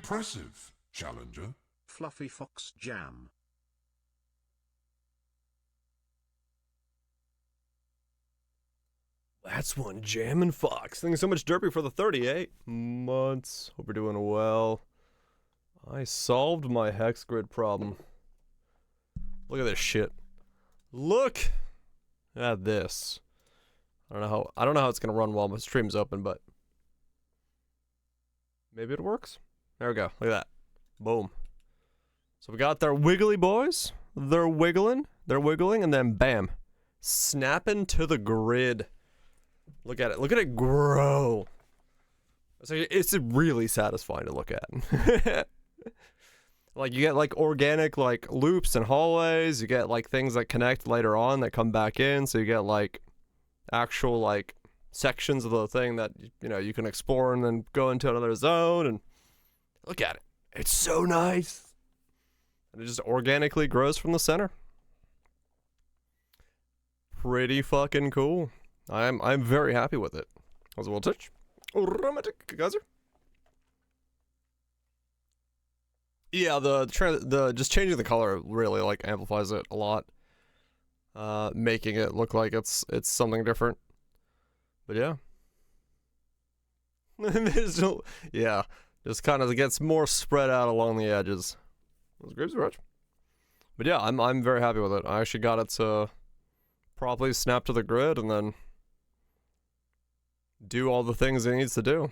Impressive, Challenger. Fluffy Fox Jam. That's one Jammin' Fox. Thank you so much, Derpy, for the 38 months. Hope you're doing well. I solved my hex grid problem. Look at this shit. Look at this. I don't know how it's gonna run while my stream's open, but maybe it works. There we go. Look at that. Boom. So we got their wiggly boys. They're wiggling, and then bam, snapping to the grid. Look at it. Look at it grow. It's really satisfying to look at. Like, you get, like, organic, like, loops and hallways. You get, like, things that connect later on that come back in. So you get, like, actual, like, sections of the thing that, you know, you can explore and then go into another zone. And look at it. It's so nice. And it just organically grows from the center. Pretty fucking cool. I'm very happy with it. How's it, touch? Romantic geyser. Yeah, the just changing the color really, like, amplifies it a lot, making it look like it's something different. But yeah, yeah, just kind of gets more spread out along the edges. Those grapes are rich. But yeah, I'm very happy with it. I actually got it to properly snap to the grid and then do all the things it needs to do.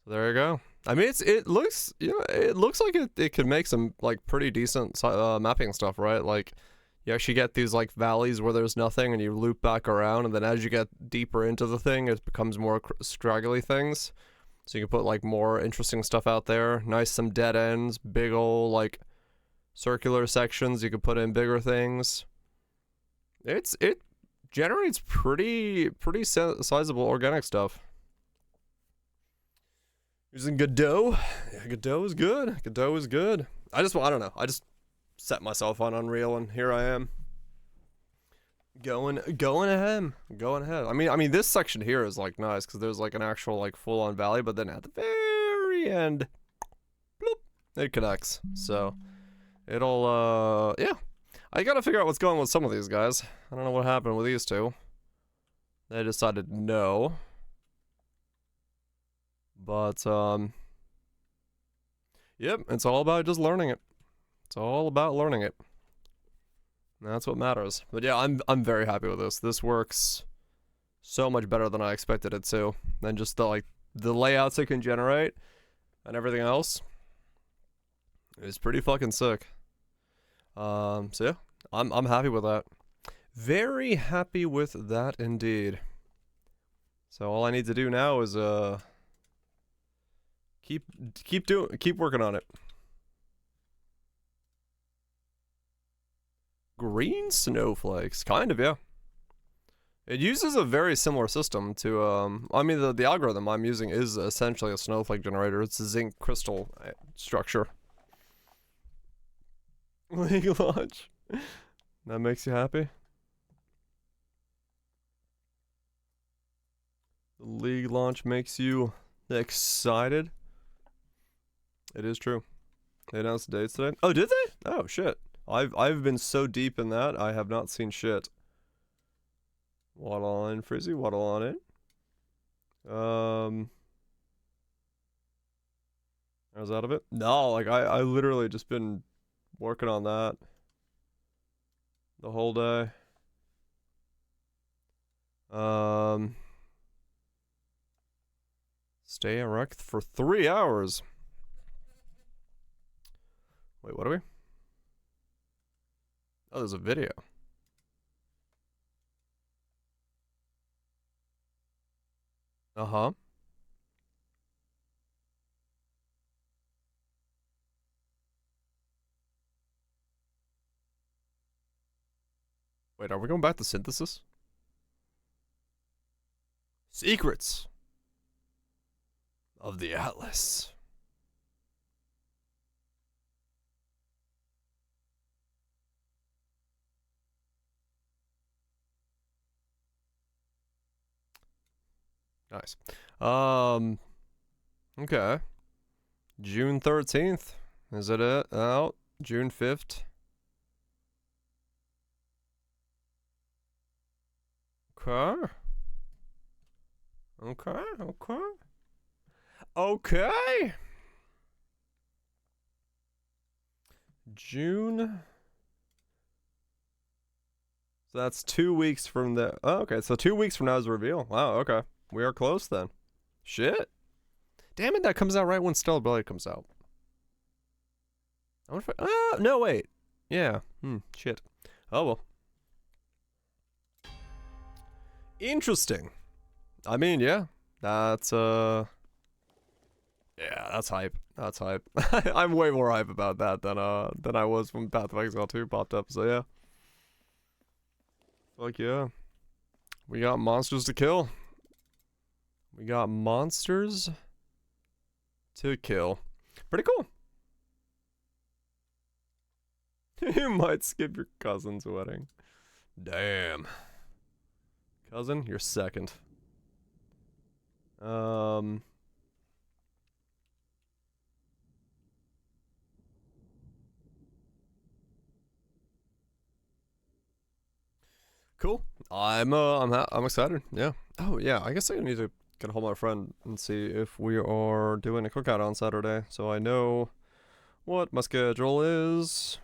So there you go. I mean, it looks, you know, it looks like it could make some, like, pretty decent mapping stuff, right? Like, you actually get these, like, valleys where there's nothing and you loop back around, and then as you get deeper into the thing, it becomes more straggly things. So you can put, like, more interesting stuff out there. Nice, some dead ends, big ol', like, circular sections. You could put in bigger things. It generates pretty sizable organic stuff. Using Godot. Yeah, Godot is good. Godot is good. I don't know. I just set myself on Unreal and here I am. Going ahead. I mean this section here is, like, nice because there's, like, an actual, like, full-on valley, but then at the very end, bloop, it connects. So it'll yeah. I gotta figure out what's going on with some of these guys. I don't know what happened with these two. They decided no. But, yep, it's all about just learning it. It's all about learning it. That's what matters. But yeah, I'm very happy with this. This works so much better than I expected it to. And just the layouts it can generate and everything else is pretty fucking sick. So yeah, I'm happy with that. Very happy with that indeed. So all I need to do now is keep working on it. Green snowflakes, kind of, yeah. It uses a very similar system to I mean the algorithm I'm using is essentially a snowflake generator. It's a zinc crystal structure. League launch. That makes you happy? The League launch makes you excited? It is true. They announced the dates today. Oh, did they? Oh shit. I've been so deep in that I have not seen shit. Waddle on, Frizzy, waddle on it. I was out of it. No, like I literally just been working on that the whole day. Stay erect for 3 hours. Wait, what are we? Oh, there's a video. Uh-huh. Wait, are we going back to synthesis? Secrets of the Atlas. Nice. Okay. June 13th. Is it out? June 5th. Okay. Okay, okay. Okay. June. So that's 2 weeks from the. Oh, okay, so 2 weeks from now is reveal. Wow, okay. We are close then. Shit. Damn it, that comes out right when Stellar Blade comes out. I wonder if no, wait. Yeah. Shit. Oh, well. Interesting. I mean, yeah. That's, yeah, that's hype. That's hype. I'm way more hype about that than I was when Path of Exile 2 popped up, so yeah. Fuck yeah. We got monsters to kill. We got monsters to kill. Pretty cool. You might skip your cousin's wedding. Damn. Cousin, you're second. Cool. I'm excited. Yeah. Oh yeah. I guess I need to get a hold of my friend and see if we are doing a cookout on Saturday, so I know what my schedule is.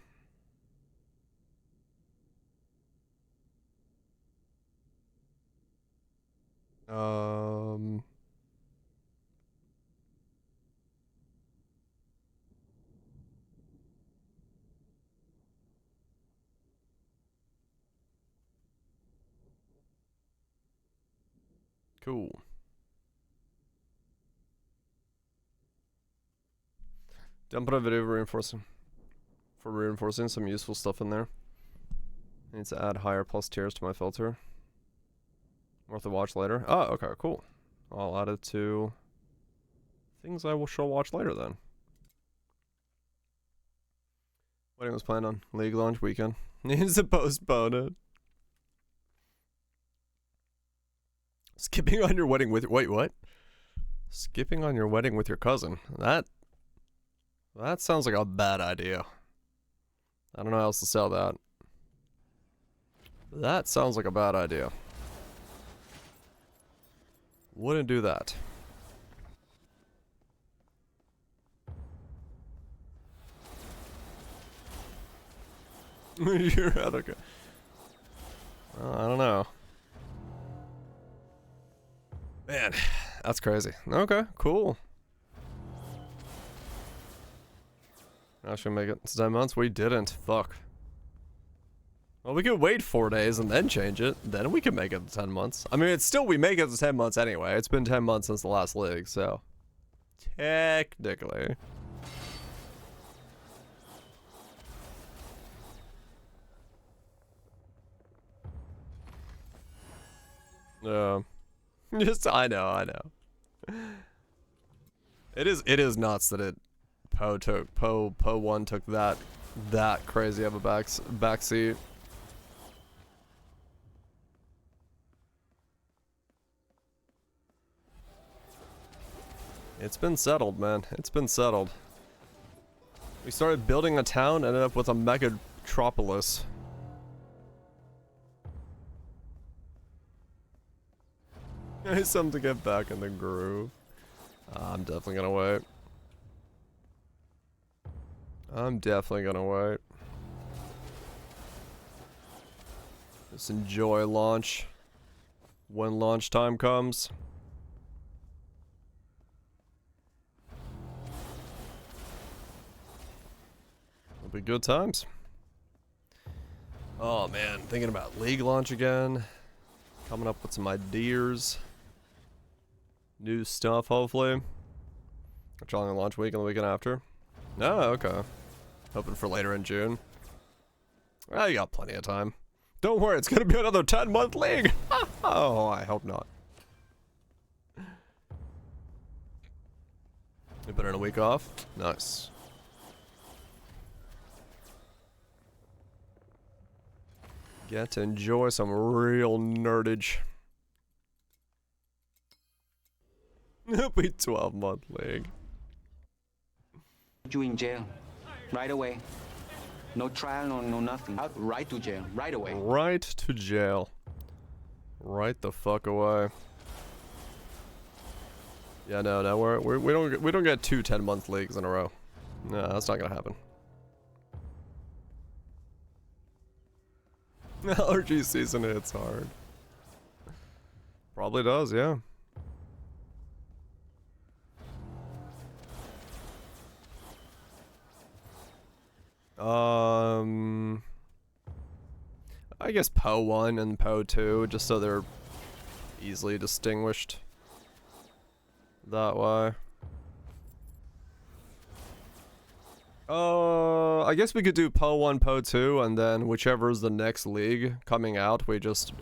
Cool. Don't put a video reinforcing some useful stuff in there. I need to add higher plus tiers to my filter. Worth a watch later. Oh, okay, cool. I'll add it to things I will show watch later then. Wedding was planned on League launch weekend. Needs to postpone it. Skipping on your wedding with wait, what? Skipping on your wedding with your cousin. That sounds like a bad idea. I don't know how else to sell that. That sounds like a bad idea. Wouldn't do that. You're out, okay. Well, I don't know. Man, that's crazy. Okay, cool. I should make it 10 months. We didn't. Fuck. Well, we could wait 4 days and then change it. Then we can make it to 10 months. I mean, it's still, we make it to 10 months anyway. It's been 10 months since the last league, so. Technically. Just, I know. It is nuts that Po 1 took that crazy of a backseat. It's been settled, man. It's been settled. We started building a town, ended up with a megatropolis. It's something to get back in the groove. I'm definitely gonna wait. Just enjoy launch when launch time comes. It'll be good times. Oh man, thinking about League launch again. Coming up with some ideas. New stuff, hopefully. We're trying to launch week and the weekend after. Oh, okay. Hoping for later in June. Well, you got plenty of time. Don't worry, it's gonna be another 10-month league! Oh, I hope not. You put in a week off? Nice. Get to enjoy some real nerdage. It'll be 12-month league. you in jail. Right away. No trial, no nothing. Out right to jail. Right away. Right to jail. Right the fuck away. Yeah, no, we don't get two 10-month leagues in a row. No, that's not gonna happen. LRG season hits hard. Probably does, yeah. I guess PO 1 and PO 2, just so they're easily distinguished that way. I guess we could do PO 1, PO 2, and then whichever is the next league coming out, we just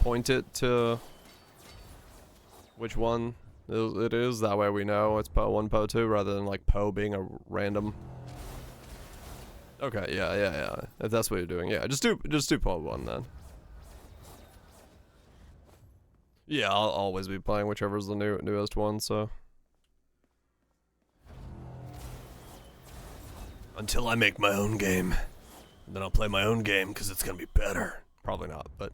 point it to which one it is. That way we know it's PO 1, PO 2, rather than like PO being a random. Okay, yeah. If that's what you're doing, yeah, just do PO 1 then. Yeah, I'll always be playing whichever's the newest one, so. Until I make my own game. And then I'll play my own game because it's going to be better. Probably not, but.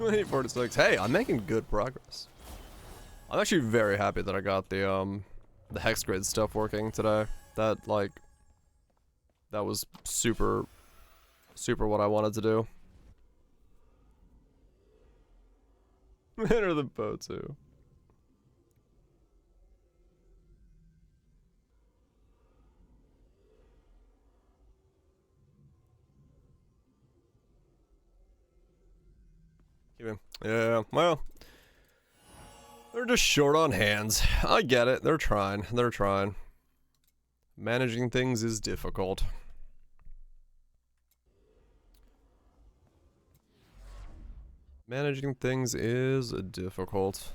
846. Hey, I'm making good progress. I'm actually very happy that I got the hex grid stuff working today. That was super what I wanted to do. Better than PO 2. Yeah, well, they're just short on hands. I get it. They're trying. Managing things is difficult. Managing things is difficult.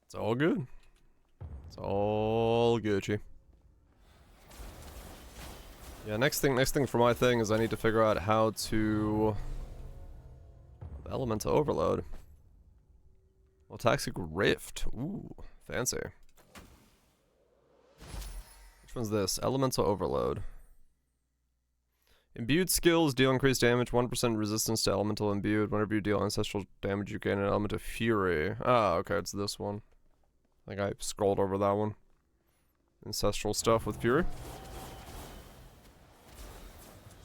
It's all good. It's all Gucci. Yeah, next thing for my thing is I need to figure out how to elemental overload. Well, Toxic Rift. Ooh, fancy. Which one's this? Elemental overload. Imbued skills deal increased damage, 1% resistance to elemental imbued. Whenever you deal ancestral damage, you gain an element of fury. Ah, okay, it's this one. I think I scrolled over that one. Ancestral stuff with fury.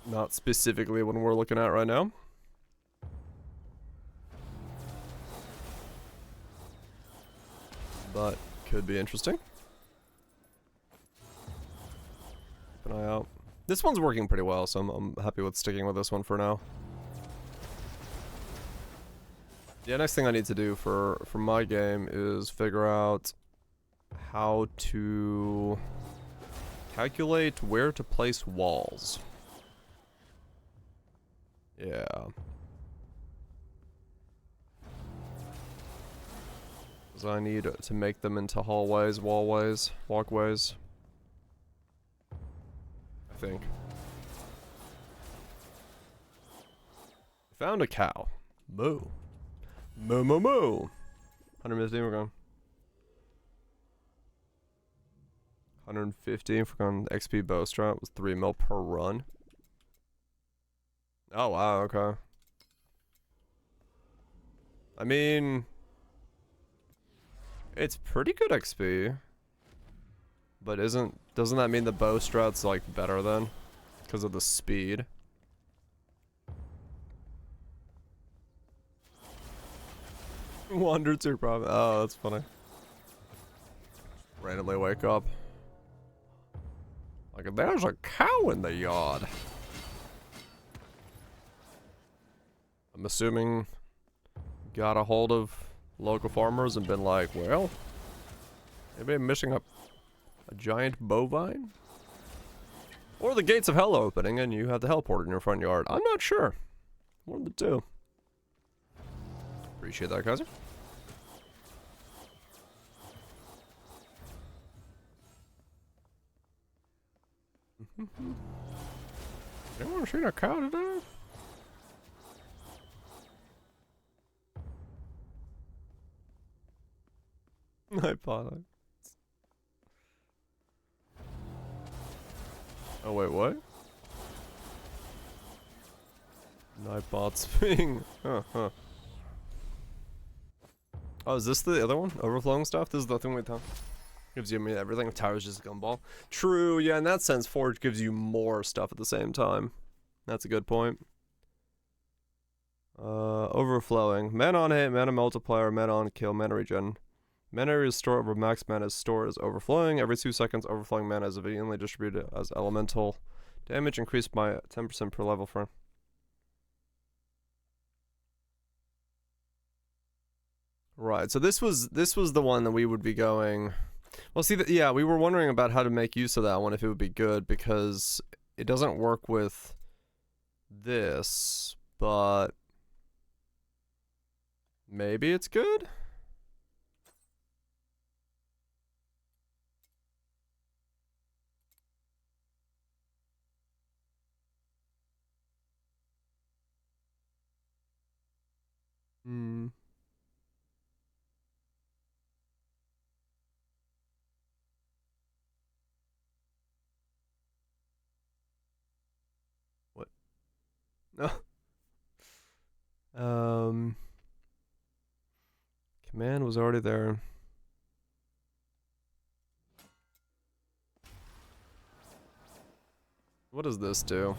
Not specifically what we're looking at right now. But could be interesting. Keep an eye out. This one's working pretty well, so I'm happy with sticking with this one for now. Yeah, next thing I need to do for my game is figure out how to calculate where to place walls. Yeah. Because I need to make them into hallways, wallways, walkways. I think. Found a cow. Moo. Moo moo moo. 115, we're going. 115 for going XP bow strat was 3 mil per run. Oh wow, okay. I mean, it's pretty good XP. But doesn't that mean the bow strat's like better then? Because of the speed. Wonder 2 problem. Oh, that's funny. Randomly wake up. Like, there's a cow in the yard. I'm assuming got a hold of local farmers and been like, well, maybe I'm missing a giant bovine? Or the gates of hell opening and you have the hell port in your front yard. I'm not sure. One of the two. Appreciate that, Kaiser. Anyone seen a cow today? Wait, what? Nightbot's being... Huh. Oh, is this the other one? Overflowing stuff? This is the thing we thought. Gives you everything. Tower's just a gumball. True, yeah, in that sense, Forge gives you more stuff at the same time. That's a good point. Overflowing. Mana on hit, mana multiplier, mana on kill, mana regen. Mana area stored over max mana is stored as overflowing. Every 2 seconds, overflowing mana is evenly distributed as elemental. Damage increased by 10% per level for. Right, so this was the one that we would be going. Well, see, yeah, we were wondering about how to make use of that one, if it would be good, because it doesn't work with this, but maybe it's good? Hmm. What? No. Command was already there. What does this do?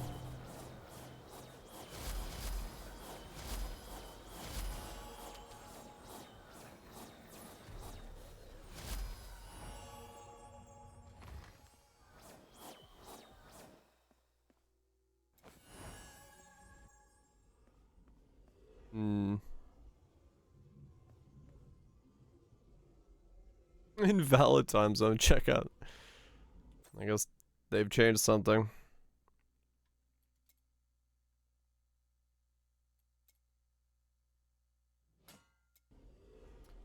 Hmm. Invalid time zone checkout. I guess they've changed something.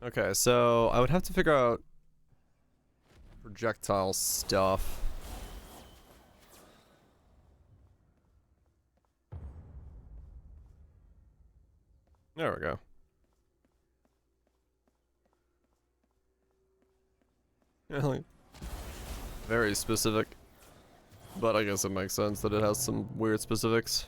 Okay, so I would have to figure out projectile stuff. There we go. Yeah, like, very specific. But I guess it makes sense that it has some weird specifics.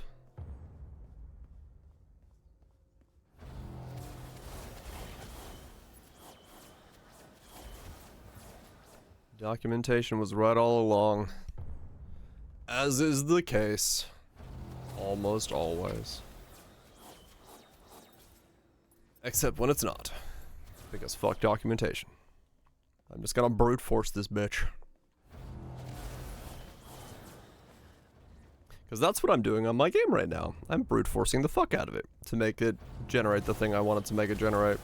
Documentation was right all along. As is the case. Almost always. Except when it's not. Because fuck documentation. I'm just gonna brute force this bitch. Because that's what I'm doing on my game right now. I'm brute forcing the fuck out of it to make it generate the thing I wanted to make it generate.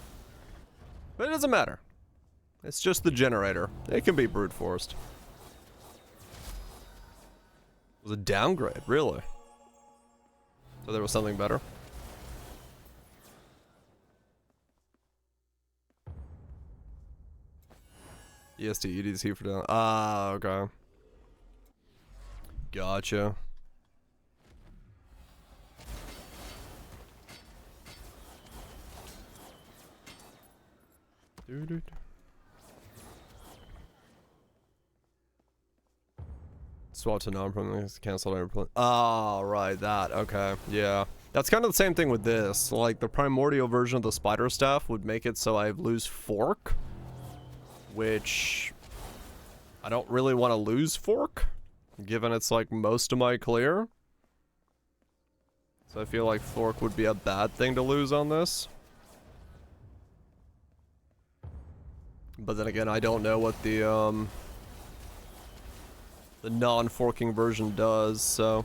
But it doesn't matter. It's just the generator. It can be brute forced. It was a downgrade, really. So there was something better. EST, EDC for down. Ah, okay. Gotcha. Doo-doo-doo. Swap to non-permanent, cancel every plan. Ah, right, that. Okay, yeah. That's kind of the same thing with this. Like, the primordial version of the spider staff would make it so I lose fork. Which... I don't really want to lose fork, given it's like most of my clear. So I feel like fork would be a bad thing to lose on this. But then again, I don't know what the non-forking version does, so.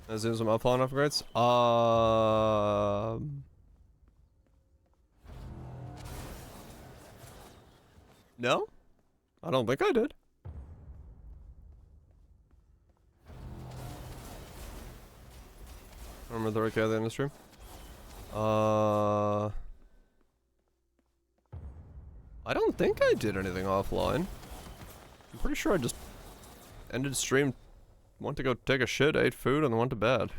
Let's do some upon upgrades. No? I don't think I did. Remember the right guy at the end of the stream? I don't think I did anything offline. I'm pretty sure I just ended stream, went to go take a shit, ate food, and then went to bed.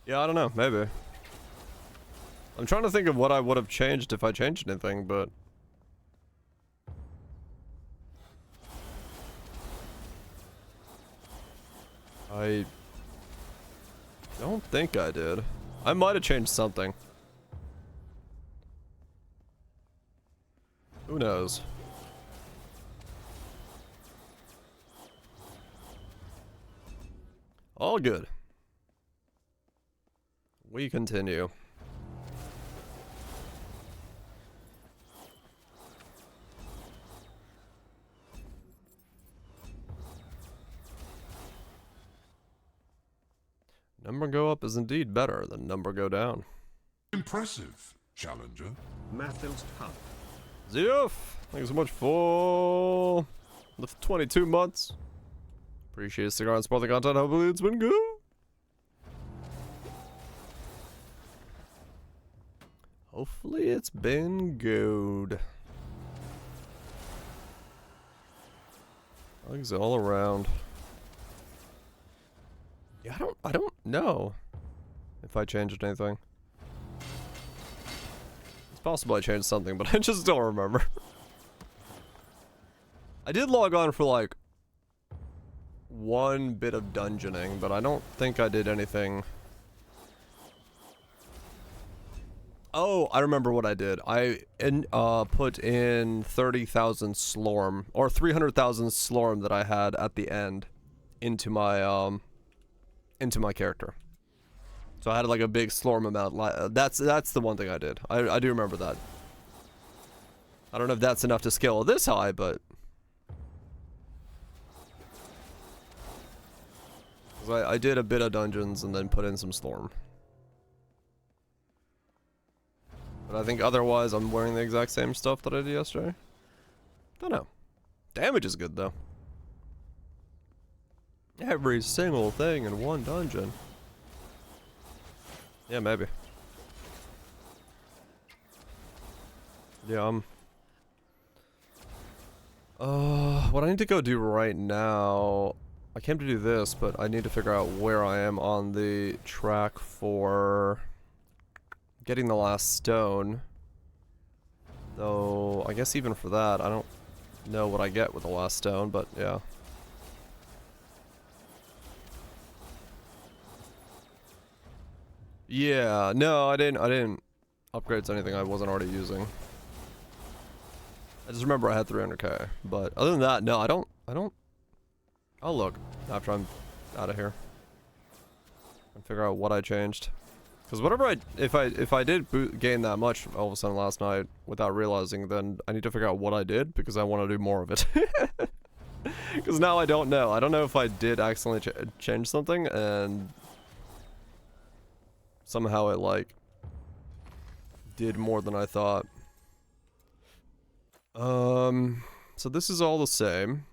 Yeah, I don't know. Maybe. I'm trying to think of what I would have changed if I changed anything, but... I don't think I did. I might have changed something. Who knows? All good. We continue. Number go up is indeed better than number go down. Impressive, Challenger. Mathil's Hub. Zeof! Thanks so much for the 22 months. Appreciate cigar and support the content. Hopefully it's been good. Hopefully it's been good. Hugs all around. Yeah, I don't know if I changed anything. It's possible I changed something, but I just don't remember. I did log on for like one bit of dungeoning, but I don't think I did anything. Oh, I remember what I did. I put in 30,000 Slorm, or 300,000 Slorm that I had at the end into my character. So I had like a big Slorm amount. That's the one thing I did. I do remember that. I don't know if that's enough to scale this high, but... I did a bit of dungeons and then put in some Slorm. But I think otherwise I'm wearing the exact same stuff that I did yesterday. Don't know. Damage is good though. Every single thing in one dungeon. Yeah, maybe. Yeah, what I need to go do right now... I came to do this, but I need to figure out where I am on the track for... getting the last stone. Though, I guess even for that, I don't know what I get with the last stone, but yeah. Yeah, no, I didn't upgrade to anything I wasn't already using. I just remember I had 300k, but other than that, no, I don't, I'll look after I'm out of here and figure out what I changed. Because whatever if I did gain that much all of a sudden last night without realizing, then I need to figure out what I did because I want to do more of it. Because now I don't know. I don't know if I did accidentally change something and somehow it like did more than I thought. So this is all the same.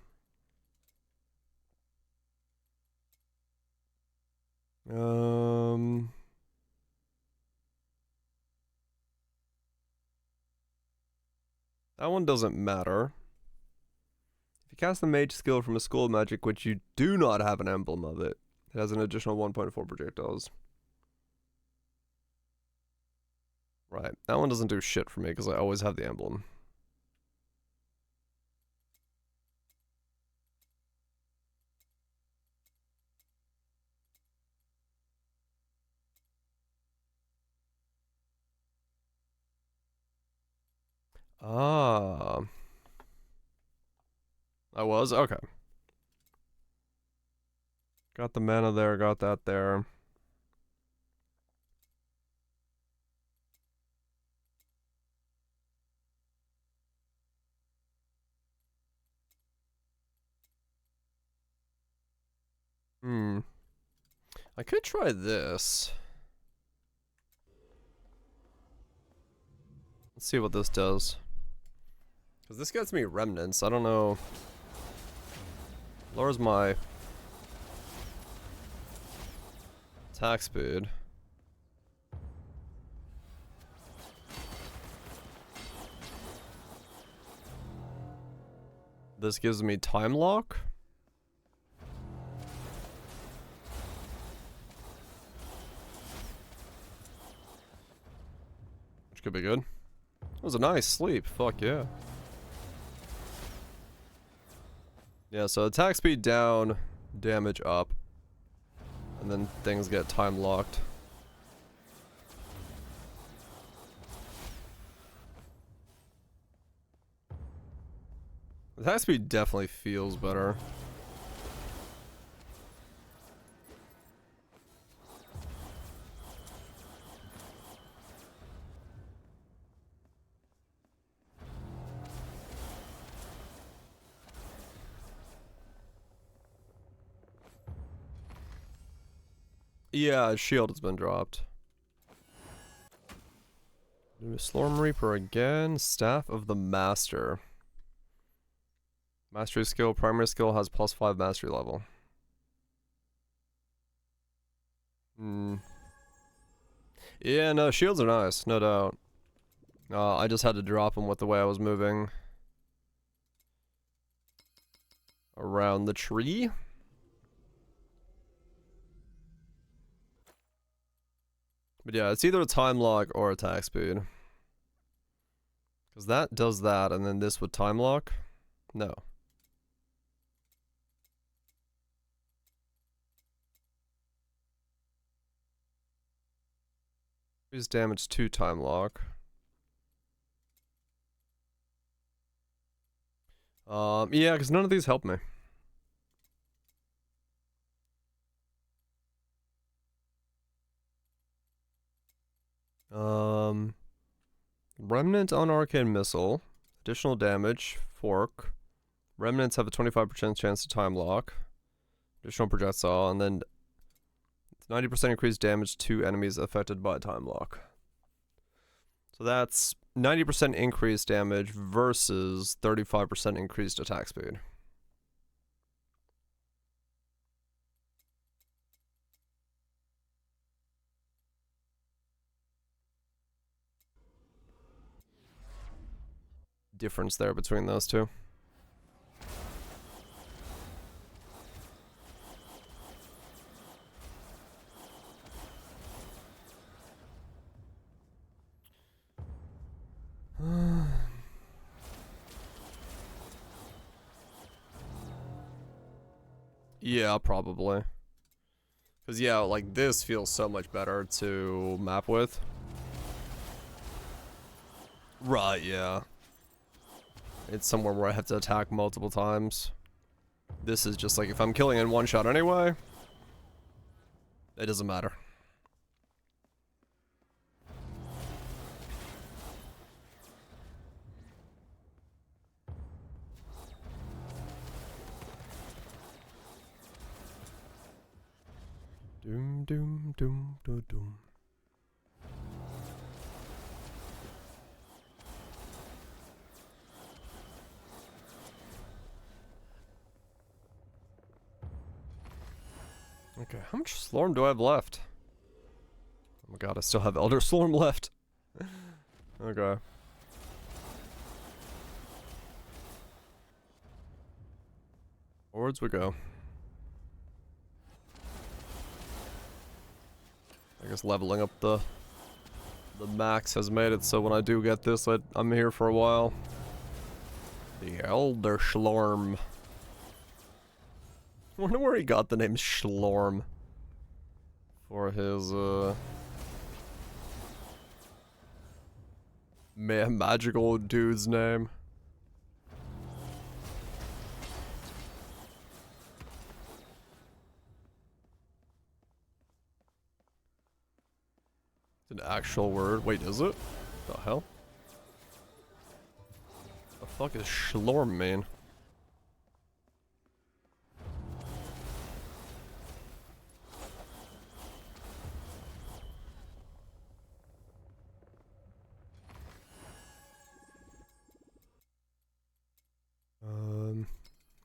That one doesn't matter. If you cast the mage skill from a school of magic which you do not have an emblem of it, it has an additional 1.4 projectiles. Right, that one doesn't do shit for me because I always have the emblem. Ah. I was? Okay. Got the mana there, got that there. I could try this. Let's see what this does. Because this gets me remnants. I don't know. Lowers my attack speed. This gives me time lock. could be good. It was a nice sleep. Fuck yeah. Yeah, so attack speed down, damage up. And then things get time locked. Attack speed definitely feels better. Yeah, shield has been dropped. New Slorm Reaper again. Staff of the Master. Mastery skill, primary skill has +5 mastery level. Yeah, no, shields are nice, no doubt. I just had to drop them with the way I was moving around the tree. But yeah, it's either a time lock or attack speed. Because that does that, and then this would time lock? No. Increase damage to time lock. Yeah, because none of these help me. Remnant on Arcane Missile. Additional damage. Fork. Remnants have a 25% chance to time lock. Additional projectile, and then 90% increased damage to enemies affected by time lock. So that's 90% increased damage versus 35% increased attack speed. Difference there between those two. Yeah, probably. Because, yeah, like, this feels so much better to map with. Right, yeah. It's somewhere where I have to attack multiple times. This is just like, if I'm killing in one shot anyway, it doesn't matter. Doom, doom, doom, doom, doom. Okay, how much Slorm do I have left? Oh my god, I still have Elder Slorm left. Okay. Forwards we go. I guess leveling up the max has made it so when I do get this, I'm here for a while. The Elder Slorm. I wonder where he got the name Slorm for his magical dude's name. It's an actual word. Wait, is it? The hell? The fuck is Slorm mean?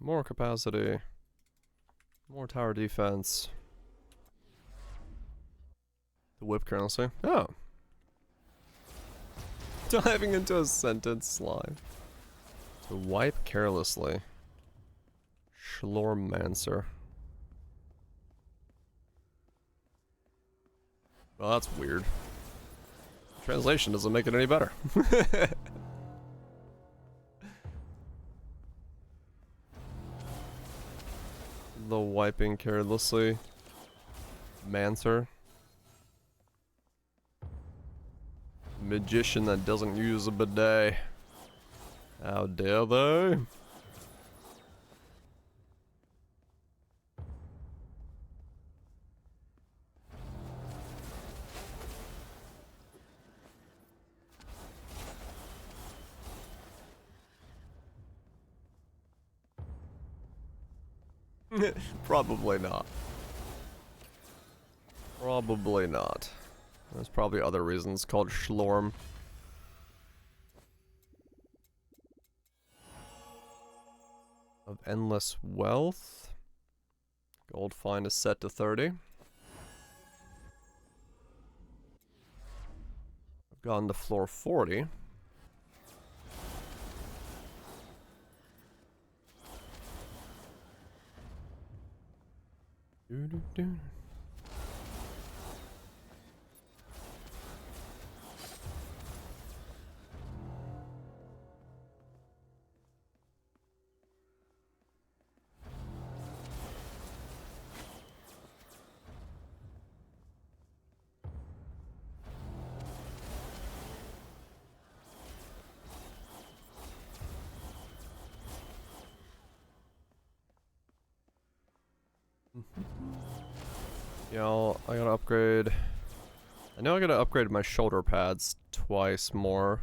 More capacity. More tower defense. The whip currency. Oh. Diving into a scented slime. To wipe carelessly. Slormancer. Well, that's weird. Translation doesn't make it any better. The wiping carelessly. Mancer. Magician that doesn't use a bidet. How dare they? Probably not. Probably not. There's probably other reasons called Slorm. Of endless wealth. Gold find is set to 30. I've gone to floor 40. Doo-doo-doo. Yo, I gotta upgrade. I know I gotta upgrade my shoulder pads twice more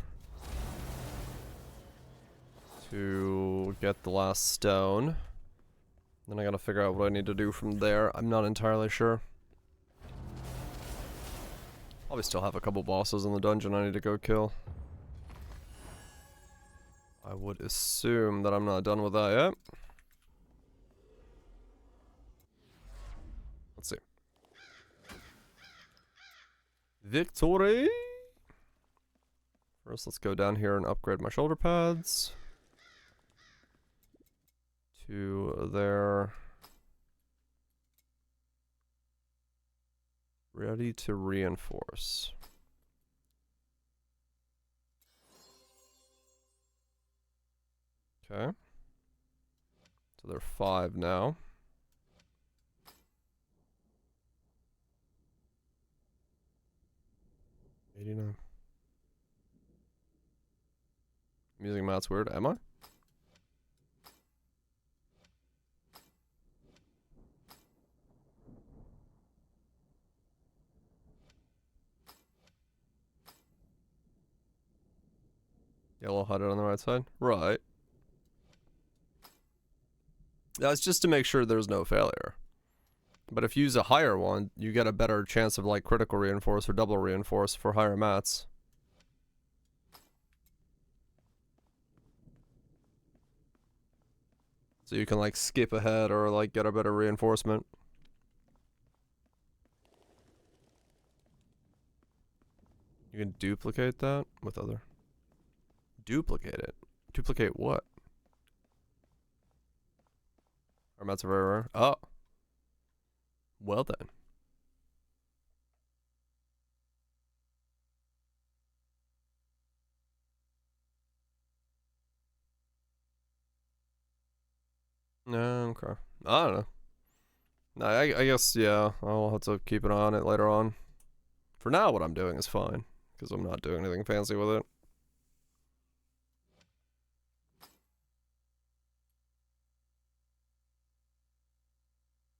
to get the last stone. Then I gotta figure out what I need to do from there. I'm not entirely sure. Probably still have a couple bosses in the dungeon I need to go kill. I would assume that I'm not done with that yet. Let's see. Victory! First, let's go down here and upgrade my shoulder pads. To there. Ready to reinforce. Okay. So they're 5 now. $89. I'm using mouse weird, am I? Yellow HUD on the right side? Right. That's just to make sure there's no failure. But if you use a higher one, you get a better chance of like critical reinforce or double reinforce for higher mats. So you can like skip ahead or like get a better reinforcement. You can duplicate that with other. Duplicate it? Duplicate what? Our mats are very rare. Oh. Well then. No, okay. I don't know. No, I guess, yeah, I'll have to keep an eye on it later on. For now, what I'm doing is fine, because I'm not doing anything fancy with it.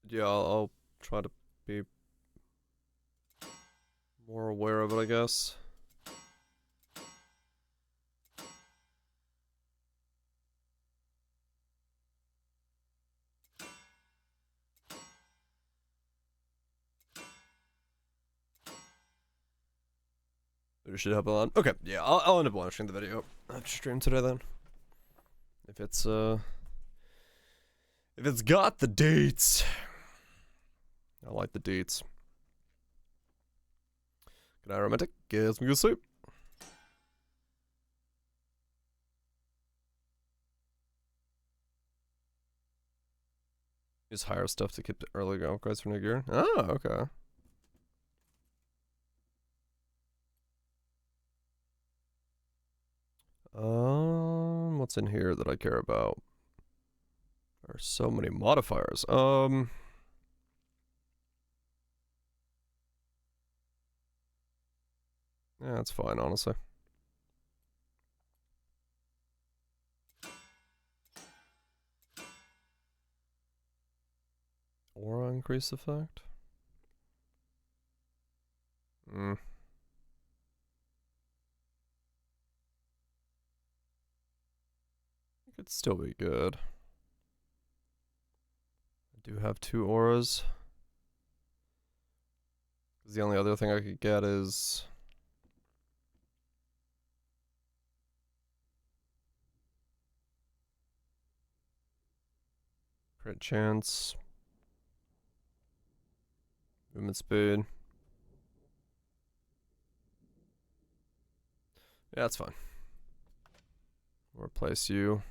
Yeah, I'll try to be more aware of it, I guess. We should have on. Okay, yeah, I'll end up watching the video after stream today then. If it's got the dates. I like the dates. Good night, romantic. Get some good sleep. Use higher stuff to keep the early upgrades for new gear. Oh, okay. What's in here that I care about? There are so many modifiers. Yeah, that's fine, honestly. Aura increase effect? It could still be good. I do have 2 auras. The only other thing I could get is crit chance, movement speed. Yeah, that's fine. We'll replace you.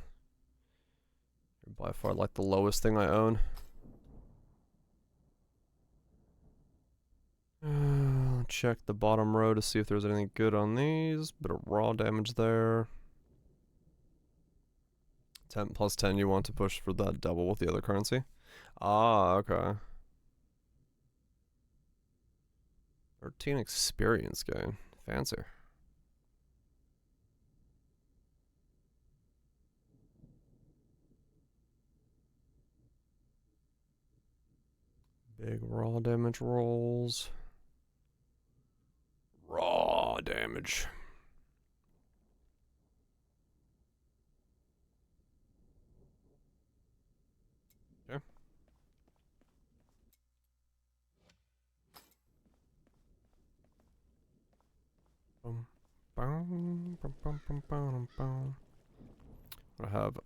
You're by far like the lowest thing I own. Check the bottom row to see if there's anything good on these. Bit of raw damage there. 10 plus 10, you want to push for that double with the other currency? Ah, okay. 13 experience gain. Fancy. Big raw damage rolls. Raw damage. Okay. What I have?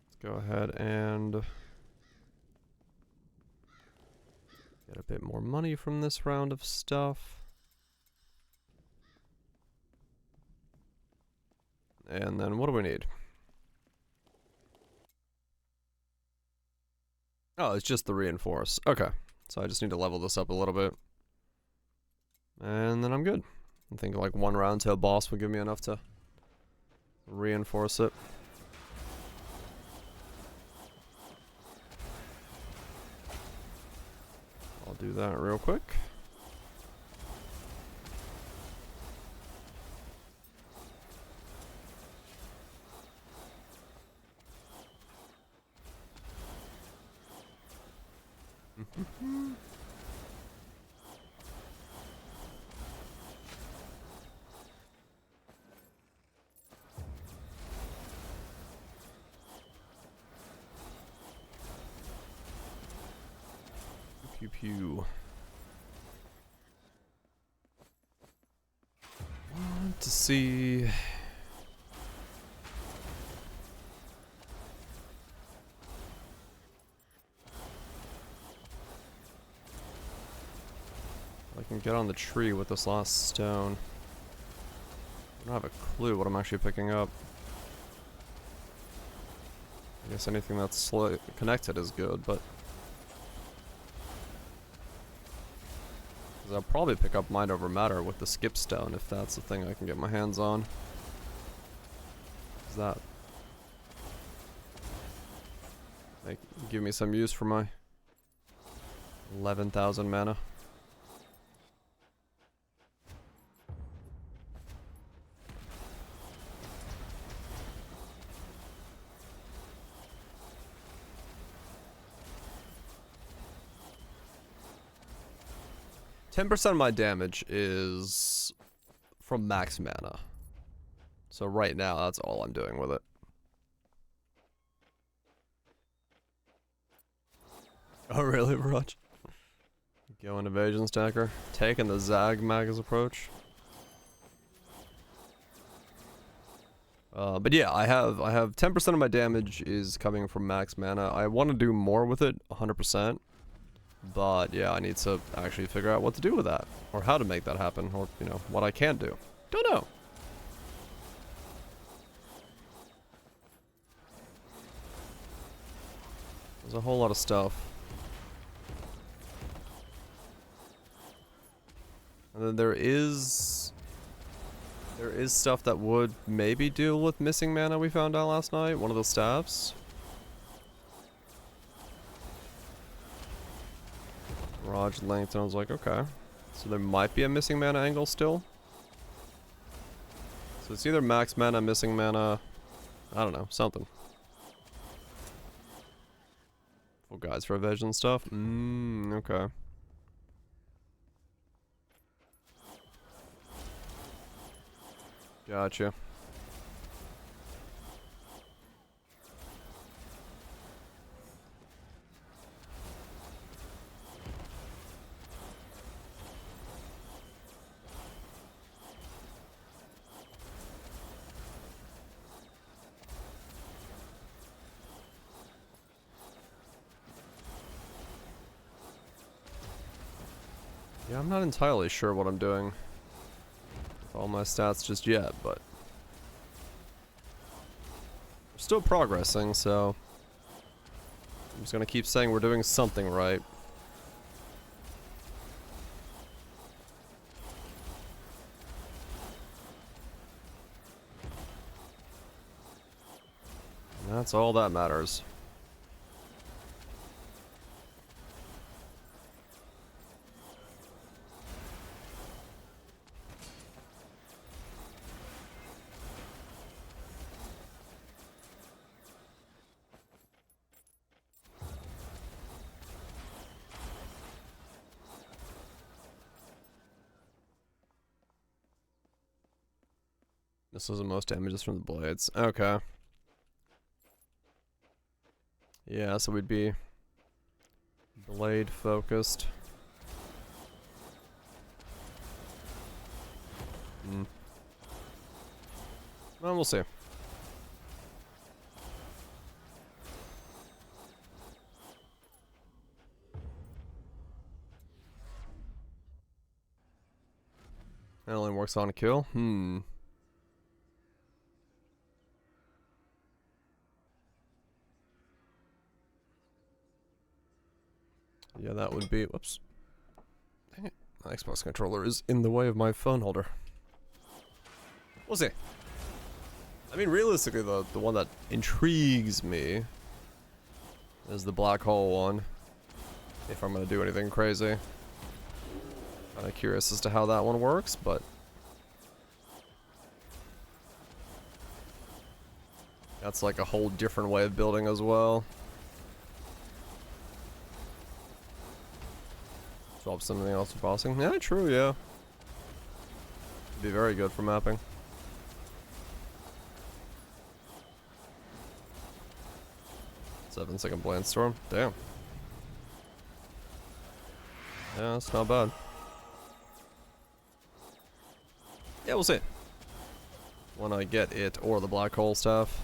Let's go ahead and get a bit more money from this round of stuff. And then what do we need? Oh, it's just the reinforce. Okay. So I just need to level this up a little bit. And then I'm good. I think like 1 round to a boss will give me enough to reinforce it. I'll do that real quick. Pew pew. Want to see. I can get on the tree with this last stone. I don't have a clue what I'm actually picking up. I guess anything that's connected is good, but I'll probably pick up Mind Over Matter with the skip stone if that's the thing I can get my hands on. Does that give me some use for my 11,000 mana? %10 of my damage is from max mana. So right now, that's all I'm doing with it. Oh really, Raj? Going evasion stacker. Taking the Zag Magus approach. But yeah, I have 10% of my damage is coming from max mana. I want to do more with it, 100%. But yeah, I need to actually figure out what to do with that, or how to make that happen, or you know what I can do. Don't know. There's a whole lot of stuff. And then there is There is stuff that would maybe deal with missing mana we found out last night. One of the staffs. Raj length, and I was like, okay. So there might be a missing mana angle still. So it's either max mana, missing mana, I don't know, something. Full guides for veg and stuff. Okay. Gotcha. Yeah, I'm not entirely sure what I'm doing with all my stats just yet, but we're still progressing, so I'm just gonna keep saying we're doing something right. And that's all that matters. This was the most damages from the blades. Okay. Yeah, so we'd be blade focused. Well, we'll see. It only works on a kill? Yeah, that would be... Whoops. Dang it. My Xbox controller is in the way of my phone holder. We'll see. I mean, realistically, the one that intrigues me is the black hole one. If I'm going to do anything crazy. Kind of curious as to how that one works, but... that's like a whole different way of building as well. Swap something else for bossing. Yeah, true, yeah. Be very good for mapping. 7-second Blade Storm. Damn. Yeah, that's not bad. Yeah, we'll see. When I get it or the black hole staff.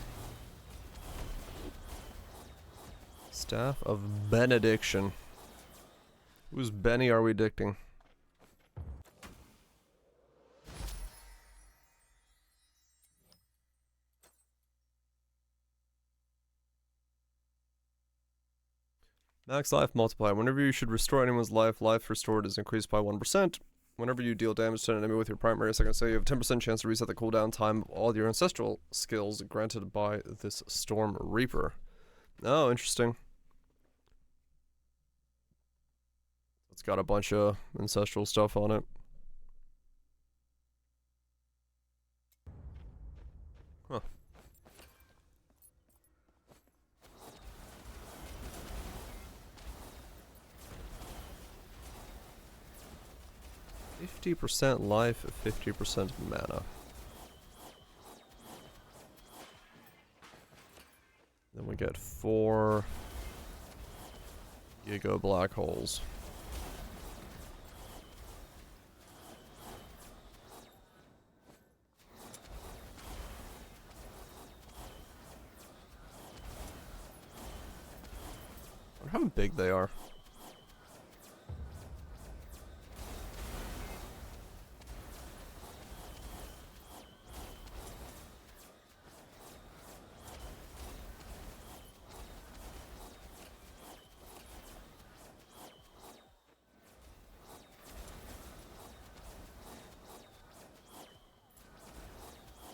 Staff of Benediction. Whose Benny are we dicting? Max life multiplier. Whenever you should restore anyone's life, life restored is increased by 1%. Whenever you deal damage to an enemy with your primary second skill, you have a 10% chance to reset the cooldown time of all your ancestral skills granted by this Storm Reaper. Oh, interesting. It's got a bunch of ancestral stuff on it. Huh. %50 life, 50% mana. Then we get 4 Giga black holes. I wonder how big they are.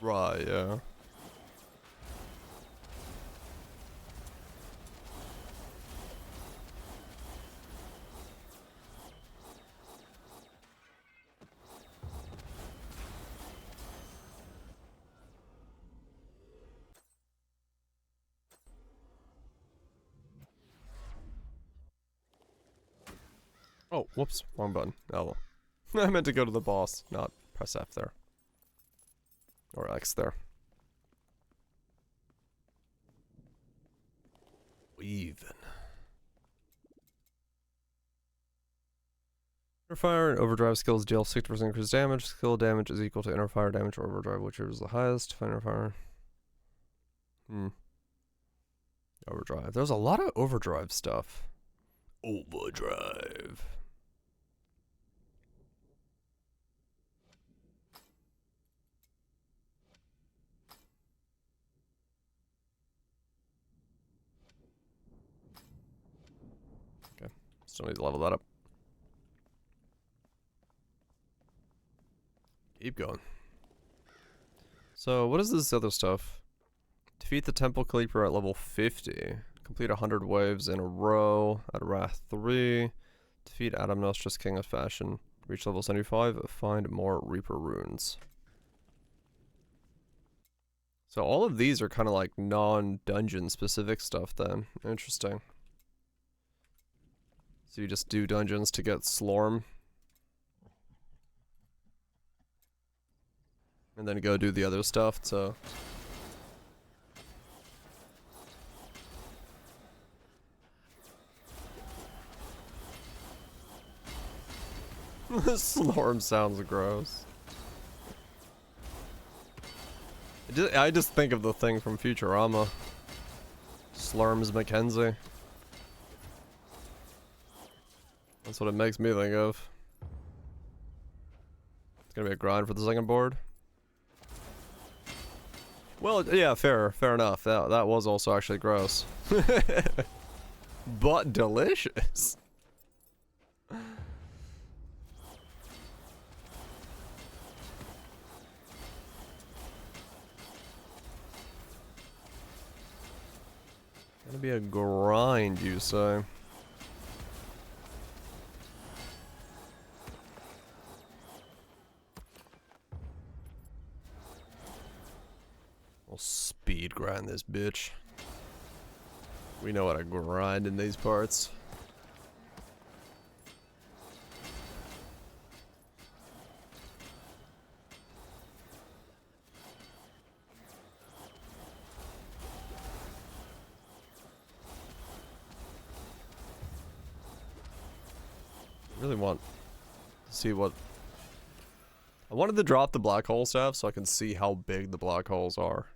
Right, yeah. Oh, whoops, wrong button. Oh well. I meant to go to the boss, not press F there. Or X there. Even. Inner fire and overdrive skills deal 60% increased damage. Skill damage is equal to inner fire damage or overdrive, whichever is the highest. Inner fire. Overdrive. There's a lot of overdrive stuff. Overdrive. Okay. Still need to level that up. Keep going. So, what is this other stuff? Defeat the Temple Creeper at level 50. Complete 100 waves in a row at Wrath 3. Defeat Adam Nostra's King of Fashion. Reach level 75. Find more Reaper runes. So all of these are kind of like non-dungeon specific stuff then. Interesting. So you just do dungeons to get Slorm. And then go do the other stuff, so... Slorm sounds gross. I just think of the thing from Futurama. Slurms Mackenzie. That's what it makes me think of. It's gonna be a grind for the second board. Well, yeah, fair enough. That was also actually gross. But delicious. Gonna be a grind, you say? We'll speed grind this bitch. We know how to grind in these parts. I really want to see what... I wanted to drop the black hole staff so I can see how big the black holes are.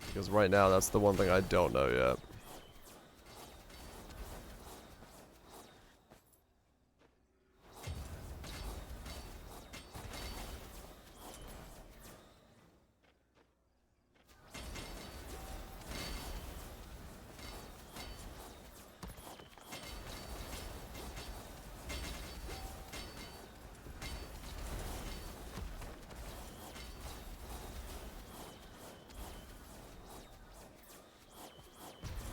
Because right now, that's the one thing I don't know yet.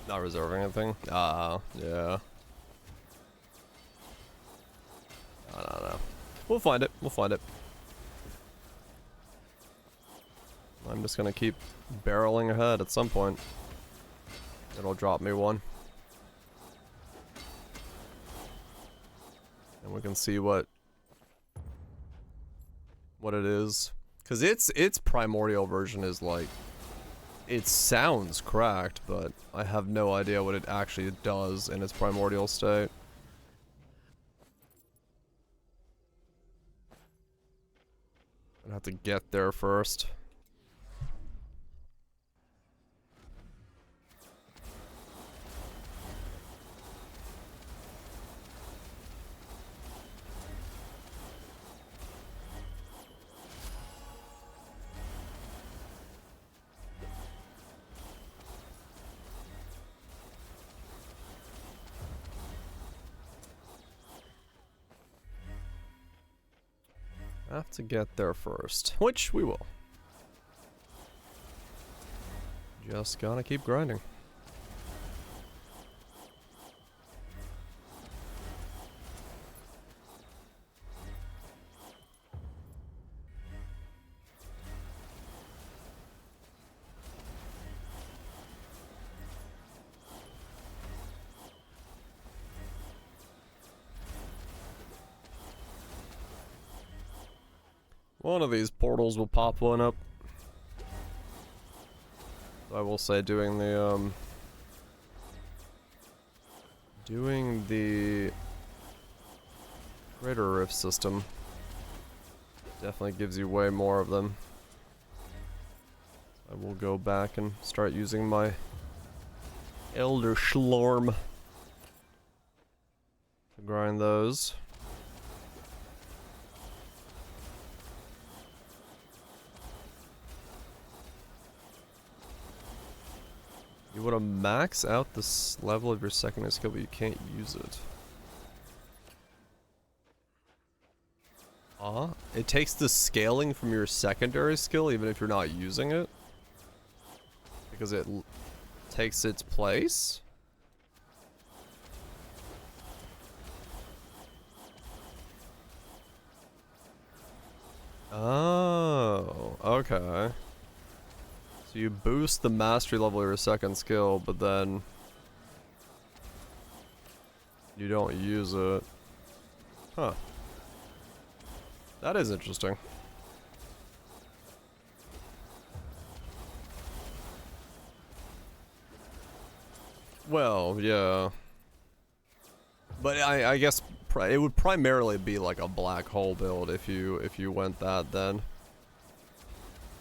Not reserving anything? Yeah. No. We'll find it. We'll find it. I'm just gonna keep barreling ahead at some point. It'll drop me one. And we can see what it is. Cause its primordial version is like, it sounds cracked, but I have no idea what it actually does in its primordial state. I'd have to get there first. Have to get there first, which we will. Just gotta keep grinding. One of these portals will pop one up. I will say doing the Crater Rift system definitely gives you way more of them. I will go back and start using my Elder Slorm to grind those. You want to max out this level of your secondary skill, but you can't use it. It takes the scaling from your secondary skill even if you're not using it? Because it takes its place? Oh, okay. So you boost the mastery level of your second skill, but then you don't use it. Huh. That is interesting. Well, yeah. But I guess it would primarily be like a black hole build if you went that then.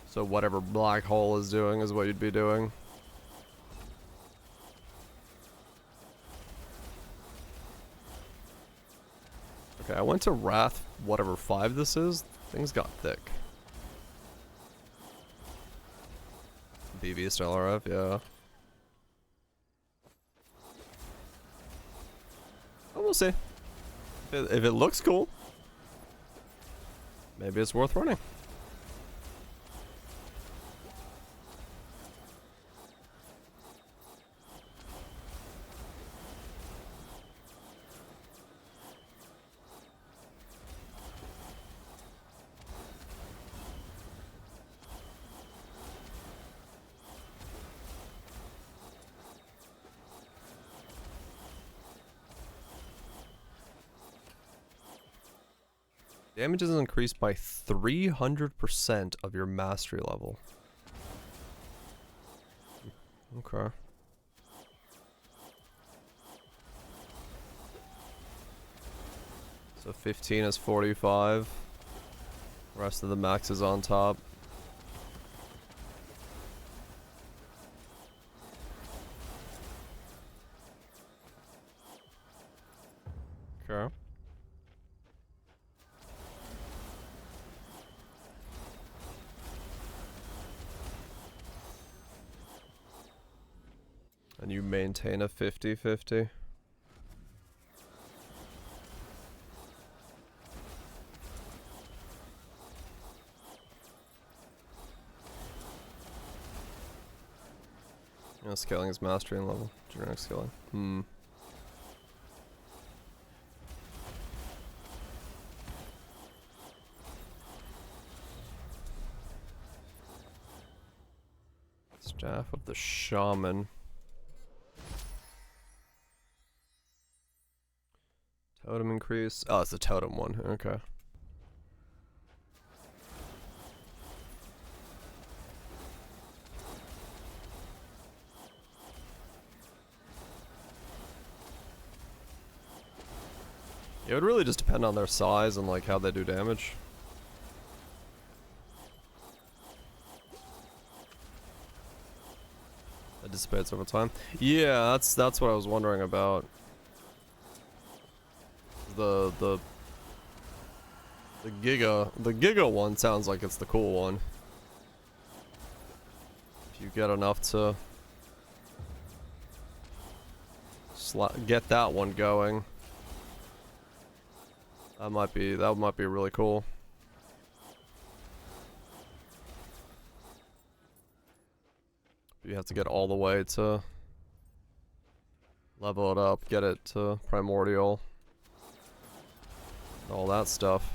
So whatever black hole is doing is what you'd be doing. Okay, I went to Wrath, whatever 5 this is. Things got thick. BB style RF, yeah. Oh, we'll see. If it looks cool, maybe it's worth running. Damage is increased by 300% of your mastery level. Okay. So 15 is 45. Rest of the max is on top. Okay. And you maintain a 50-50. Yeah, scaling is mastery and level. Generic scaling. Staff of the Shaman. Totem increase. Oh, it's the totem one. Okay. It would really just depend on their size and like how they do damage. It dissipates over time. Yeah, that's what I was wondering about. The Giga one sounds like it's the cool one. If you get enough to get that one going, that might be really cool. You have to get all the way to level it up, get it to primordial, all that stuff.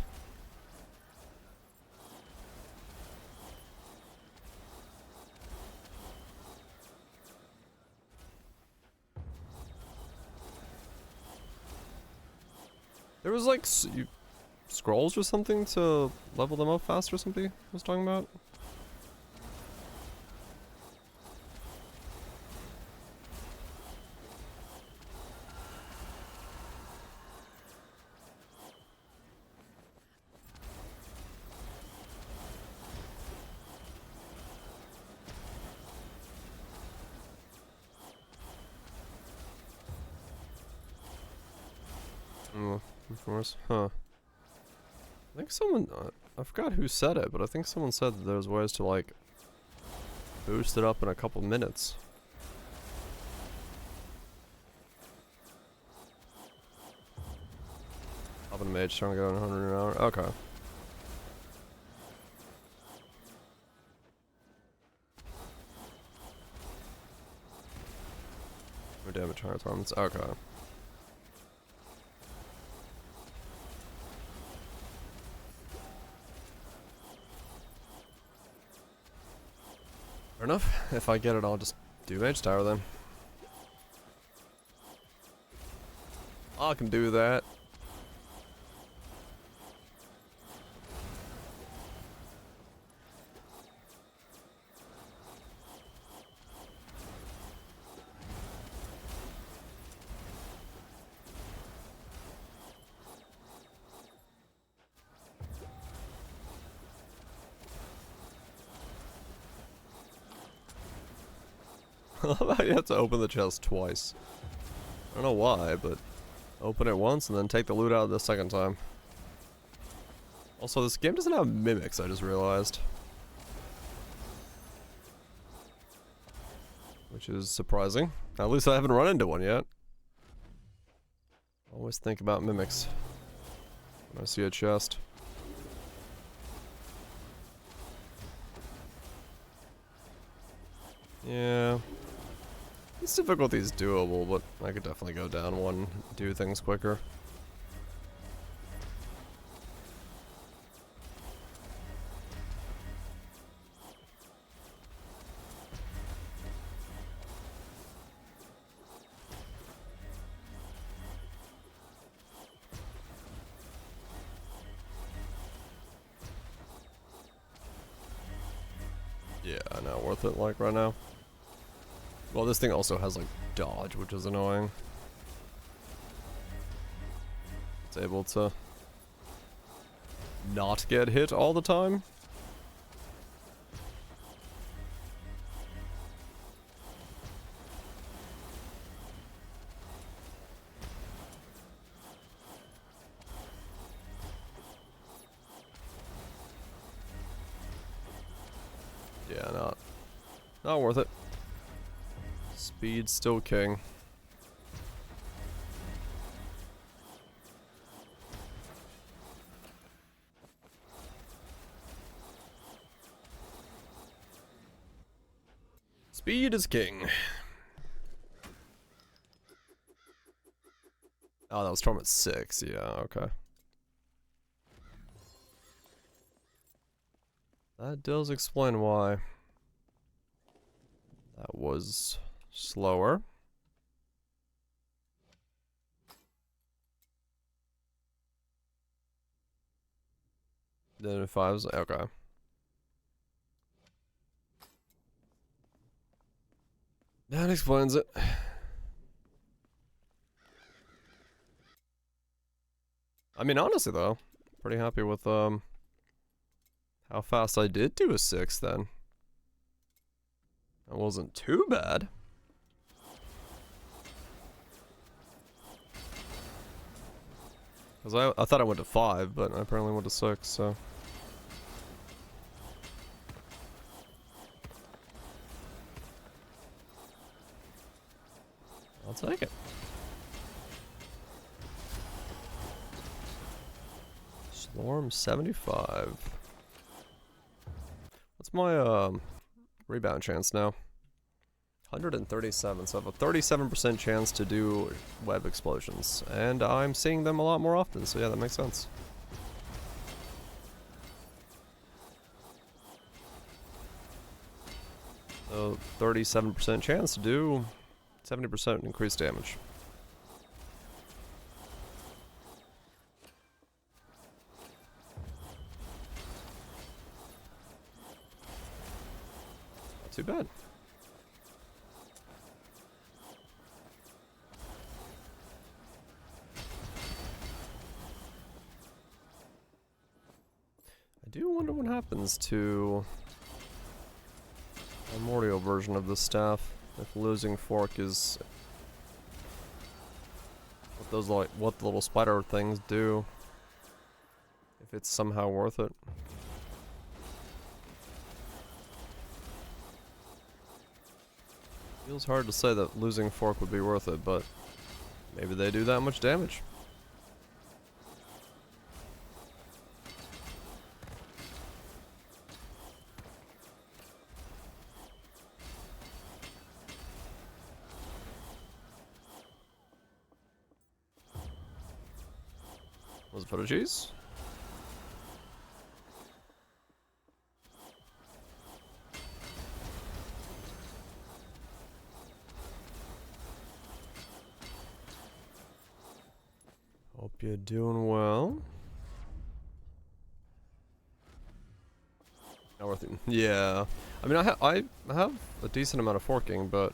There was like scrolls or something to level them up faster or something I was talking about. Of course, huh. I think someone, I forgot who said it, but I think someone said that there's ways to like boost it up in a couple minutes. Up in a mage trying to go 100 an hour. Okay. Or damage higher targets. Okay. Fair enough. If I get it, I'll just do Mage Tower then. I can do that. I love how you have to open the chest twice. I don't know why, but open it once and then take the loot out the second time. Also, this game doesn't have mimics, I just realized. Which is surprising. At least I haven't run into one yet. Always think about mimics when I see a chest. Yeah. This difficulty is doable, but I could definitely go down one and do things quicker. Yeah, not worth it like right now. Well, this thing also has like dodge, which is annoying. It's able to not get hit all the time. Yeah, not worth it. Speed's still king. Speed is king. Oh, that was Torment 6. Yeah, okay. That does explain why. That was slower. Then 5's okay. That explains it. I mean, honestly though, pretty happy with how fast I did do a 6 then. That wasn't too bad. Because I thought I went to 5, but I apparently went to 6, so. I'll take it. Slorm 75. What's my rebound chance now? 137, so I have a 37% chance to do web explosions. And I'm seeing them a lot more often, so yeah, that makes sense. So 37% chance to do 70% increased damage. Not too bad. I do wonder what happens to a Mordio version of this staff if losing fork is what the little spider things do. If it's somehow worth it. Feels hard to say that losing fork would be worth it, but maybe they do that much damage. Was it photo cheese? Hope you're doing well. Not worth it. Yeah. I mean, I have a decent amount of forking, but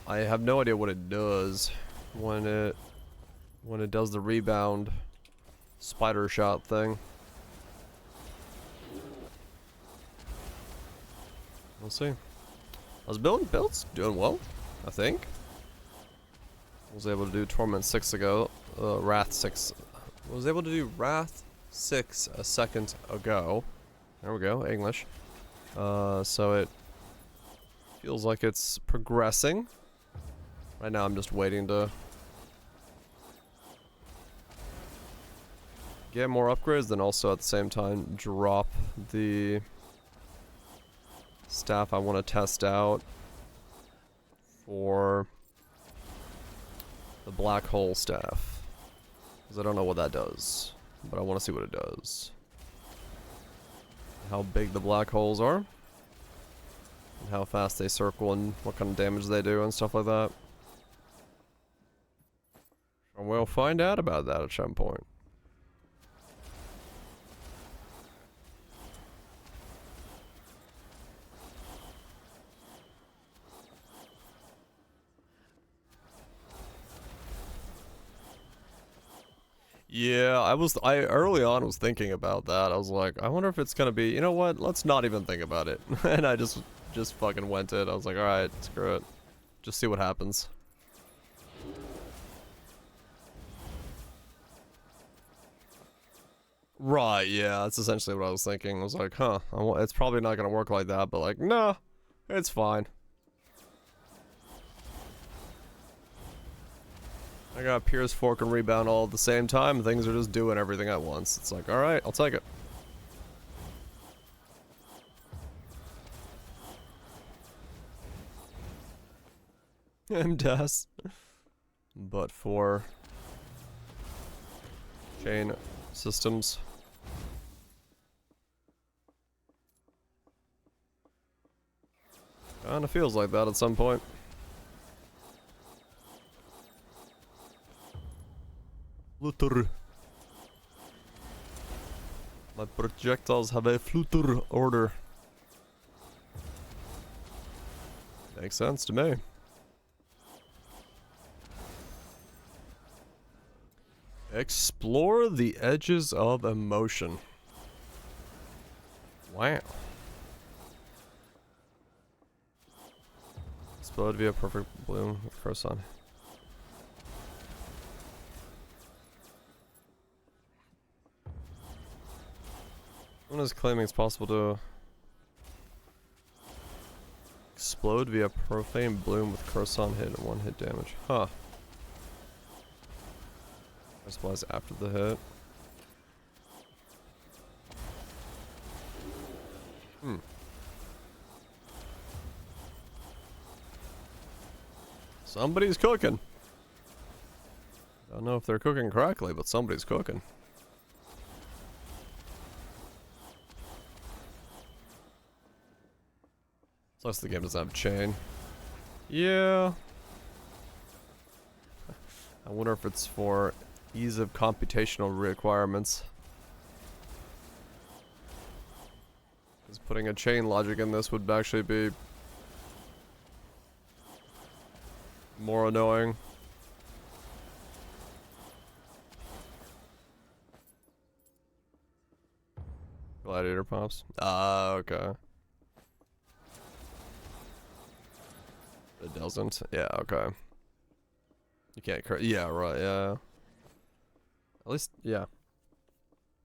I have no idea what it does when it does the rebound spider shot thing. We'll see. I was building builds, doing well, I think. I was able to do Torment 6 ago, Wrath 6. I was able to do Wrath 6 a second ago. There we go, English. So it feels like it's progressing. Right now I'm just waiting to get more upgrades, then also at the same time drop the staff I want to test out for the black hole staff. Because I don't know what that does, but I want to see what it does. How big the black holes are, and how fast they circle, and what kind of damage they do, and stuff like that. And we'll find out about that at some point. Yeah, I early on was thinking about that. I was like, I wonder if it's gonna be, you know what, let's not even think about it. And I just fucking went it. I was like, alright, screw it. Just see what happens. Right, yeah, that's essentially what I was thinking. I was like, huh, it's probably not gonna work like that, but like, nah, it's fine. I got Pierce, Fork, and Rebound all at the same time, and things are just doing everything at once. It's like, alright, I'll take it. MDAS. But for chain systems. Kinda feels like that at some point. Flutter. My projectiles have a flutter order. Makes sense to me. Explore the edges of emotion. Wow. Explode via perfect bloom with Croissant. Someone is claiming it's possible to explode via profane bloom with Croissant hit and 1-hit damage. Huh. Supplies after the hit. Somebody's cooking. I don't know if they're cooking correctly, but somebody's cooking. Plus the game doesn't have chain. Yeah. I wonder if it's for ease of computational requirements. Because putting a chain logic in this would actually be more annoying. Gladiator pops. Ah, okay. It doesn't? Yeah, okay. You can't yeah, right, yeah. At least, yeah.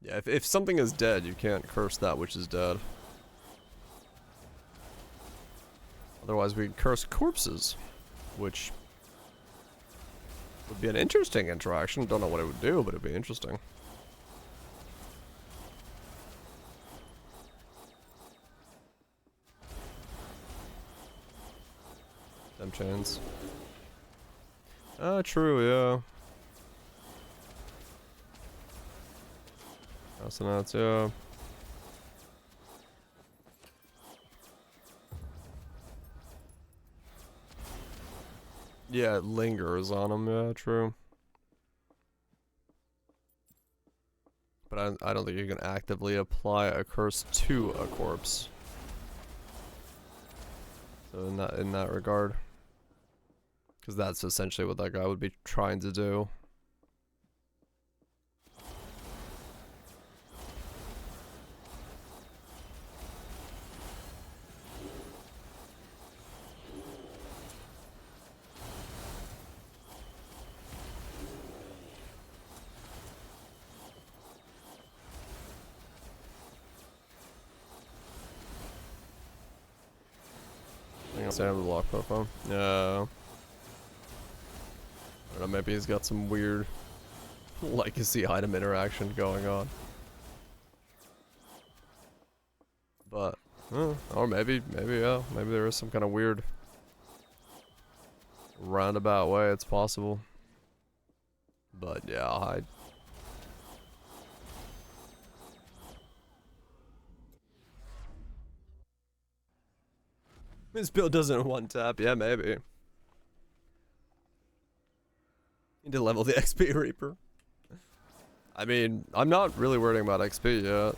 Yeah, if something is dead, you can't curse that which is dead. Otherwise, we curse corpses, which would be an interesting interaction. Don't know what it would do, but it'd be interesting. Them chains. Ah, true, yeah. That's nuts, yeah. Yeah, it lingers on them, yeah, true. But I don't think you can actively apply a curse to a corpse. So in that regard. Because that's essentially what that guy would be trying to do. I think I'll stand with the lock profile. Yeah. I don't know, maybe he's got some weird legacy item interaction going on. But, or maybe, yeah, maybe there is some kind of weird roundabout way it's possible. But yeah, I'll hide. This build doesn't one tap, yeah, maybe. Need to level the XP Reaper. I mean, I'm not really worrying about XP yet.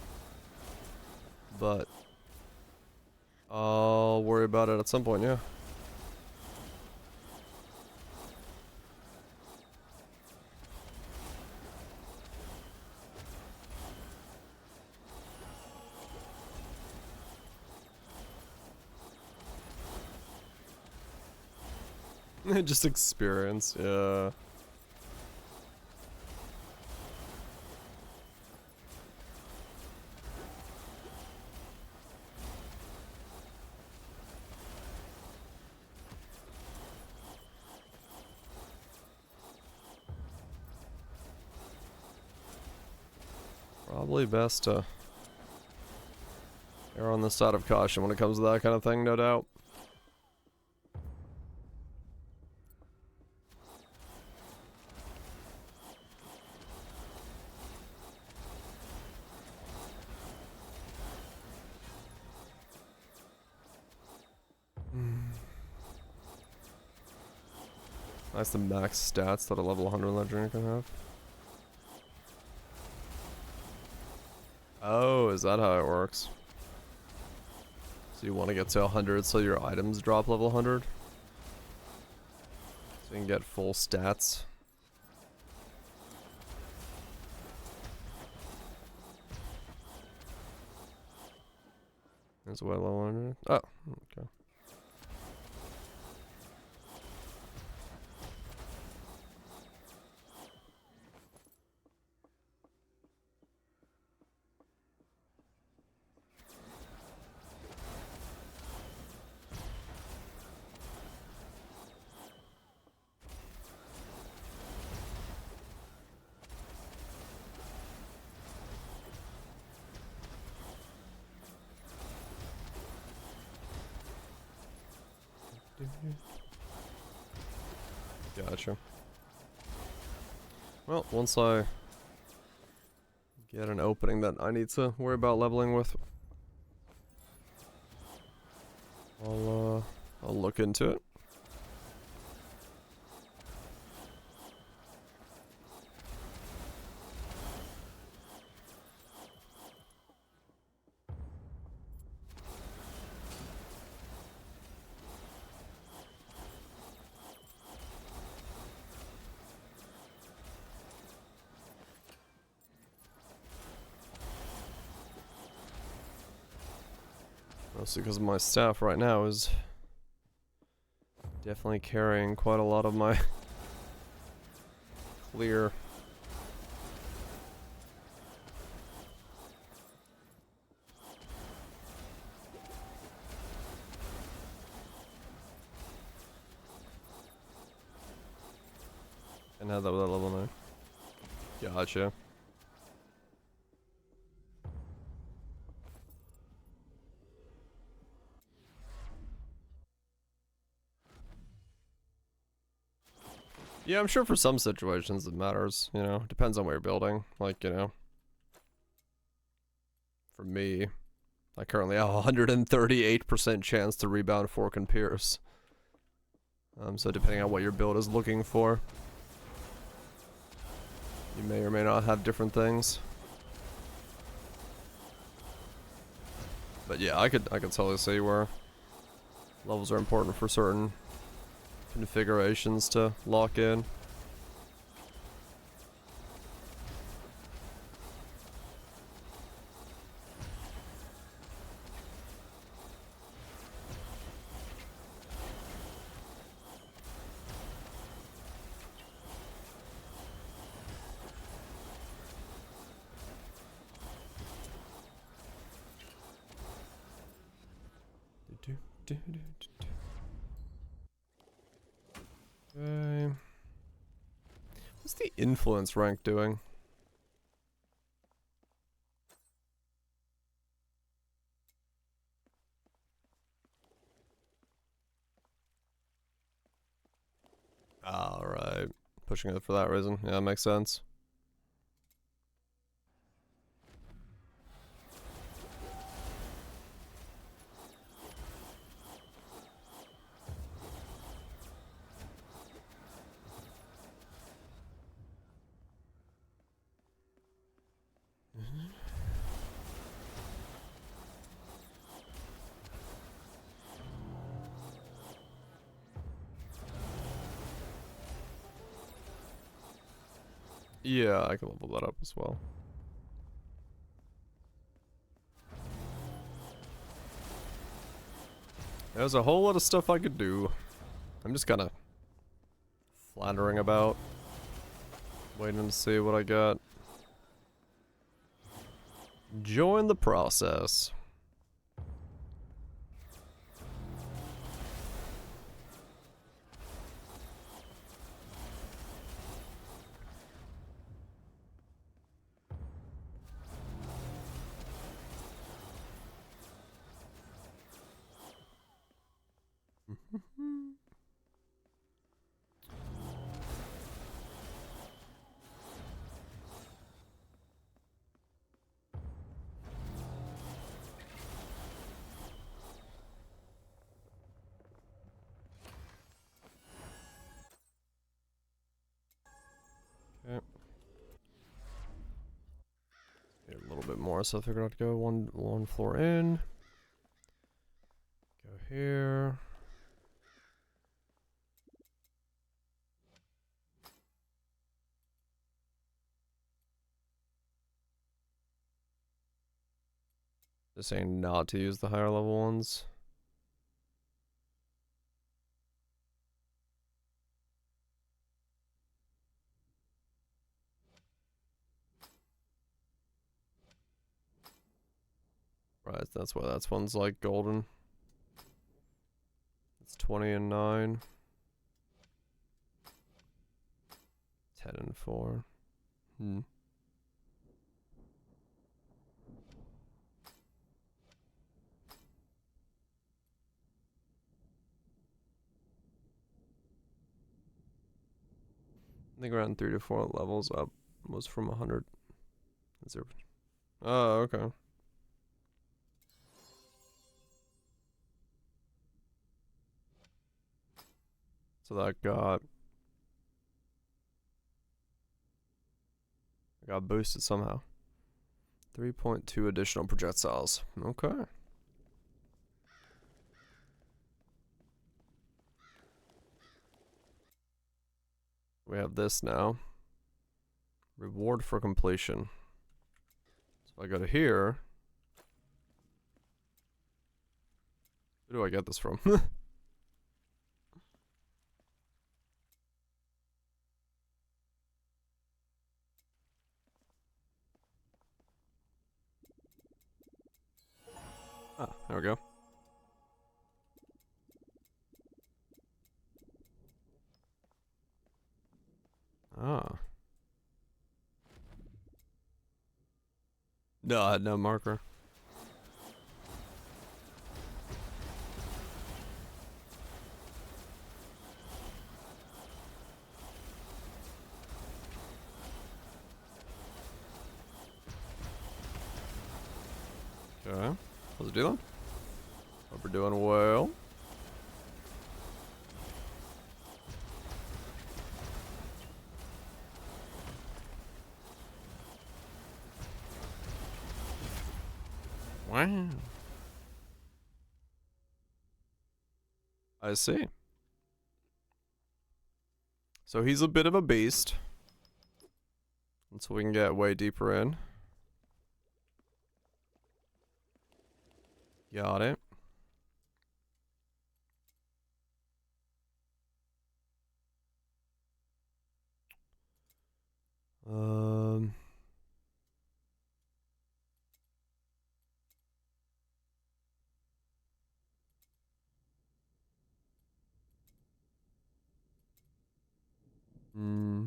But I'll worry about it at some point, yeah. Just experience, yeah. Probably best to err on the side of caution when it comes to that kind of thing, no doubt. That's the max stats that a level 100 legendary can have. Oh, is that how it works? So you want to get to 100 so your items drop level 100? So you can get full stats. There's what level 100? Oh, okay. Gotcha. Well, once I get an opening that I need to worry about leveling with, I'll look into it. Mostly because my staff right now is definitely carrying quite a lot of my clear. And have that with that level 9. Gotcha. Yeah, I'm sure for some situations it matters, you know, depends on what you're building. Like, you know, for me, I currently have a 138% chance to rebound Fork and Pierce. So depending on what your build is looking for, you may or may not have different things. But yeah, I could totally see where levels are important for certain configurations to lock in. Okay. What's the influence rank doing? Alright. Pushing it for that reason. Yeah, that makes sense. Yeah, I can level that up as well. There's a whole lot of stuff I could do. I'm just kind of floundering about, waiting to see what I got. Join the process. Okay. Need a little bit more, so I figured I'd go one floor in. Go here. Just saying not to use the higher level ones. Right, that's why that's one's like golden. It's 20 and 9. 10 and 4. Hmm. I think around 3 to 4 levels up was from 100. Oh, okay. So that got boosted somehow. 3.2 additional projectiles. Okay. We have this now. Reward for completion. So I go to here. Who do I get this from? Ah, there we go. Ah. No, I had no marker. Okay. How's it doing? Hope we're doing well. Wow. I see. So he's a bit of a beast. So we can get way deeper in. Got it. Um. Hmm.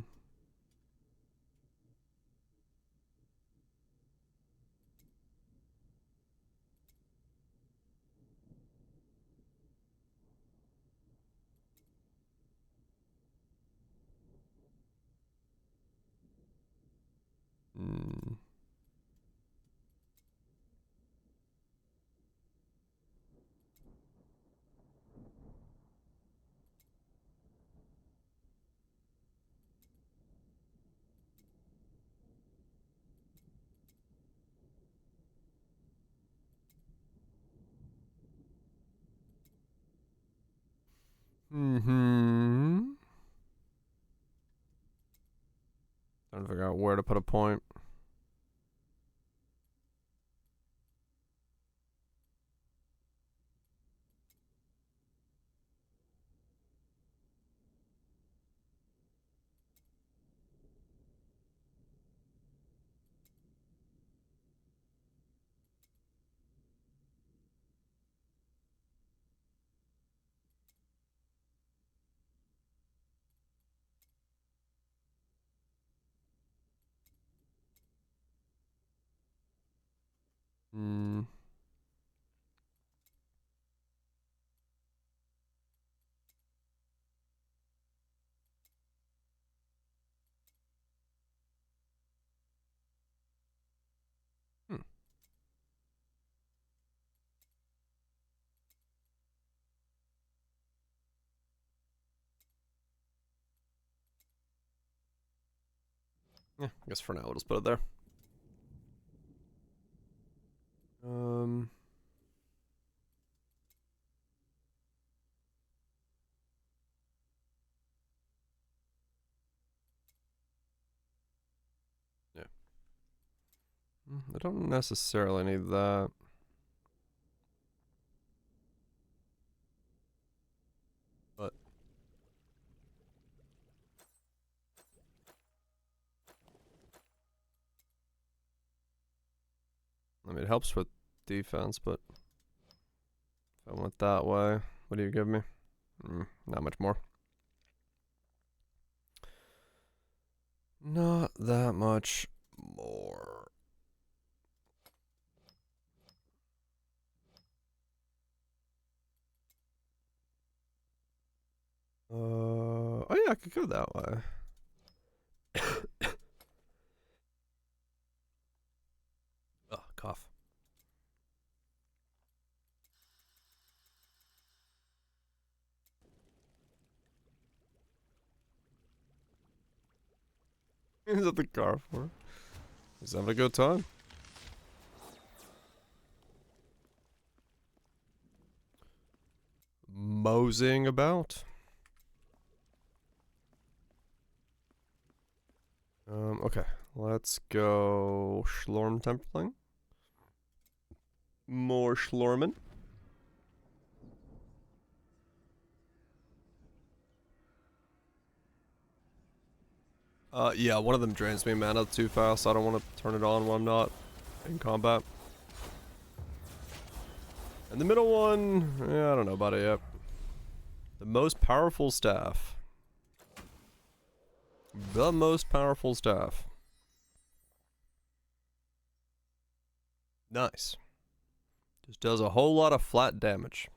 Hmm. Hmm. Trying to figure out where to put a point. Hmm. Hmm. Yeah, I guess for now we'll just put it there. Um. Yeah. I don't necessarily need that. But I mean, it helps with defense, but if I went that way, what do you give me? Not much more. Not that much more. Oh yeah, I could go that way. Cough. He's at the car for. He's having a good time. Moseying about. Okay. Let's go Schlorm Templing. More Schlorman. Yeah, one of them drains me mana too fast. I don't want to turn it on when I'm not in combat. And the middle one, yeah, I don't know about it yet. The most powerful staff. The most powerful staff. Nice. Just does a whole lot of flat damage.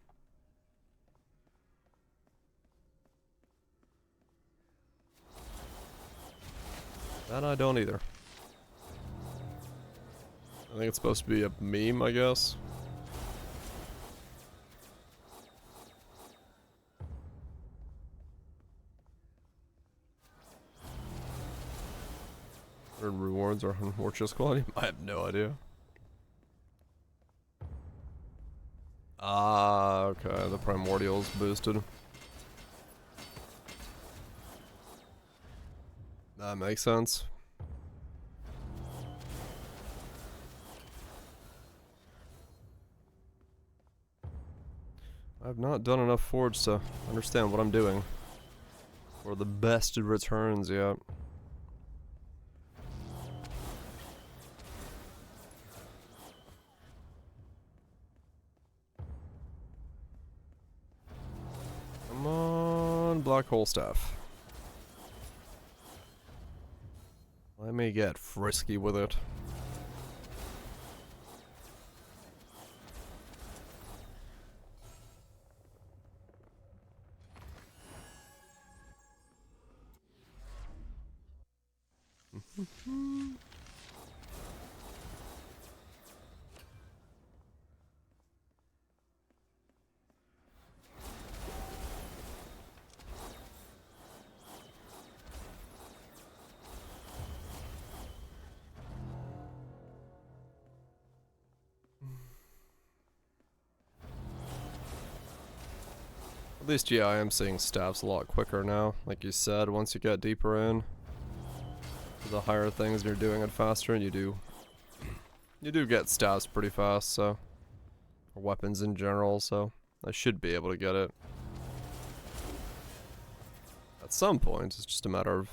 That I don't either. I think it's supposed to be a meme, I guess. Rewards are unfortunate quality. I have no idea. Ah, okay. The primordial's boosted. That makes sense. I've not done enough forge to understand what I'm doing. Or the best returns yet. Come on, black hole stuff. Let me get frisky with it. At least, yeah, I am seeing staffs a lot quicker now. Like you said, once you get deeper in, the higher things, you're doing it faster, and you do get staffs pretty fast, so. Or weapons in general, so I should be able to get it. At some point, it's just a matter of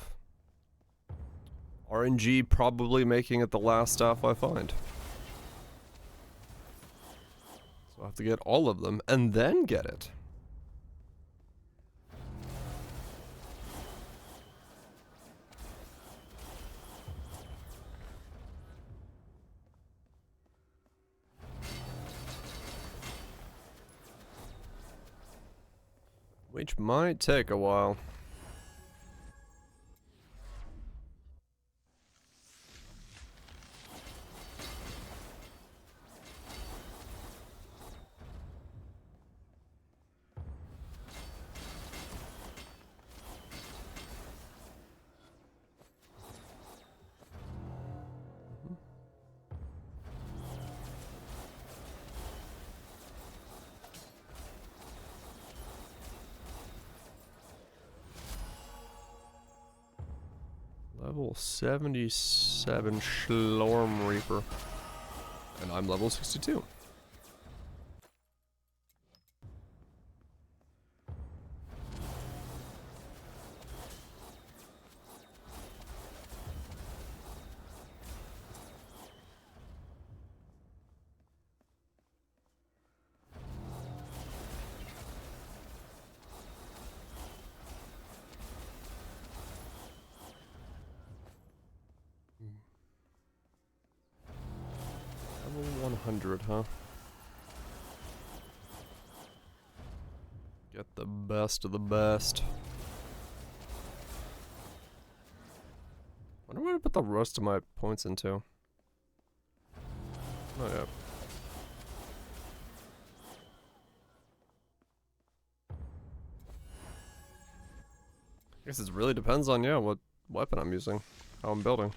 RNG probably making it the last staff I find. So I have to get all of them, and then get it. Which might take a while. Level 77 Slorm Reaper. And I'm level 62. Level 100, huh? Get the best of the best. Wonder what I put the rest of my points into. Oh yeah. I guess it really depends on, yeah, what weapon I'm using, how I'm building.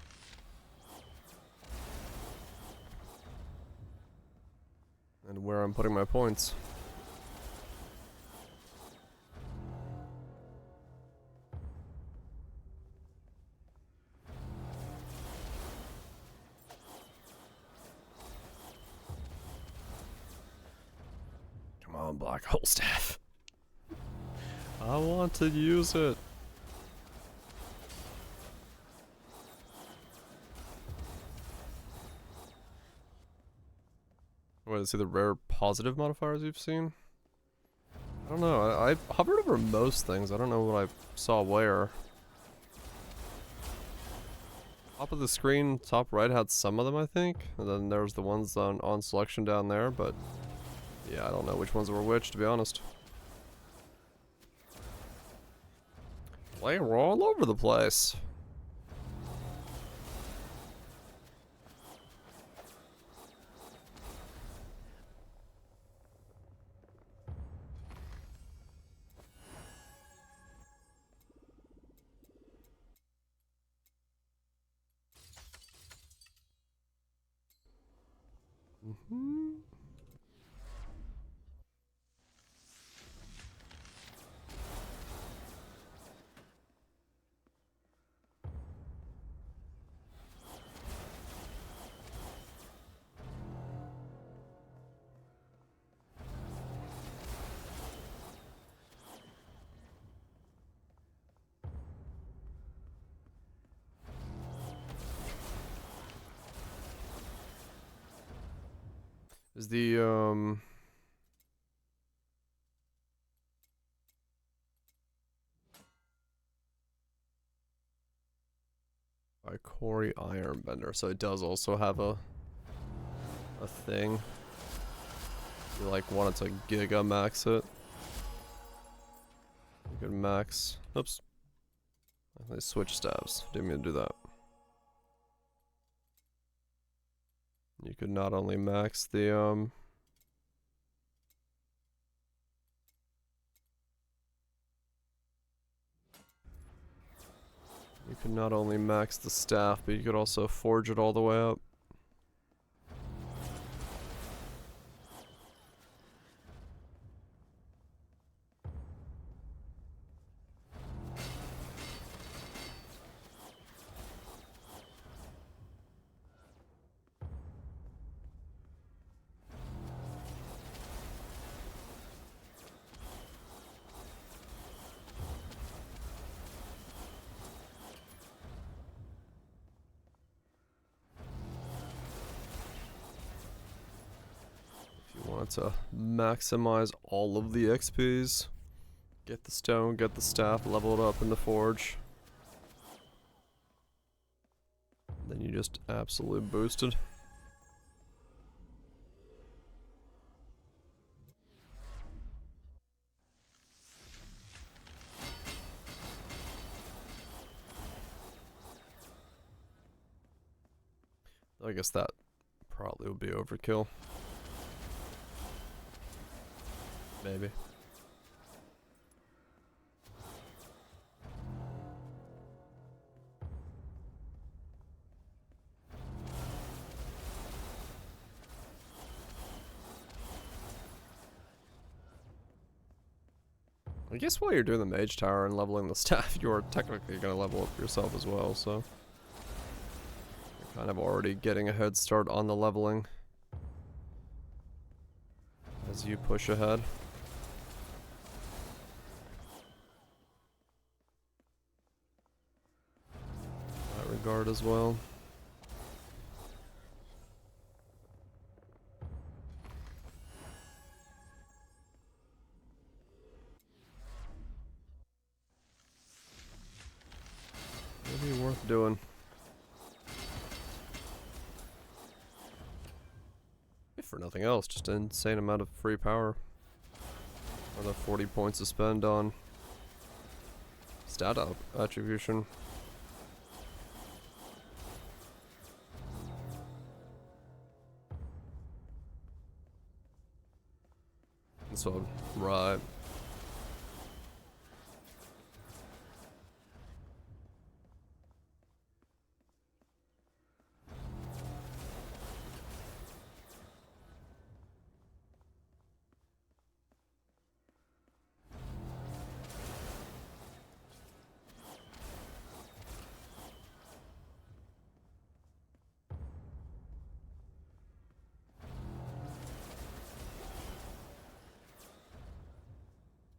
And where I'm putting my points. Come on, black hole staff. I want to use it. What is the rare positive modifiers you've seen? I don't know. I hovered over most things. I don't know what I saw where. Top of the screen, top right had some of them, I think. And then there's the ones on selection down there, but yeah, I don't know which ones were which, to be honest. We're all over the place. Is the by Corey Ironbender, so it does also have a thing. You like wanted to giga max it. You could max. Oops. They switch stabs. Didn't mean to do that. You could not only max the you could not only max the staff, but you could also forge it all the way up. To maximize all of the XPs, get the stone, get the staff, level it up in the forge, then you just absolutely boosted. I guess that probably would be overkill. Maybe. I guess while you're doing the mage tower and leveling the staff, you're technically going to level up yourself as well, so you're kind of already getting a head start on the leveling as you push ahead. Guard as well. Maybe worth doing. If for nothing else, just an insane amount of free power. Another 40 points to spend on stat attribution. So, right.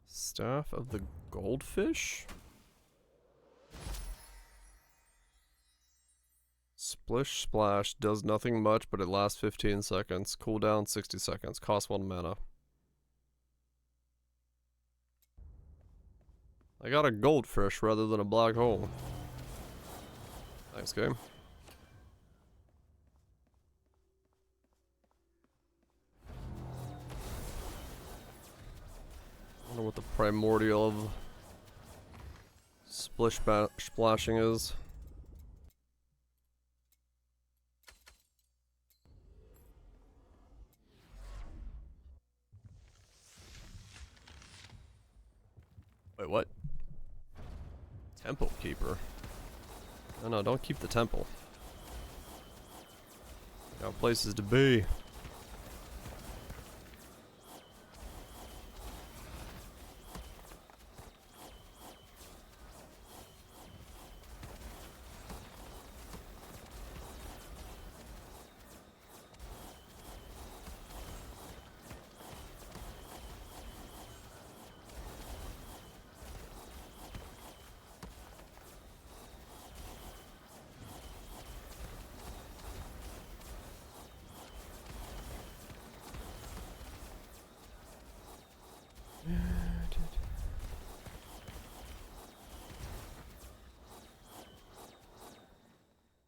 Staff of the Goldfish? Splish Splash does nothing much, but it lasts 15 seconds. Cooldown 60 seconds. Costs 1 mana. I got a goldfish rather than a black hole. Thanks, game. I wonder what the primordial of splashing is. Wait, what? Temple Keeper? No, don't keep the temple. Got places to be.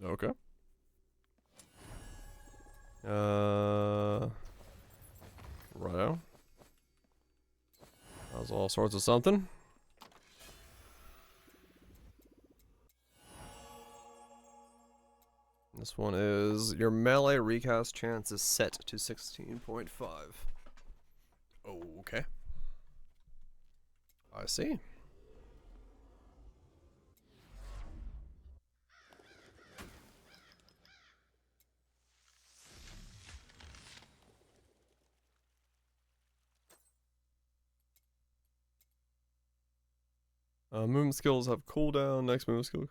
Okay. Righto. That was all sorts of something. This one is your melee recast chance is set to 16.5. Okay. I see. Movement skills have cooldown. Next movement skill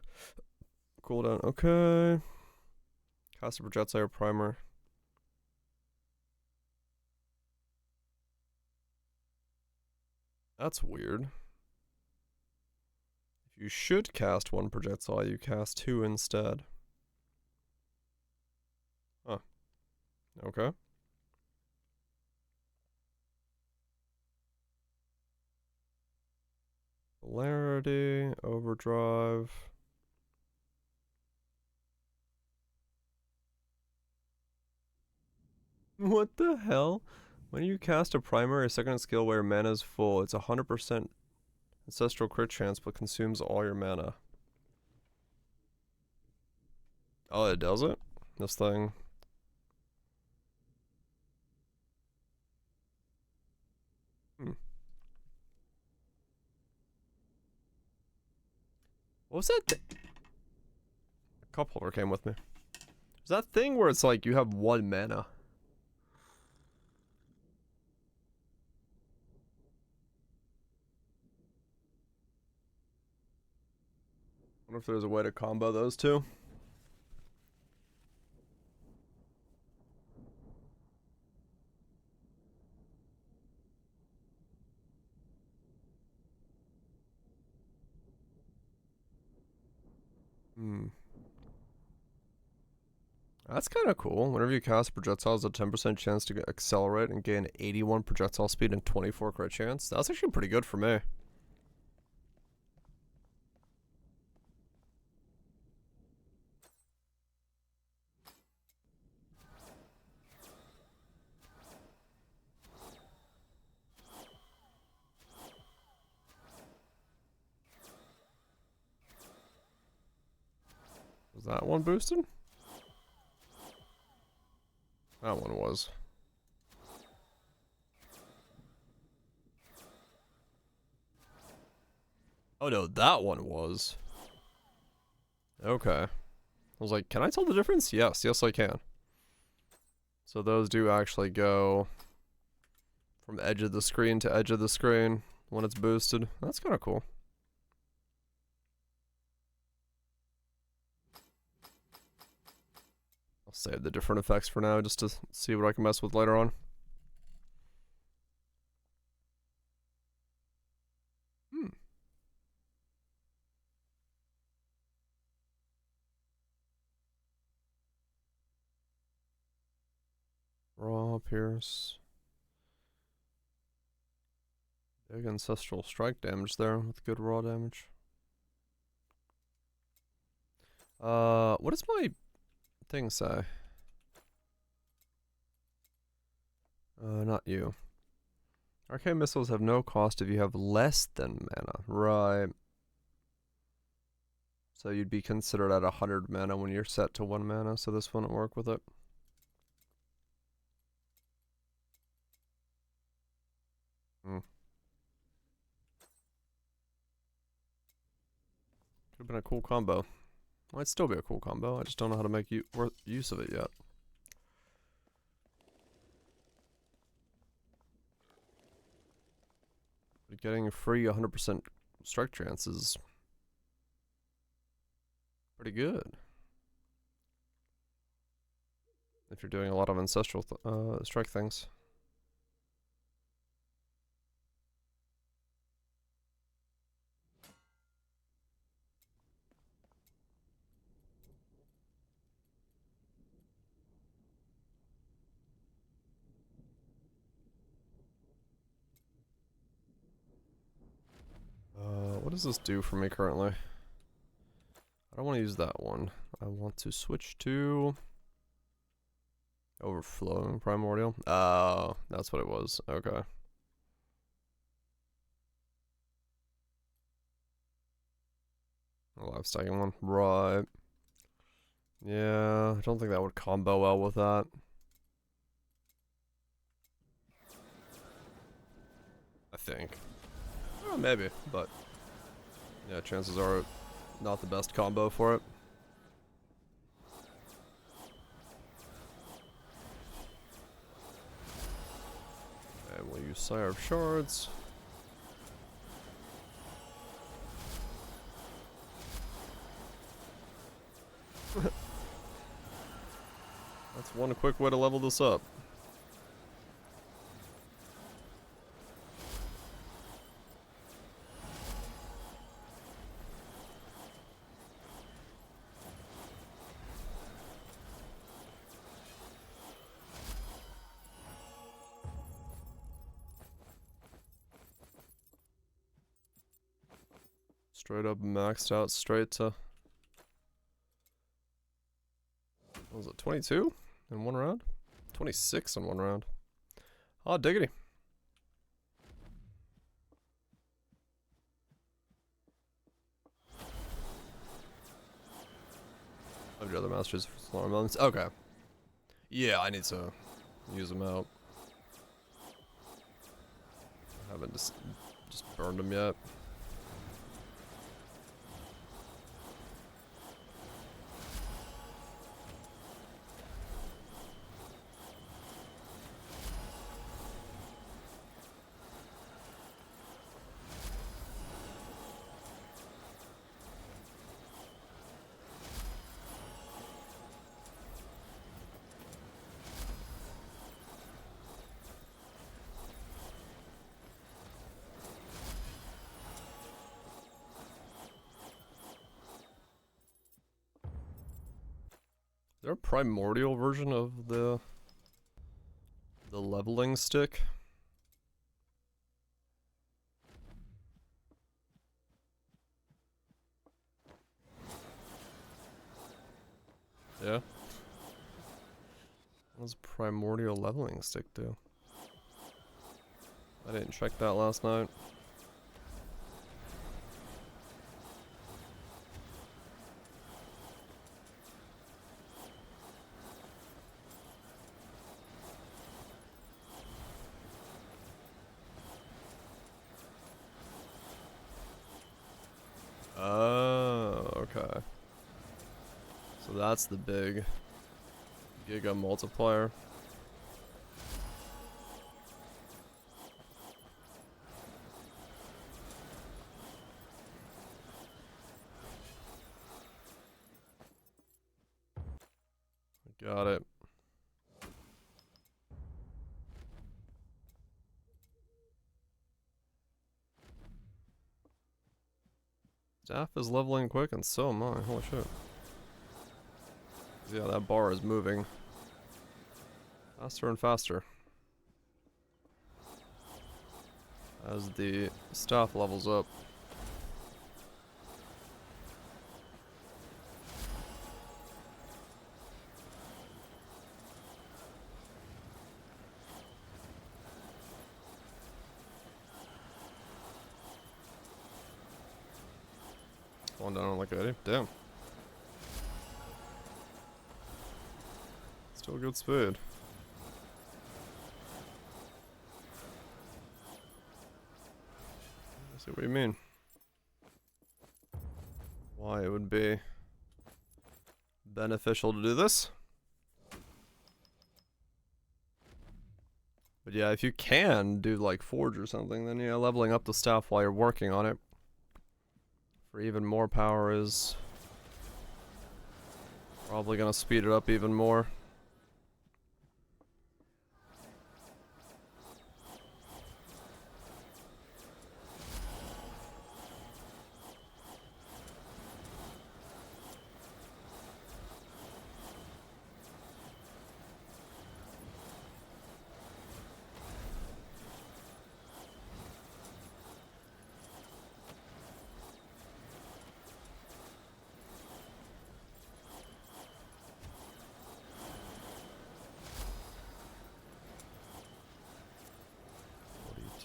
cooldown. Okay. Cast a projectile primer. That's weird. If you should cast one projectile, you cast 2 instead. Huh. Okay. Polarity, overdrive. What the hell? When you cast a primary or second skill where mana is full, it's 100% ancestral crit chance but consumes all your mana. Oh, it does it? This thing. What was that? A cup holder came with me. Is that thing where it's like you have 1 mana? I wonder if there's a way to combo those two. That's kind of cool. Whenever you cast projectiles, a 10% chance to accelerate and gain 81 projectile speed and 24 crit chance. That's actually pretty good for me. Was that one boosted? That one was. Oh no, that one was. Okay. I was like, can I tell the difference? Yes, yes I can. So those do actually go from edge of the screen to edge of the screen when it's boosted. That's kind of cool. I'll save the different effects for now just to see what I can mess with later on. Raw Pierce. Big ancestral strike damage there with good raw damage. What does my thing say? Not you. Arcane missiles have no cost if you have less than mana. Right. So you'd be considered at 100 mana when you're set to 1 mana, so this wouldn't work with it. Hmm. Could have been a cool combo. Might still be a cool combo, I just don't know how to make use of it yet. But getting free 100% strike chance is pretty good. If you're doing a lot of ancestral strike things. What does this do for me currently? I don't want to use that one. I want to switch to Overflowing Primordial. Oh, that's what it was. Okay. A life stacking one. Right. Yeah, I don't think that would combo well with that. I think. Maybe, but yeah, chances are not the best combo for it. And we'll use Sire of Shards. That's one quick way to level this up. Straight up maxed out straight to, what was it, 22 in one round? 26 in one round. Oh, diggity. Of the other masters for Slormancering. Okay. Yeah, I need to use them out. I haven't just burned them yet. Is there a primordial version of the leveling stick? Yeah. What does primordial leveling stick do? I didn't check that last night. So that's the big Giga multiplier. Got it. Staff is leveling quick and so am I. Holy shit. Yeah, that bar is moving faster and faster as the staff levels up. Going down like 80. Damn. Still good speed. I see what you mean. Why it would be beneficial to do this. But yeah, if you can do like Forge or something, then yeah, leveling up the staff while you're working on it for even more power is probably gonna speed it up even more.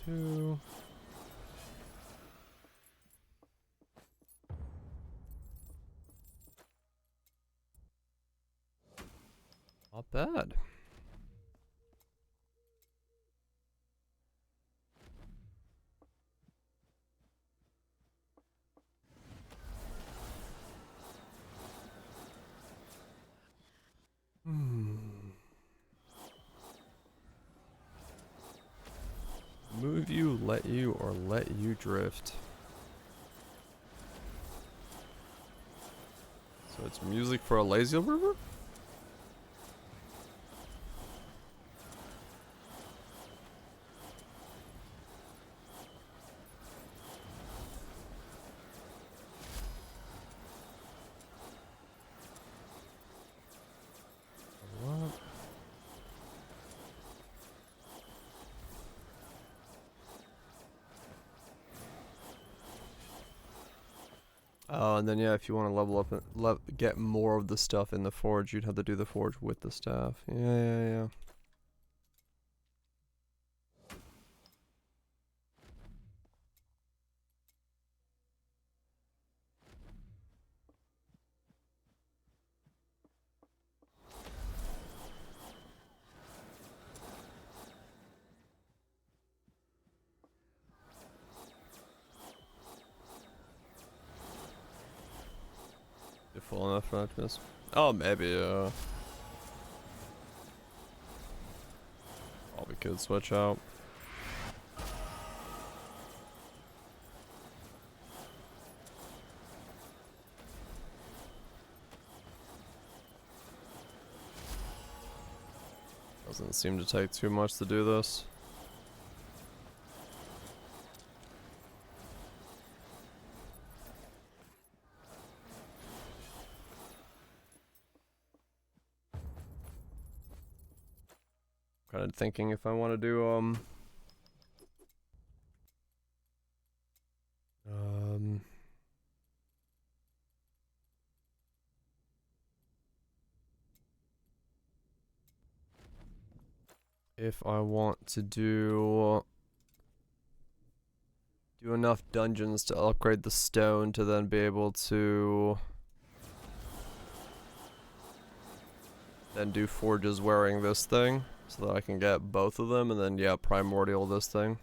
Two. Not bad. Move you, let you, or let you drift. So it's music for a lazy river? What? Oh, and then yeah, if you want to level up and get more of the stuff in the forge, you'd have to do the forge with the staff. Yeah. You're full enough for that, miss? Oh, maybe, probably could switch out. Doesn't seem to take too much to do this. Kind of thinking if I want to do if I want to do enough dungeons to upgrade the stone to then be able to then do forges wearing this thing so that I can get both of them and then yeah, primordial this thing.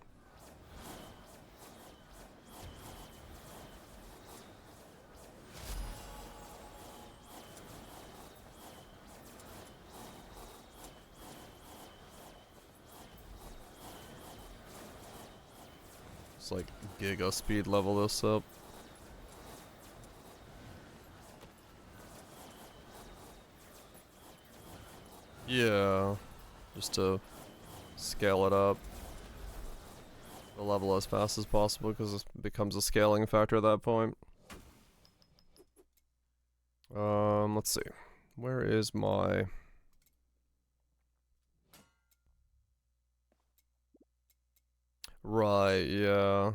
Just like giga speed level this up. Yeah, just to scale it up. The level as fast as possible because it becomes a scaling factor at that point. Let's see. Where is my... Right, yeah.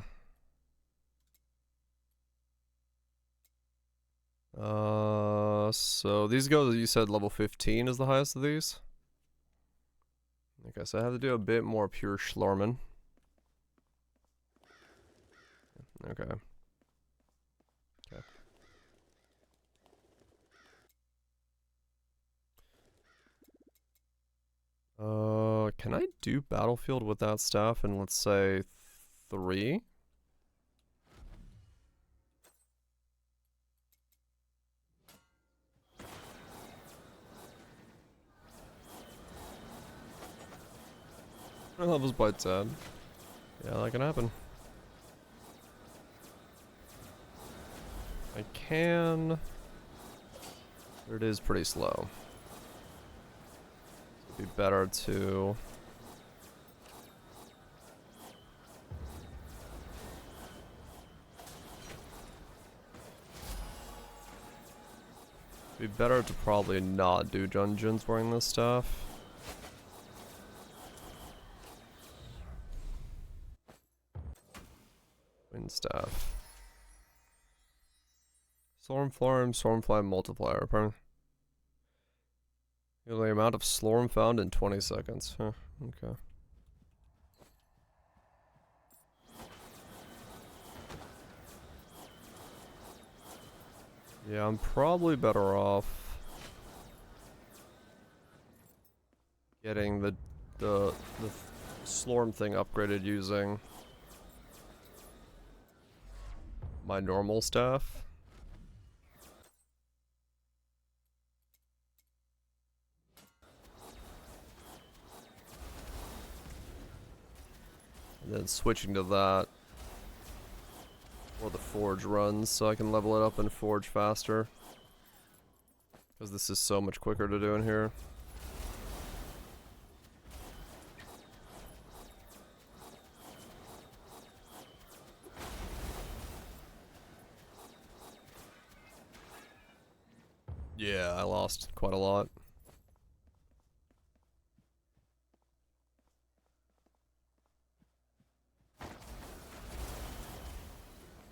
So these go, you said level 15 is the highest of these? Okay, so I have to do a bit more pure Slorman. Okay. Can I do Battlefield with that staff in, let's say, 3? My level's by 10. Yeah, that can happen. I can... But it is pretty slow. It'd be better to... Be better to probably not do dungeons wearing this stuff. Wind staff. Stormfly multiplier. Apparently. The amount of Slorm found in 20 seconds. Huh, okay. Yeah, I'm probably better off getting the Slorm thing upgraded using my normal staff. And then switching to that or the forge runs so I can level it up and forge faster. Because this is so much quicker to do in here. Yeah, I lost quite a lot.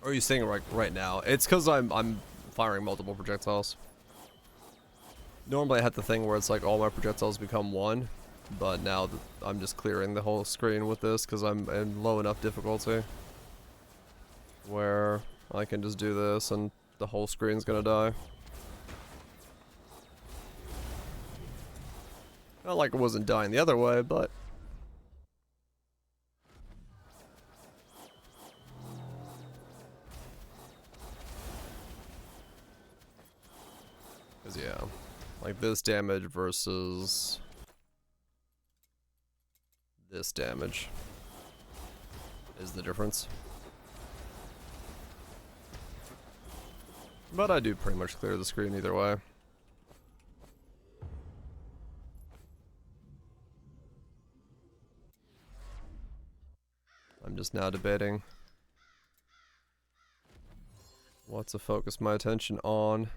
Or are you saying right now? It's because I'm firing multiple projectiles. Normally I had the thing where it's like all my projectiles become one, but now I'm just clearing the whole screen with this because I'm in low enough difficulty where I can just do this and the whole screen's gonna die. Not like it wasn't dying the other way, but yeah, like this damage versus this damage is the difference. But I do pretty much clear the screen either way. I'm just now debating what to focus my attention on.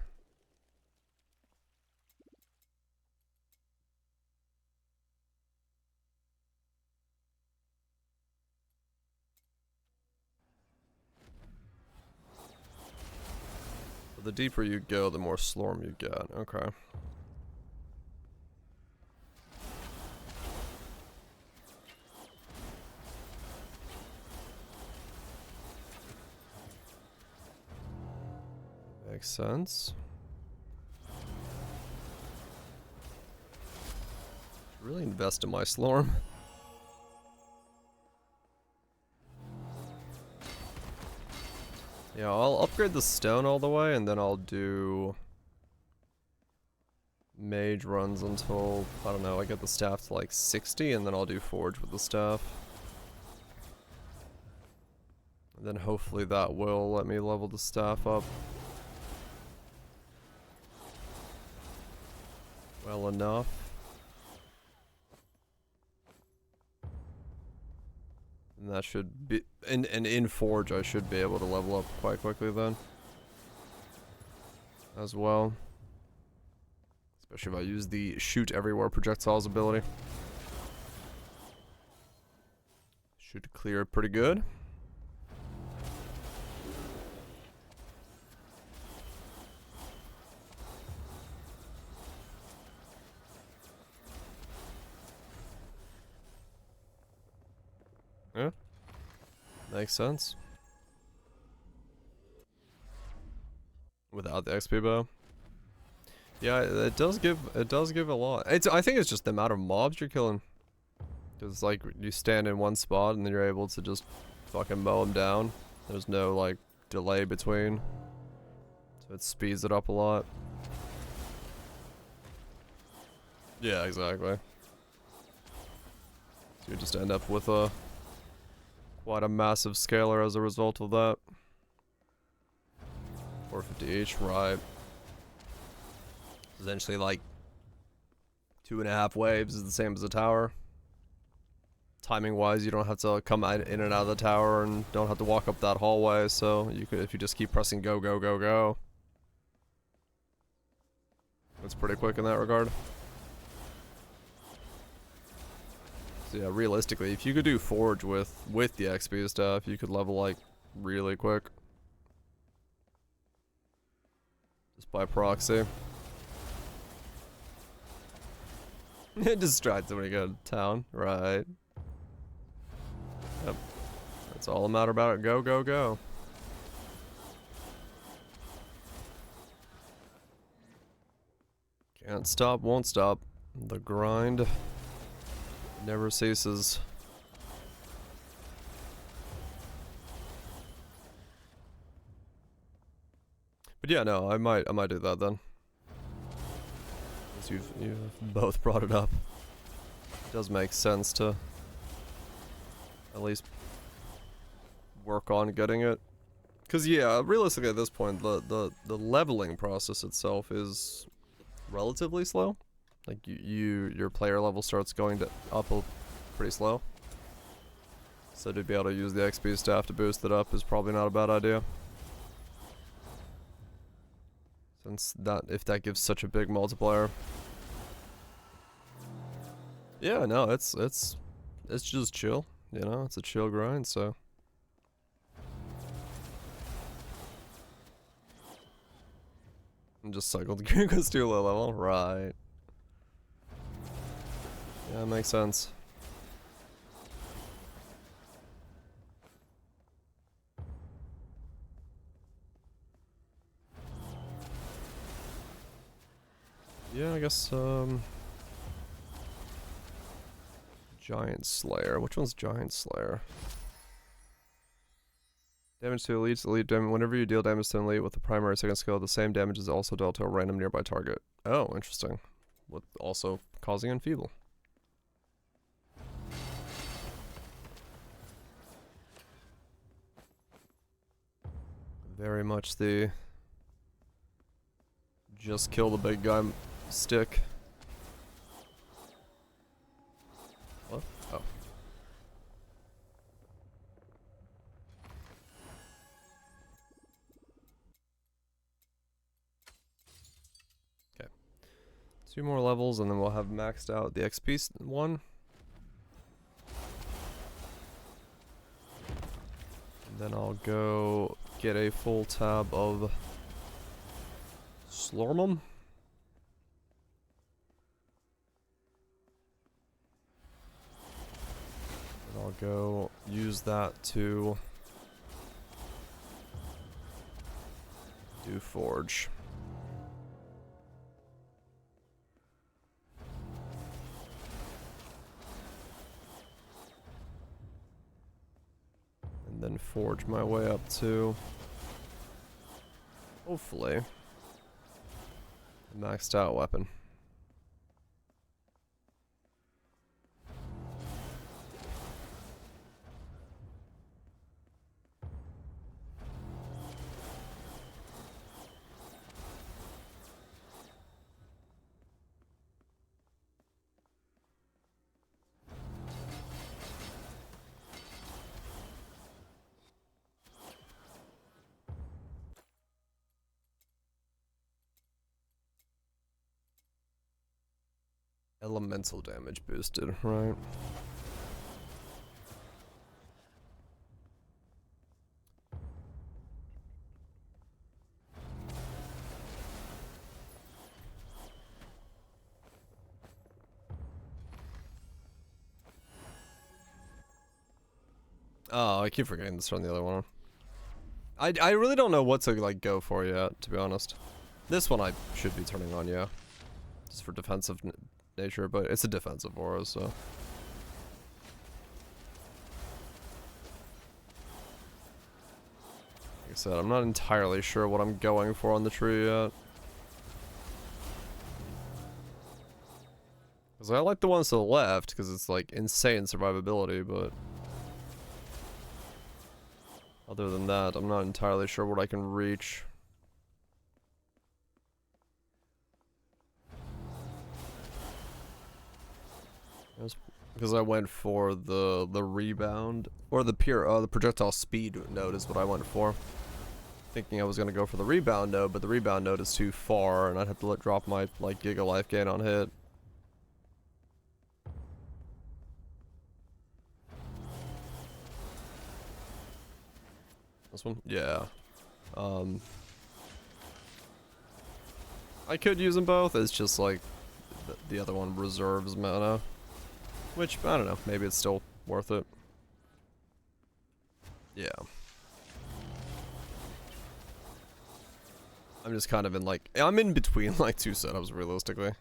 The deeper you go, the more Slorm you get. Okay. Makes sense. Really invest in my Slorm. Yeah, I'll upgrade the stone all the way, and then I'll do mage runs until, I don't know, I get the staff to like 60, and then I'll do forge with the staff. Then hopefully that will let me level the staff up well enough. And that should be, and in Forge I should be able to level up quite quickly then. As well. Especially if I use the shoot everywhere projectiles ability. Should clear pretty good. Yeah. Makes sense. Without the XP bow. Yeah, it does give a lot. I think it's just the amount of mobs you're killing. Cause like you stand in one spot and then you're able to just fucking mow them down. There's no like delay between. So it speeds it up a lot. Yeah, exactly. So you just end up with a quite a massive scaler as a result of that. 450 each, right. Essentially like 2.5 waves is the same as a tower. Timing wise, you don't have to come in and out of the tower and don't have to walk up that hallway, so you could, if you just keep pressing go, go, go, go. It's pretty quick in that regard. So yeah, realistically, if you could do Forge with the XP stuff, you could level like really quick. Just by proxy. Distracts when you go to town, right? Yep. That's all a matter about it. Go, go, go. Can't stop, won't stop. The grind never ceases. But yeah, no, I might do that then. Since you've both brought it up. It does make sense to at least work on getting it. Cause yeah, realistically at this point the leveling process itself is relatively slow. Like your player level starts going up pretty slow. So to be able to use the XP staff to boost it up is probably not a bad idea. Since if that gives such a big multiplier. Yeah, no, it's just chill, you know, it's a chill grind, so. And just cycled goes to a low level, right. Yeah, makes sense. Yeah, I guess, Giant Slayer. Which one's Giant Slayer? Damage to elites. Elite damage. Whenever you deal damage to an elite with the primary or second skill, the same damage is also dealt to a random nearby target. Oh, interesting. With also causing enfeeble. Very much the just kill the big guy stick. What? Oh. Okay. 2 more levels and then we'll have maxed out the XP one. And then I'll go get a full tab of Slormum. And I'll go use that to do Forge. And then forge my way up to, hopefully, a maxed out weapon. Elemental damage boosted, right? Oh, I keep forgetting to turn the other one on. I really don't know what to like go for yet, to be honest. This one I should be turning on, yeah. Just for defensive nature, but it's a defensive aura, so. Like I said, I'm not entirely sure what I'm going for on the tree yet. Because I like the ones to the left, because it's like insane survivability, but... Other than that, I'm not entirely sure what I can reach. Because I went for the rebound, or the projectile speed node is what I went for. Thinking I was gonna go for the rebound node, but the rebound node is too far, and I'd have to drop my like giga life gain on hit. This one? Yeah. I could use them both, it's just like the other one reserves mana. Which, I don't know, maybe it's still worth it. Yeah. I'm just kind of in like, I'm in between like two setups realistically.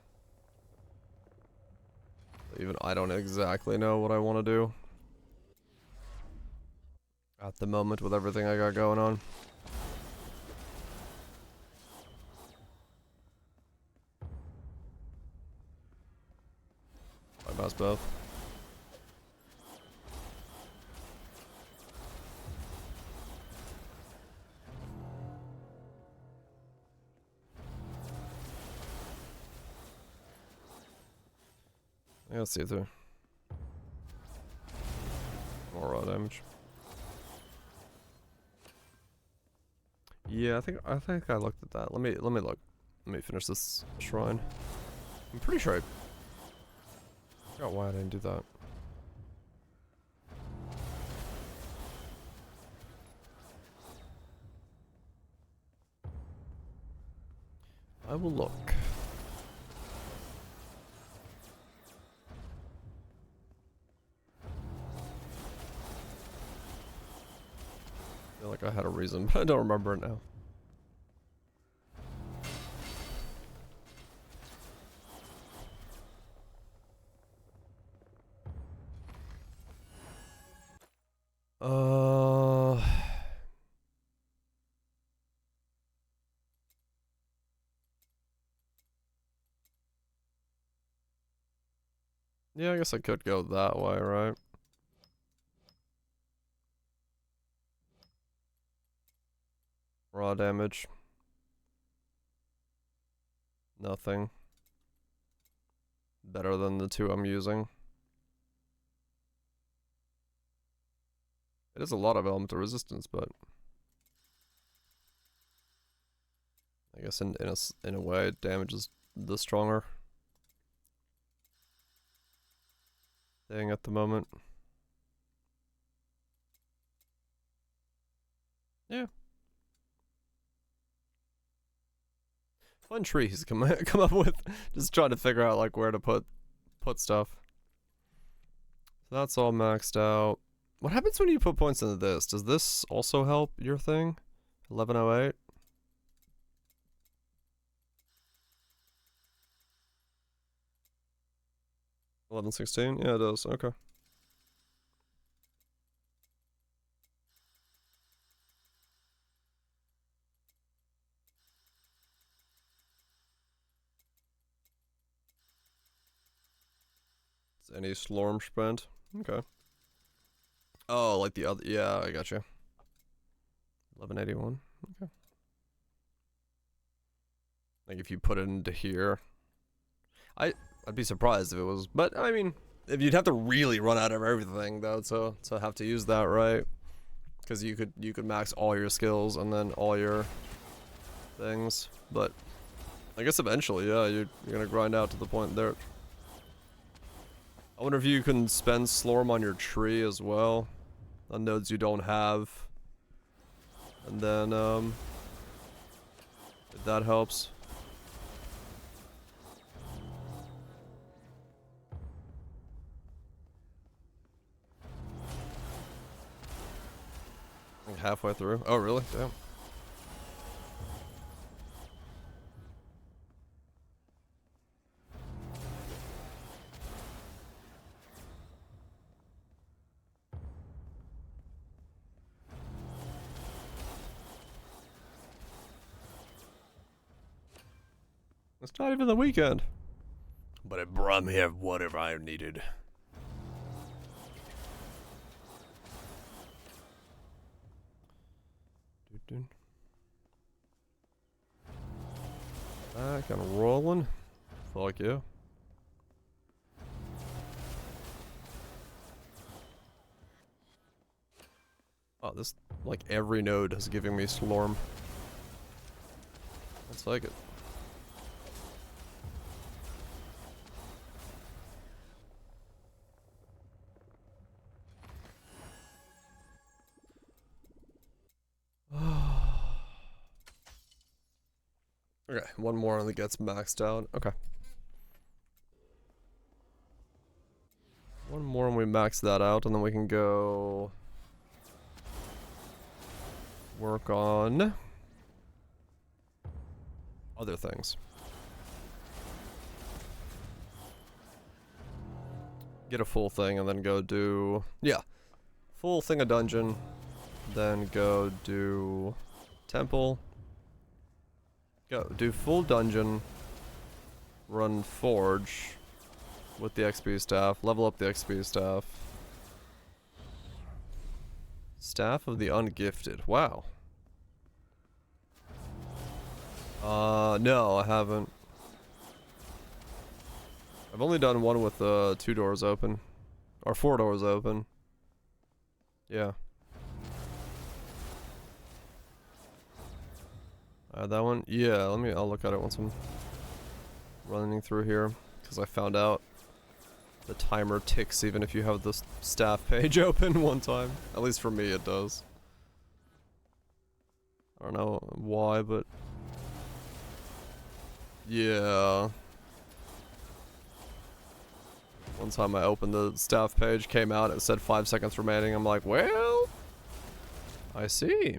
Even I don't exactly know what I want to do at the moment with everything I got going on. I mouse both. Yeah, let's see if they're more raw damage. Yeah, I think I looked at that. Let me look. Let me finish this shrine. I'm pretty sure I forgot why I didn't do that. I will look. I feel like I had a reason, but I don't remember it now. Yeah, I guess I could go that way, right? Raw damage. Nothing. Better than the two I'm using. It is a lot of elemental resistance, but I guess in a way, damage is the stronger thing at the moment. Yeah. Fun tree he's come up with. Just trying to figure out like where to put stuff. So that's all maxed out. What happens when you put points into this? Does this also help your thing? 1108? $11.16? Yeah, it does. Okay. Any Slorm spent? Okay. Oh, like the other. Yeah, I got you. 1181. Okay. Like if you put it into here, I'd be surprised if it was. But I mean, if you'd have to really run out of everything though, to have to use that, right? Because you could max all your skills and then all your things. But I guess eventually, yeah, you're gonna grind out to the point there. I wonder if you can spend Slorm on your tree as well, on nodes you don't have. And then, if that helps. Like halfway through. Oh, really? Damn. It's not even the weekend. But it brought me whatever I needed. Back and rolling. Fuck yeah. Oh, this, like, every node is giving me Slorm. I'll take it. Okay, one more and it gets maxed out. Okay. One more and we max that out, and then we can go work on other things. Get a full thing and then go do, yeah, full thing of dungeon, then go do temple, go do full dungeon, run forge with the XP staff, level up the XP staff. Staff of the Ungifted. Wow. No, I haven't. I've only done one with 2 doors open. Or 4 doors open. Yeah. That one? Yeah, I'll look at it once I'm running through here. Because I found out the timer ticks even if you have the staff page open one time. At least for me it does. I don't know why, but yeah. One time I opened the staff page, came out, it said 5 seconds remaining. I'm like, well, I see.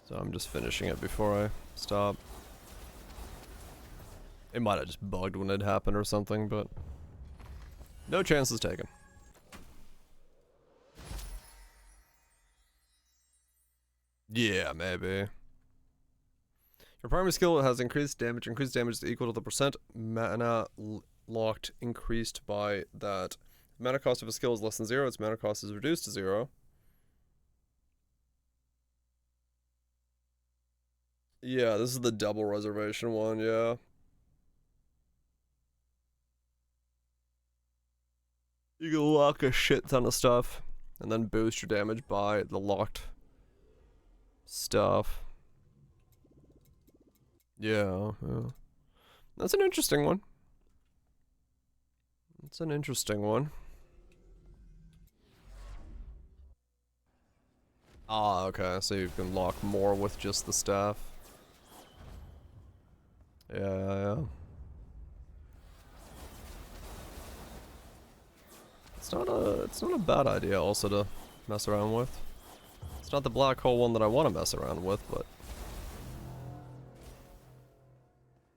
So I'm just finishing it before I stop. It might have just bugged when it happened or something, but no chances taken. Yeah, maybe. Your primary skill has increased damage. Increased damage is equal to the percent mana locked increased by that. Mana cost of a skill is less than 0. Its mana cost is reduced to 0. Yeah, this is the double reservation one, yeah. You can lock a shit ton of stuff, and then boost your damage by the locked stuff. Yeah, yeah. That's an interesting one. It's an interesting one. Ah, okay, so you can lock more with just the staff. Yeah. It's not a bad idea also to mess around with. It's not the black hole one that I want to mess around with, but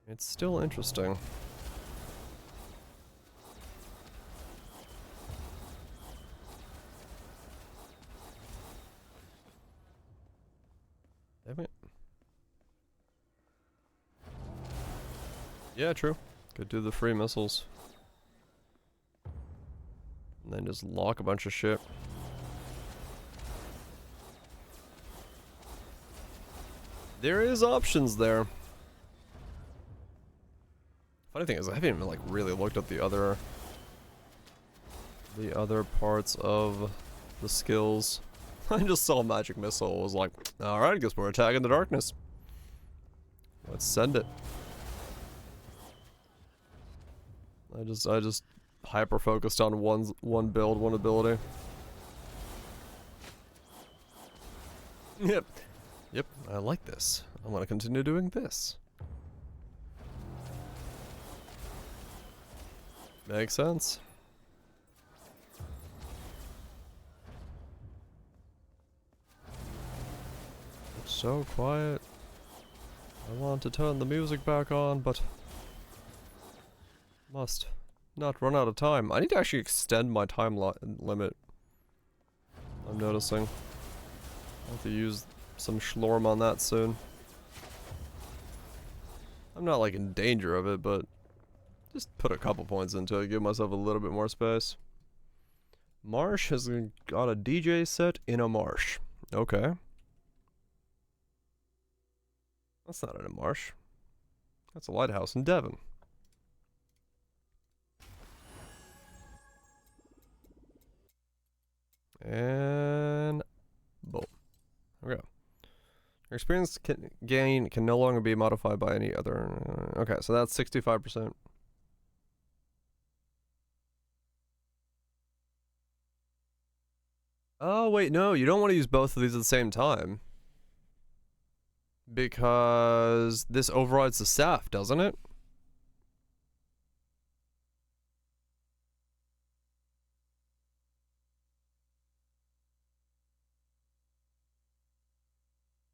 it's still interesting. Damn it. Yeah, true. Could do the free missiles. And then just lock a bunch of shit. There is options there. Funny thing is, I haven't even like really looked at the other the other parts of the skills. I just saw Magic Missile, was like, alright, guess we're attacking the darkness. Let's send it. I just hyper focused on one build, one ability. Yep. Yep, I like this. I want to continue doing this. Makes sense. It's so quiet. I want to turn the music back on, but must not run out of time. I need to actually extend my time limit. I'm noticing. I'll have to use some Schlorm on that soon. I'm not like in danger of it, but just put a couple points into it, give myself a little bit more space. Marsh has got a DJ set in a marsh. Okay. That's not in a marsh. That's a lighthouse in Devon. And boom. Okay. Your experience gain can no longer be modified by any other. Okay, so that's 65%. Oh, wait, no, you don't want to use both of these at the same time. Because this overrides the staff, doesn't it?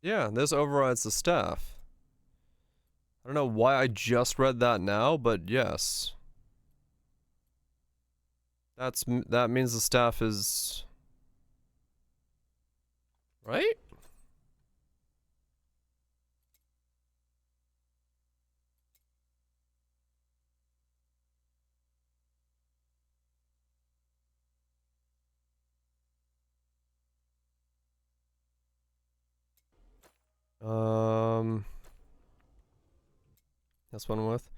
Yeah, this overrides the staff. I don't know why I just read that now, but yes. That means the staff is... Right? That's one with.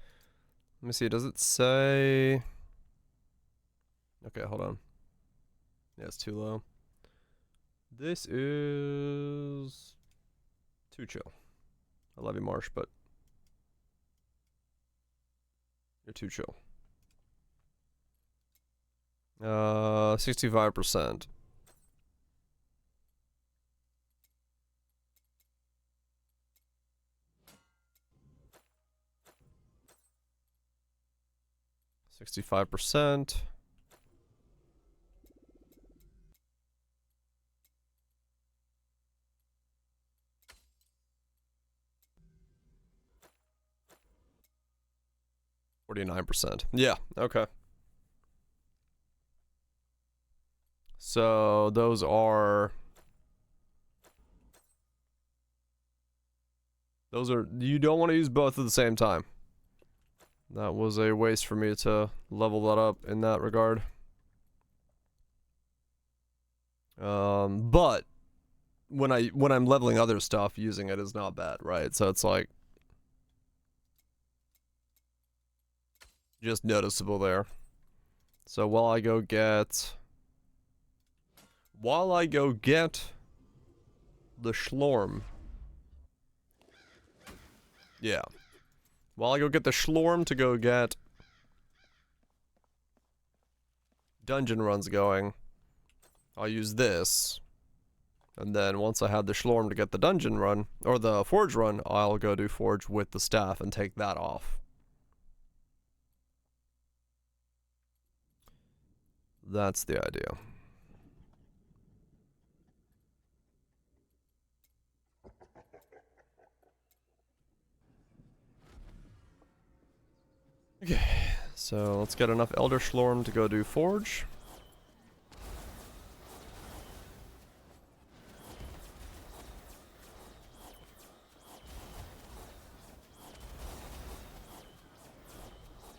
Let me see, does it say... Okay, hold on. Yeah, it's too low. This is... too chill. I love you, Marsh, but... you're too chill. 65%. %. 49%. Yeah, okay. So those are... you don't want to use both at the same time. That was a waste for me to level that up in that regard. But when I'm leveling other stuff, using it is not bad, right? So it's like just noticeable there. So while I go get the Schlorm. Yeah. While I go get the Schlorm to go get dungeon runs going, I'll use this. And then once I have the Schlorm to get the dungeon run, or the forge run, I'll go do forge with the staff and take that off. That's the idea. Okay, so let's get enough Elder Schlorm to go do forge.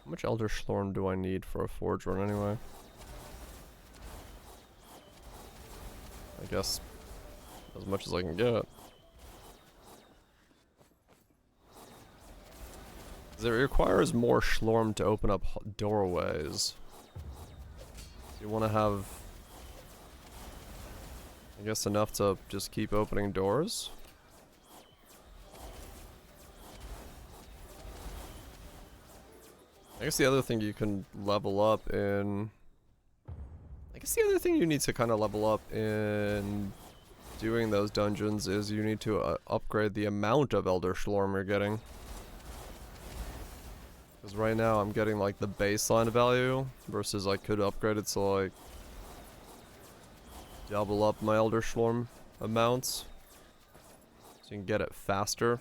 How much Elder Schlorm do I need for a forge run anyway? I guess as much as I can get. It requires more Schlorm to open up doorways. See You want to have, I guess, enough to just keep opening doors. I guess the other thing you can level up in... I guess the other thing you need to kind of level up in doing those dungeons is you need to upgrade the amount of Elder Schlorm you're getting. Because right now I'm getting like the baseline value versus I could upgrade it to like double up my Elder Schlorm amounts so you can get it faster.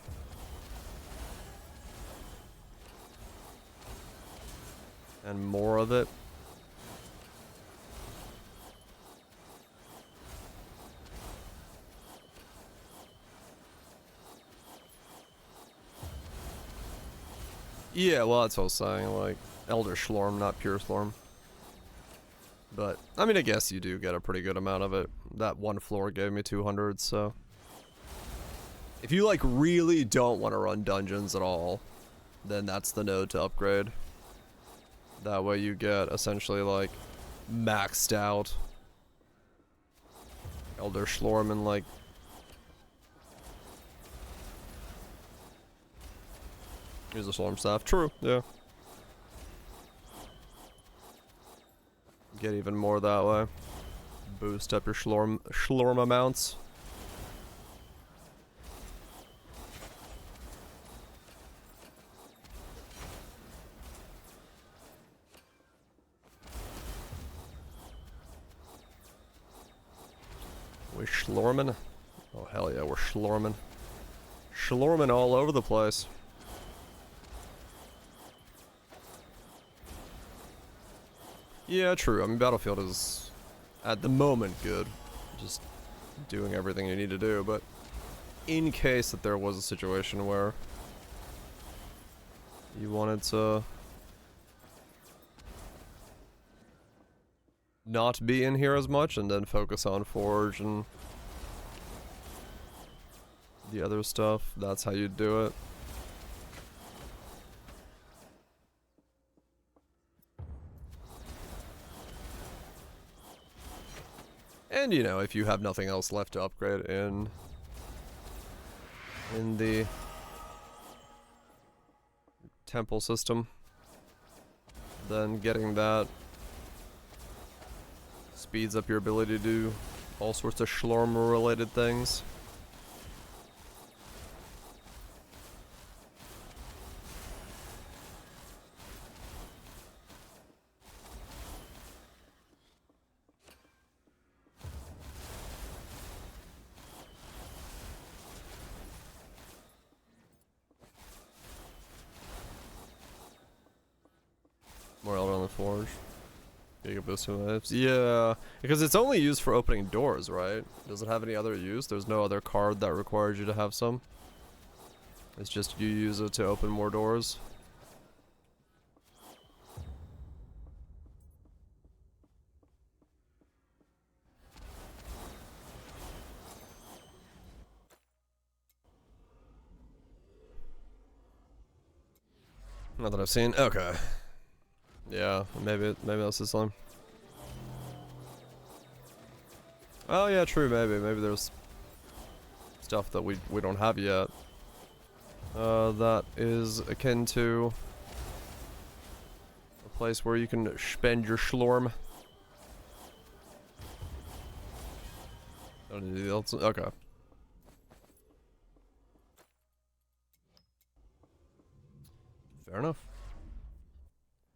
And more of it. Yeah, well, that's what I was saying, like, Elder Schlorm, not pure Schlorm. But, I mean, I guess you do get a pretty good amount of it. That one floor gave me 200, so... If you, like, really don't want to run dungeons at all, then that's the node to upgrade. That way you get, essentially, like, maxed out Elder Schlorm and, like... Here's a Schlorm staff. True, yeah. Get even more that way. Boost up your Schlorm amounts. We Schlorman? Oh hell yeah, we're Schlorman. Schlorman all over the place. Yeah, true. I mean, Battlefield is, at the moment, good. Just doing everything you need to do, but in case that there was a situation where you wanted to not be in here as much and then focus on Forge and the other stuff, that's how you'd do it. And, you know, if you have nothing else left to upgrade in the temple system, then getting that speeds up your ability to do all sorts of Schlorm-related things. More Elder on the Forge. Giga boost to lives. Yeah, because it's only used for opening doors, right? Does it have any other use? There's no other card that requires you to have some. It's just you use it to open more doors. Not that I've seen. Okay. Yeah, maybe that's this one. Oh yeah, true. Maybe there's stuff that we don't have yet. That is akin to a place where you can spend your Schlorm. Don't need else. Okay. Fair enough.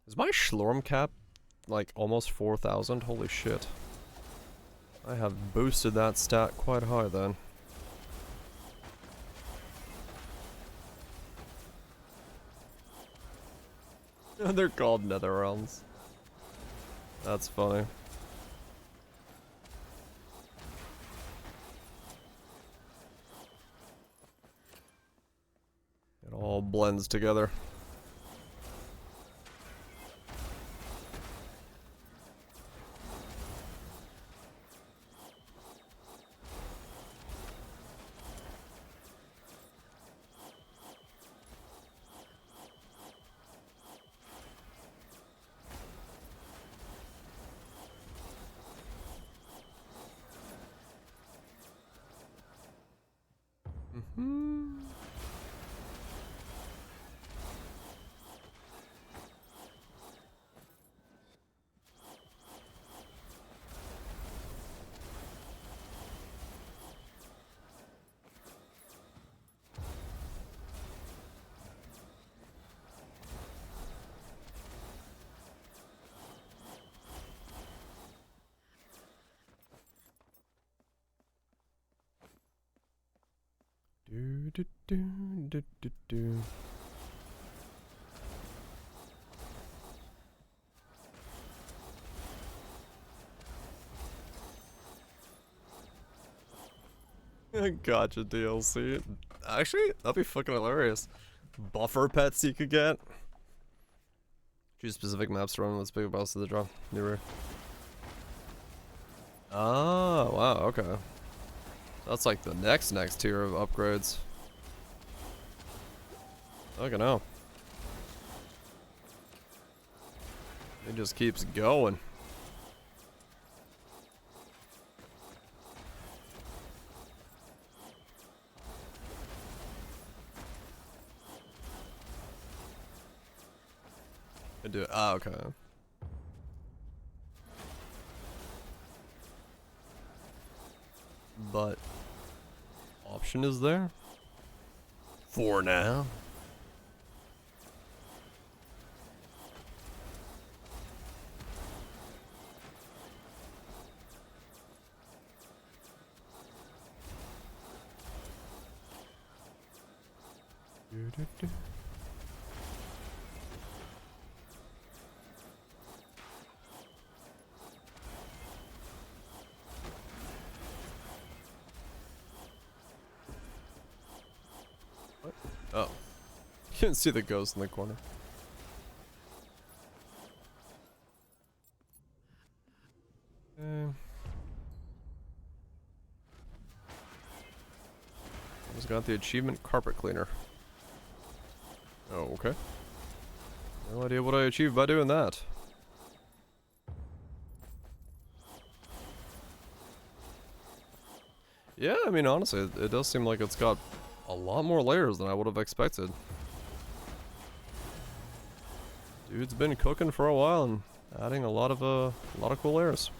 Is my Schlorm cap like almost 4,000? Holy shit. I have boosted that stat quite high then. They're called Nether Realms. That's funny. It all blends together. Do, do, do, do, do. Gotcha DLC. Actually, that'd be fucking hilarious. Buffer pets you could get. Choose specific maps to run with big boss to the draw. New rare. Oh, wow, okay. That's like the next tier of upgrades. Fucking hell. It just keeps going. I do it. Ah, okay. But option is there for now. What? Oh. You didn't see the ghost in the corner. Just got the achievement carpet cleaner. Oh, okay. No idea what I achieved by doing that. Yeah, I mean, honestly, it does seem like it's got a lot more layers than I would have expected. Dude's been cooking for a while and adding a lot of cool layers.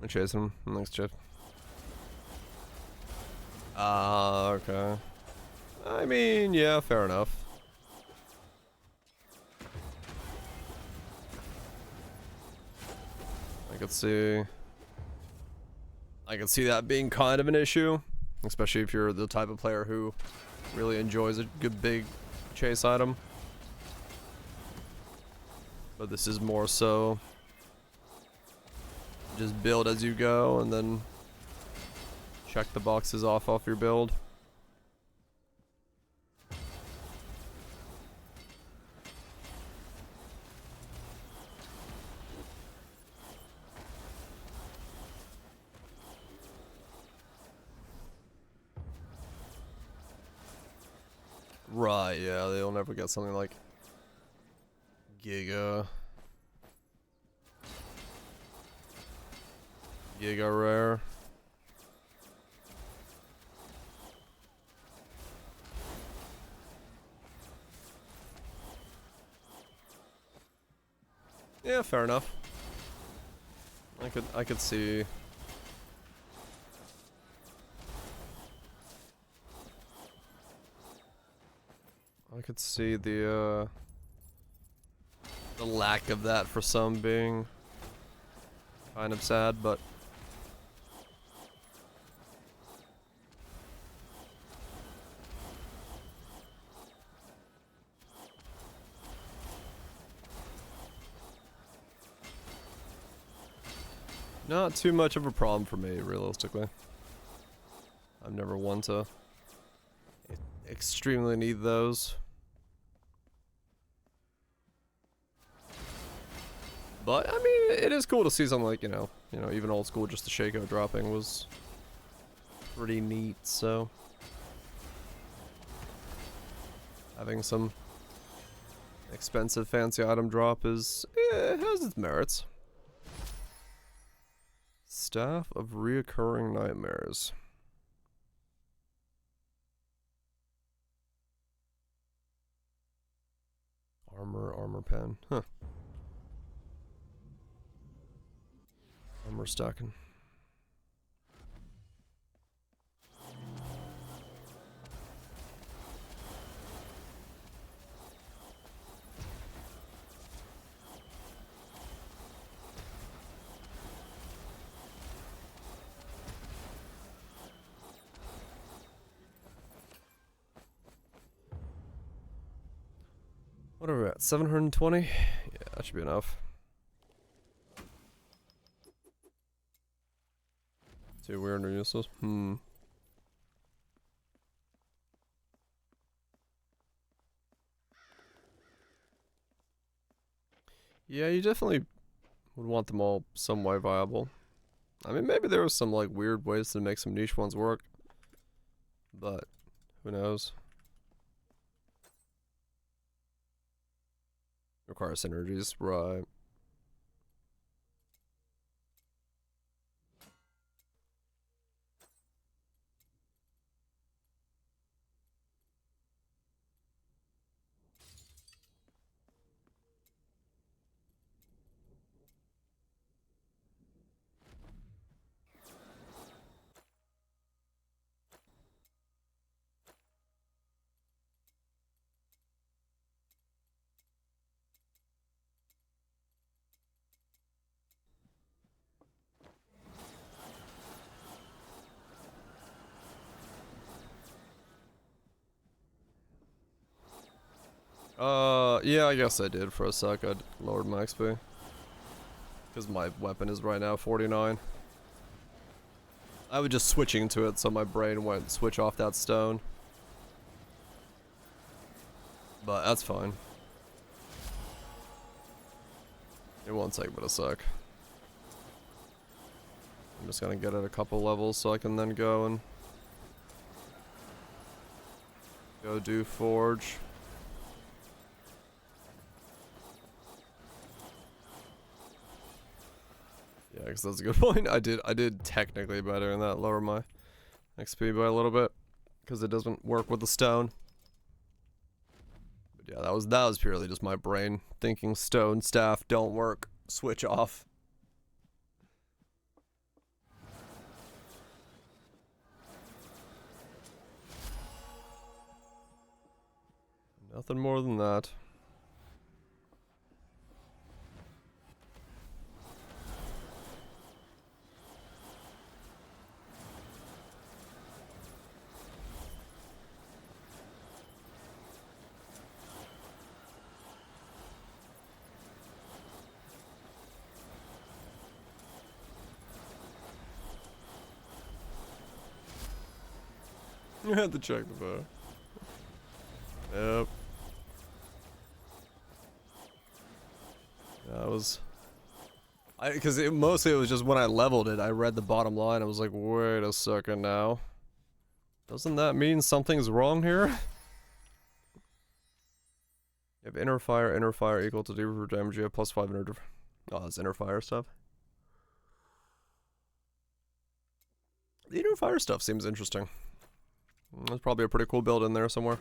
I'm chasing him. Next chip. Ah, okay. I mean, yeah, fair enough. I could see that being kind of an issue, especially if you're the type of player who really enjoys a good big chase item. But this is more so just build as you go and then check the boxes off your build. Right, yeah, they'll never get something like Giga Rare. Yeah, fair enough. I could see. I could see the lack of that for some being kind of sad, but not too much of a problem for me, realistically. I'm never one to extremely need those. But I mean, it is cool to see something like, you know, even old school, just the Shaco dropping was pretty neat, so having some expensive fancy item drop is it has its merits. Staff of Reoccurring Nightmares. Armor pen. Huh. Armor stacking. What are we at? 720? Yeah, that should be enough. Too weird or useless? Yeah, you definitely would want them all some way viable. I mean, maybe there was some like weird ways to make some niche ones work, but who knows? Requires synergies, right? Yeah, I guess I did for a sec. I lowered my XP. Because my weapon is right now 49. I was just switching to it so my brain went switch off that stone. But that's fine. It won't take but a sec. I'm just gonna get it a couple levels so I can then go and go do forge. Yeah, because that's a good point. I did technically better in that, lower my XP by a little bit, because it doesn't work with the stone. But yeah, that was purely just my brain thinking stone staff don't work. Switch off. Nothing more than that. You had to check the bow. Yep. That was... Because mostly it was just when I leveled it, I read the bottom line, I was like, wait a second now. Doesn't that mean something's wrong here? You have inner fire equal to deeper damage, you have plus 5 inner... Oh, that's inner fire stuff. The inner fire stuff seems interesting. There's probably a pretty cool build in there somewhere.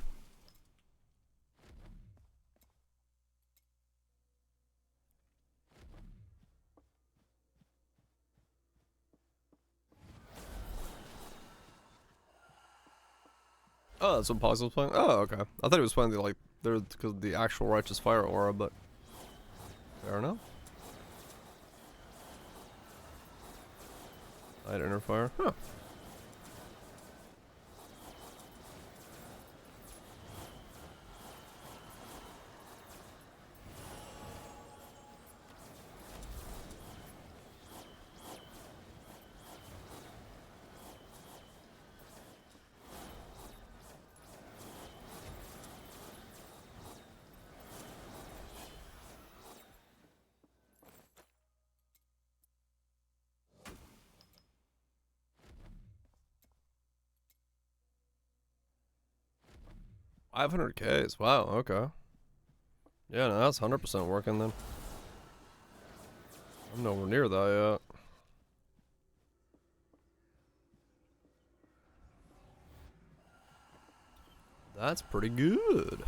Oh, that's what Pause was playing? Oh, okay. I thought he was playing the, like, because of the actual Righteous Fire aura, but... Fair enough. Light inner fire. Huh. $500Ks. Wow, okay. Yeah, no, that's 100% working then. I'm nowhere near that yet. That's pretty good.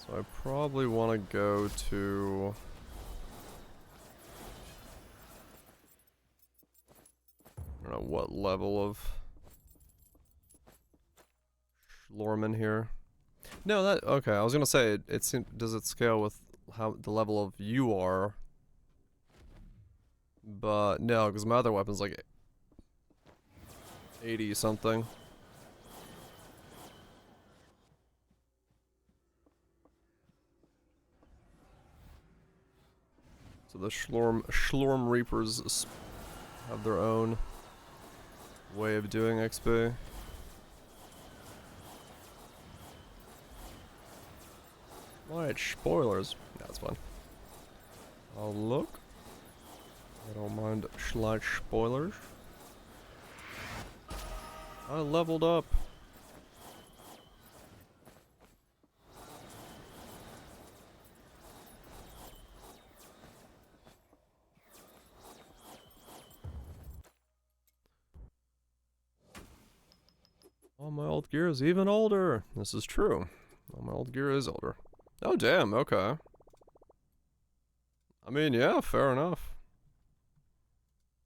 So I probably want to go to... I don't know what level of Slorman here. No, that okay. I was gonna say does it scale with how the level of you are? But no, because my other weapon's like 80 something. So the Slorm Reapers have their own way of doing XP. Alright, spoilers. That's fun. I'll look. I don't mind slight spoilers. I leveled up. Oh, my old gear is even older. This is true. Oh, my old gear is older. Oh, damn, okay. I mean, yeah, fair enough.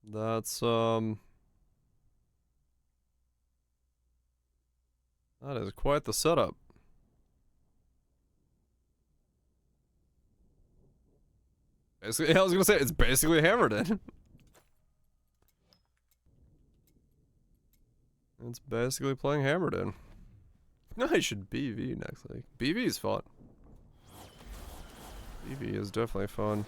That's, that is quite the setup. Basically, I was gonna say, it's basically hammered in. It's basically playing hammered in. I should BV next week. BV is fun. BV is definitely fun.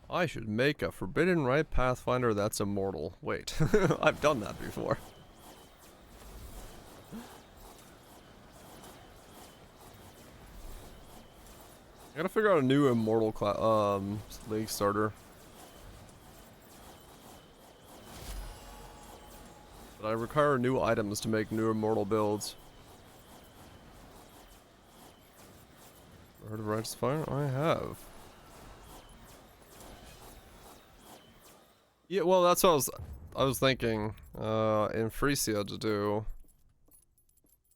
I should make a Forbidden Right Pathfinder that's immortal. Wait, I've done that before. I gotta figure out a new immortal league starter. But I require new items to make new immortal builds. Heard of Righteous Fire? I have. Yeah, well, that's what I was thinking in Frisia to do.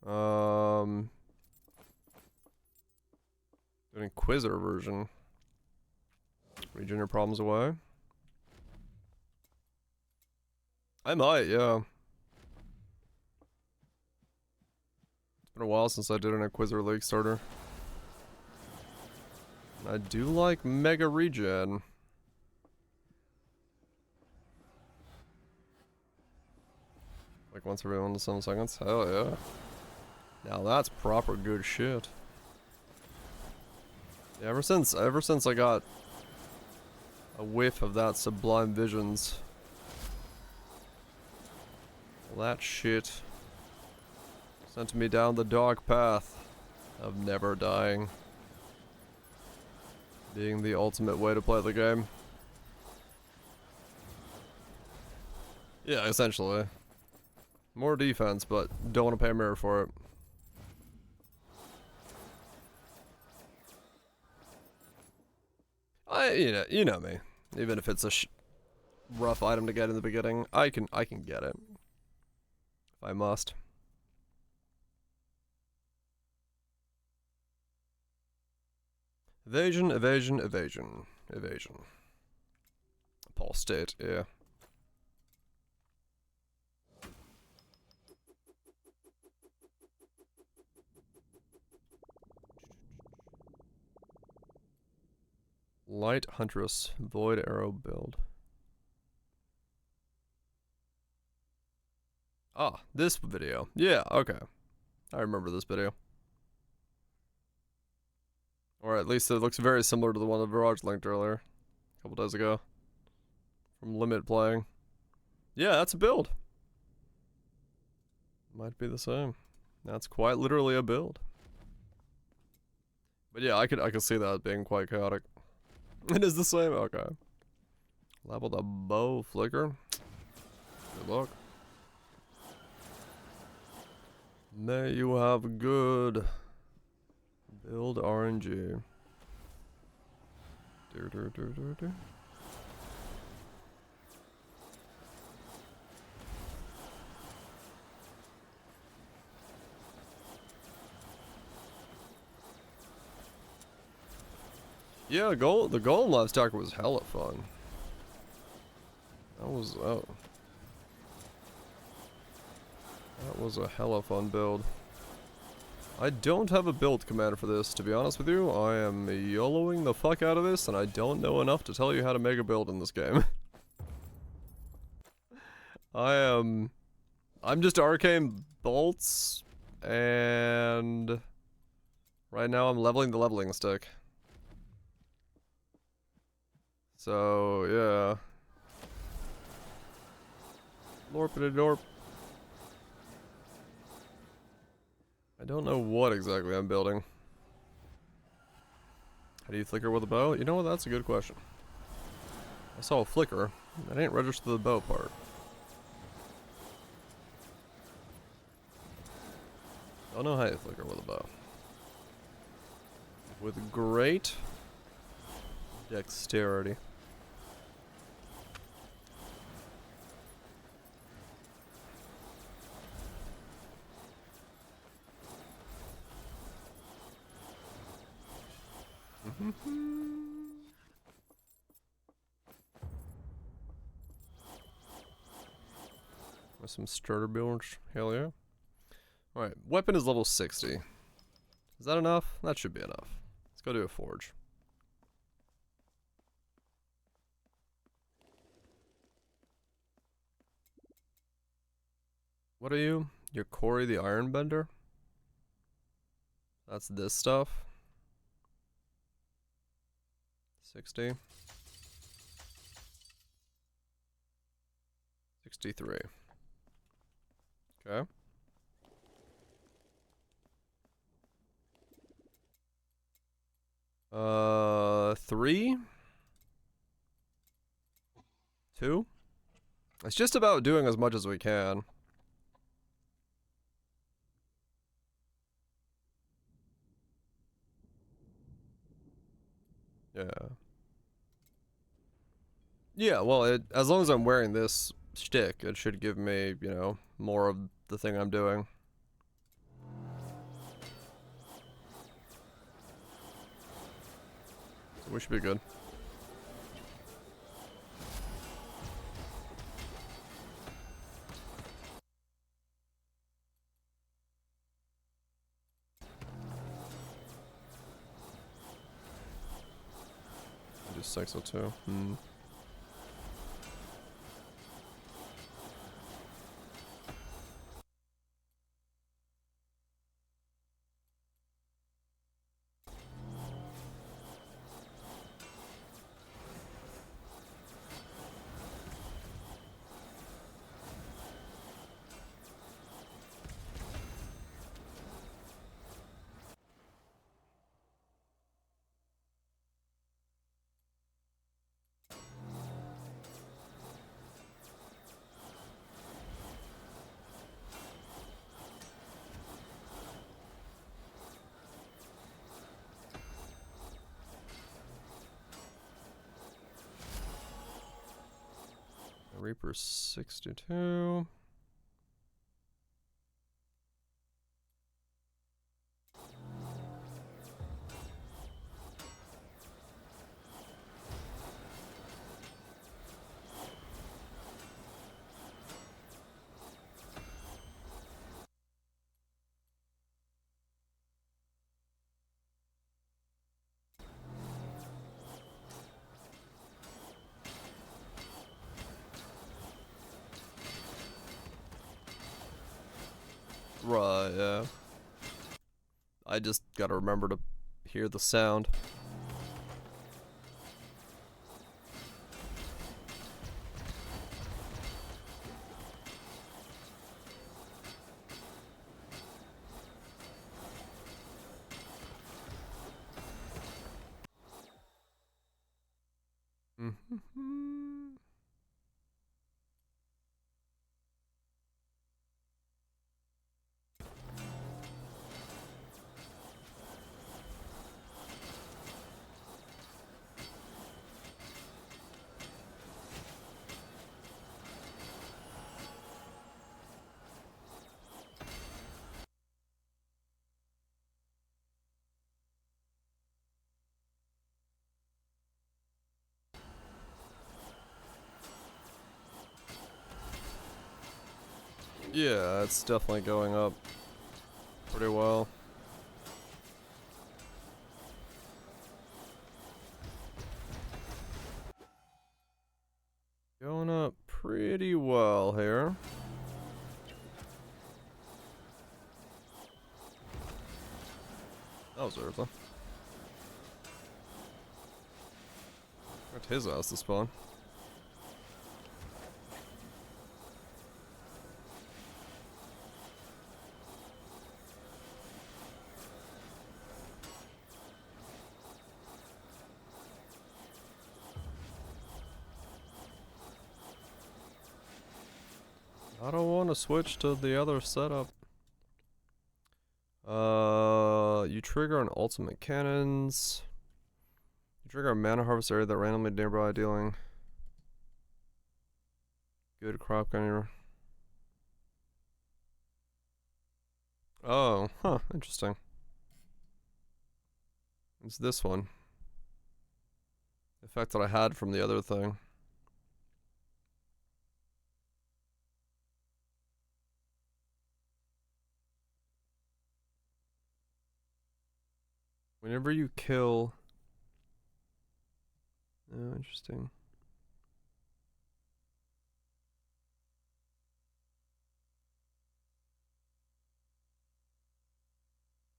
An Inquisitor version. Regen your problems away. I might, yeah. It's been a while since I did an Inquisitor League starter. I do like Mega Regen. Like once every 1 to 7 seconds? Hell yeah. Now that's proper good shit. Yeah, ever since I got a whiff of that Sublime Visions, that shit sent me down the dark path of never dying, being the ultimate way to play the game. Yeah, essentially. More defense, but don't want to pay a mirror for it. You know me. Even if it's a rough item to get in the beginning, I can get it if I must. Evasion, evasion, evasion, evasion. Paul State, yeah. Light Huntress, Void Arrow build. Ah, this video. Yeah, okay. I remember this video. Or at least it looks very similar to the one that Viraj linked earlier. A couple days ago. From Limit playing. Yeah, that's a build. Might be the same. That's quite literally a build. But yeah, I could see that being quite chaotic. It is the same? Okay. Level the bow flicker. Good luck. May you have good build RNG. Yeah, the Golem Livestock was hella fun. That was, oh. That was a hella fun build. I don't have a build commander for this, to be honest with you. I am YOLOing the fuck out of this, and I don't know enough to tell you how to make a build in this game. I'm just Arcane Bolts, and right now I'm leveling the leveling stick. So, yeah. Lorpity dorp. I don't know what exactly I'm building. How do you flicker with a bow? You know what, that's a good question. I saw a flicker. I didn't register the bow part. Don't know how you flicker with a bow. With great dexterity. With some starter builds, hell yeah. Alright, weapon is level 60. Is that enough? That should be enough. Let's go do a forge. What are you? You're Corey the Ironbender? That's this stuff. 60. 63. Okay. Three? Two? It's just about doing as much as we can. Yeah. Yeah, well, as long as I'm wearing this stick, it should give me, you know, more of the thing I'm doing. So we should be good. Do 602. Reaper 62. Right, yeah. I just gotta remember to hear the sound. Yeah, it's definitely going up pretty well. Going up pretty well here. That was Earthly. Where's his ass to spawn? I don't want to switch to the other setup. You trigger an ultimate cannons. You trigger a mana harvest area that randomly nearby dealing good crop gunner. Oh, huh, interesting. It's this one. The effect that I had from the other thing. Whenever you kill... Oh, interesting.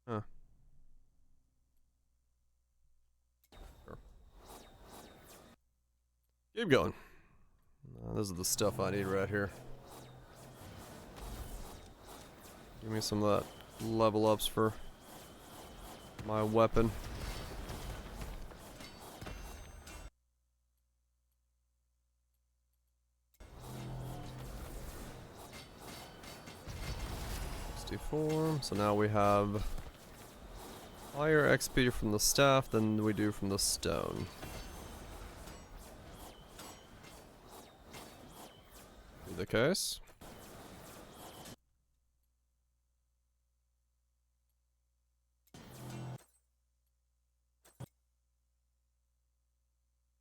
Huh. Sure. Keep going. This is the stuff I need right here. Give me some of that level ups for my weapon. Form. So now we have higher XP from the staff than we do from the stone. Be the case.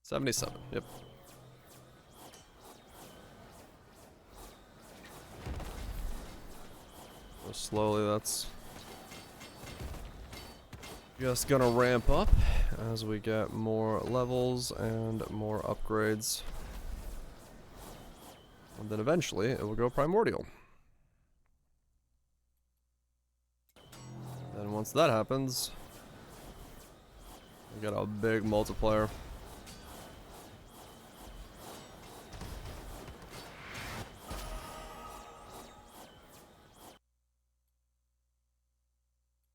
$77. Yep. Slowly, that's just gonna ramp up as we get more levels and more upgrades. And then eventually it will go primordial. And once that happens, we get a big multiplier.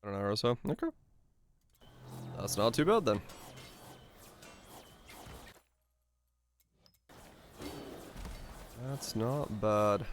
An hour or so. Okay. That's not too bad then. That's not bad.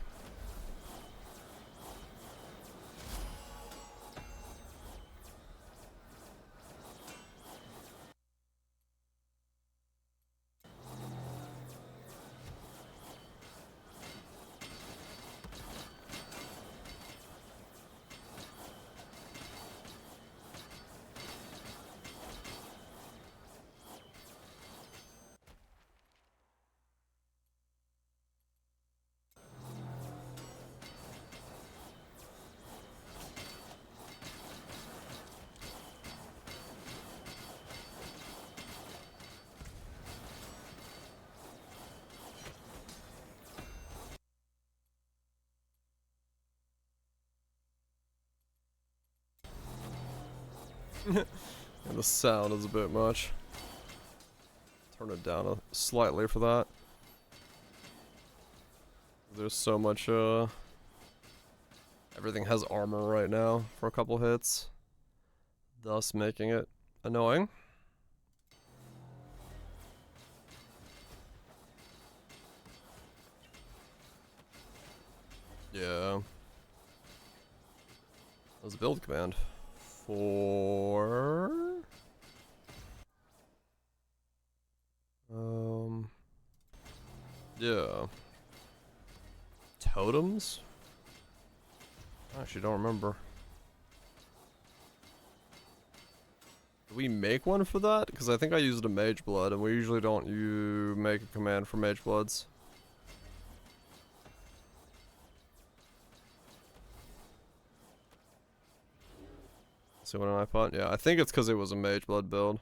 And the sound is a bit much. Turn it down slightly for that. There's so much, everything has armor right now for a couple hits, thus making it annoying. Yeah. That was a build command. For... Yeah. Totems? I actually don't remember. Did we make one for that? Because I think I used a Mage Blood, and we usually don't make a command for Mage Bloods. See what an iPod? Yeah, I think it's because it was a Mage Blood build.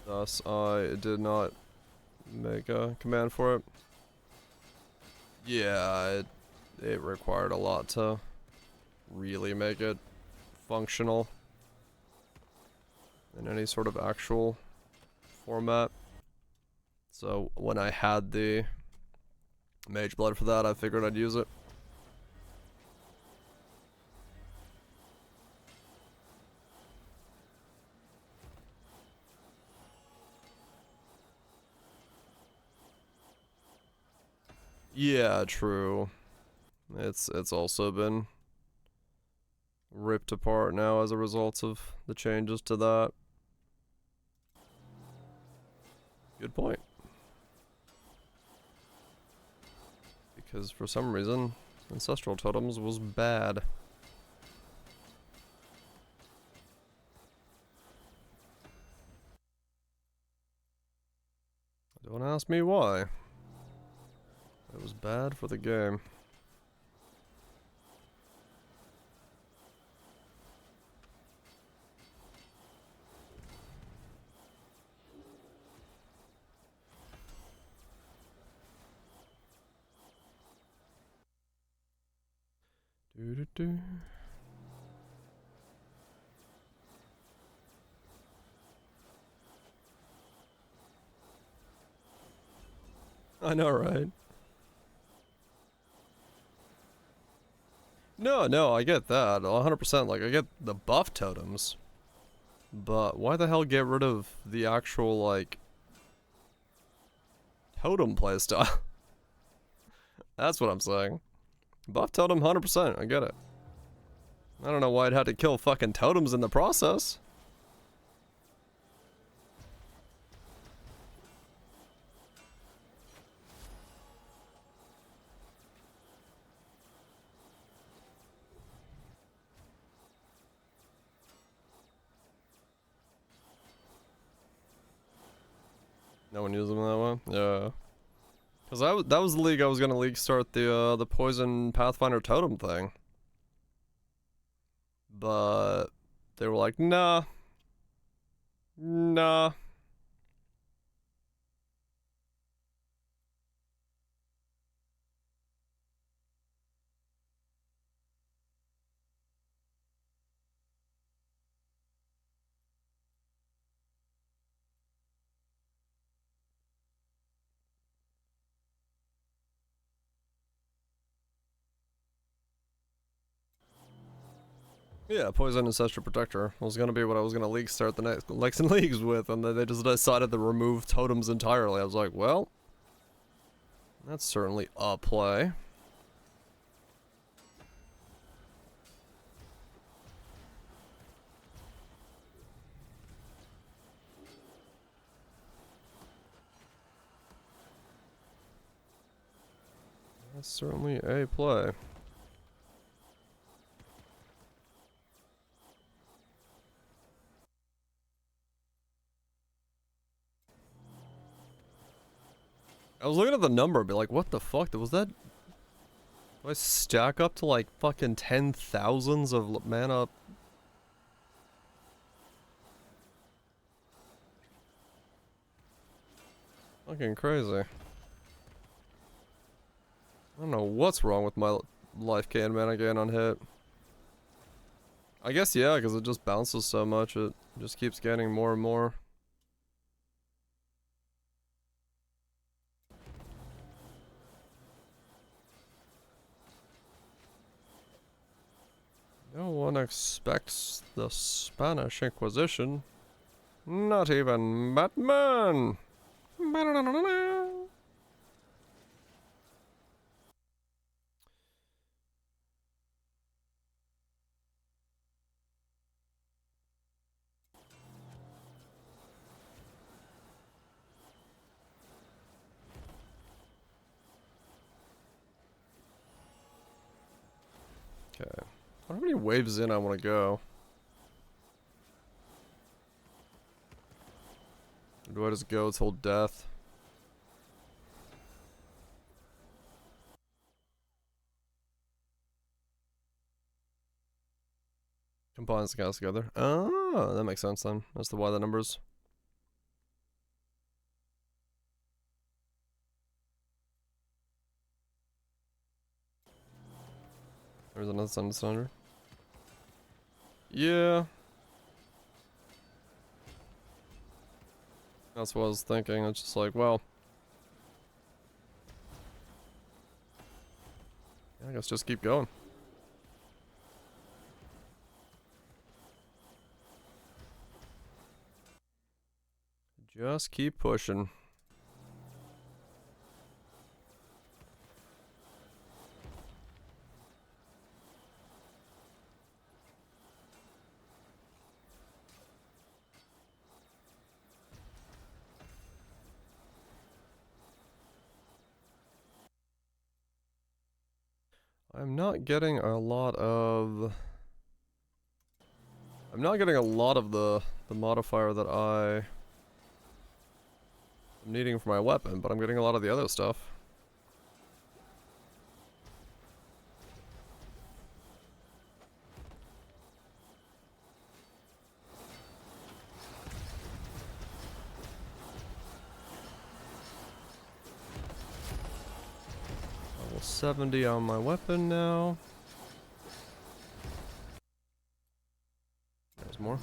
Thus, I did not make a command for it. Yeah, it required a lot to really make it functional in any sort of actual format. So when I had the Mage Blood for that, I figured I'd use it. Yeah, true. It's also been ripped apart now as a result of the changes to that. Good point. Because for some reason, Ancestral Totems was bad. Don't ask me why. It was bad for the game. Doo-doo-doo. I know, right? No, I get that. 100%. Like, I get the buff totems. But why the hell get rid of the actual, like, totem playstyle? That's what I'm saying. Buff totem, 100%. I get it. I don't know why I'd had to kill fucking totems in the process. No one used them that one? Yeah. Cause that was the league I was gonna league start the poison Pathfinder totem thing. But they were like, nah. Nah. Yeah, Poison Ancestral Protector was gonna be what I was gonna league start the next Lexan Leagues with, and then they just decided to remove totems entirely. I was like, well, that's certainly a play. That's certainly a play. I was looking at the number, be like, what the fuck? Was that? Do I stack up to like fucking 10,000s of mana? Fucking crazy. I don't know what's wrong with my life gain mana gain on hit. I guess yeah, because it just bounces so much, it just keeps getting more and more. No one expects the Spanish Inquisition. Not even Batman! Okay. I wonder how many waves in I want to go. Or do I just go till death? Combines the guys together. Oh, that makes sense then. That's the why the numbers. There's another Sun Sunder. Yeah. That's what I was thinking. It's just like, well. I guess just keep going. Just keep pushing. I'm not getting a lot of the modifier that I am needing for my weapon, but I'm getting a lot of the other stuff. Level 70 on my weapon now. There's more.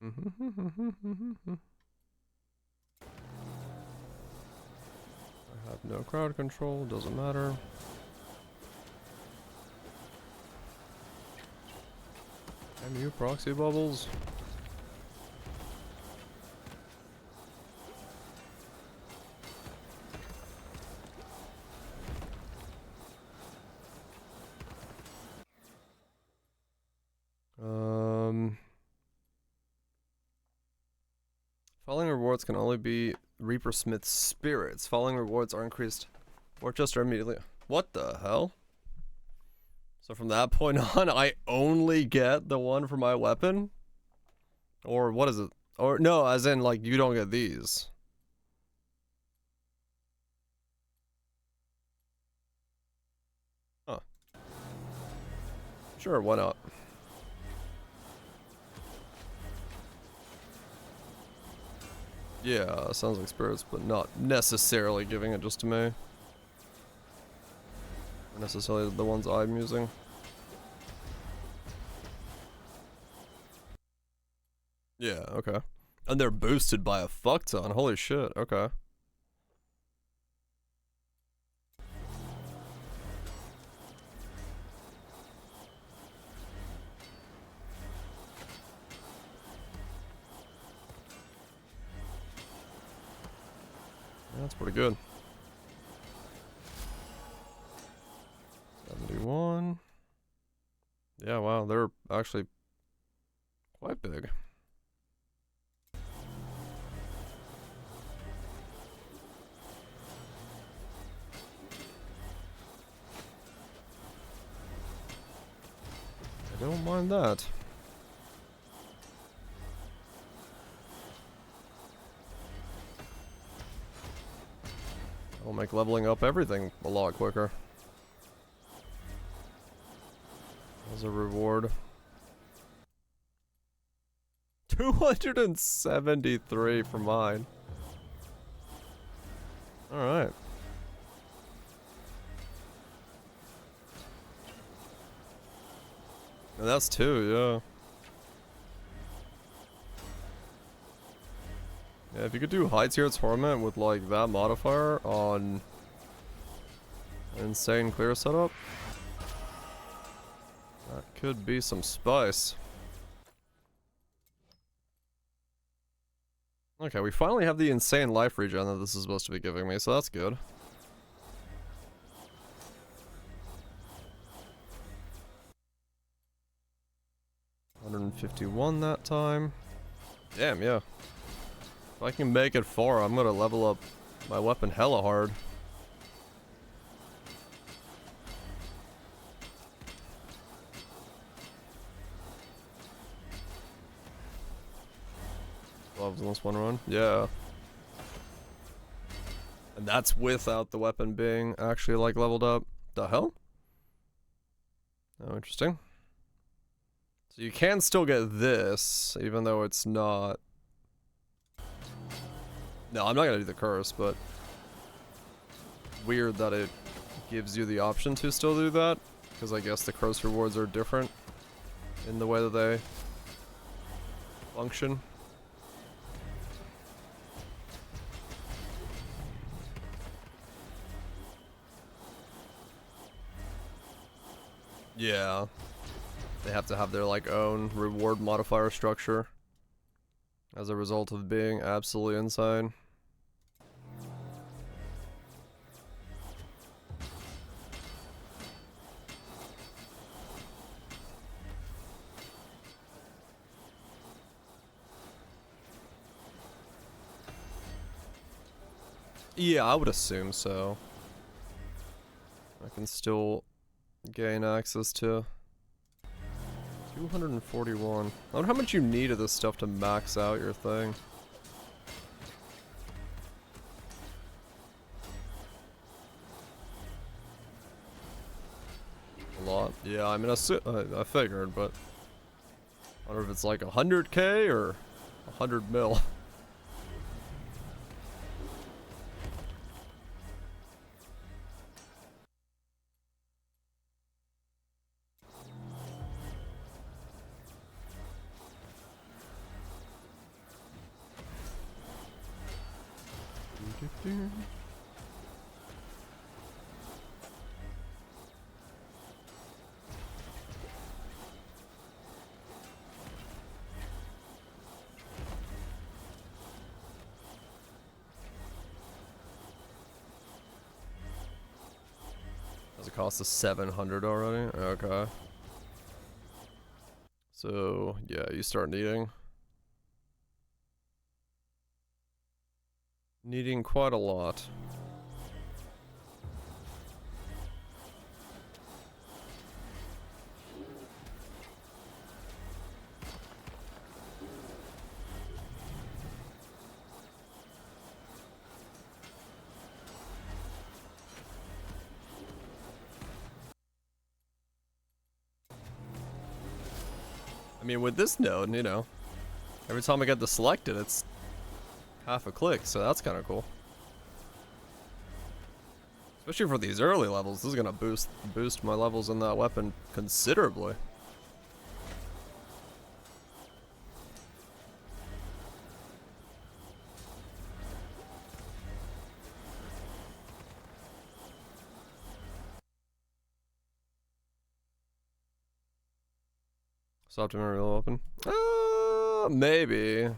I have no crowd control, doesn't matter. Damn you, proxy bubbles. Following rewards can only be Reaper Smith spirits. Following rewards are increased or just immediately. What the hell? So from that point on, I only get the one for my weapon? Or what is it? Or no, as in like you don't get these. Huh. Sure, why not? Yeah, sounds like spirits, but not necessarily giving it just to me. Not necessarily the ones I'm using. Yeah, okay. And they're boosted by a fuck ton. Holy shit, okay. That's pretty good. 71. Yeah, wow, they're actually quite big. I don't mind that. That'll make leveling up everything a lot quicker. As a reward. 273 for mine. Alright. And that's 2, yeah. Yeah, if you could do high tier torment with like that modifier on an insane clear setup, that could be some spice. Okay, we finally have the insane life regen that this is supposed to be giving me, so that's good. $151 that time. Damn, yeah. If I can make it 4, I'm gonna level up my weapon hella hard. Gloves in this one run. Yeah. And that's without the weapon being actually like leveled up. The hell? Oh, interesting. So you can still get this, even though it's not. No, I'm not gonna do the curse, but weird that it gives you the option to still do that, because I guess the curse rewards are different in the way that they function. Yeah. They have to have their like own reward modifier structure as a result of being absolutely insane. Yeah, I would assume so. I can still gain access to 241. I wonder how much you need of this stuff to max out your thing. A lot. Yeah, I mean, I figured, but I wonder if it's like 100k or 100 mil. Does it cost us 700 already? Okay. So, yeah, you start needing quite a lot. I mean, with this node, you know, every time I get the selected, it's half a click, so that's kind of cool. Especially for these early levels, this is gonna boost my levels in that weapon considerably. Stopped him real open. Maybe.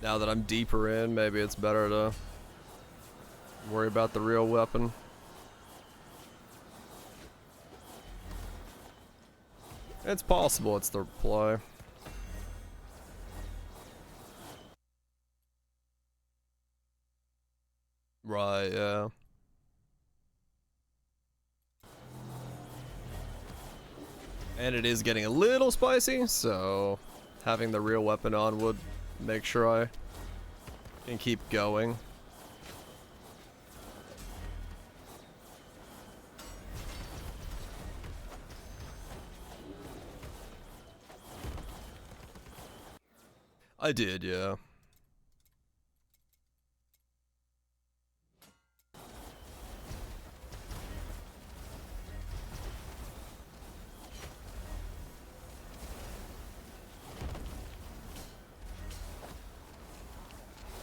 Now that I'm deeper in, maybe it's better to worry about the real weapon. It's possible it's the play. Right, yeah. And it is getting a little spicy, so having the real weapon on would make sure I can keep going. I did, yeah.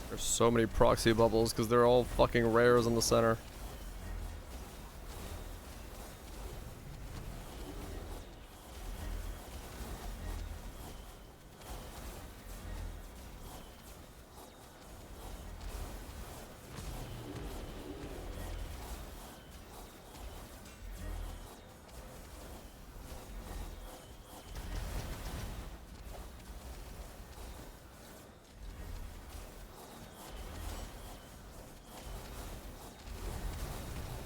There's so many proxy bubbles because they're all fucking rares in the center.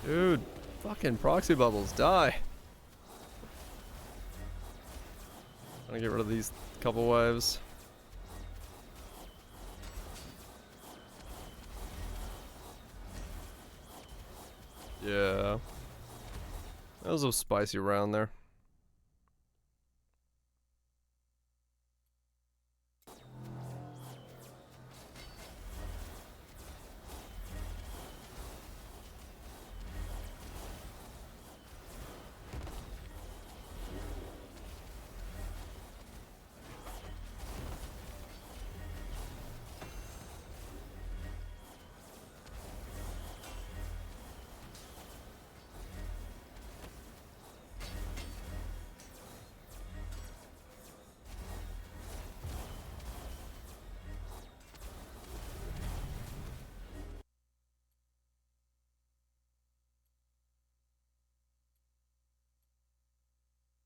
Dude, fucking proxy bubbles, die. Trying to get rid of these couple waves. Yeah. That was a spicy round there.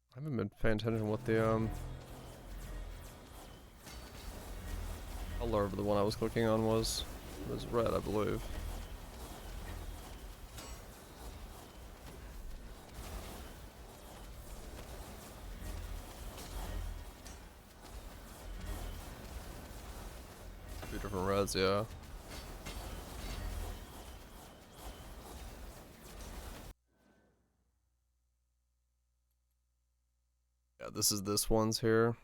I haven't been paying attention to what the color of the one I was clicking on was. It was red, I believe. Two different reds, yeah. Yeah, this one's here.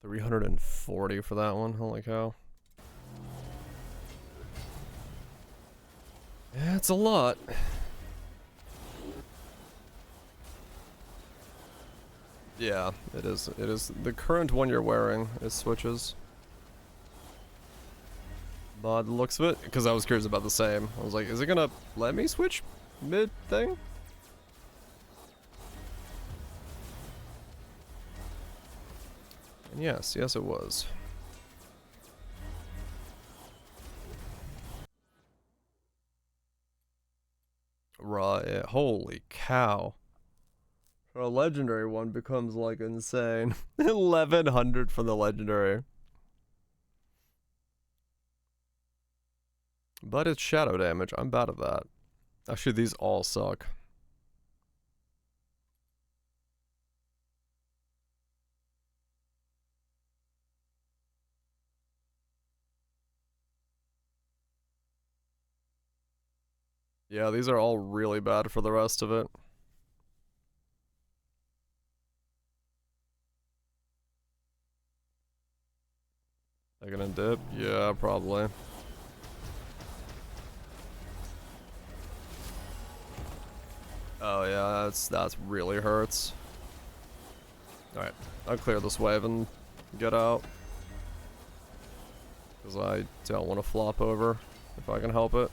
340 for that one, holy cow. Yeah, it's a lot. Yeah, it is. It is. The current one you're wearing is switches. But the looks of it, because I was curious about the same. I was like, is it gonna let me switch mid thing? And yes, yes it was. Right, holy cow. A legendary one becomes like insane. 1100 for the legendary. But it's shadow damage. I'm bad at that. Actually, these all suck. Yeah, these are all really bad for the rest of it. Taking a dip? Yeah, probably. Oh yeah, that's really hurts. Alright, I'll clear this wave and get out. Because I don't want to flop over if I can help it.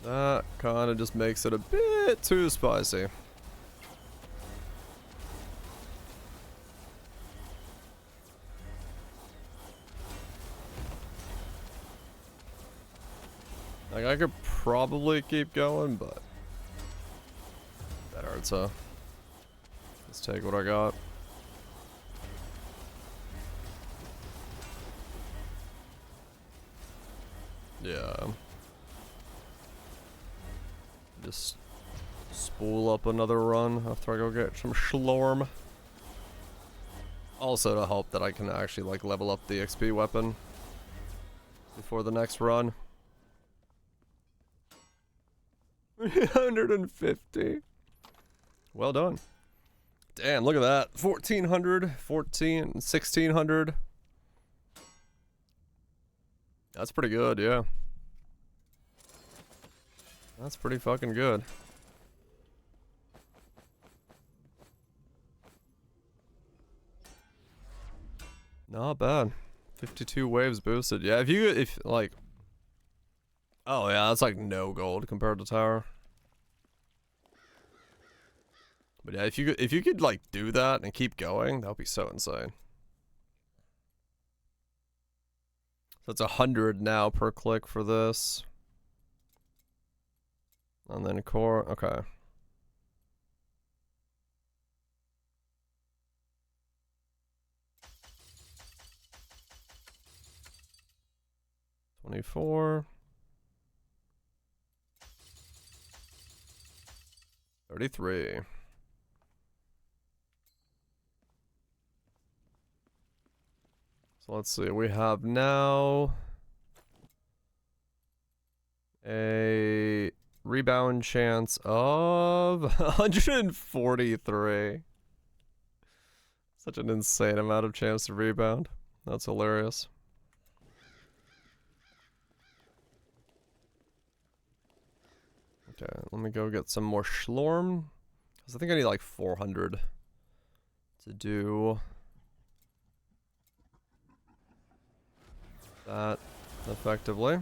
That kind of just makes it a bit too spicy. Like, I could probably keep going, but that hurts, huh? Let's take what I got. Yeah. Just spool up another run after I go get some Slorm. Also to hope that I can actually like level up the XP weapon before the next run. 350. Well done. Damn, look at that. 1400, 1600. That's pretty good, yeah. That's pretty fucking good. Not bad. 52 waves boosted. Yeah, if like, oh yeah, that's like no gold compared to tower. But yeah, if you could like do that and keep going, that would be so insane. So it's 100 now per click for this. And then core, okay. $24. 33. So let's see, we have now a rebound chance of 143. Such an insane amount of chance to rebound. That's hilarious. Okay, let me go get some more Schlorm. Because I think I need like 400 to do that effectively.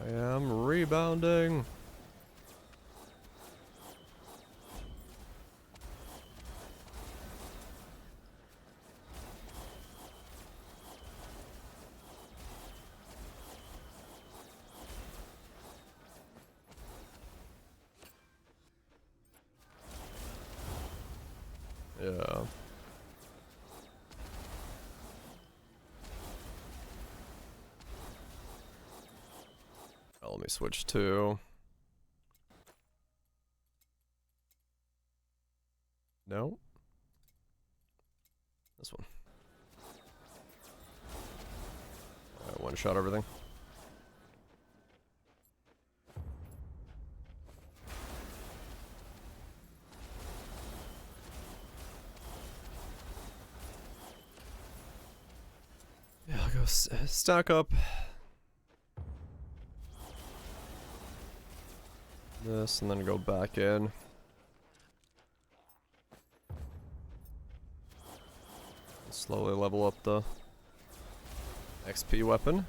I am rebounding. Yeah. Oh, let me switch to... No. This one. Alright, one shot everything. Yeah, I'll go stack up this and then go back in. Slowly level up the XP weapon.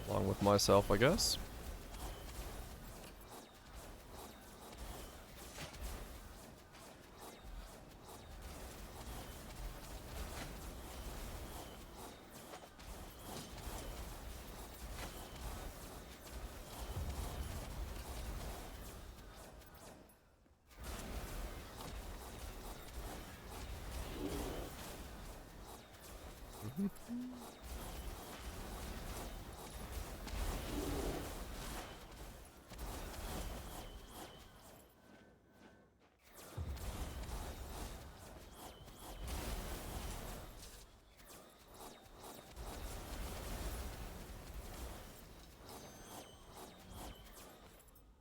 Along with myself, I guess.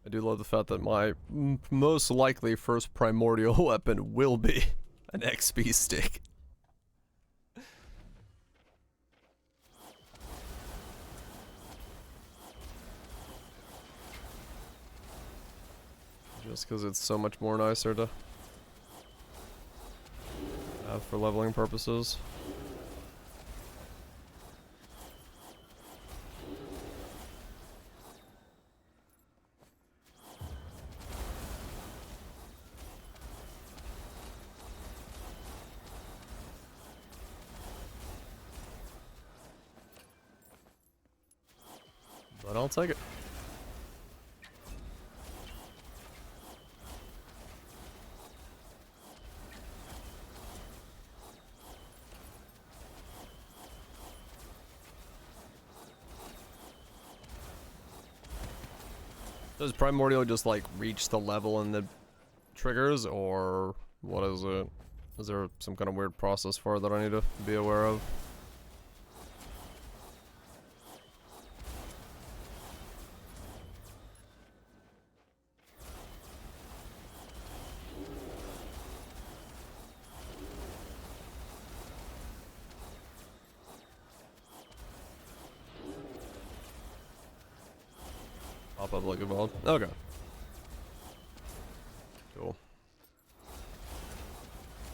I do love the fact that my most likely first primordial weapon will be an XP stick. Just because it's so much more nicer to have for leveling purposes. But I'll take it. Does Primordial just like reach the level and the triggers, or what is it? Is there some kind of weird process for it that I need to be aware of? Pop up like a ball. Okay. Cool.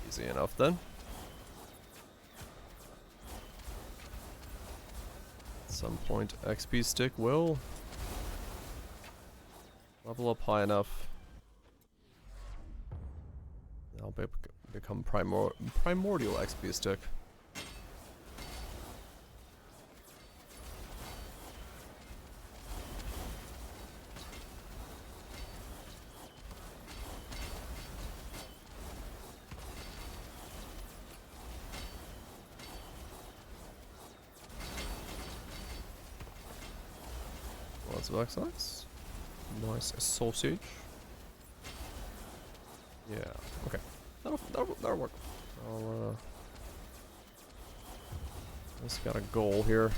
Easy enough then. At some point, XP stick will level up high enough. I'll become primordial XP stick. Lots of XX. Nice sausage. Yeah, okay. That'll work. I'll, just got a goal here.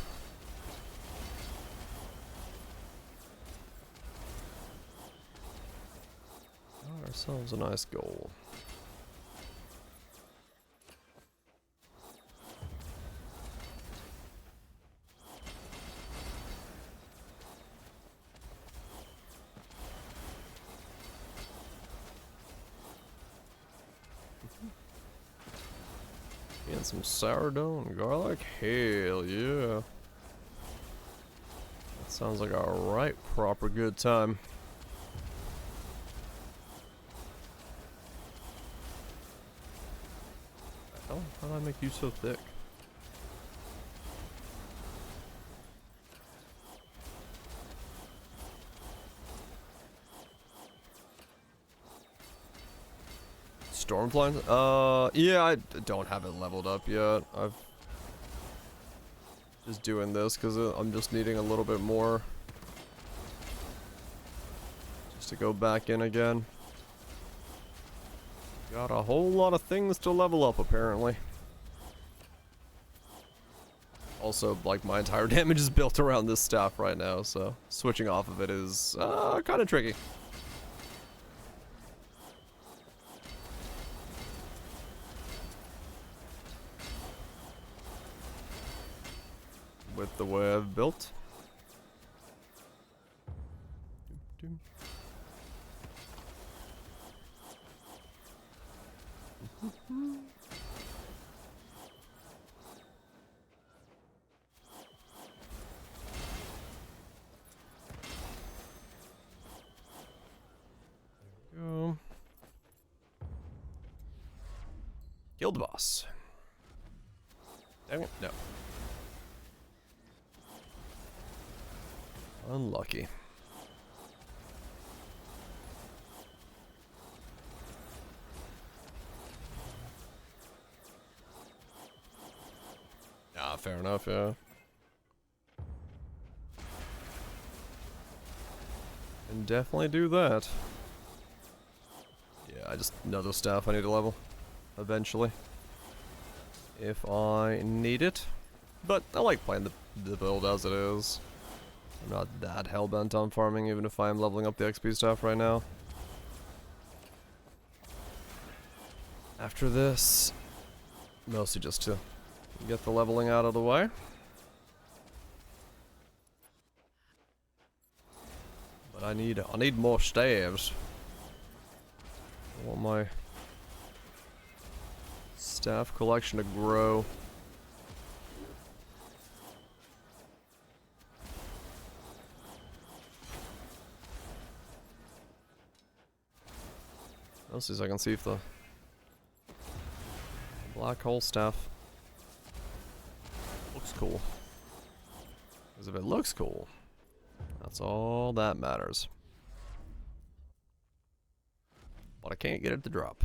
Got ourselves a nice goal. Getting some sourdough and garlic? Hell yeah. That sounds like a right proper good time. How did I make you so thick? Stormflies? Yeah, I don't have it leveled up yet. I've just doing this because I'm just needing a little bit more. Just to go back in again. Got a whole lot of things to level up, apparently. Also, like, my entire damage is built around this staff right now, so switching off of it is kind of tricky. With the way I've built. Go. Killed the boss. Dang it, no. Unlucky. Ah, fair enough, yeah. Can definitely do that. Yeah, I just another staff I need to level. Eventually. If I need it. But I like playing the build as it is. I'm not that hell-bent on farming, even if I am leveling up the XP stuff right now. After this, mostly just to get the leveling out of the way. But I need more staves. I want my staff collection to grow. Let's see if I can see if the black hole staff looks cool. Because if it looks cool, that's all that matters. But I can't get it to drop.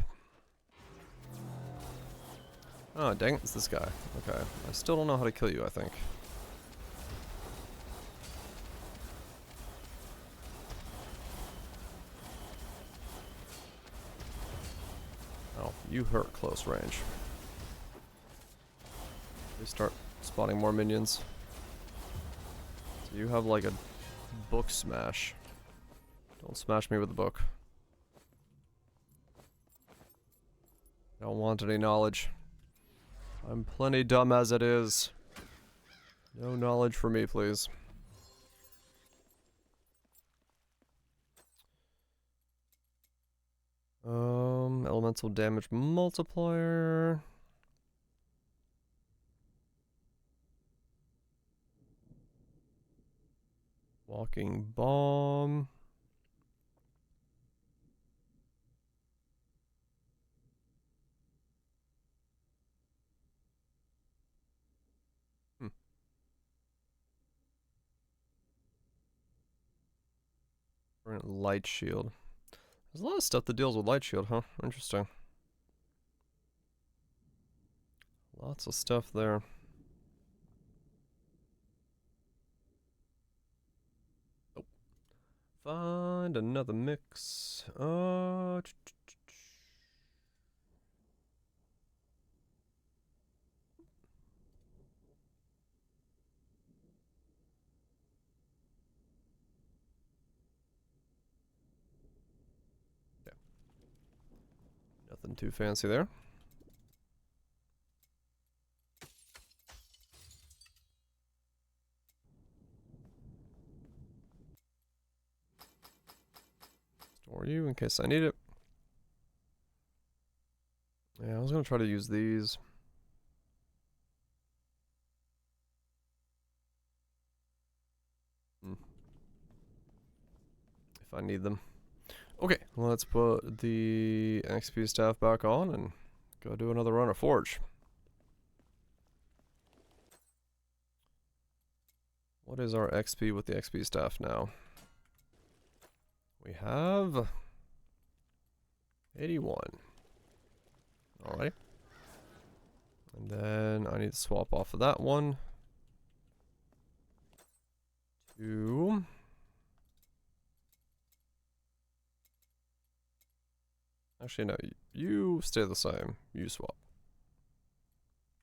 Oh, dang it, it's this guy. Okay, I still don't know how to kill you, I think. Oh, you hurt close range. We start spawning more minions. So you have like a book smash. Don't smash me with the book. Don't want any knowledge. I'm plenty dumb as it is. No knowledge for me, please. Elemental damage multiplier. Walking bomb. Current light shield. There's a lot of stuff that deals with light shield, huh? Interesting. Lots of stuff there. Nope. Find another mix. Yeah. Nothing too fancy there. Store you in case I need it. Yeah, I was gonna try to use these. If I need them. Okay, let's put the XP staff back on and go do another run of Forge. What is our XP with the XP staff now? We have 81. Alright. And then I need to swap off of that one to actually no, you stay the same. You swap.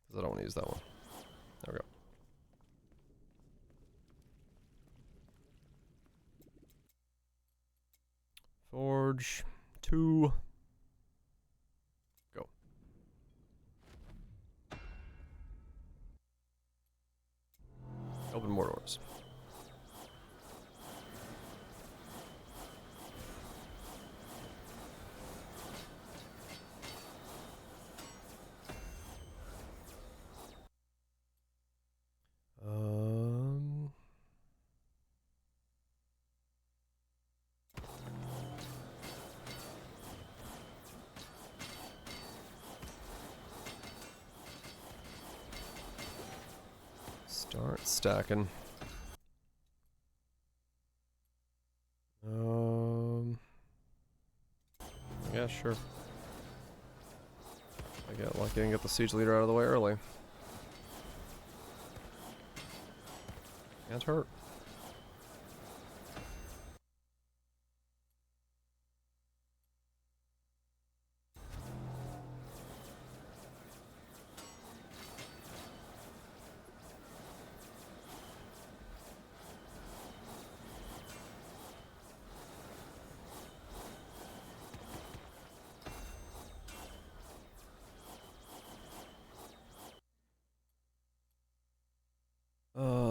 Because I don't want to use that one. There we go. Forge 2. Go. Open more doors. Start stacking. Yeah, sure. I get lucky and get the siege leader out of the way early. Can't hurt.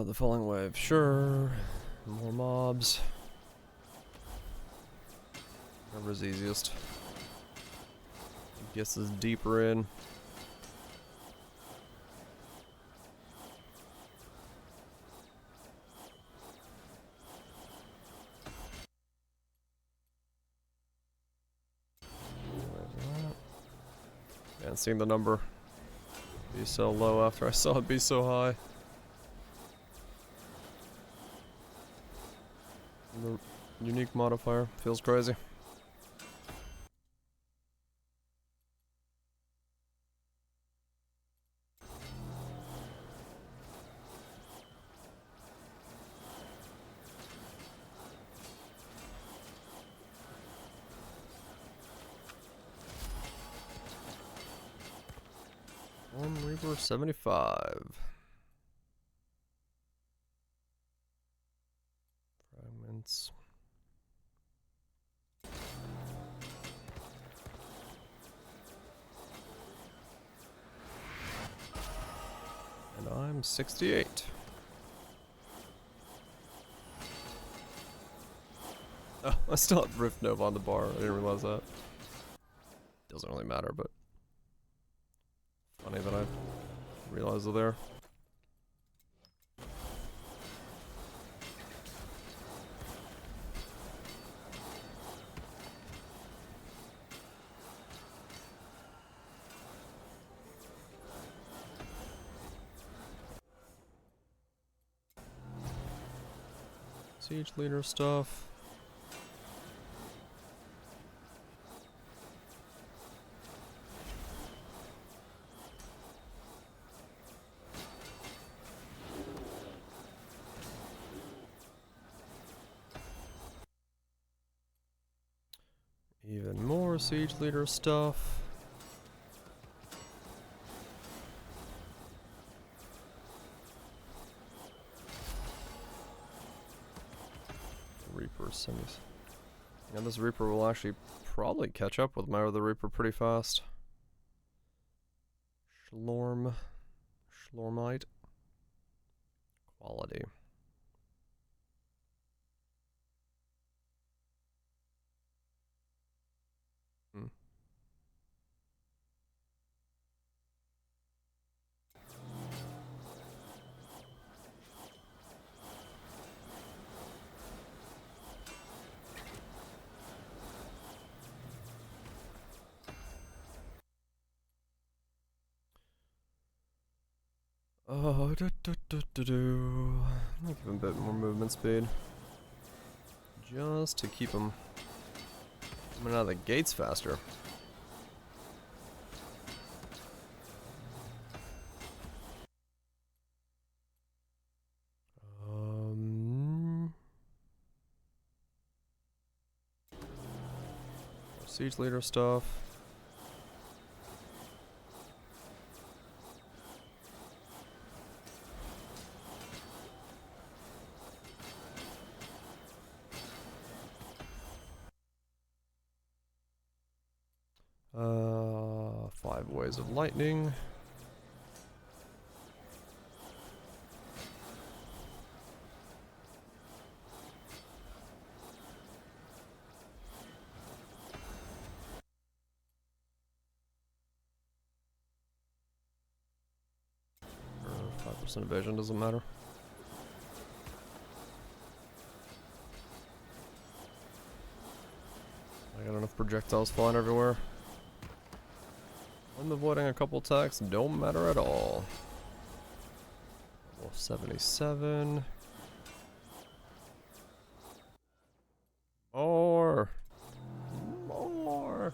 The falling wave, sure. More mobs. Whatever's easiest. Guess is deeper in. And seeing the number be so low after I saw it be so high. The unique modifier feels crazy. Reaper 75. Fragments. And I'm 68. Oh, I still have Rift Nova on the bar. I didn't realize that. Doesn't really matter, but funny that I realized they're there. Siege leader stuff. Even more siege leader stuff. Reaper semis. Yeah, this Reaper will actually probably catch up with my other Reaper pretty fast. Slormite. Quality. Hmm. Oh, I'll give him a bit more movement speed. Just to keep him coming out of the gates faster. Siege leader stuff. Five ways of lightning. Or 5% evasion, doesn't matter. I got enough projectiles flying everywhere. I'm avoiding a couple attacks, don't matter at all. Level 77. More! More!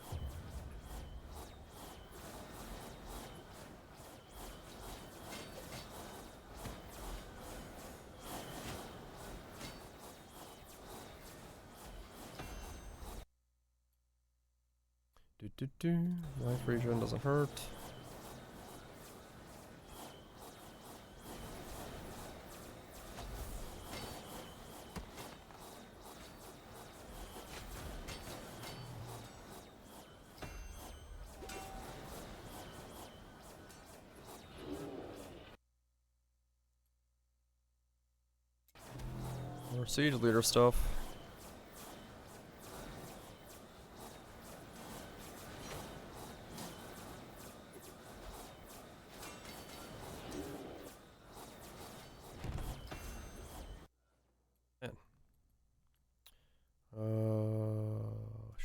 Life regen doesn't hurt. More siege leader stuff.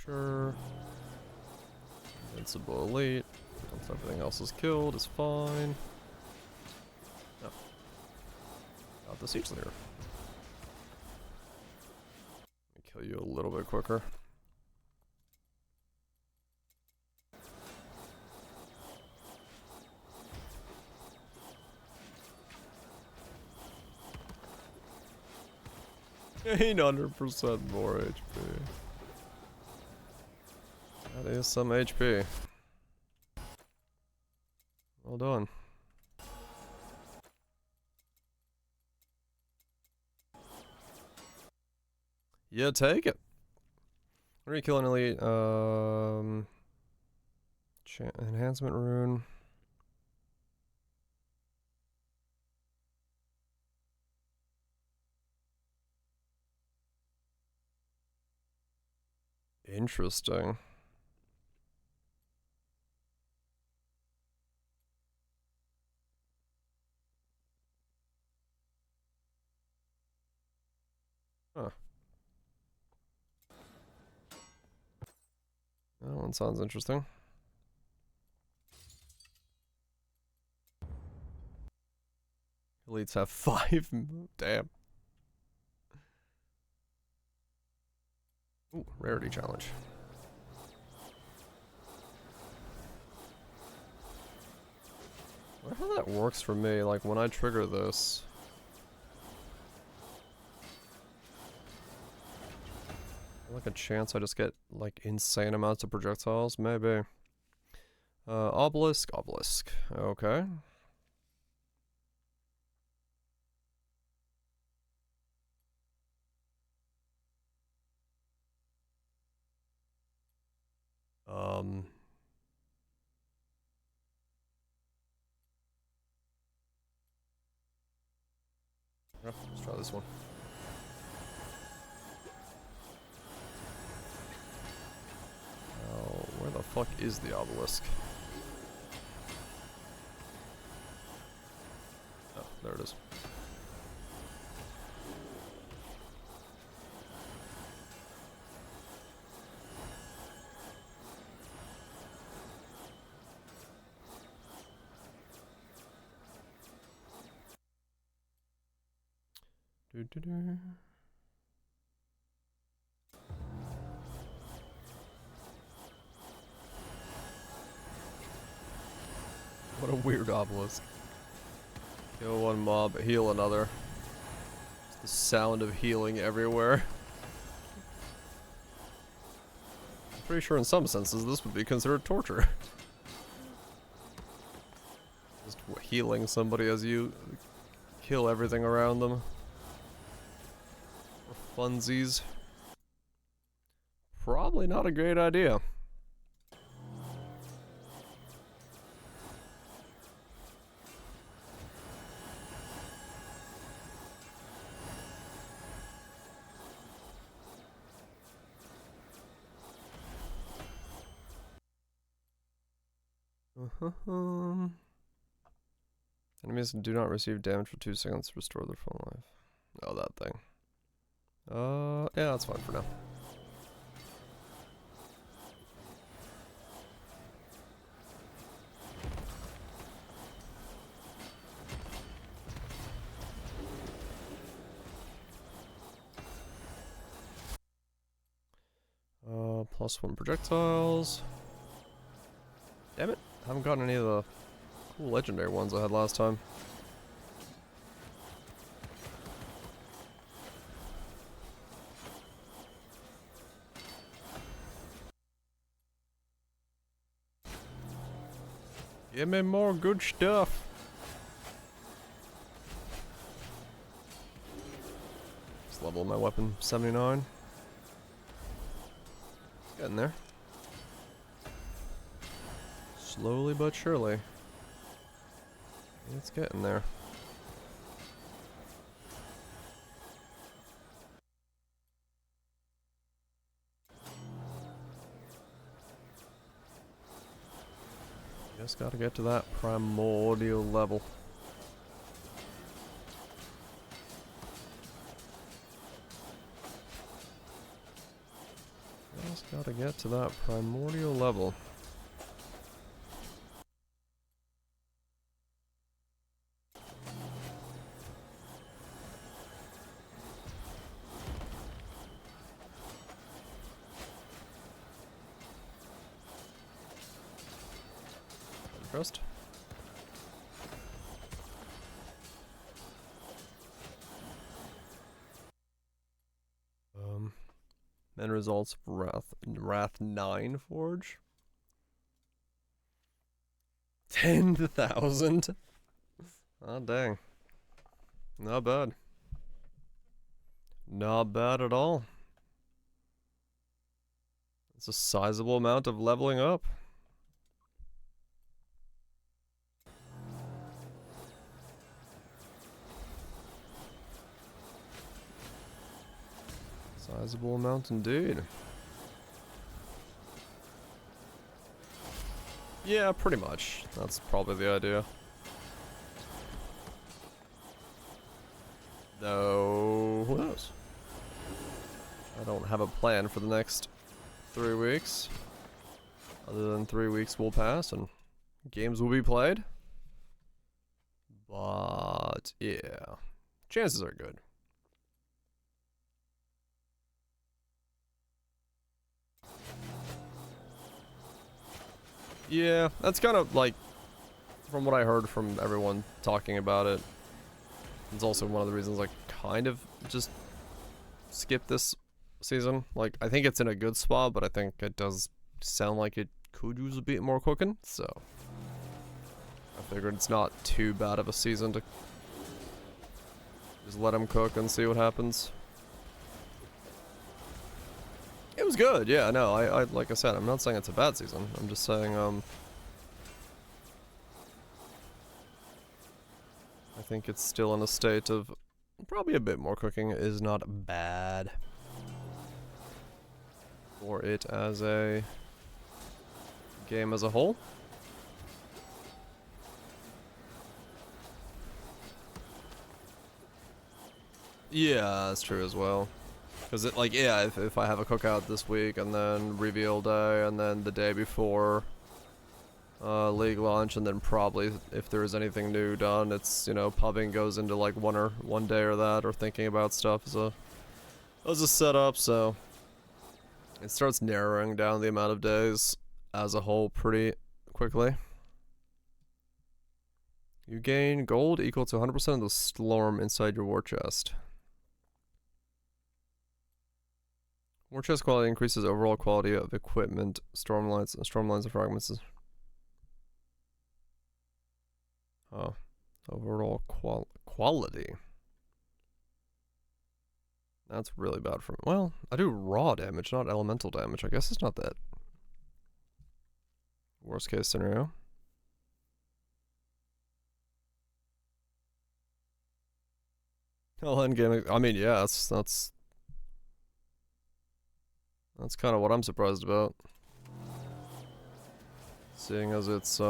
Sure. Invincible elite. Once everything else is killed, is fine. No. Not the siege leader. Let me kill you a little bit quicker. $800% more HP. That is some HP. Well done. Yeah, take it. What are you killing elite? Enhancement rune. Interesting. Huh. That one sounds interesting. Elites have 5. Damn. Ooh, rarity challenge. I wonder how that works for me, like when I trigger this. Like Like a chance I just get like insane amounts of projectiles? Maybe. Obelisk, obelisk. Okay. Let's try this one. Where the fuck is the obelisk? Oh, there it is. Doo-doo-doo. What a weird obelisk. Kill one mob, heal another. It's the sound of healing everywhere. I'm pretty sure in some senses this would be considered torture. Just healing somebody as you kill everything around them. For funsies. Probably not a great idea. Enemies do not receive damage for 2 seconds to restore their full life. Oh, that thing. Yeah, that's fine for now. +1 projectiles. Damn it. I haven't gotten any of the cool legendary ones I had last time. Give me more good stuff. Just level my weapon 79. It's getting there. Slowly but surely. It's getting there. Just gotta get to that primordial level. Just gotta get to that primordial level. Trust. Then results of Wrath 9 Forge. 10,000. Oh dang. Not bad. Not bad at all. It's a sizable amount of leveling up. Sizable amount indeed. Yeah, pretty much. That's probably the idea. Though, who knows? I don't have a plan for the next 3 weeks. Other than 3 weeks will pass and games will be played. But, yeah. Chances are good. Yeah, that's kind of like, from what I heard from everyone talking about it, it's also one of the reasons I kind of just skipped this season. Like, I think it's in a good spot, but I think it does sound like it could use a bit more cooking, so I figured it's not too bad of a season to just let him cook and see what happens. It was good, yeah, no, I like I said, I'm not saying it's a bad season. I'm just saying, I think it's still in a state of probably a bit more cooking is not bad for it as a game as a whole. Yeah, that's true as well. Because it, like, yeah, if I have a cookout this week and then reveal day and then the day before league launch, and then probably if there is anything new done, it's, you know, pubbing goes into like one day or that, or thinking about stuff as a setup, so it starts narrowing down the amount of days as a whole pretty quickly. You gain gold equal to 100% of the Slorm inside your war chest. War chest quality increases overall quality of equipment, stormlines and fragments. Oh, overall quality. That's really bad for me. Well, I do raw damage, not elemental damage. I guess it's not that worst case scenario. Well, endgame. I mean, yeah, that's kind of what I'm surprised about. Seeing as it's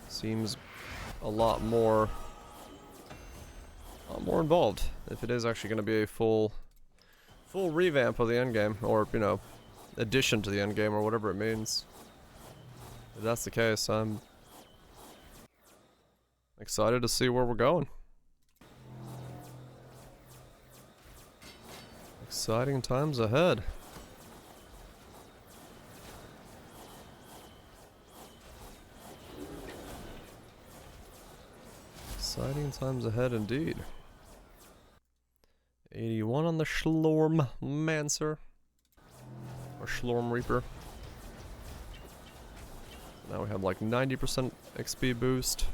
seems a lot more involved if it is actually going to be a full revamp of the endgame, or, you know, addition to the endgame, or whatever it means. If that's the case, I'm excited to see where we're going. Exciting times ahead. Exciting times ahead indeed. 81 on the Slormancer. Or Slorm Reaper. Now we have like 90% XP boost.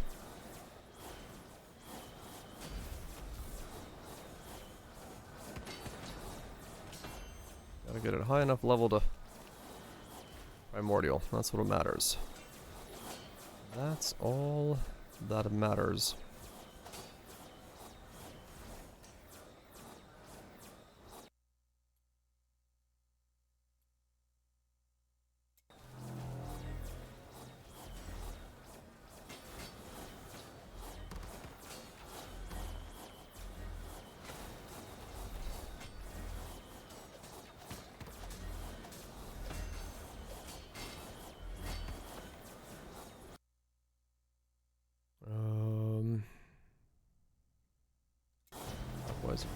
Gotta get it high enough level to primordial. That's what matters. That's all that matters.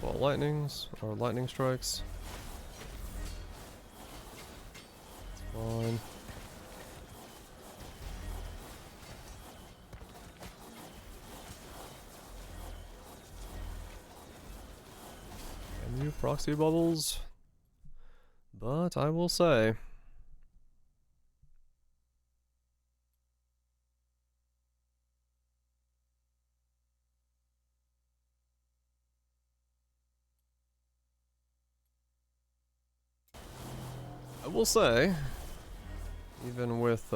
Ball lightnings, or lightning strikes. It's fine. And you proxy bubbles. But I will say, even with,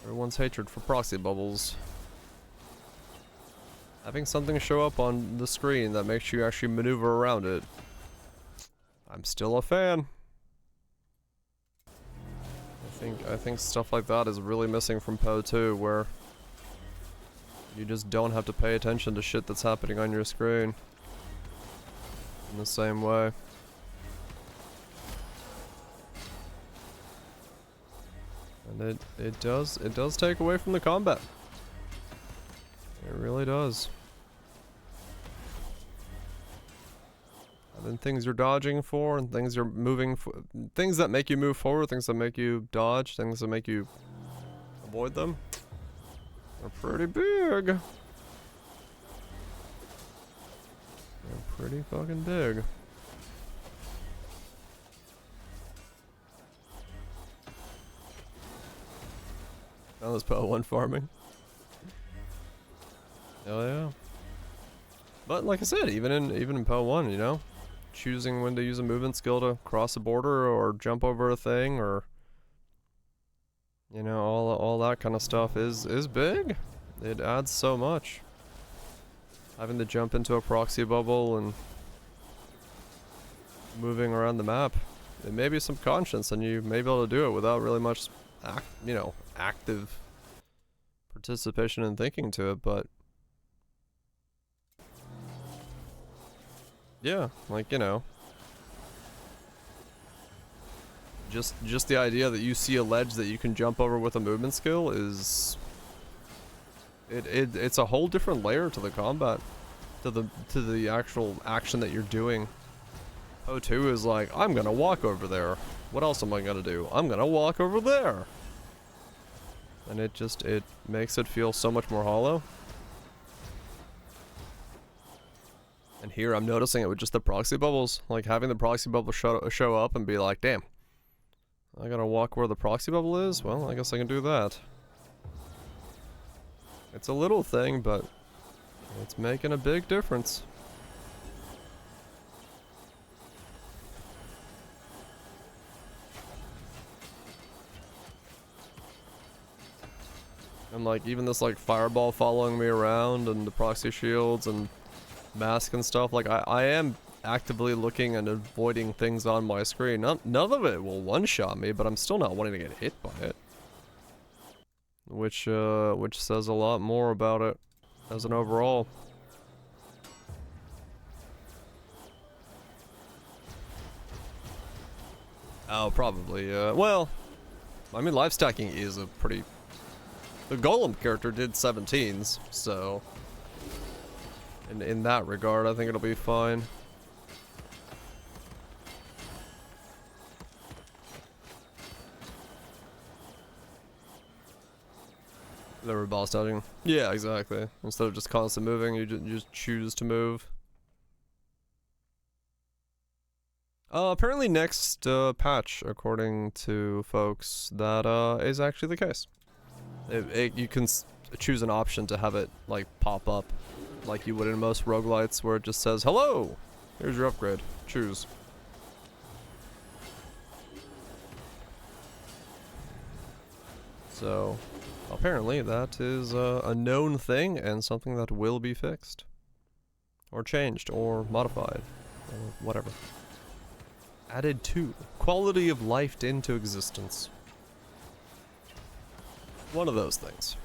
everyone's hatred for proxy bubbles, having something show up on the screen that makes you actually maneuver around it, I'm still a fan. I think stuff like that is really missing from PoE 2, where you just don't have to pay attention to shit that's happening on your screen in the same way. And it does take away from the combat. It really does. And then things you're dodging for, and things you're moving for, things that make you move forward, things that make you dodge, things that make you avoid them. They're pretty big. They're pretty fucking big. Now there's PO 1 farming. Hell yeah. But like I said, even in PO 1, you know, choosing when to use a movement skill to cross a border or jump over a thing, or you know, all that kind of stuff is big. It adds so much. Having to jump into a proxy bubble and moving around the map, it may be subconscious, and you may be able to do it without really much, you know, active participation and thinking to it, but yeah, like, you know, just the idea that you see a ledge that you can jump over with a movement skill is it's a whole different layer to the combat, to the actual action that you're doing. O2 is like, I'm gonna walk over there. What else am I gonna do? I'm gonna walk over there. And it makes it feel so much more hollow. And here I'm noticing it with just the proxy bubbles. Like having the proxy bubble show up and be like, damn, I gotta walk where the proxy bubble is? Well, I guess I can do that. It's a little thing, but it's making a big difference. And like even this like fireball following me around and the proxy shields and mask and stuff, like I am actively looking and avoiding things on my screen. None of it will one-shot me, but I'm still not wanting to get hit by it. Which says a lot more about it as an overall. Oh, probably, well, I mean, life stacking is a pretty... The Golem character did 17s, so... In that regard, I think it'll be fine. Never boss dodging. Yeah, exactly. Instead of just constant moving, you just choose to move. Apparently next patch, according to folks, that is actually the case. You can choose an option to have it like pop up like you would in most roguelites, where it just says, hello, here's your upgrade, choose. So apparently that is a known thing and something that will be fixed or changed or modified or whatever. Added to, quality of life into existence. One of those things.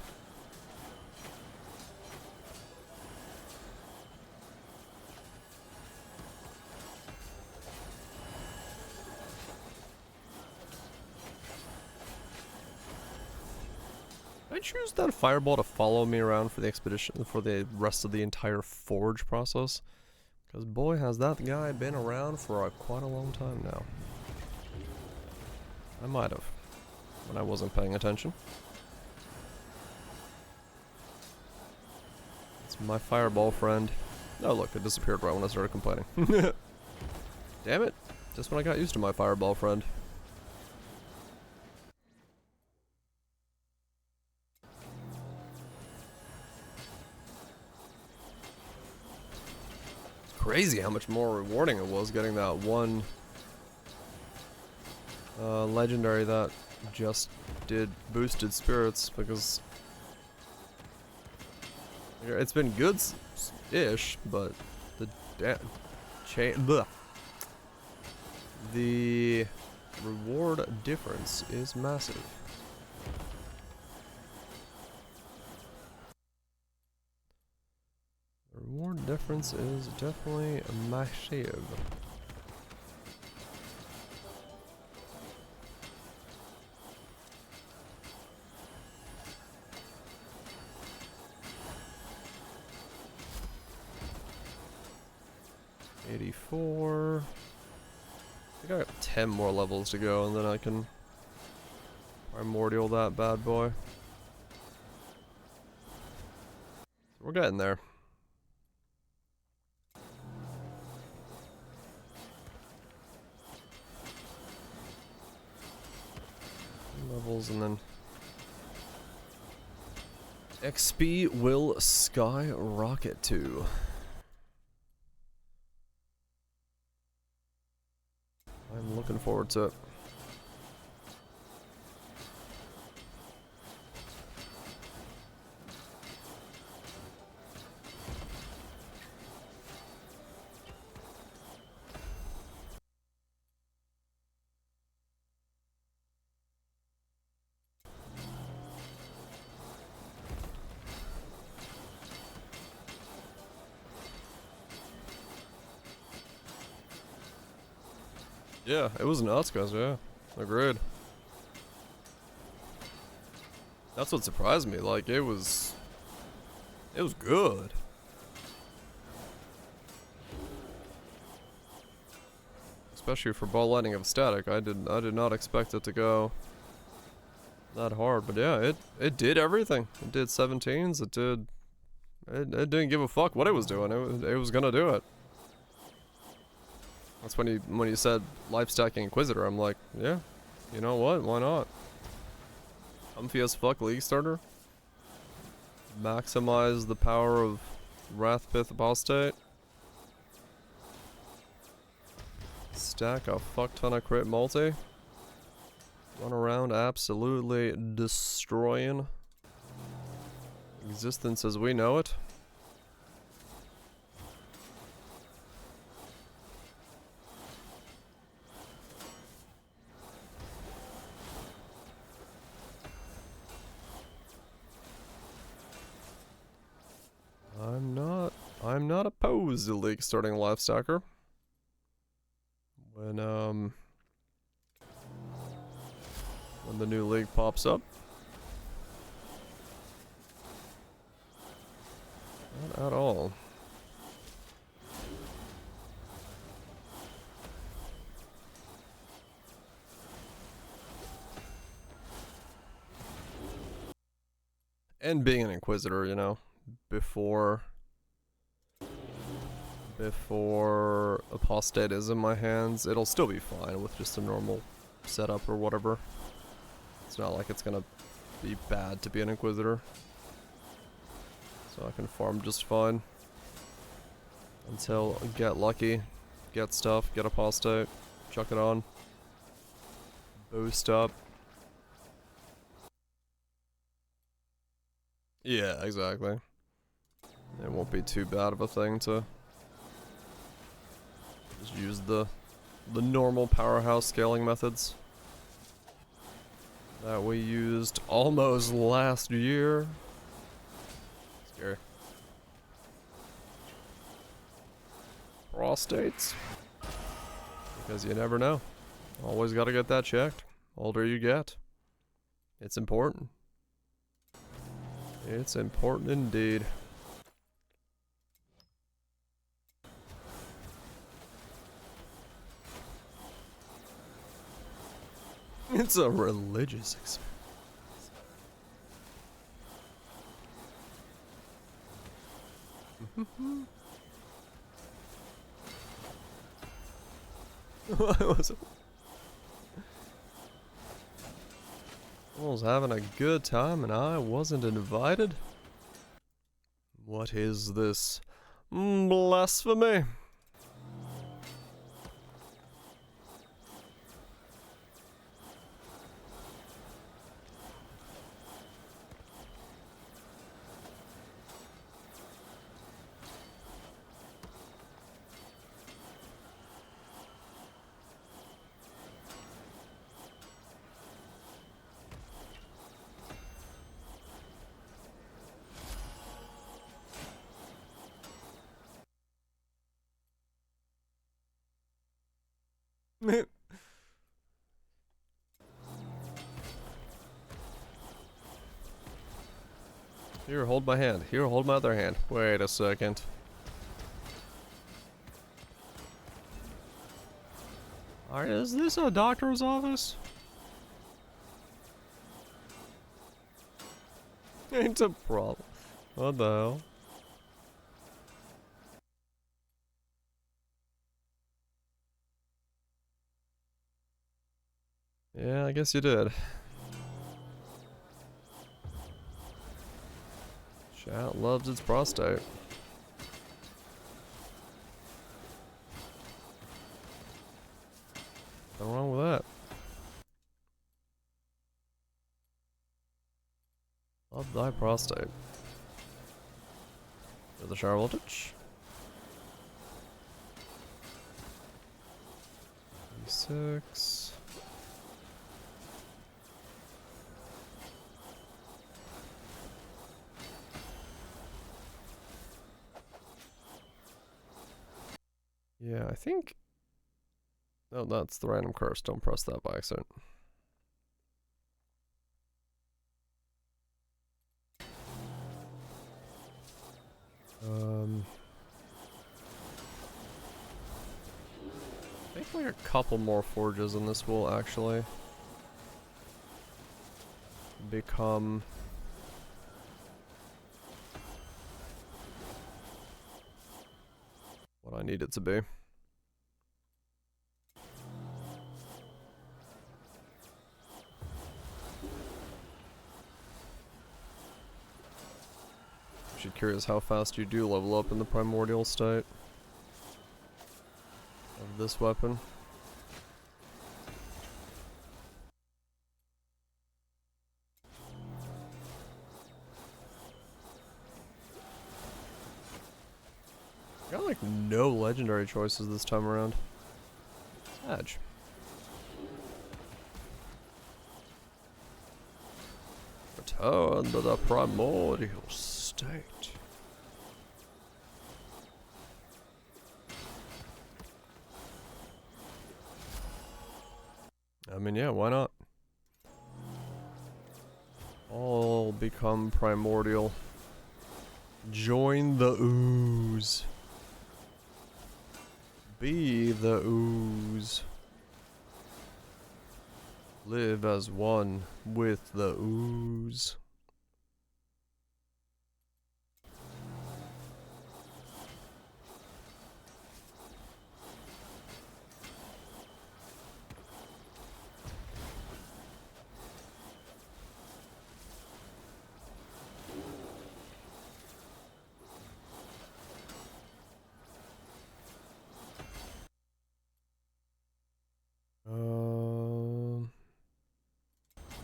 I choose that fireball to follow me around for the expedition, for the rest of the entire forge process. Because boy, has that guy been around for quite a long time now. I might have, when I wasn't paying attention. It's my fireball friend. Oh look, it disappeared right when I started complaining. Damn it, just when I got used to my fireball friend. Crazy how much more rewarding it was getting that one legendary that just did boosted spirits, because it's been good-ish, but the reward difference is massive. The reward difference is definitely massive. 84. I think I got 10 more levels to go, and then I can primordial that bad boy. So we're getting there. Levels, and then XP will skyrocket to. I'm looking forward to it. Yeah, it was nuts, guys, yeah. Agreed. That's what surprised me, like, it was good. Especially for ball lightning of static, I did not expect it to go that hard, but yeah, it did everything. It did 17s, it didn't give a fuck what it was doing, it was gonna do it. That's when you said life stacking Inquisitor, I'm like, yeah, you know what? Why not? Comfy as fuck League starter. Maximize the power of Wrathpith Apostate. Stack a fuck ton of crit multi. Run around absolutely destroying existence as we know it. I'm not opposed to League starting a life stacker. When the new league pops up. Not at all. And being an Inquisitor, you know, before Apostate is in my hands, it'll still be fine with just a normal setup or whatever. It's not like it's gonna be bad to be an Inquisitor. So I can farm just fine. Until I get lucky, get stuff, get Apostate, chuck it on. Boost up. Yeah, exactly. It won't be too bad of a thing to just use the normal powerhouse scaling methods that we used almost last year. Scary. Prostates. Because you never know. Always gotta get that checked. Older you get. It's important. It's important indeed. It's a religious experience. I was having a good time and I wasn't invited? What is this? Blasphemy. Here, hold my hand. Here, hold my other hand. Wait a second. Alright, is this a doctor's office? Ain't a problem. What the hell? Yeah, I guess you did. Chat loves its prostate. Nothing wrong with that. Love thy prostate. For the shower voltage. 6. Yeah, I think... Oh, that's the random curse. Don't press that by accident. I think like a couple more forges and this will actually become what I need it to be. Actually curious how fast you do level up in the primordial state of this weapon. Got like no legendary choices this time around. Edge. Return to the primordial state. I mean, yeah, why not? All become primordial. Join the ooze. Be the ooze. Live as one with the ooze.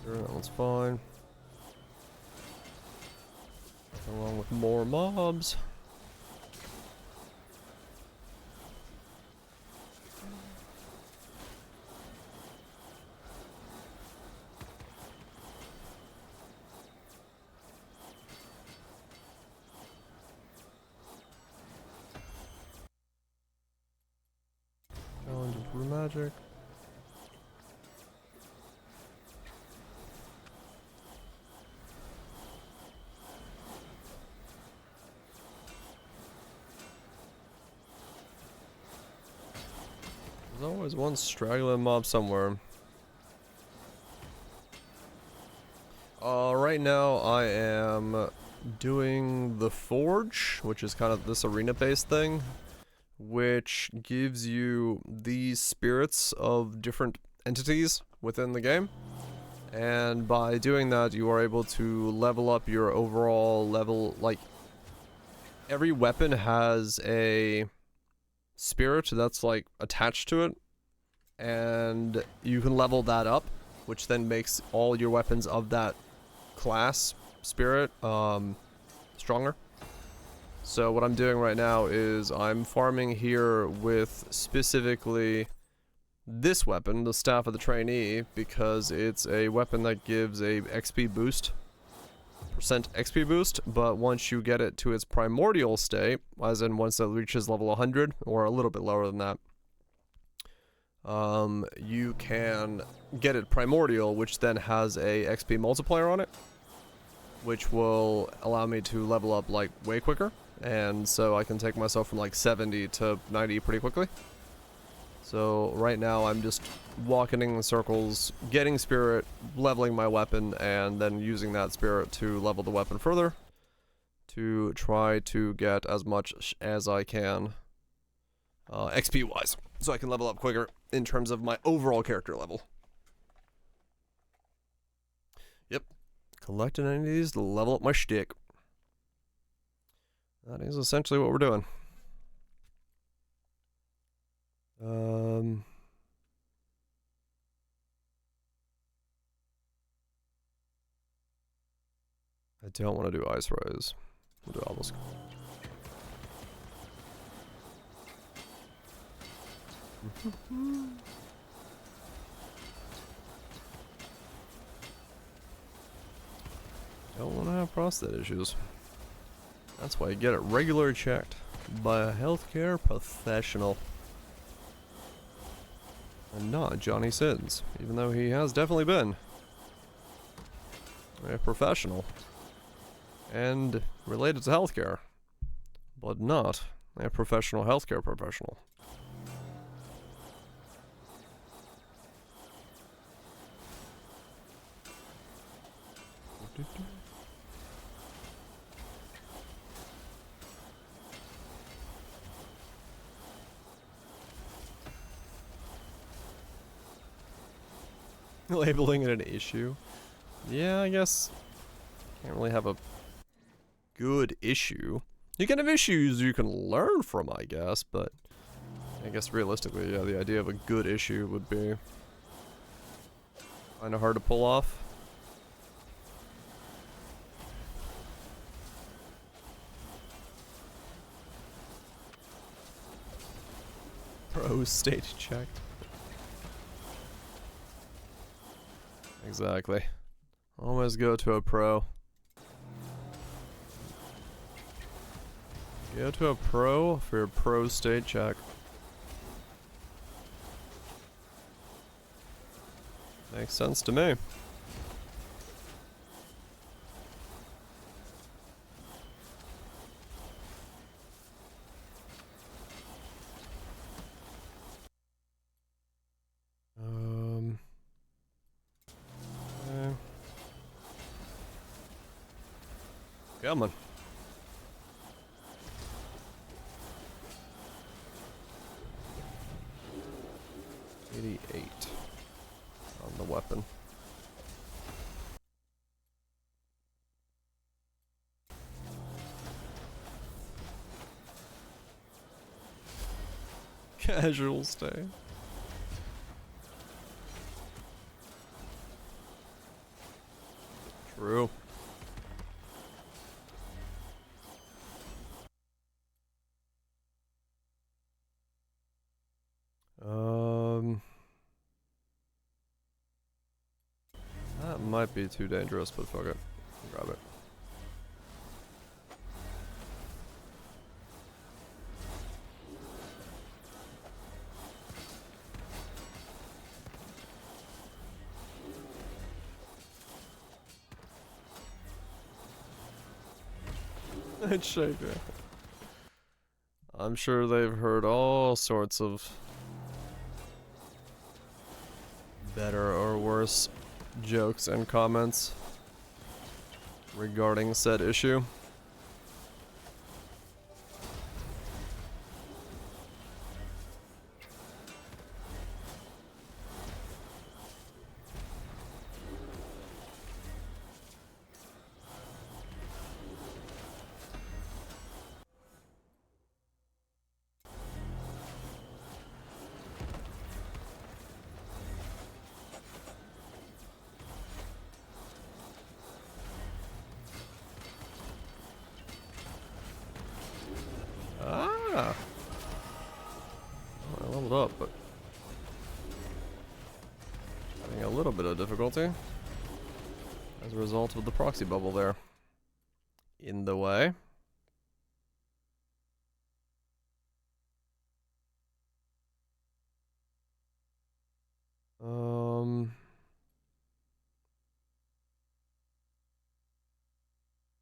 Sure, that one's fine. Nothing wrong with more mobs. Challenge of Brew Magic. There's always one straggling mob somewhere. Right now I am doing the Forge, which is kind of this arena-based thing, which gives you these spirits of different entities within the game. And by doing that, you are able to level up your overall level. Like, every weapon has a spirit that's like attached to it, and you can level that up, which then makes all your weapons of that class spirit stronger. So what I'm doing right now is I'm farming here with specifically this weapon, the Staff of the Trainee, because it's a weapon that gives a XP boost, percent XP boost, but once you get it to its primordial state, as in once it reaches level 100, or a little bit lower than that, you can get it primordial, which then has a XP multiplier on it, which will allow me to level up like way quicker, and so I can take myself from like 70 to 90 pretty quickly. So right now I'm just walking in circles, getting spirit, leveling my weapon, and then using that spirit to level the weapon further to try to get as much as I can XP wise, so I can level up quicker in terms of my overall character level. Yep, collecting any of these to level up my shtick. That is essentially what we're doing. I don't want to do ice rise. We'll do almost. Don't want to have prostate issues. That's why you get it regularly checked by a healthcare professional. And not Johnny Sins, even though he has definitely been a professional and related to healthcare, but not a professional healthcare professional. Labeling it an issue. Yeah, I guess can't really have a good issue. You can have issues you can learn from, I guess, but I guess realistically, yeah, the idea of a good issue would be kind of hard to pull off. Pro state checked. Exactly. Always go to a pro. Go to a pro for your pro state check. Makes sense to me. Okay. Come on. On the weapon. Casual stay. True. That might be too dangerous, but fuck it. Grab it. I'd shake it. I'm sure they've heard all sorts of better or worse jokes and comments regarding said issue. Ah! Well, I leveled up, but having a little bit of difficulty as a result of the proxy bubble there in the way.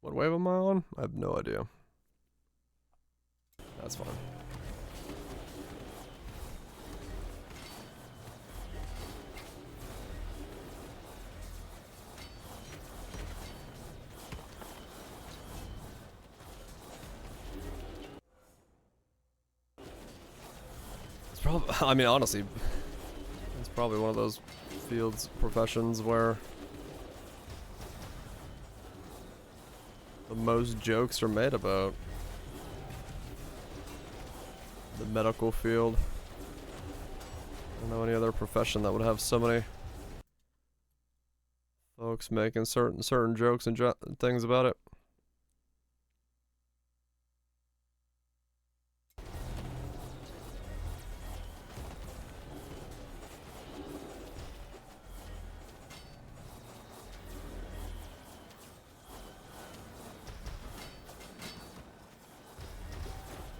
What wave am I on? I have no idea. That's fine. probably, I mean, honestly, it's probably one of those fields, professions where the most jokes are made about. The medical field. I don't know any other profession that would have so many folks making certain jokes and things about it.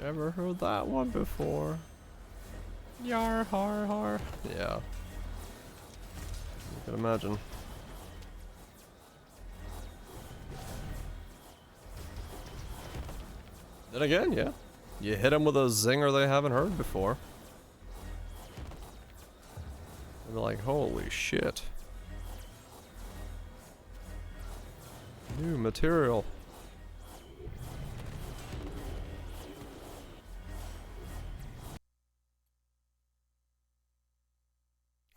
Ever heard that one before? Yar har har. Yeah. You can imagine. Then again, yeah. You hit them with a zinger they haven't heard before. And they're like, holy shit. New material.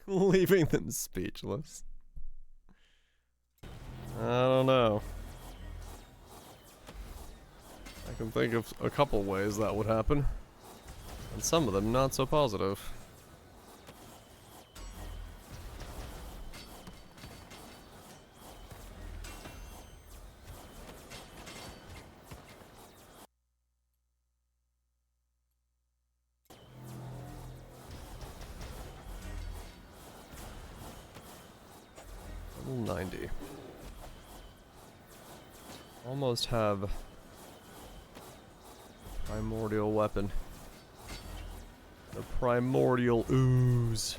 Leaving them speechless. I don't know. I can think of a couple ways that would happen. And some of them not so positive. Level 90. Almost have primordial weapon. The primordial ooze.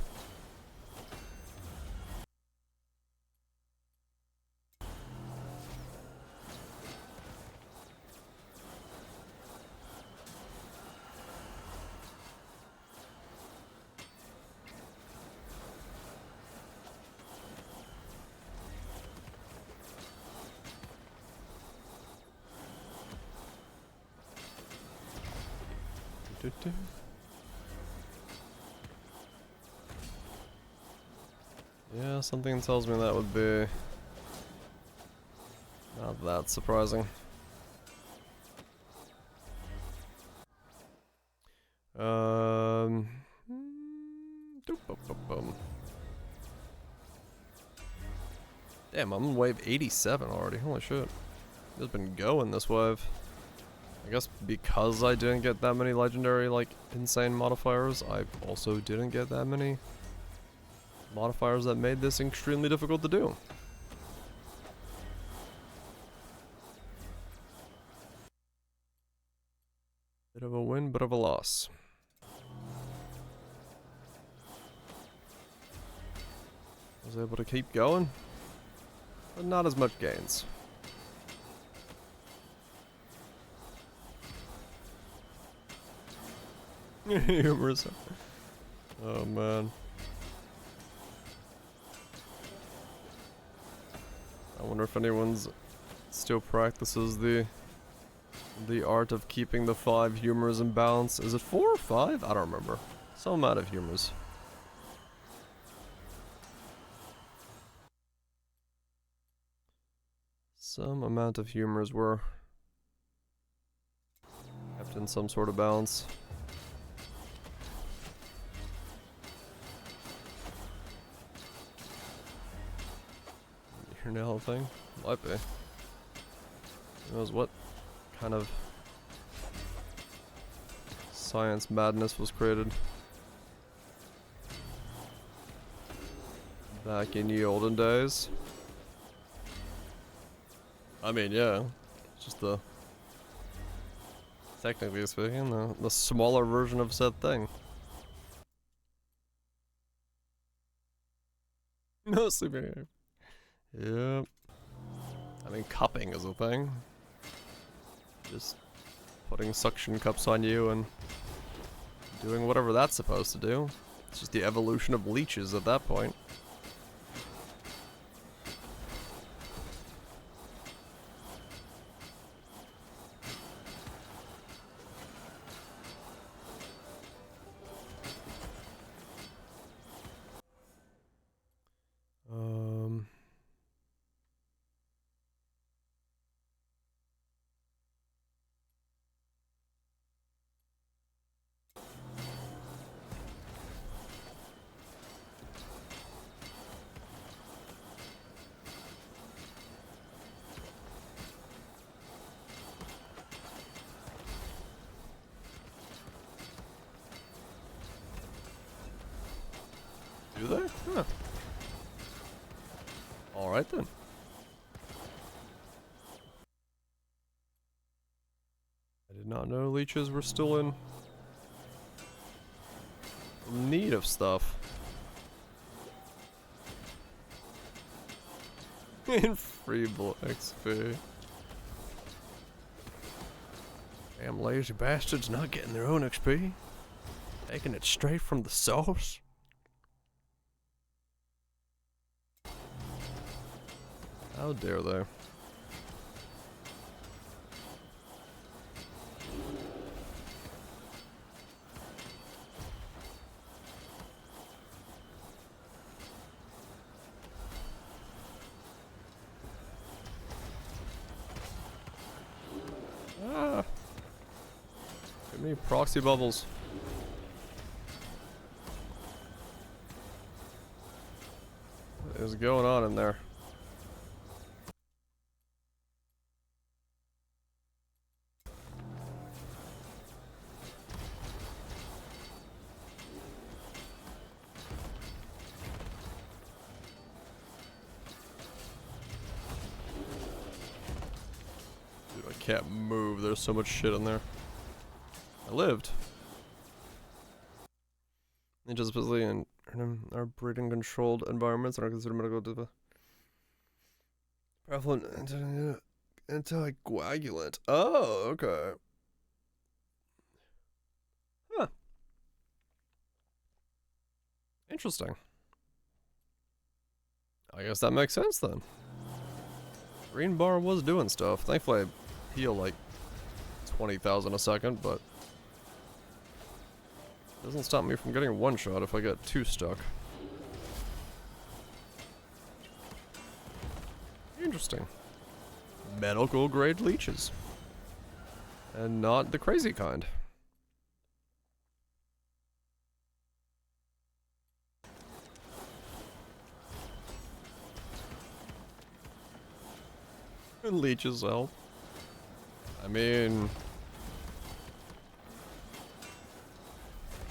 Yeah, something tells me that would be not that surprising. Damn, I'm on wave 87 already. Holy shit. It's been going this wave. I guess because I didn't get that many legendary, like, insane modifiers, I also didn't get that many modifiers that made this extremely difficult to do. Bit of a win, bit of a loss. Was able to keep going, but not as much gains. Humorous. Oh man. I wonder if anyone's still practices the art of keeping the 5 humors in balance. Is it 4 or 5? I don't remember. Some amount of humors. Some amount of humors were kept in some sort of balance. Your nail thing? Might be. Who knows what kind of science madness was created back in the olden days. I mean, yeah, it's just the, technically speaking, the smaller version of said thing. No sleeping here. Yep. I mean, cupping is a thing. Just putting suction cups on you and doing whatever that's supposed to do. It's just the evolution of leeches at that point. Do they? Huh. Alright then. I did not know leeches were still in need of stuff. In free XP. Damn lazy bastards not getting their own XP. Taking it straight from the source. How dare they? Ah! Give me proxy bubbles. What is going on in there? Dude, I can't move. There's so much shit in there. I lived. Ninjas specifically in are breeding controlled environments and are considered medical to prevalent anticoagulant. Oh, okay. Huh. Interesting. I guess that makes sense then. Green bar was doing stuff. Thankfully I heal like 20,000 a second, but doesn't stop me from getting one shot if I get two stuck. Interesting. Medical grade leeches. And not the crazy kind. And leeches help. I mean...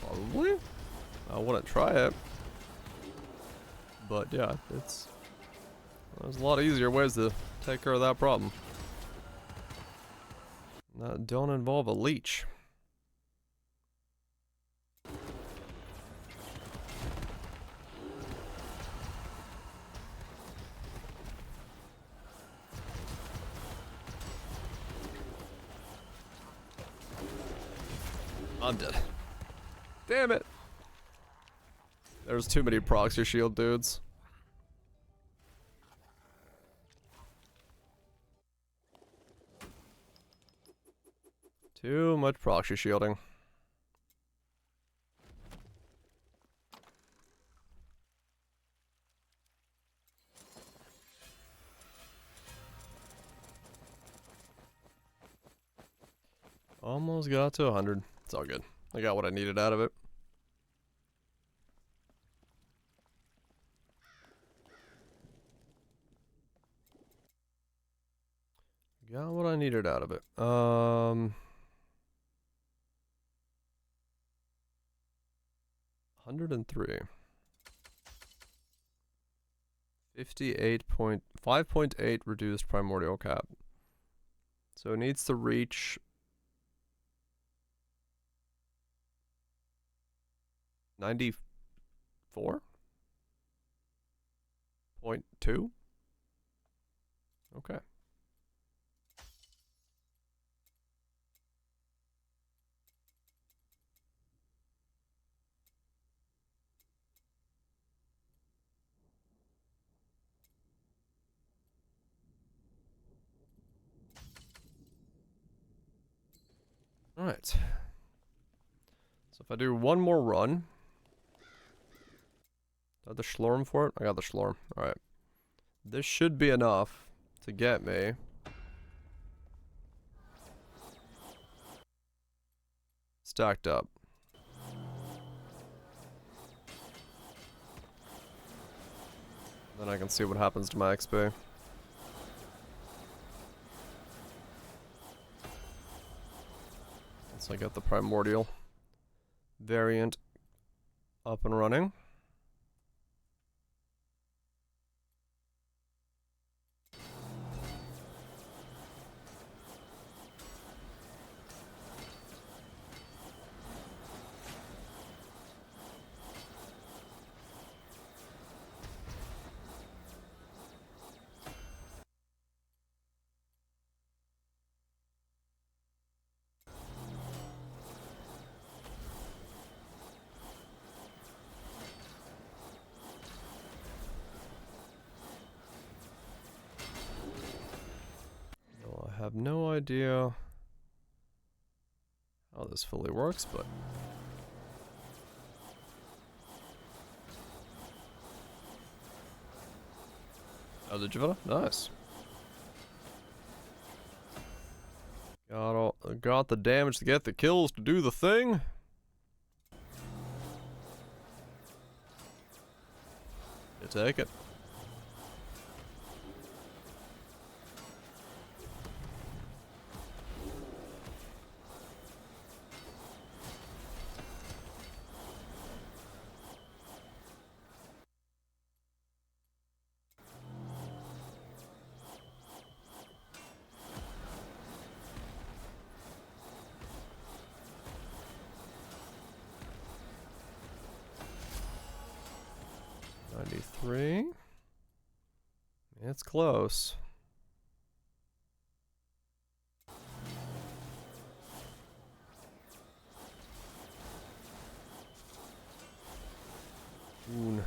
probably? I wouldn't try it. But yeah, there's a lot easier ways to take care of that problem. That don't involve a leech. I'm dead. Damn it. There's too many proxy shield dudes. Too much proxy shielding. Almost got to 100. It's all good. I got what I needed out of it. Got what I needed out of it. 103. 5.8 reduced primordial cap. So it needs to reach 94.2. Okay. All right. So if I do one more run, is that the Slorm for it? I got the Slorm. All right. This should be enough to get me stacked up. Then I can see what happens to my XP. Once I get the primordial variant up and running. have no idea how this fully works, but... Oh, did you finish? Nice. Got the damage to get the kills to do the thing. You take it. It's close. Oon.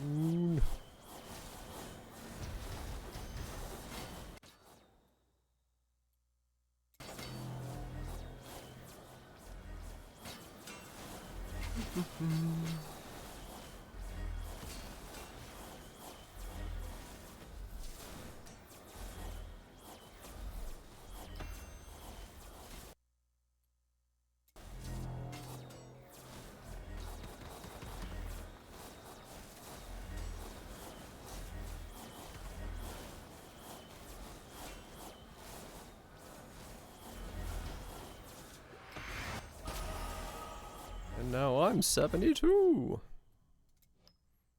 Oon. And now I'm 72.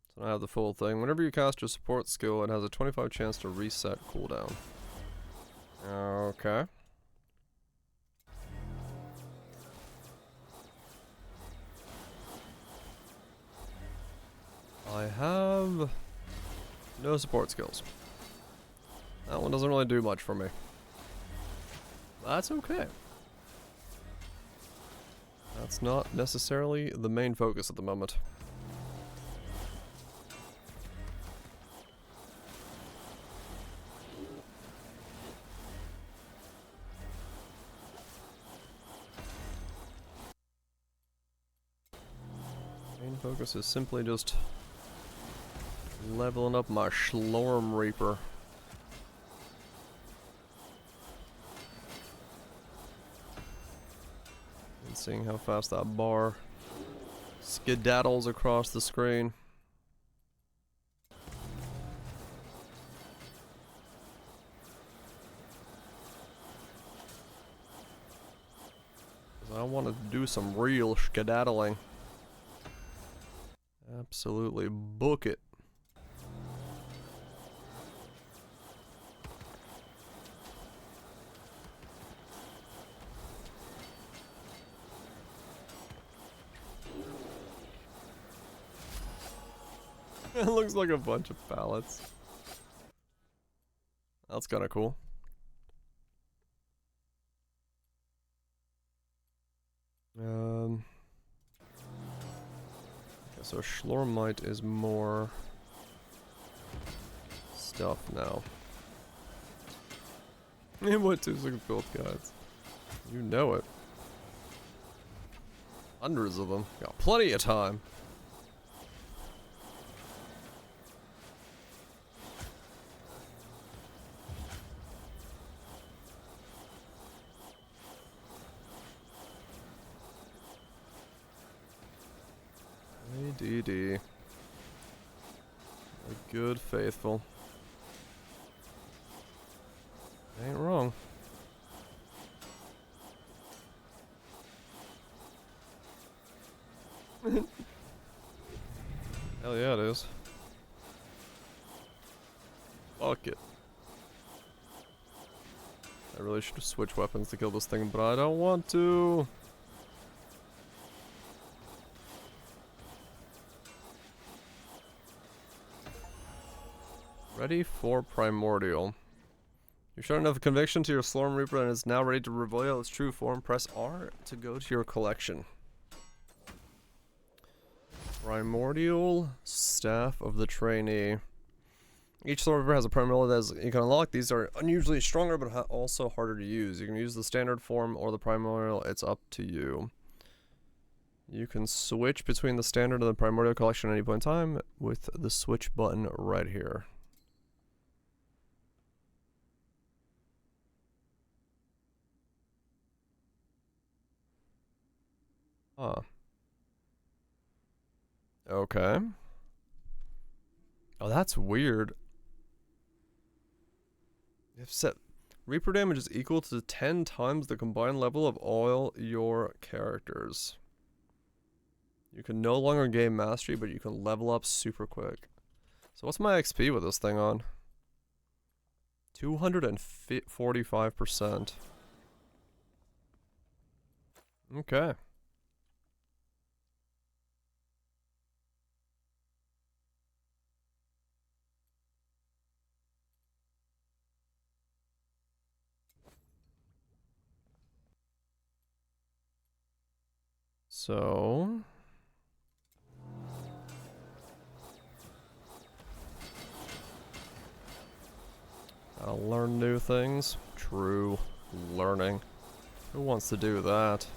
So I have the full thing. Whenever you cast your support skill, it has a 25 chance to reset cooldown. Okay. I have no support skills. That one doesn't really do much for me. That's okay. That's not necessarily the main focus at the moment. Main focus is simply just leveling up my Slorm Reaper. And seeing how fast that bar skedaddles across the screen. I want to do some real skedaddling. Absolutely book it. It looks like a bunch of pallets. That's kind of cool. Okay, so Schlormite is more stuff now. What 2-6 build guides? You know it. Hundreds of them. Got plenty of time. ADD. A good faithful. Ain't wrong. Hell yeah, it is. Fuck it. I really should switch weapons to kill this thing, but I don't want to. Ready for Primordial. You've shown enough conviction to your Slorm Reaper and is now ready to reveal its true form. Press R to go to your collection. Primordial Staff of the Trainee. Each sword has a primary that you can unlock. These are unusually stronger, but also harder to use. You can use the standard form or the primordial. It's up to you. You can switch between the standard and the primordial collection at any point in time with the switch button right here. Huh. Okay. Oh, that's weird. If set Reaper damage is equal to 10 times the combined level of all your characters. You can no longer gain mastery, but you can level up super quick. So what's my XP with this thing on? 245%. Okay. So I'll learn new things. True. Learning. Who wants to do that?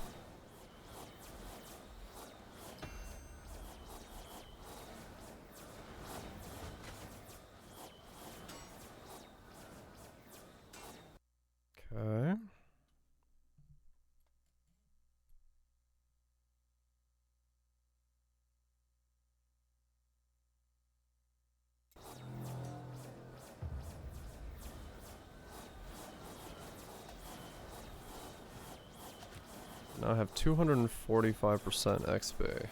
Okay. Now I have 245% XP.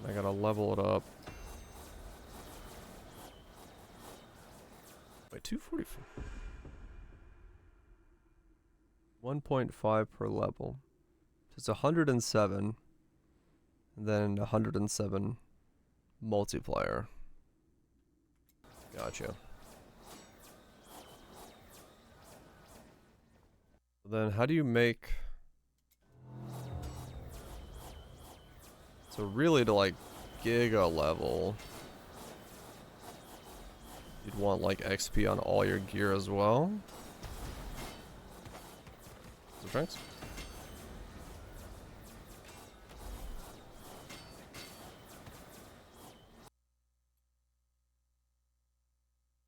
I gotta level it up. Wait, 244. 1.5 per level. It's 107. And then 107 multiplier. Gotcha. Then how do you make... So really to like giga level, you'd want like XP on all your gear as well. Is there strengths?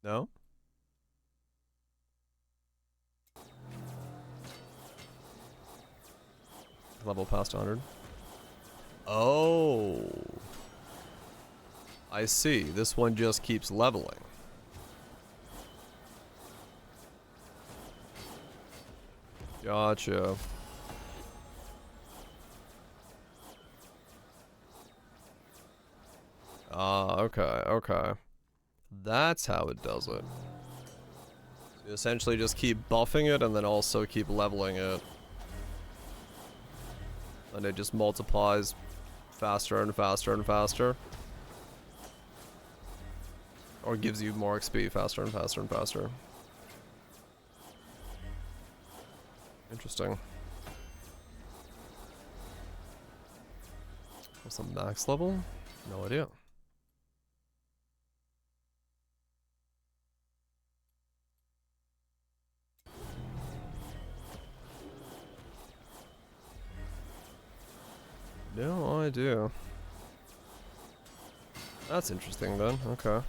No? Level past 100. Oh. I see. This one just keeps leveling. Gotcha. Ah, okay, okay. That's how it does it. You essentially just keep buffing it and then also keep leveling it. And it just multiplies faster and faster and faster. Or gives you more XP faster and faster and faster. Interesting. What's the max level? No idea. No idea. That's interesting then, okay.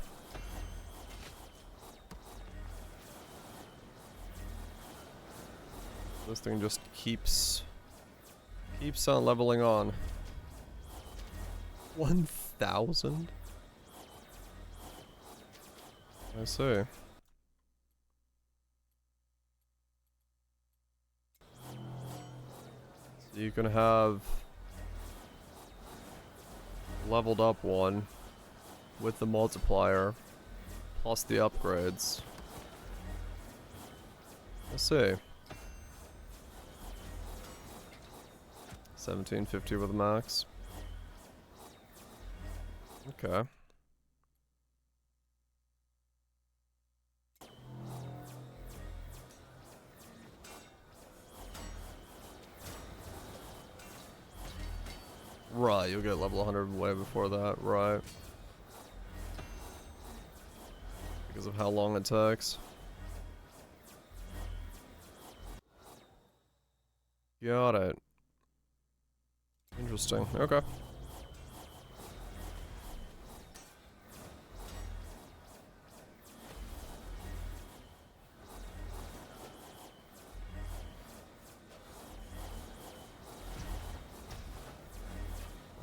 This thing just keeps on leveling on. 1,000? I see. So you can have leveled up one with the multiplier plus the upgrades. Let's see. 1750 with a max. Okay. Right, you'll get level 100 way before that, right. because of how long it takes. Got it. Interesting. Okay.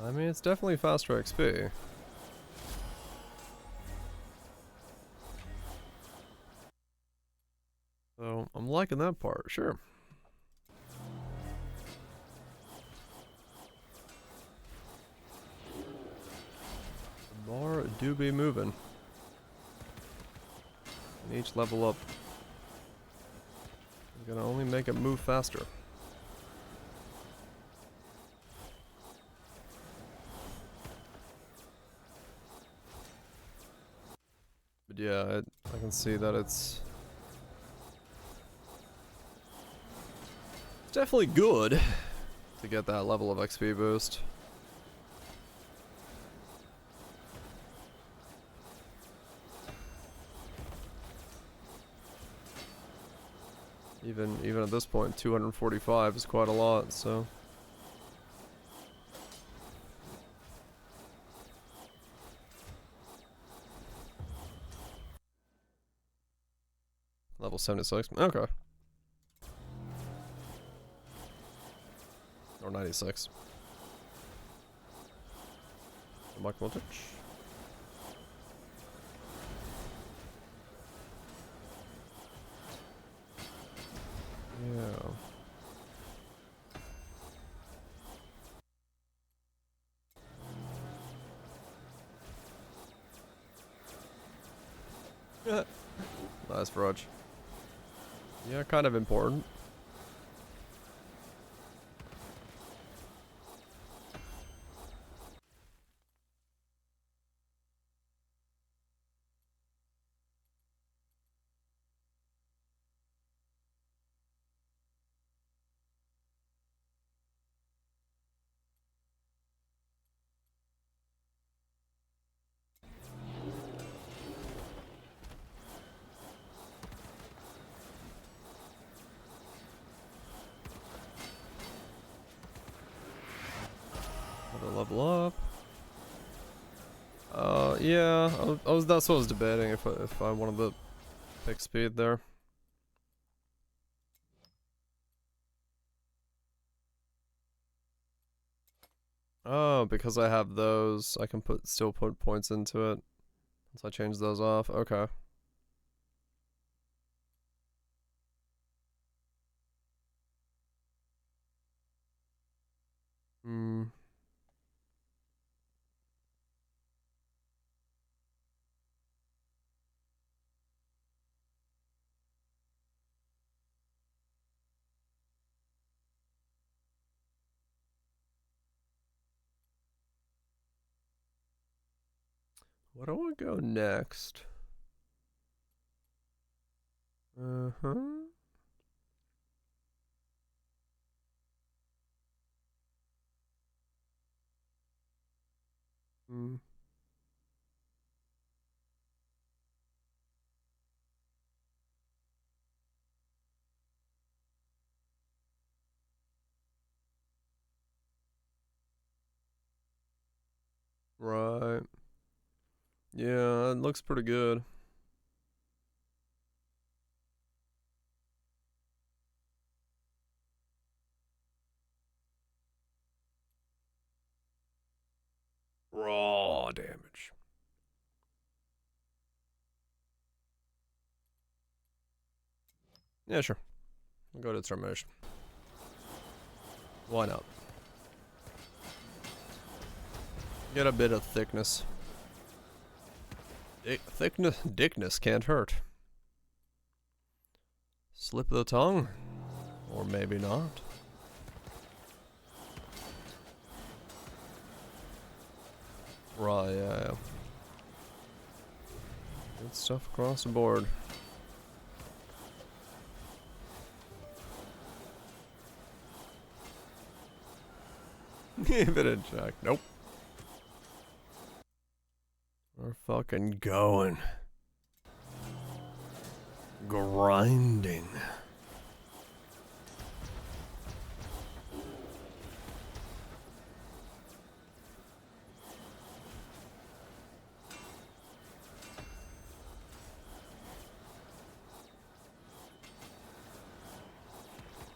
I mean, it's definitely faster XP. So, I'm liking that part, sure. The bar do be moving. And each level up is gonna only make it move faster. But yeah, I can see that it's definitely good to get that level of XP boost. Even at this point, 245 is quite a lot, so. Level 76, okay. Or 96. Mark voltage. Yeah. Nice, Raj. Yeah, kind of important. Another level up. Yeah, that's what I was debating if I wanted to pick speed there. Oh, because I have those, I can still put points into it. Once I change those off, okay. Hmm. Where do I go next? Uh-huh. Hmm. Right. Yeah, it looks pretty good. Raw damage. Yeah, sure. I'll go to determination. Why not? Get a bit of thickness. Dickness can't hurt. Slip of the tongue? Or maybe not. Right, yeah. Good stuff across the board. Give it a check. Nope. We're fucking going. grinding.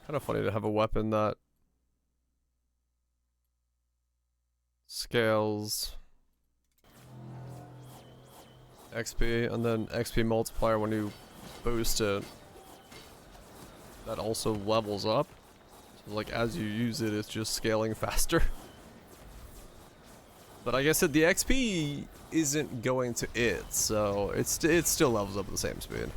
Kind of funny to have a weapon that scales XP and then XP multiplier when you boost it. That also levels up. So like as you use it, it's just scaling faster. But I guess that the XP isn't going to it, so it still levels up at the same speed.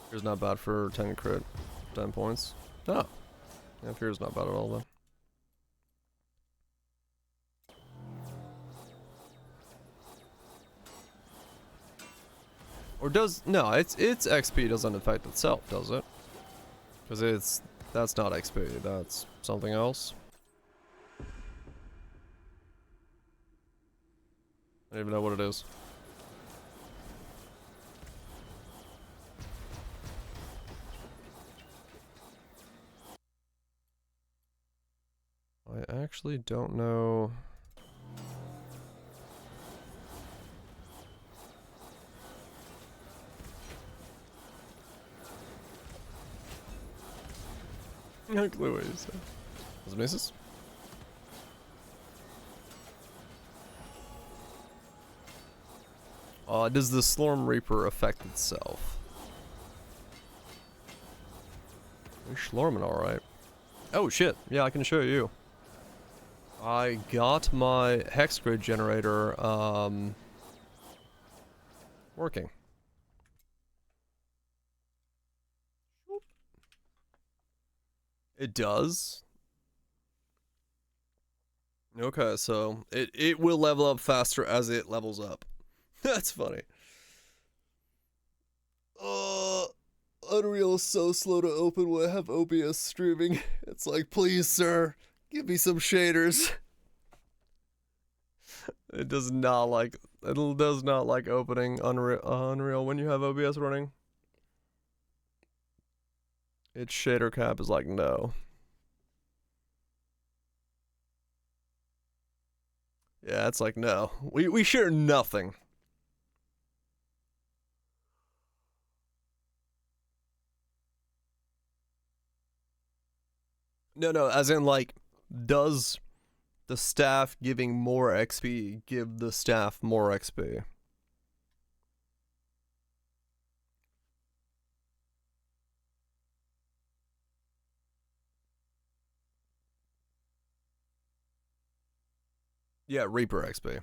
Fear's not bad for 10 crit, 10 points. Oh. Yeah, Fear's not bad at all then. Or does, no, its XP doesn't affect itself, does it? Because that's not XP, that's something else. I don't even know what it is. I actually don't know. No clue what you said. Was it misses? Does the Slorm Reaper affect itself? You're Slorming alright. Oh shit, yeah, I can show you. I got my hex grid generator working. It does. Okay, so it will level up faster as it levels up. That's funny. Unreal is so slow to open when I have OBS streaming. It's like, please, sir, give me some shaders. It does not like opening Unreal when you have OBS running. Its shader cap is like, no. Yeah, it's like, no. We share nothing. No, as in, like, does the staff giving more XP give the staff more XP? Yeah, Reaper XP.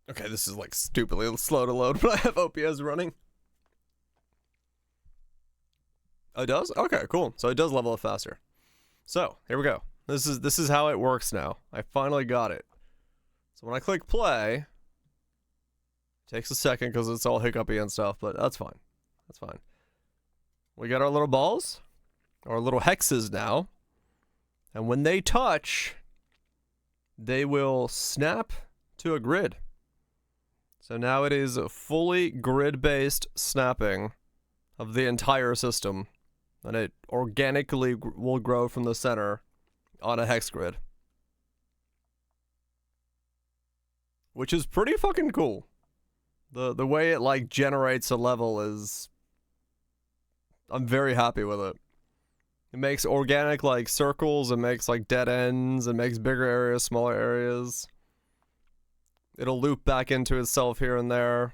Okay, this is like stupidly slow to load, but I have OPS running. Oh, it does? Okay, cool. So it does level up faster. So, here we go. This is how it works now. I finally got it. So when I click play, it takes a second because it's all hiccupy and stuff, but that's fine. That's fine. We got our little balls, our little hexes now. And when they touch, they will snap to a grid. So now it is a fully grid-based snapping of the entire system. And it organically will grow from the center on a hex grid. Which is pretty fucking cool. The way it like generates a level is... I'm very happy with it. It makes organic like circles, it makes like dead ends, it makes bigger areas, smaller areas. It'll loop back into itself here and there.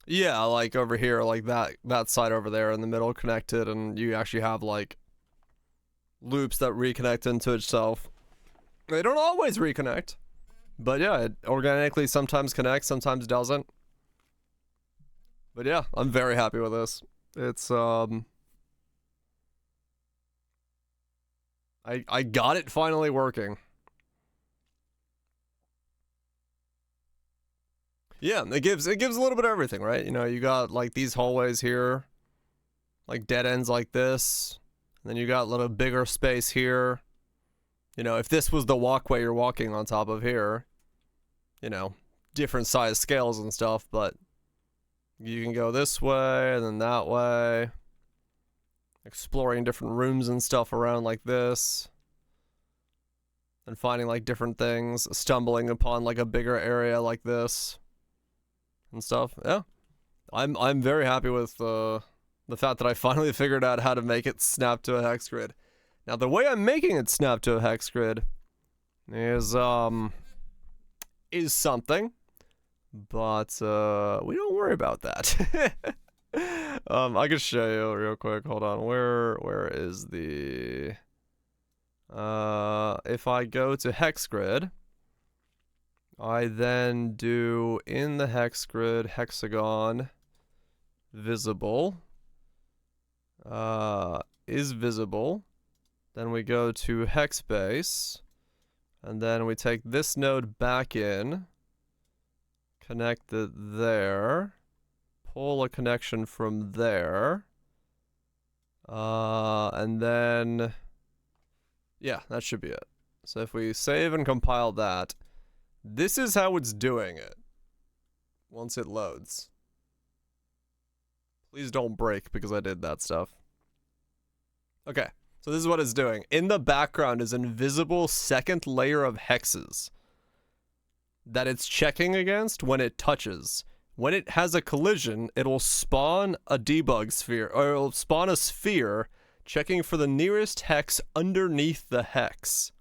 Yeah, like over here, like that side over there in the middle connected, and you actually have like loops that reconnect into itself. They don't always reconnect, but yeah, it organically sometimes connects, sometimes doesn't. But yeah, I'm very happy with this. It's I got it finally working. Yeah, it gives a little bit of everything, right? You know, you got like these hallways here, like dead ends like this. And then you got a little bigger space here. You know, if this was the walkway you're walking on top of here, you know, different size scales and stuff, but you can go this way and then that way, exploring different rooms and stuff around like this, and finding like different things, stumbling upon like a bigger area like this and stuff. Yeah, I'm very happy with the fact that I finally figured out how to make it snap to a hex grid. Now the way I'm making it snap to a hex grid is something, but we don't worry about that. I can show you real quick. Hold on. Where is the if I go to hex grid, I then do in the hex grid hexagon visible is visible. Then we go to hex base, and then we take this node back in, connect it there, pull a connection from there, and then, yeah, that should be it. So if we save and compile that, this is how it's doing it once it loads. Please don't break because I did that stuff. Okay, so this is what it's doing. In the background is an invisible second layer of hexes that it's checking against when it touches. When it has a collision, it'll spawn a debug sphere, or it'll spawn a sphere checking for the nearest hex underneath the hex.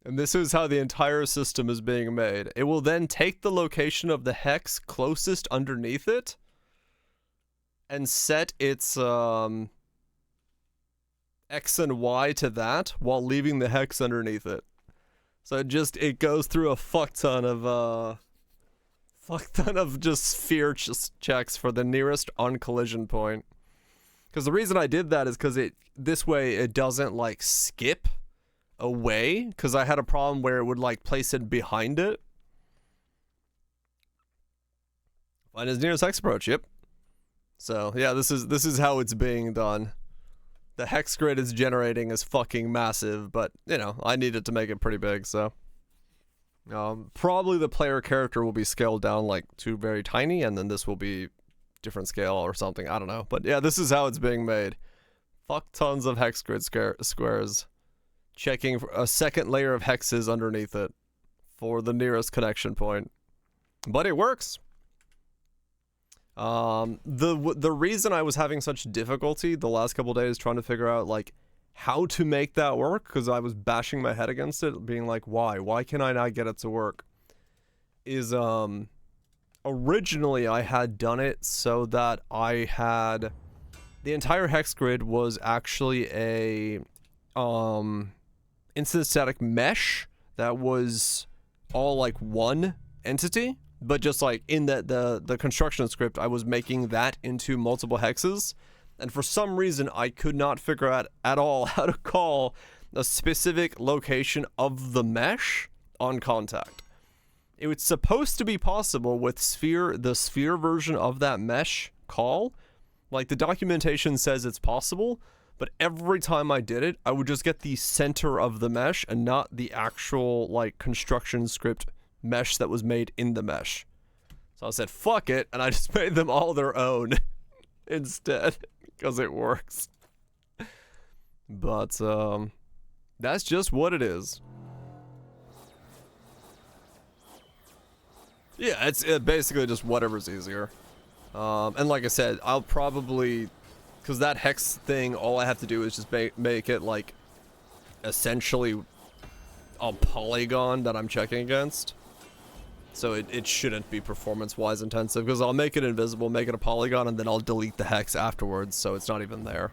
And this is how the entire system is being made. It will then take the location of the hex closest underneath it and set its X and Y to that while leaving the hex underneath it. So it goes through a fuck ton of just sphere checks for the nearest on collision point. Because the reason I did that is because this way it doesn't like skip away, because I had a problem where it would like place it behind it. Find his nearest hex approach, yep. So yeah, this is how it's being done. The hex grid is generating is fucking massive, but you know, I needed to make it pretty big, so probably the player character will be scaled down like to very tiny, and then this will be different scale or something, I don't know. But yeah, this is how it's being made. Fuck tons of hex grid squares, checking for a second layer of hexes underneath it for the nearest connection point. But it works. The reason I was having such difficulty the last couple days trying to figure out like how to make that work, because I was bashing my head against it, being like, why can I not get it to work, is originally I had done it so that I had the entire hex grid was actually a instance static mesh that was all like one entity. But just like in the construction script, I was making that into multiple hexes. And for some reason, I could not figure out at all how to call a specific location of the mesh on contact. It was supposed to be possible with the sphere version of that mesh call. Like the documentation says it's possible, but every time I did it, I would just get the center of the mesh and not the actual like construction script mesh that was made in the mesh. So I said fuck it, and I just made them all their own instead, because it works. But that's just what it is. Yeah, it's basically just whatever's easier. And like I said, I'll probably, because that hex thing, all I have to do is just make it like essentially a polygon that I'm checking against. So it shouldn't be performance-wise intensive, because I'll make it invisible, make it a polygon, and then I'll delete the hex afterwards, so it's not even there.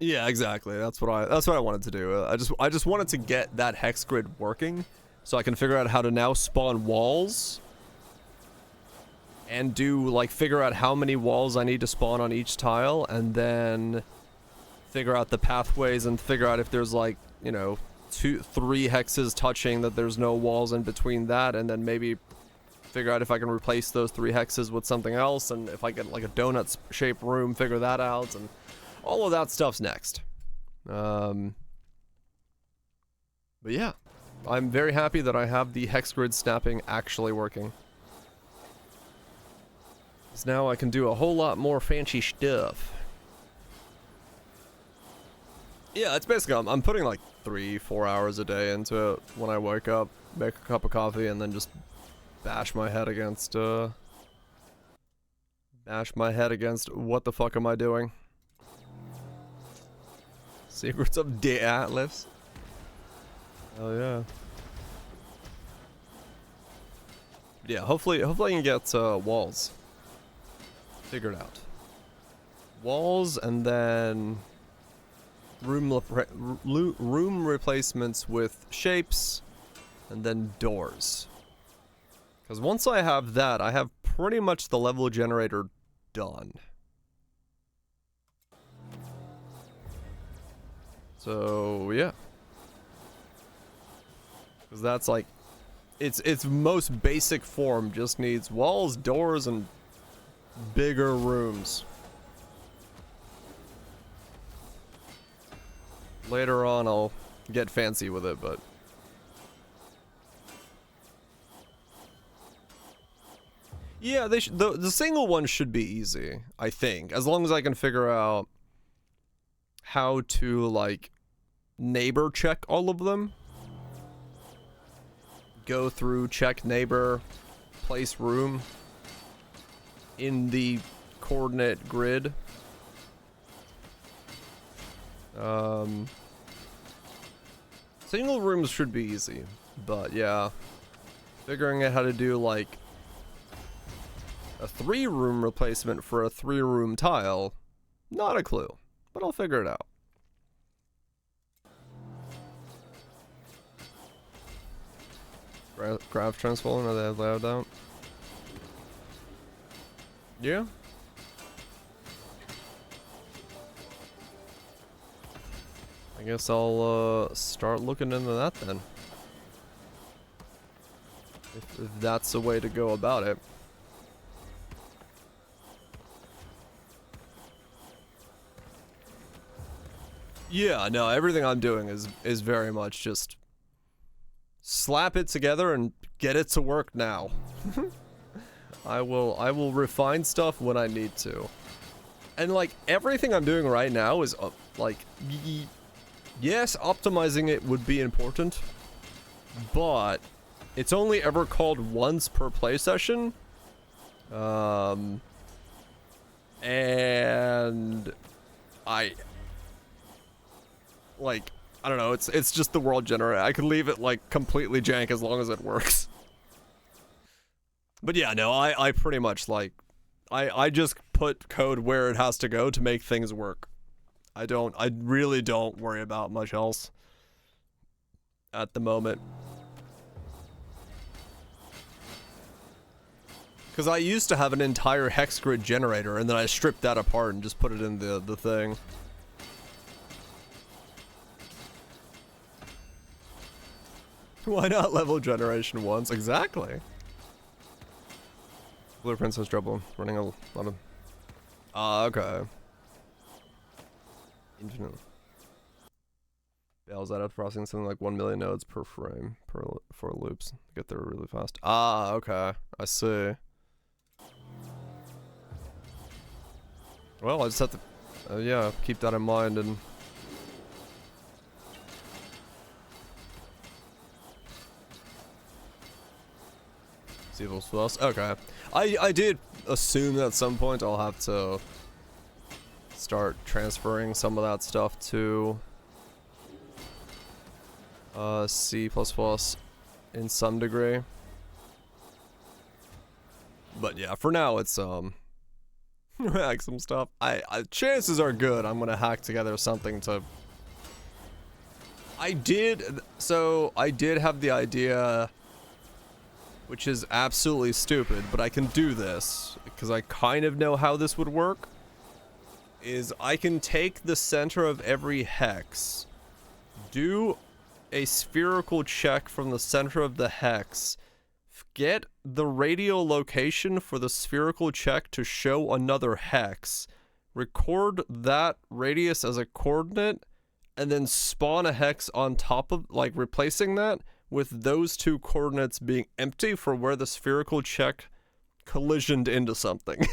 Yeah, exactly. That's what I wanted to do. I just wanted to get that hex grid working, so I can figure out how to now spawn walls, and figure out how many walls I need to spawn on each tile, and then figure out the pathways and figure out if there's like, you know, 2-3 hexes touching, that there's no walls in between that, and then maybe figure out if I can replace those 3 hexes with something else, and if I get like a donut shaped room, figure that out. And All of that stuff's next. But yeah, I'm very happy that I have the hex grid snapping actually working. Because now I can do a whole lot more fancy stuff. Yeah, it's basically, I'm putting like 3-4 hours a day into it when I wake up, make a cup of coffee, and then just bash my head against, what the fuck am I doing? Secrets of the Atlas. Oh yeah. Yeah, hopefully I can get walls figured out. Walls, and then room replacements with shapes, and then doors. Because once I have that, I have pretty much the level generator done. So yeah, because that's like, its most basic form just needs walls, doors, and bigger rooms. Later on, I'll get fancy with it, but yeah, the single one should be easy, I think, as long as I can figure out how to like neighbor check all of them. Go through, check neighbor, place room in the coordinate grid. Single rooms should be easy, but yeah, figuring out how to do like a 3-room replacement for a 3-room tile, not a clue, but I'll figure it out. Graph transform, are they allowed out? Yeah. I guess I'll start looking into that then. If that's the way to go about it. Yeah, no, everything I'm doing is very much just slap it together and get it to work now. I will refine stuff when I need to. And like everything I'm doing right now is like yes, optimizing it would be important, but it's only ever called once per play session. And I don't know, it's just the world generator. I could leave it like completely jank as long as it works. But yeah, no, I pretty much like I just put code where it has to go to make things work. I really don't worry about much else at the moment. Because I used to have an entire hex grid generator, and then I stripped that apart and just put it in the thing. Why not level generation once? Exactly. Blueprints has trouble running a lot of... okay. Infinite. Bales that out processing something like 1 million nodes per frame for loops. Get there really fast. Okay. I see. Well, I just have to, yeah, keep that in mind and... See what's else. Okay. I did assume that at some point I'll have to start transferring some of that stuff to C++ in some degree. But yeah, for now it's hack some stuff. Chances are good I'm gonna hack together something to... I did have the idea, which is absolutely stupid, but I can do this because I kind of know how this would work, is I can take the center of every hex, do a spherical check from the center of the hex, get the radial location for the spherical check to show another hex, record that radius as a coordinate, and then spawn a hex on top of, like, replacing that with those two coordinates being empty for where the spherical check collisioned into something.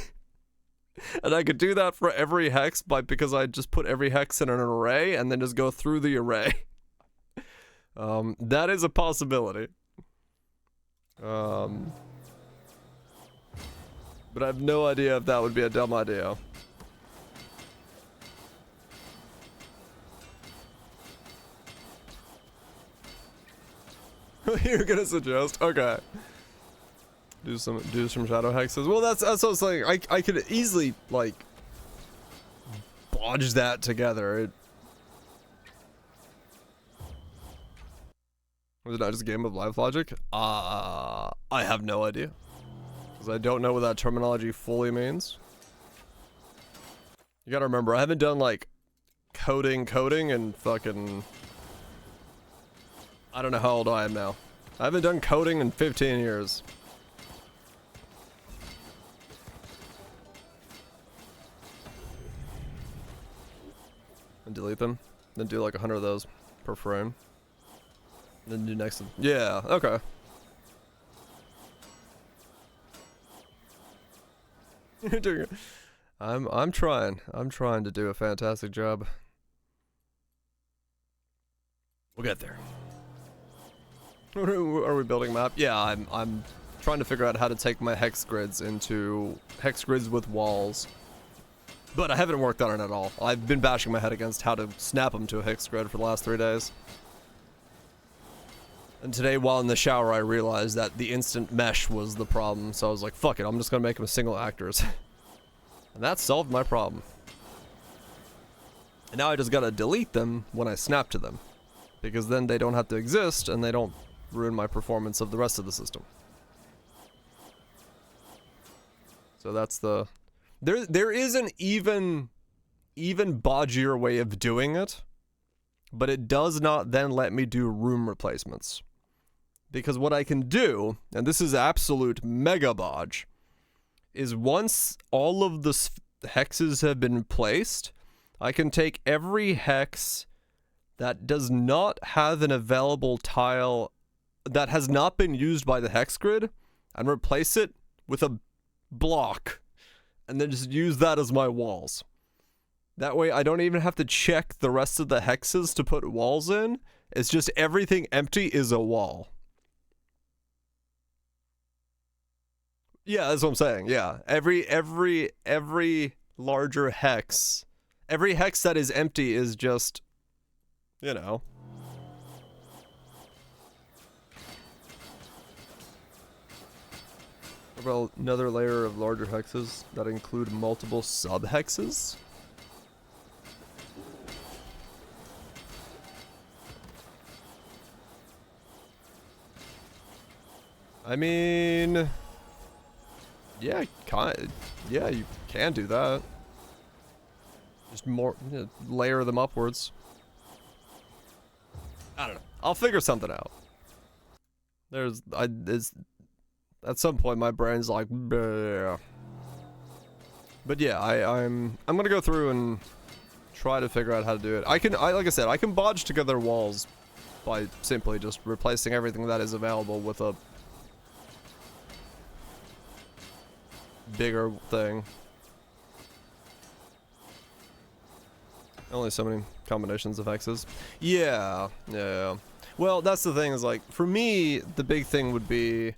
And I could do that for every hex because I just put every hex in an array and then just go through the array. That is a possibility. But I have no idea if that would be a dumb idea. You're gonna suggest? Okay. Do some shadow hexes. Well, that's what I was saying. I could easily, like, bodge that together. Was it not just a game of life logic? I have no idea. Because I don't know what that terminology fully means. You gotta remember, I haven't done, like, coding and fucking... I don't know how old I am now. I haven't done coding in 15 years. And delete them. Then do like 100 of those per frame. Then do next one. Yeah, okay. I'm trying. I'm trying to do a fantastic job. We'll get there. Are we building a map? Yeah, I'm trying to figure out how to take my hex grids into hex grids with walls. But I haven't worked on it at all. I've been bashing my head against how to snap them to a hex grid for the last 3 days. And today, while in the shower, I realized that the instant mesh was the problem. So I was like, fuck it, I'm just gonna make them single actors. And that solved my problem. And now I just gotta delete them when I snap to them. Because then they don't have to exist, and they don't ruin my performance of the rest of the system. So that's the... There is an even bodgier way of doing it, but it does not then let me do room replacements. Because what I can do, and this is absolute mega bodge, is once all of the hexes have been placed, I can take every hex that does not have an available tile that has not been used by the hex grid and replace it with a block. And then just use that as my walls. That way I don't even have to check the rest of the hexes to put walls in. It's just everything empty is a wall. Yeah, that's what I'm saying. Yeah. Every larger hex. Every hex that is empty is just, you know. About another layer of larger hexes that include multiple sub-hexes? I mean... Yeah, yeah, you can do that. Just more, layer them upwards. I don't know. I'll figure something out. At some point, my brain's like, bleh. But yeah, I'm gonna go through and try to figure out how to do it. Like I said, I can bodge together walls by simply just replacing everything that is available with a bigger thing. Only so many combinations of hexes. Yeah. Well, that's the thing is, like, for me, the big thing would be...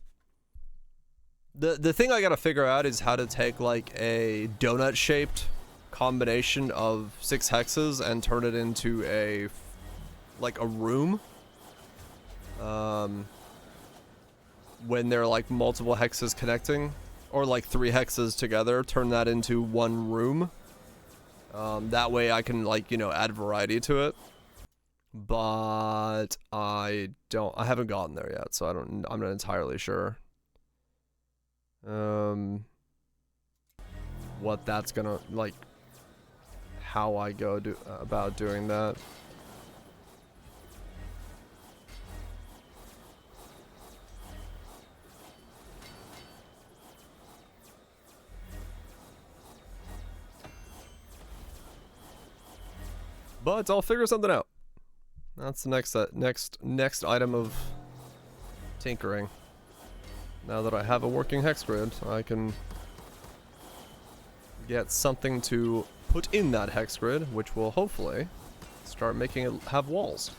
The thing I gotta figure out is how to take, like, a donut-shaped combination of 6 hexes and turn it into a room. When there are, like, multiple hexes connecting, or, like, 3 hexes together, turn that into one room. That way I can, like, you know, add variety to it. But I haven't gotten there yet, so I'm not entirely sure. What that's gonna, like, how I go about doing that. But I'll figure something out. That's the next item of tinkering. Now that I have a working hex grid, I can get something to put in that hex grid, which will hopefully start making it have walls.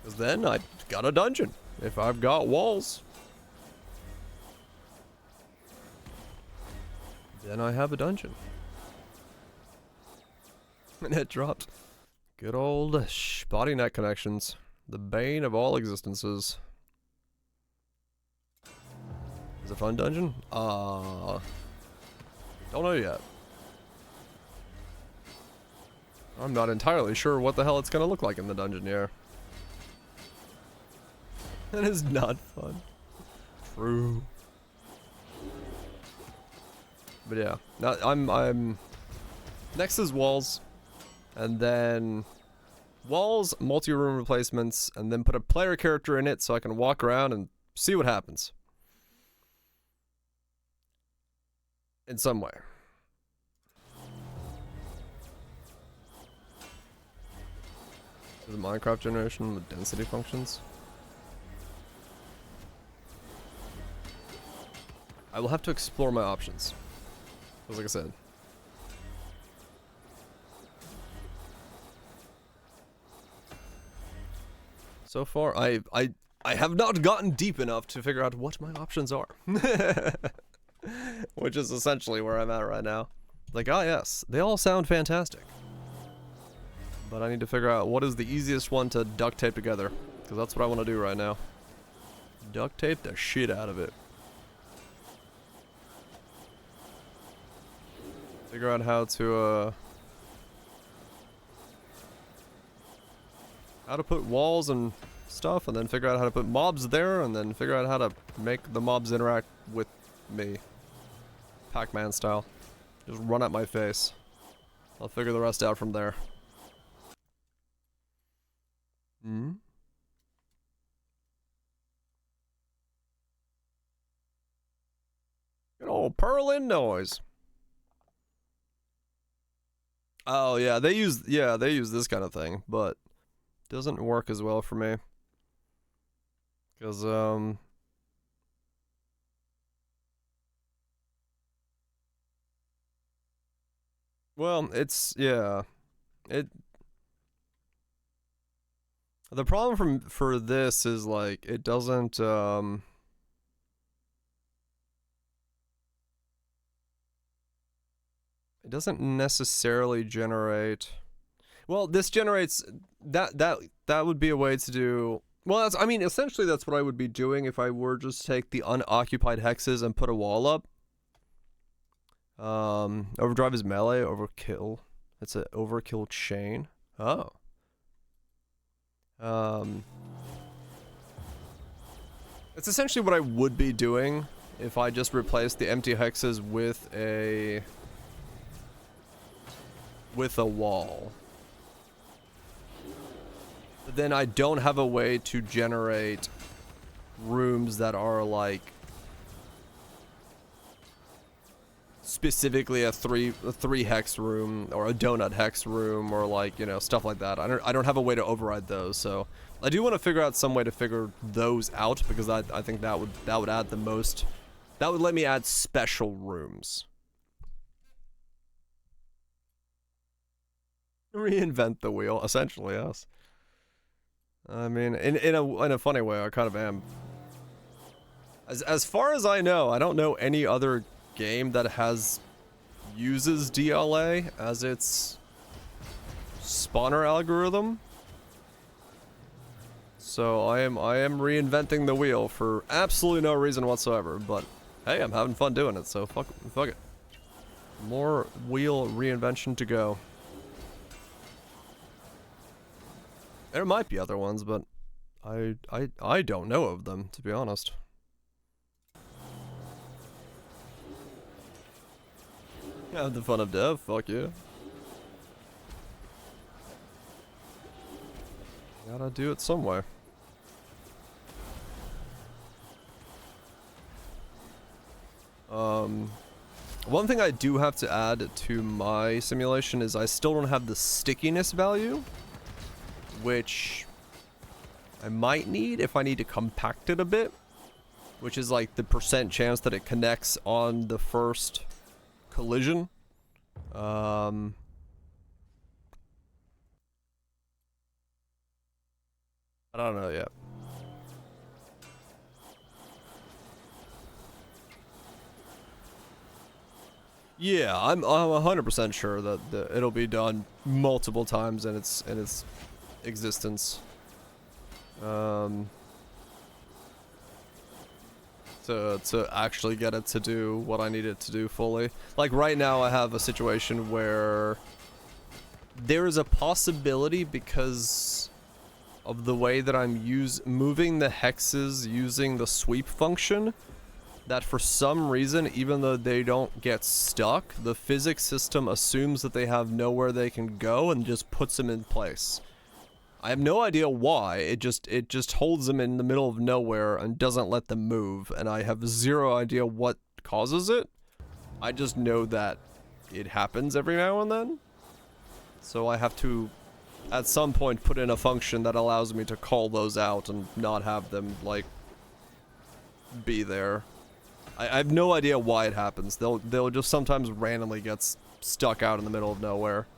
Because then I got a dungeon. If I've got walls, then I have a dungeon. And it dropped. Good old spotty net connections. The bane of all existences. Is it a fun dungeon? Don't know yet. I'm not entirely sure what the hell it's gonna look like in the dungeon here. That is not fun. True. But yeah, I'm next is walls, and then walls, multi-room replacements, and then put a player character in it so I can walk around and see what happens. In some way. Is it Minecraft generation with density functions? I will have to explore my options. Because like I said. So far, I have not gotten deep enough to figure out what my options are. Which is essentially where I'm at right now. Like, ah yes, they all sound fantastic. But I need to figure out what is the easiest one to duct tape together. Because that's what I want to do right now. Duct tape the shit out of it. Figure out how to put walls and stuff, and then figure out how to put mobs there, and then figure out how to make the mobs interact with me. Pac-Man style. Just run at my face. I'll figure the rest out from there. Hmm? Good old purling noise. Oh yeah, they use this kind of thing, but doesn't work as well for me. Cause well, it's yeah. The problem for this is like it doesn't it doesn't necessarily generate. Well, this generates that would be a way to do. Well, that's, I mean, essentially that's what I would be doing if I were just take the unoccupied hexes and put a wall up. Overdrive is melee, overkill. It's an overkill chain. Oh. It's essentially what I would be doing if I just replaced the empty hexes with a wall. But then I don't have a way to generate rooms that are like specifically a three hex room or a donut hex room or like, you know, stuff like that. I don't have a way to override those. So I do want to figure out some way to figure those out, because I think that would add the most. That would let me add special rooms. Reinvent the wheel, essentially, yes. I mean, in a funny way, I kind of am. As far as I know, I don't know any other game that uses DLA as its spawner algorithm. So I am reinventing the wheel for absolutely no reason whatsoever. But hey, I'm having fun doing it, so fuck it. More wheel reinvention to go. There might be other ones, but I don't know of them, to be honest. Have the fun of dev, fuck yeah. Gotta do it some way. One thing I do have to add to my simulation is I still don't have the stickiness value, which I might need if I need to compact it a bit, which is like the percent chance that it connects on the first collision. I don't know yet. Yeah, I'm 100% sure that it'll be done multiple times in its existence. To actually get it to do what I need it to do fully. Like right now I have a situation where there is a possibility, because of the way that I'm moving the hexes using the sweep function, that for some reason, even though they don't get stuck, the physics system assumes that they have nowhere they can go and just puts them in place. I have no idea why. It just holds them in the middle of nowhere and doesn't let them move, and I have zero idea what causes it. I just know that it happens every now and then. So I have to, at some point, put in a function that allows me to call those out and not have them, like, be there. I have no idea why it happens. They'll just sometimes randomly get stuck out in the middle of nowhere.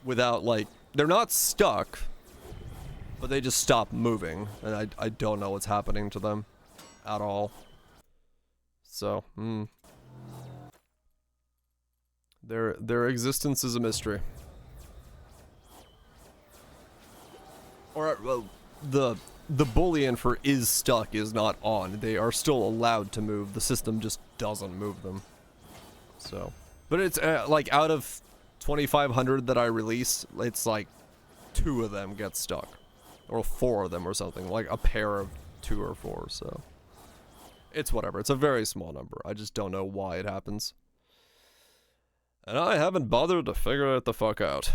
Without, like, they're not stuck, but they just stop moving, and I don't know what's happening to them at all. So, their existence is a mystery. Or, well, the boolean for is stuck is not on. They are still allowed to move. The system just doesn't move them. So, but it's like out of 2,500 that I release, it's like 2 of them get stuck, or 4 of them or something, like a pair of 2 or 4. So it's whatever. It's a very small number. I just don't know why it happens, and I haven't bothered to figure it the fuck out,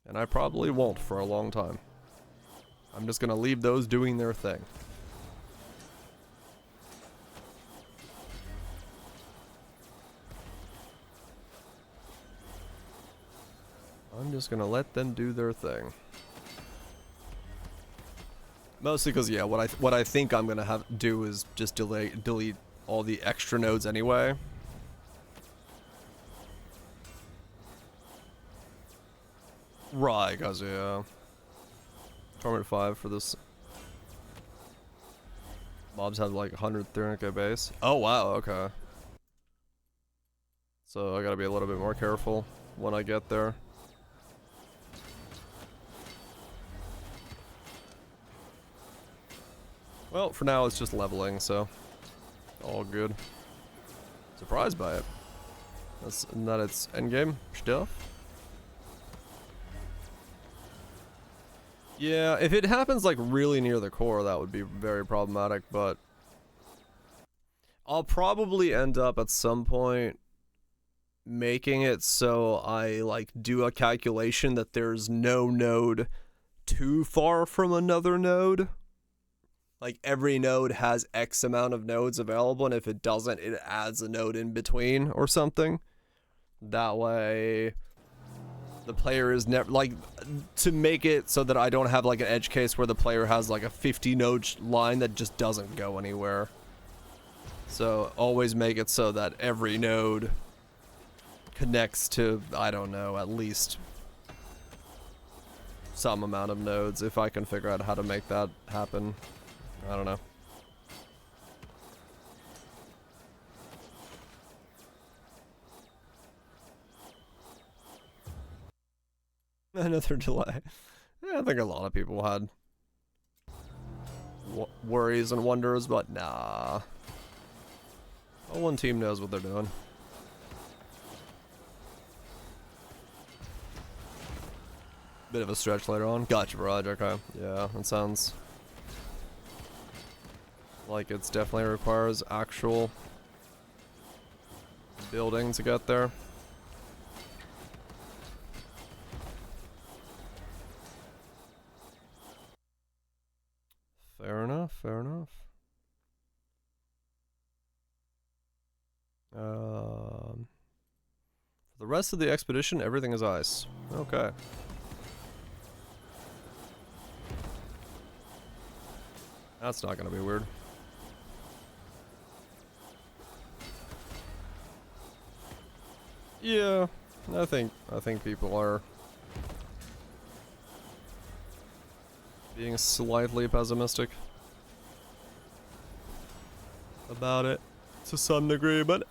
and I probably won't for a long time. I'm just gonna leave those doing their thing. I'm just gonna let them do their thing. Mostly because, yeah, what I think I'm gonna do is just delete all the extra nodes anyway. Right, cause yeah. Torment 5 for this. Mobs have like 100 300k base. Oh wow, okay. So I gotta be a little bit more careful when I get there. Well, for now it's just leveling, so all good. Surprised by it. That's not its endgame stuff. Yeah, if it happens like really near the core, that would be very problematic, but I'll probably end up at some point making it so I like do a calculation that there's no node too far from another node. Like every node has X amount of nodes available, and if it doesn't, it adds a node in between or something. That way the player is never, like, to make it so that I don't have like an edge case where the player has like a 50 node line that just doesn't go anywhere. So always make it so that every node connects to, I don't know, at least some amount of nodes, if I can figure out how to make that happen. I don't know. Another delay. Yeah, I think a lot of people had worries and wonders, but nah. No one team knows what they're doing. Bit of a stretch later on. Gotcha, Barrage. Okay. Yeah, that sounds like it's definitely requires actual building to get there. Fair enough, fair enough. rest of the expedition, everything is ice. Okay. That's not gonna be weird. Yeah, I think people are being slightly pessimistic about it to some degree, but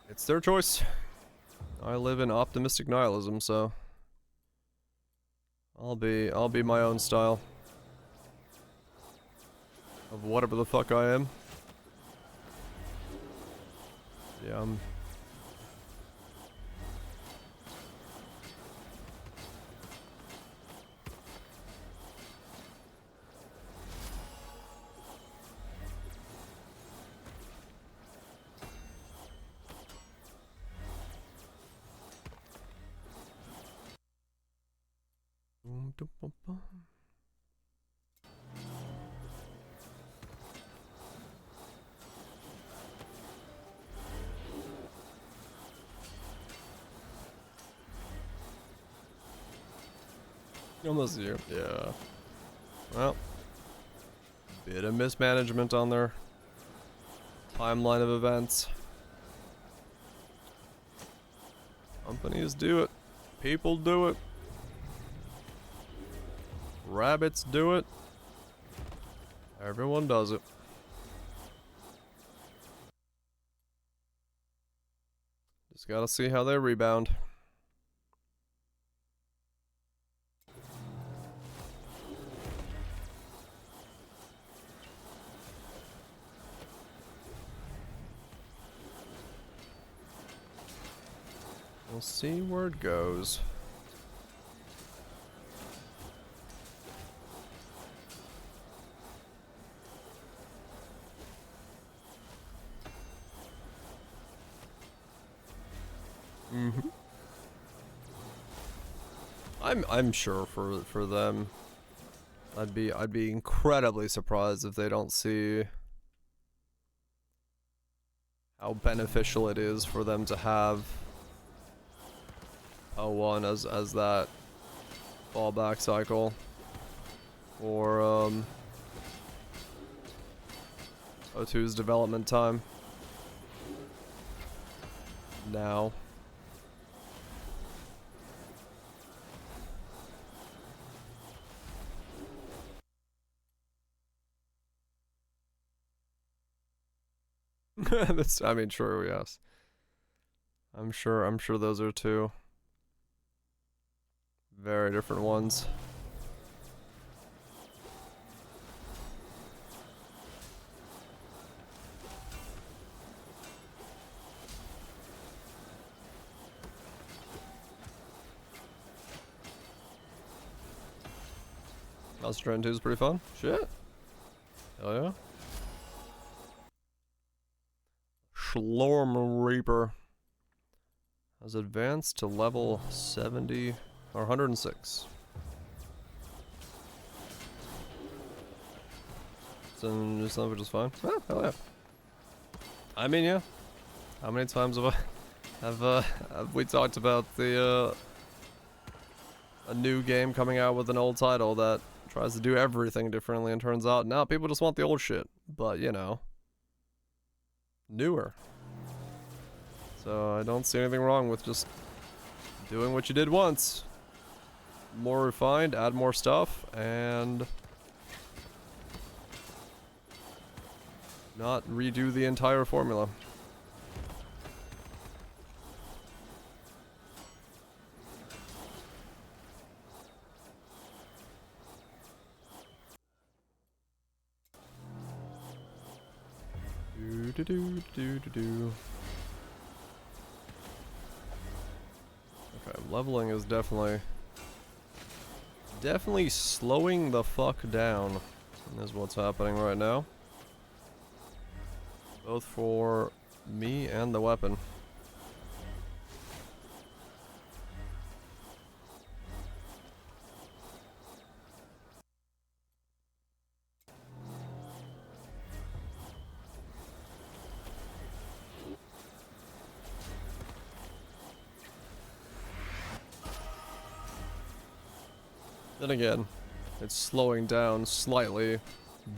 it's their choice. I live in optimistic nihilism, so I'll be my own style of whatever the fuck I am. Yeah, almost here. Yeah. Well, bit of mismanagement on their timeline of events. Companies do it. People do it. Rabbits do it. Everyone does it. Just gotta see how they rebound. We'll see where it goes. I'm sure for them, I'd be incredibly surprised if they don't see how beneficial it is for them to have O1 as that fallback cycle, or O2's development time now. That's, I mean, true, yes. I'm sure those are two very different ones. Monster Trend 2 is pretty fun. Shit. Hell yeah. Slorm Reaper has advanced to level 70 or 106. So just which is fine. Oh, hell yeah. I mean, yeah. How many times have we talked about the a new game coming out with an old title that tries to do everything differently and turns out now people just want the old shit, but you know, newer. So I don't see anything wrong with just doing what you did once. More refined, add more stuff, and not redo the entire formula. Okay, leveling is definitely slowing the fuck down. Is what's happening right now. Both for me and the weapon. Then again, it's slowing down slightly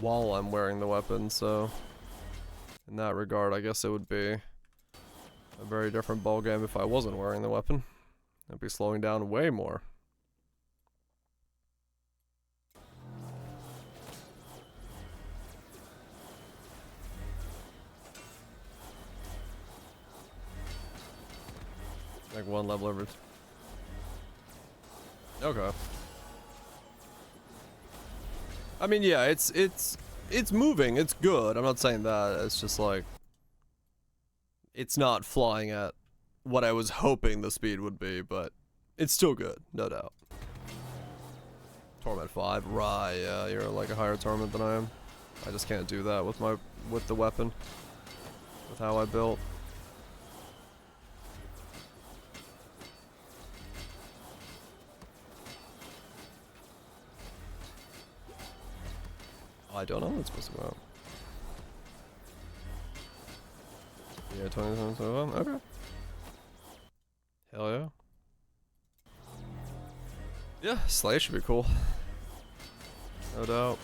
while I'm wearing the weapon, so in that regard, I guess it would be a very different ballgame if I wasn't wearing the weapon. It'd be slowing down way more. Like one level over. Okay. I mean, yeah, it's moving. It's good. I'm not saying that. It's just like it's not flying at what I was hoping the speed would be, but it's still good, no doubt. Torment 5, right? Yeah, you're like a higher torment than I am. I just can't do that with the weapon, with how I built. I don't know what it's supposed to go out. Yeah, 27, okay. Hell yeah. Yeah, Slay should be cool. No doubt.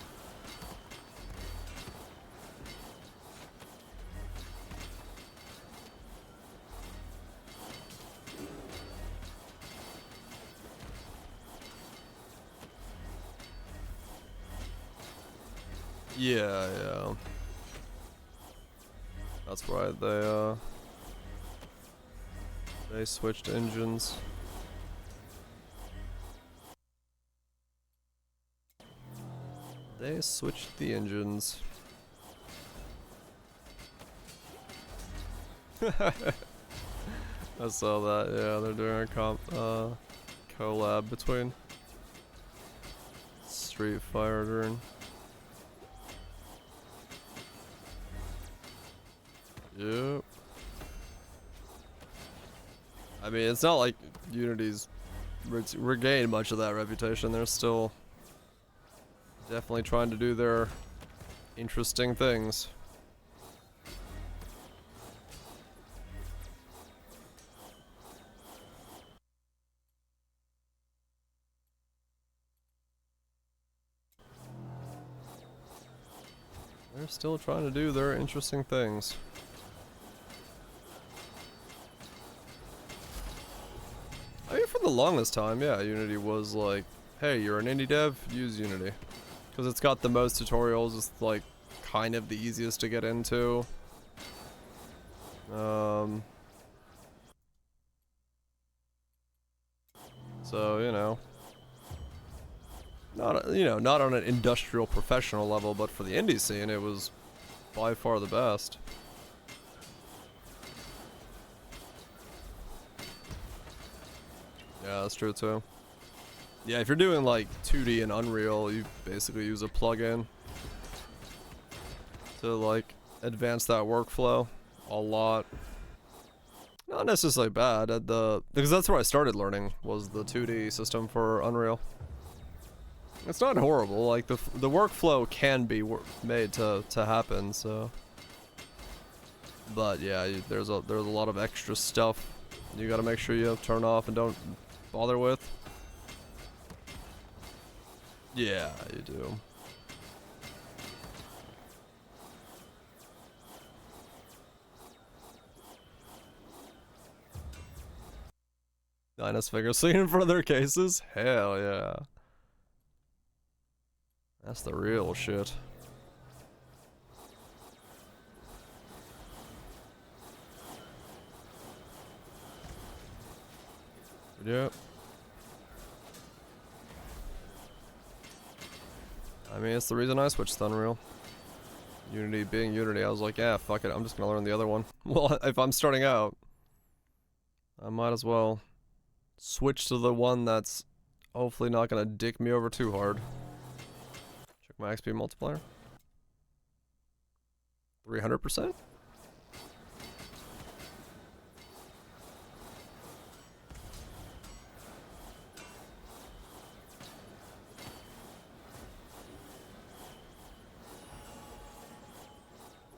Yeah, yeah. That's right, they switched engines. They switched the engines. I saw that, yeah, they're doing a collab between Street Fighter and yep. I mean, it's not like Unity's regained much of that reputation. They're still definitely trying to do their interesting things. They're still trying to do their interesting things. I mean, for the longest time, yeah, Unity was like, hey, you're an indie dev, use Unity. Because it's got the most tutorials, it's like kind of the easiest to get into. So, you know, not on an industrial professional level, but for the indie scene, it was by far the best. Yeah, that's true too. Yeah, if you're doing like 2D and Unreal, you basically use a plugin to like advance that workflow a lot. Not necessarily bad because that's where I started learning, was the 2D system for Unreal. It's not horrible. Like the workflow can be made to happen. So, but yeah, there's a lot of extra stuff you got to make sure you turn off and don't bother with. Yeah, you do. Linus figure seen for their cases? Hell yeah. That's the real shit. Yep. I mean, it's the reason I switched to Unreal. Unity being Unity, I was like, yeah, fuck it, I'm just gonna learn the other one. Well, if I'm starting out, I might as well switch to the one that's hopefully not gonna dick me over too hard. Check my XP multiplier. 300%?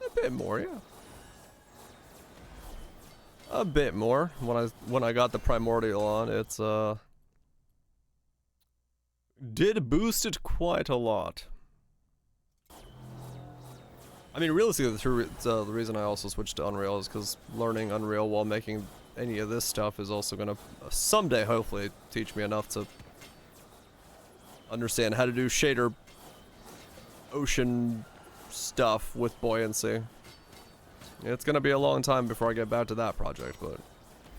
A bit more, yeah. A bit more. When I got the primordial on, it's did boost it quite a lot. I mean, realistically, the reason I also switched to Unreal is because learning Unreal while making any of this stuff is also gonna someday, hopefully, teach me enough to understand how to do shader ocean stuff with buoyancy. It's gonna be a long time before I get back to that project, but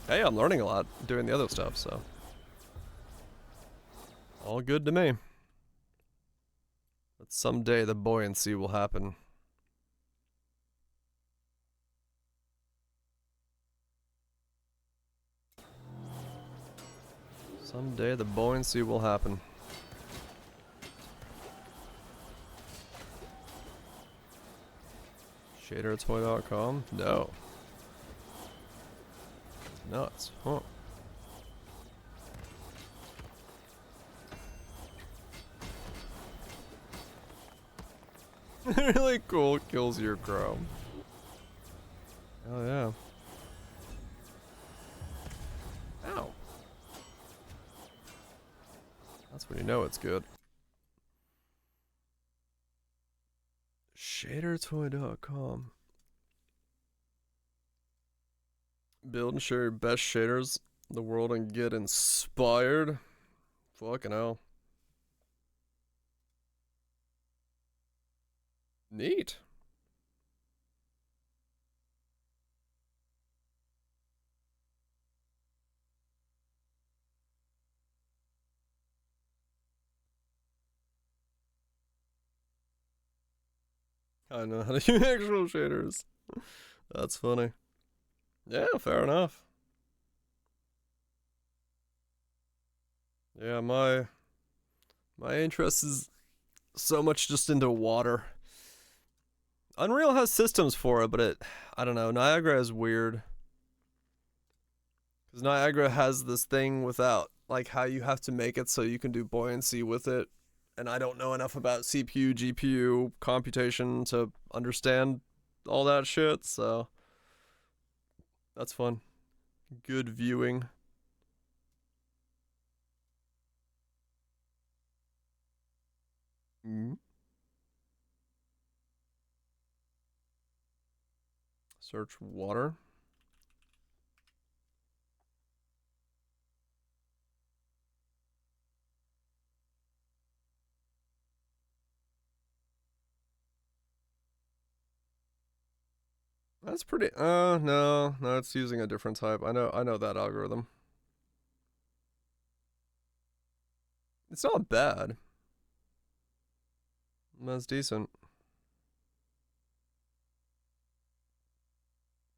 hey, I'm learning a lot doing the other stuff, so all good to me. But someday the buoyancy will happen. Someday the buoyancy will happen. ShaderToy.com? No. Nuts, huh? Really cool, kills your chrome. Oh yeah. Ow. That's when you know it's good. ShaderToy.com. Build and share your best shaders in the world and get inspired. Fucking hell. Neat. I know how to use actual shaders. That's funny. Yeah, fair enough. Yeah, my interest is so much just into water. Unreal has systems for it, but I don't know, Niagara is weird. Because Niagara has this thing without, like, how you have to make it so you can do buoyancy with it. And I don't know enough about CPU, GPU, computation to understand all that shit, so that's fun. Good viewing. Search water. That's pretty, no, it's using a different type. I know that algorithm. It's not bad. That's decent.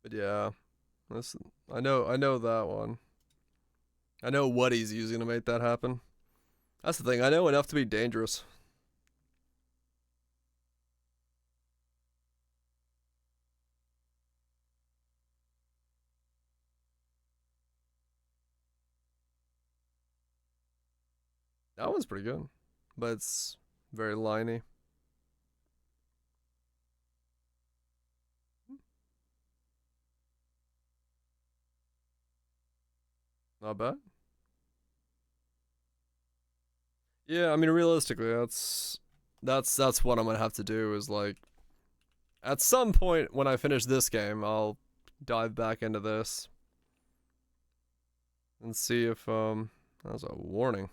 But yeah, I know that one. I know what he's using to make that happen. That's the thing, I know enough to be dangerous. That one's pretty good, but it's very liney. Not bad. Yeah, I mean, realistically, that's what I'm gonna have to do is, like, at some point when I finish this game, I'll dive back into this and see if that was a warning.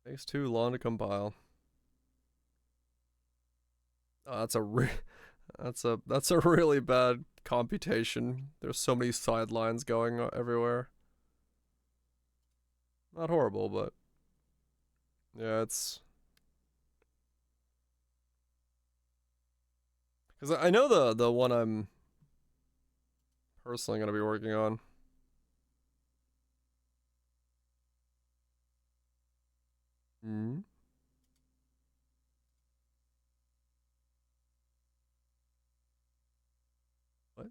Takes too long to compile. Oh, that's a really bad computation. There's so many sidelines going everywhere. Not horrible, but yeah, it's because I know the one I'm personally gonna be working on. Hmm. What?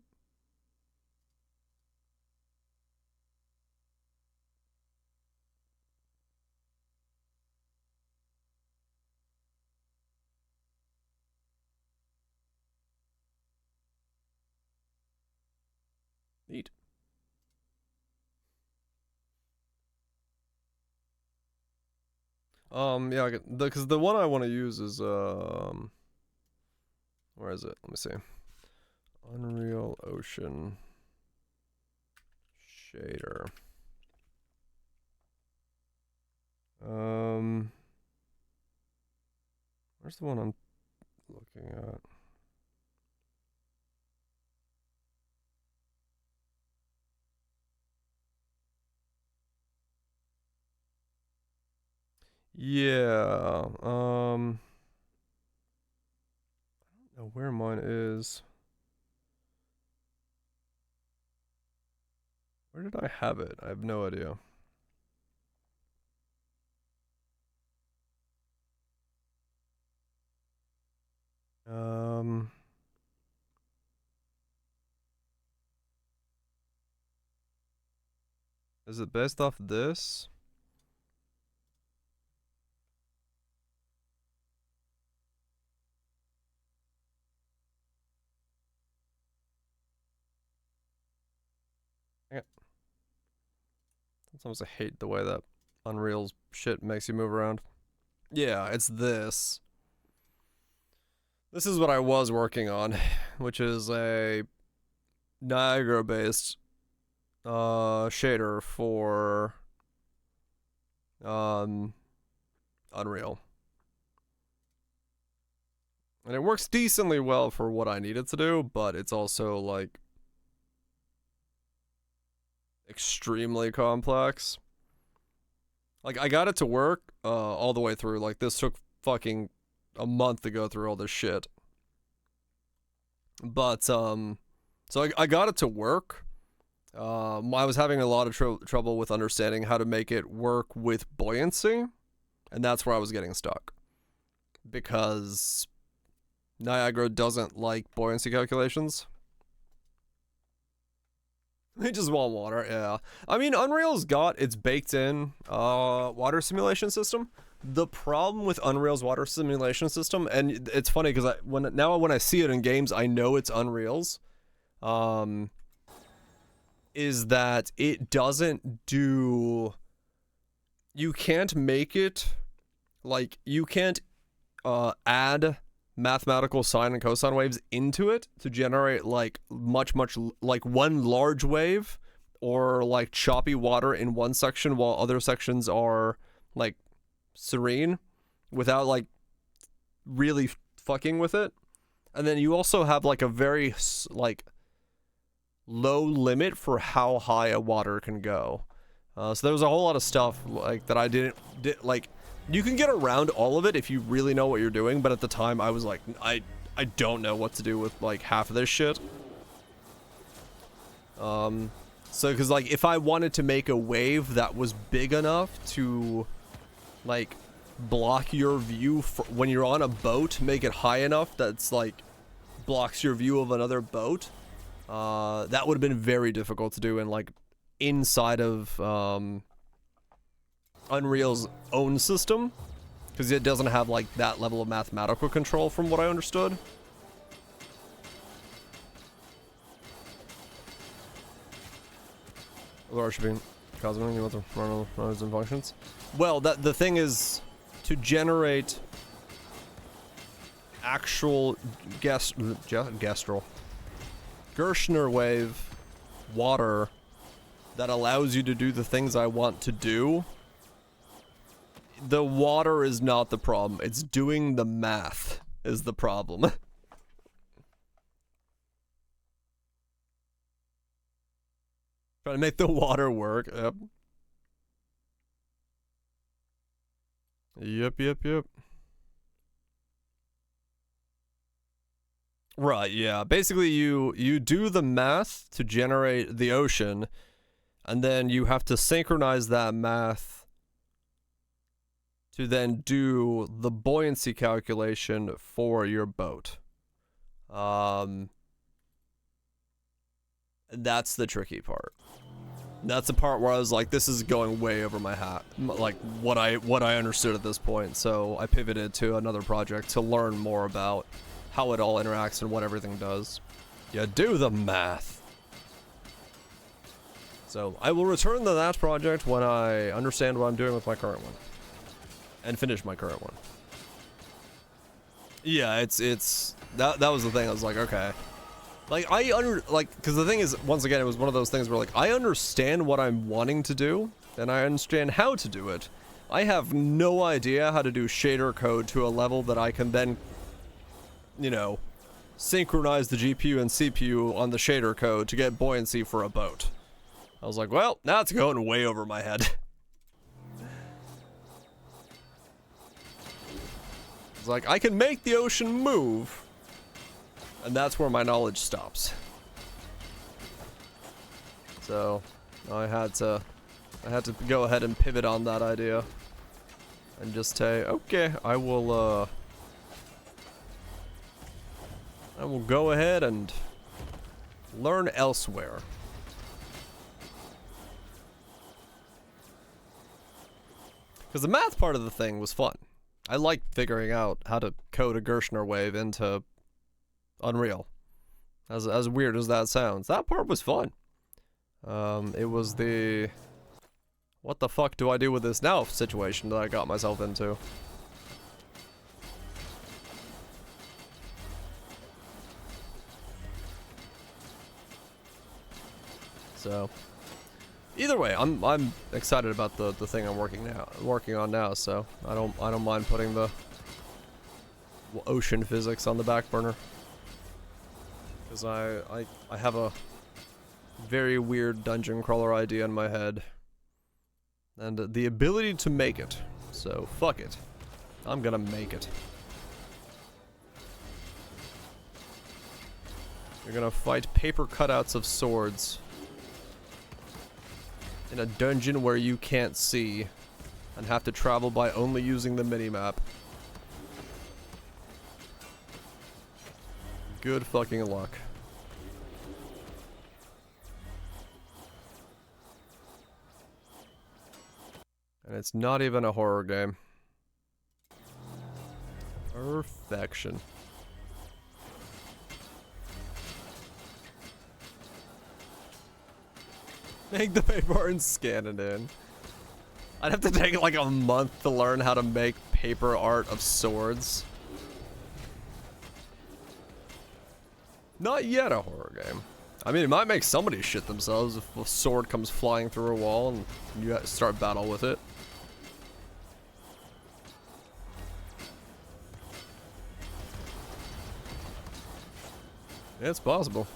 Neat. Yeah, because the one I want to use is where is it? Let me see. Unreal Ocean shader. Where's the one I'm looking at? Yeah, I don't know where mine is. Where did I have it? I have no idea. Is it based off this? Yeah. Sometimes I hate the way that Unreal's shit makes you move around. Yeah, it's this. This is what I was working on, which is a Niagara-based shader for Unreal. And it works decently well for what I need it to do, but it's also like extremely complex. Like I got it to work all the way through. Like this took fucking a month to go through all this shit. But so I got it to work. I was having a lot of trouble with understanding how to make it work with buoyancy, and that's where I was getting stuck. Because Niagara doesn't like buoyancy calculations. They just want water, yeah. I mean, Unreal's got its baked-in water simulation system. The problem with Unreal's water simulation system, and it's funny because when I see it in games, I know it's Unreal's. Is that it doesn't do. You can't make it like you can't add mathematical sine and cosine waves into it to generate like much like one large wave or like choppy water in one section while other sections are like serene without like really fucking with it. And then you also have like a very like low limit for how high a water can go. So there was a whole lot of stuff like that I didn't like. You can get around all of it if you really know what you're doing, but at the time I was like, I don't know what to do with like half of this shit. So because like if I wanted to make a wave that was big enough to like block your view when you're on a boat, make it high enough that's like blocks your view of another boat, that would have been very difficult to do in like inside of Unreal's own system, because it doesn't have like that level of mathematical control from what I understood. Large being cosmic, you want the runners and functions. Well, the thing is to generate actual Gerstner wave water that allows you to do the things I want to do. The water is not the problem. It's doing the math is the problem. Trying to make the water work. Yep. Right, yeah. Basically, you do the math to generate the ocean, and then you have to synchronize that math to then do the buoyancy calculation for your boat. That's the tricky part. That's the part where I was like, this is going way over my hat, like what I understood at this point. So I pivoted to another project to learn more about how it all interacts and what everything does. Yeah, do the math. So I will return to that project when I understand what I'm doing with my current one. and finish my current one. Yeah, that was the thing. I was like, okay. Like, because the thing is, once again, it was one of those things where, like, I understand what I'm wanting to do, and I understand how to do it. I have no idea how to do shader code to a level that I can then, you know, synchronize the GPU and CPU on the shader code to get buoyancy for a boat. I was like, well, now it's going way over my head. It's like, I can make the ocean move, and that's where my knowledge stops. So, I had to go ahead and pivot on that idea. And just say, okay, I will go ahead and learn elsewhere. Because the math part of the thing was fun. I liked figuring out how to code a Gershner wave into Unreal. As weird as that sounds, that part was fun. It was the what the fuck do I do with this now situation that I got myself into. So, either way, I'm excited about the thing I'm working on now. So I don't mind putting the ocean physics on the back burner, because I have a very weird dungeon crawler idea in my head, and the ability to make it. So fuck it, I'm gonna make it. You're gonna fight paper cutouts of swords in a dungeon where you can't see and have to travel by only using the minimap. Good fucking luck. And it's not even a horror game. Perfection. Make the paper art and scan it in. I'd have to take like a month to learn how to make paper art of swords. Not yet a horror game. I mean, it might make somebody shit themselves if a sword comes flying through a wall and you start battle with it. Yeah, it's possible.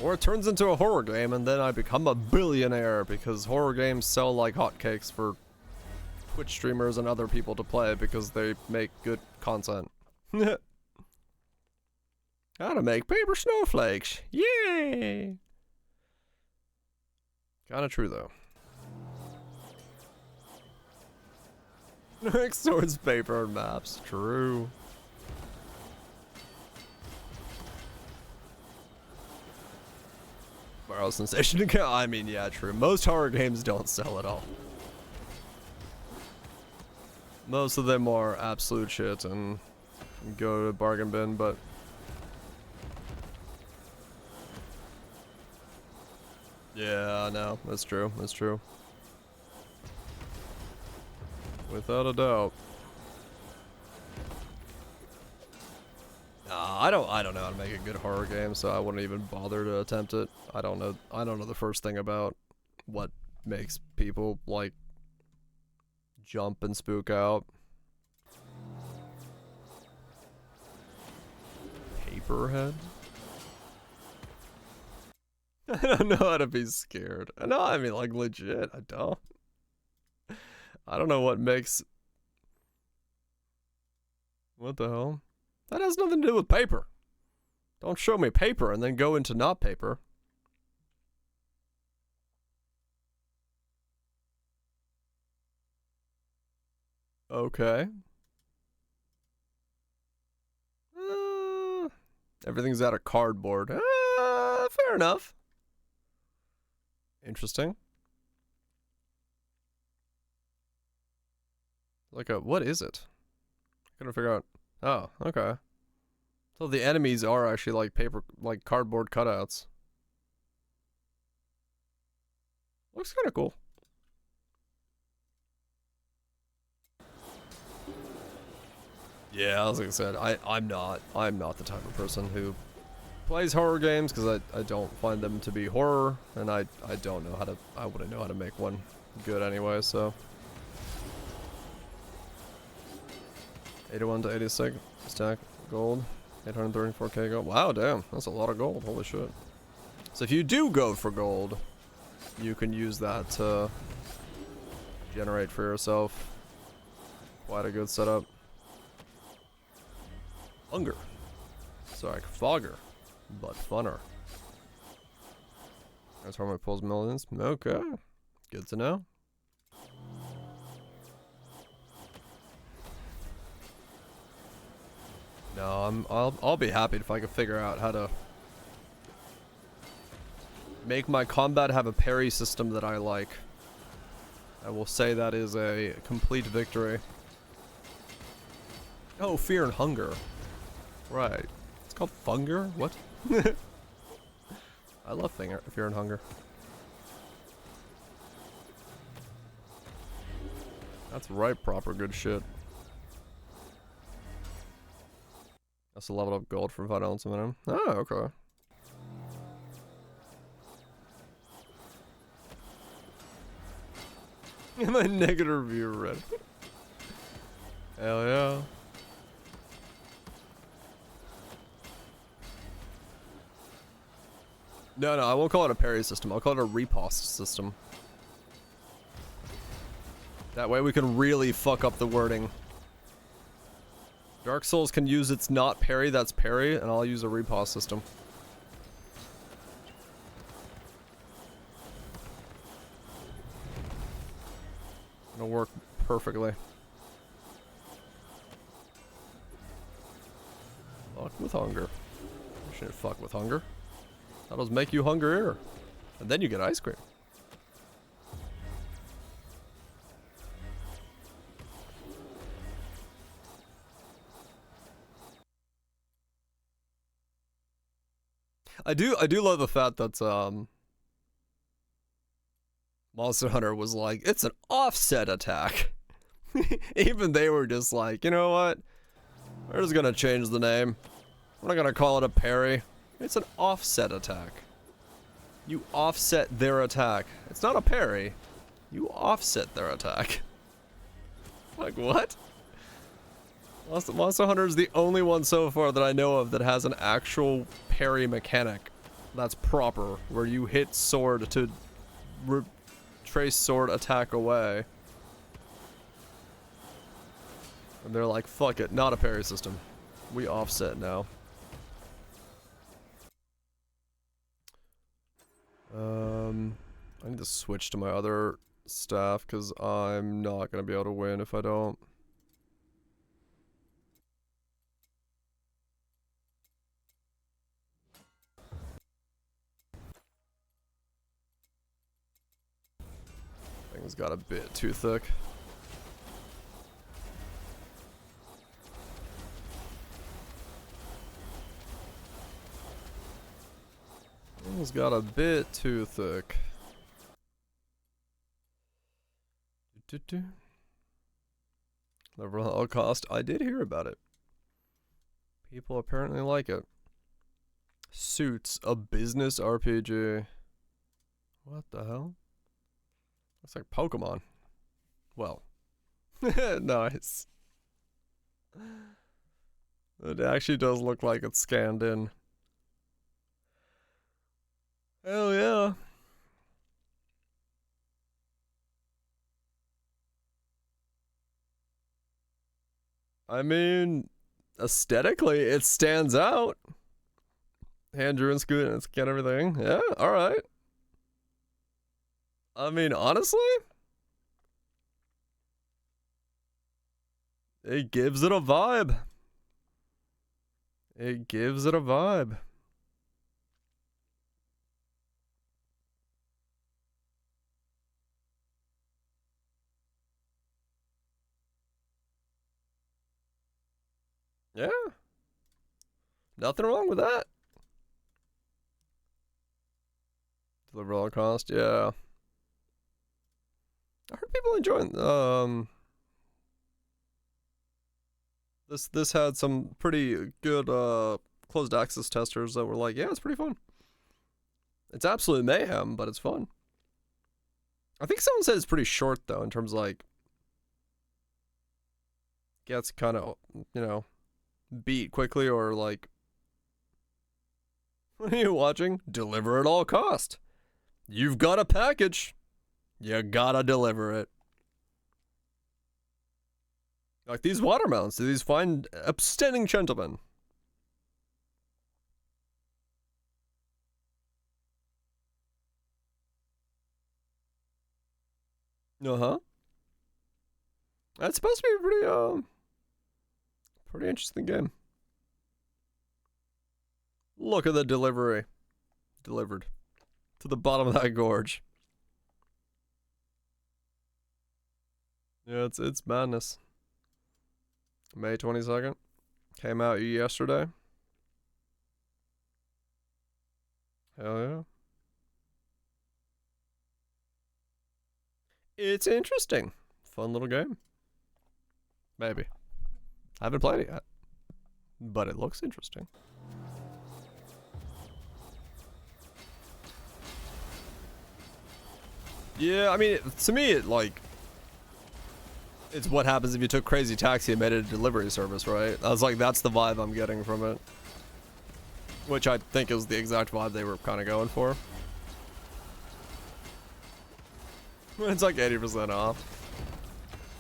Or it turns into a horror game and then I become a billionaire because horror games sell like hotcakes for Twitch streamers and other people to play because they make good content. How to make paper snowflakes. Yay! Kinda true though. Next swords, paper, and maps. True. Borrow sensation account. I mean, yeah, true. Most horror games don't sell at all. Most of them are absolute shit and go to bargain bin, but yeah, no, that's true. That's true. Without a doubt. I don't know how to make a good horror game, so I wouldn't even bother to attempt it. I don't know the first thing about what makes people like jump and spook out. Paperhead? I don't know how to be scared. No, I mean, like, legit, I don't. I don't know what makes... What the hell? That has nothing to do with paper. Don't show me paper and then go into not paper. Okay. Everything's out of cardboard. Fair enough. Interesting. Like a, what is it? I couldn't figure out. Oh, okay. So the enemies are actually like paper, like cardboard cutouts. Looks kind of cool. Yeah, as I said, I'm not the type of person who plays horror games because I don't find them to be horror, and I don't know how to, I wouldn't know how to make one good anyway, so. 81 to 86 stack gold, 834k gold. Wow, damn, that's a lot of gold, holy shit. So if you do go for gold, you can use that to generate for yourself quite a good setup. Hunger. Sorry, fogger, but funner. That's where my pulls millions. Okay, good to know. No, I'll be happy if I can figure out how to make my combat have a parry system that I like. I will say that is a complete victory. Oh, fear and hunger. Right. It's called Funger? What? I love fear and hunger. That's right, proper good shit. That's a level up gold for violence minimum. Oh, okay. My negative review read. Hell yeah. No, I won't call it a parry system. I'll call it a riposte system. That way we can really fuck up the wording. Dark Souls can use its not parry, that's parry, and I'll use a riposte system. It'll work perfectly. Fuck with hunger. You shouldn't fuck with hunger. That'll make you hungrier. And then you get ice cream. I do love the fact that Monster Hunter was like, it's an offset attack. Even they were just like, you know what? We're just gonna change the name. We're not gonna call it a parry. It's an offset attack. You offset their attack. It's not a parry. You offset their attack. Like, what? Monster Hunter is the only one so far that I know of that has an actual parry mechanic that's proper, where you hit sword to trace sword attack away. And they're like, fuck it, not a parry system. We offset now. I need to switch to my other staff because I'm not gonna be able to win if I don't. Thing's got a bit too thick. Thing's got a bit too thick. Level at all cost. I did hear about it. People apparently like it. Suits a business RPG. What the hell? Looks like Pokemon. Well. Nice. It actually does look like it's scanned in. Hell yeah. I mean, aesthetically, it stands out. Hand drew and scoot and scan everything. Yeah, alright. I mean, honestly, it gives it a vibe. It gives it a vibe. Yeah. Nothing wrong with that. Deliver all cost, yeah. I heard people enjoying this had some pretty good closed access testers that were like, yeah, it's pretty fun. It's absolute mayhem, but it's fun. I think someone said it's pretty short though, in terms of like gets kind of, you know, beat quickly, or like, what are you watching? Deliver at all cost. You've got a package. You gotta deliver it. Like these watermelons, these fine, upstanding gentlemen. Uh-huh. That's supposed to be a pretty interesting game. Look at the delivery. Delivered. To the bottom of that gorge. Yeah, it's madness. May 22nd. Came out yesterday. Hell yeah. It's interesting. Fun little game. Maybe. I haven't played it yet. But it looks interesting. Yeah, I mean, to me, it like... It's what happens if you took Crazy Taxi and made it a delivery service, right? I was like, that's the vibe I'm getting from it. Which I think is the exact vibe they were kind of going for. It's like 80% off.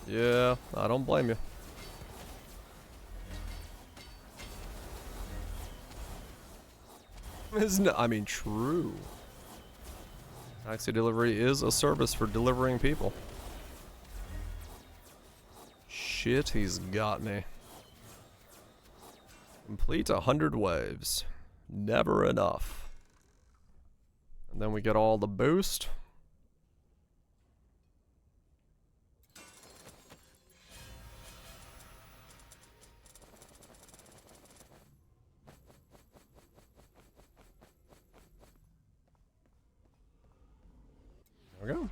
Yeah, I don't blame you. Isn't it? I mean, true. Taxi delivery is a service for delivering people. Shit, he's got me. Complete 100 waves. Never enough. And then we get all the boost. There we go.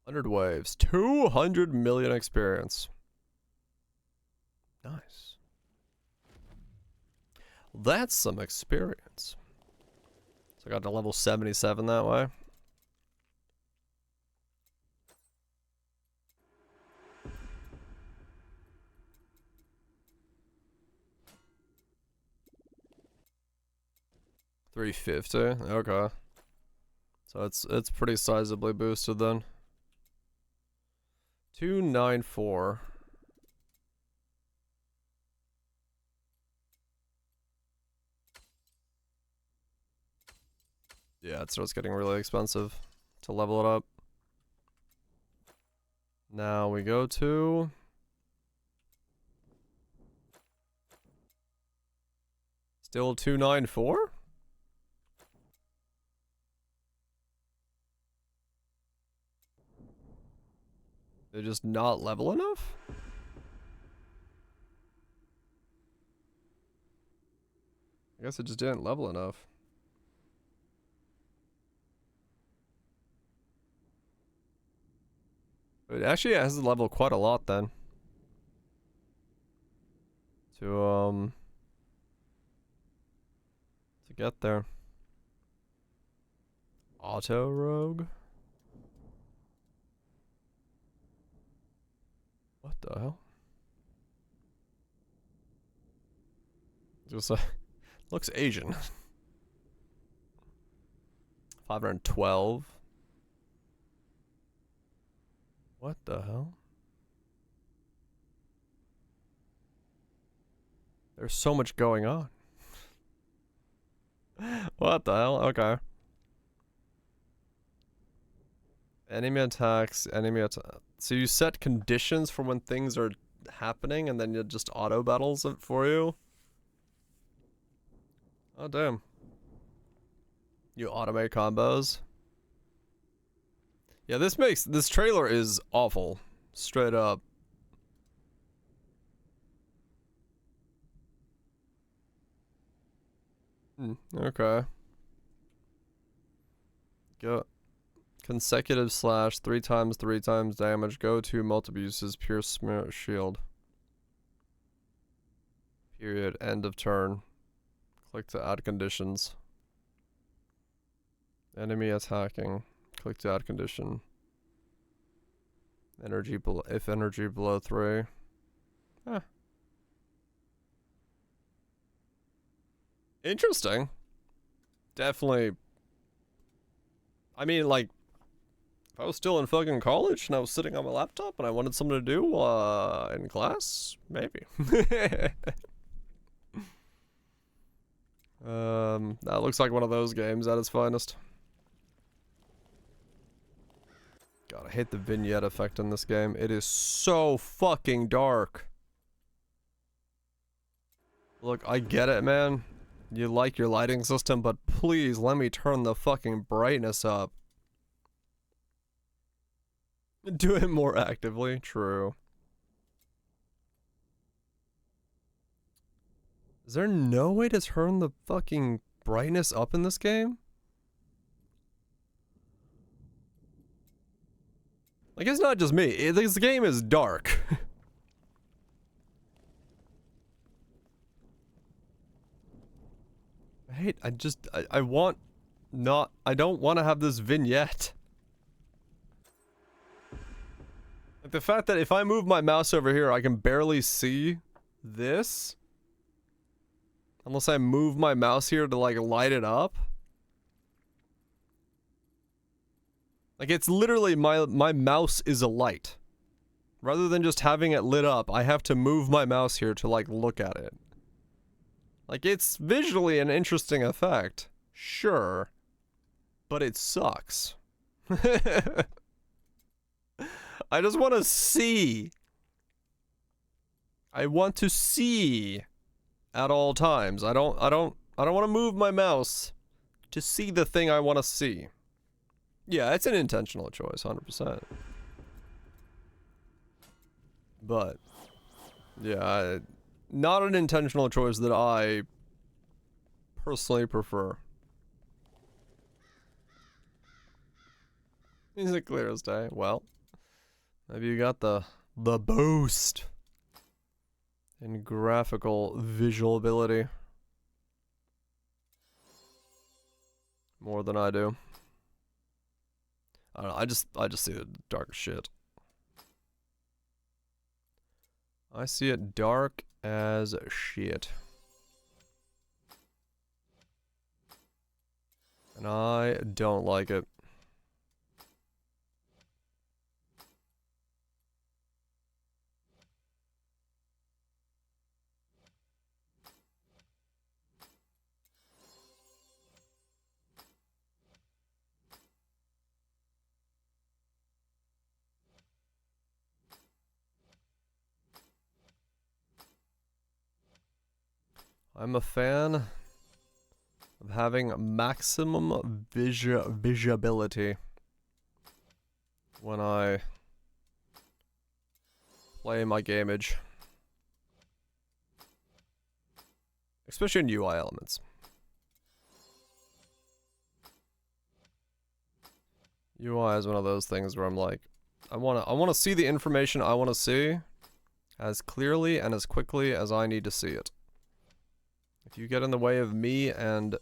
100 waves. 200 million experience. Nice. That's some experience. So I got to level 77 that way. $350. Okay. So it's pretty sizably boosted then. 294. Yeah, it starts getting really expensive to level it up. Now we go to... Still 294? They're just not level enough? I guess it just didn't level enough. It actually has to level quite a lot then. To get there. Auto Rogue? What the hell? Just looks Asian. 512. What the hell? There's so much going on. What the hell? Okay. Enemy attacks, so you set conditions for when things are happening and then it just auto battles it for you? Oh damn. You automate combos? Yeah, this trailer is awful. Straight up. Okay. Go. Consecutive slash 3 times damage. Go to multiple uses. Pure shield. Period. End of turn. Click to add conditions. Enemy attacking. Click to add condition. Energy below, if energy below 3. Huh. Interesting. Definitely. I mean, like, if I was still in fucking college and I was sitting on my laptop and I wanted something to do in class, maybe. That looks like one of those games at its finest. God, I hate the vignette effect in this game. It is so fucking dark. Look, I get it, man. You like your lighting system, but please let me turn the fucking brightness up. Do it more actively. True. Is there no way to turn the fucking brightness up in this game? Like, it's not just me. This game is dark. I don't want to have this vignette. Like, the fact that if I move my mouse over here, I can barely see this. Unless I move my mouse here to, like, light it up. Like, it's literally my mouse is a light. Rather than just having it lit up, I have to move my mouse here to, like, look at it. Like, it's visually an interesting effect. Sure. But it sucks. I just want to see. I want to see at all times. I don't want to move my mouse to see the thing I want to see. Yeah, it's an intentional choice, 100%. But yeah, not an intentional choice that I personally prefer. Is it clear as day? Well, maybe you got the boost in graphical visual ability more than I do. I don't know, I just see it dark as shit. I see it dark as shit. And I don't like it. I'm a fan of having maximum visibility when I play my gameage. Especially in UI elements. UI is one of those things where I'm like, I wanna see the information I wanna see as clearly and as quickly as I need to see it. If you get in the way of me and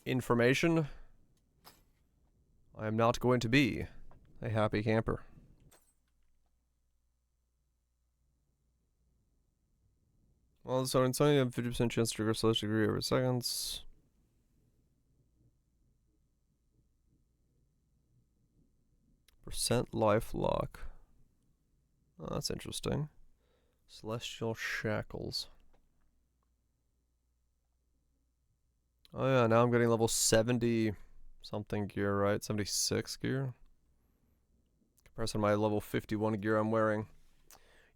information, I am not going to be a happy camper. Well, so it's only a 50% chance to trigger slash degree over seconds. Percent life lock. Oh, that's interesting. Celestial shackles. Oh yeah, now I'm getting level 70 something gear, right? 76 gear. Comparison to my level 51 gear I'm wearing.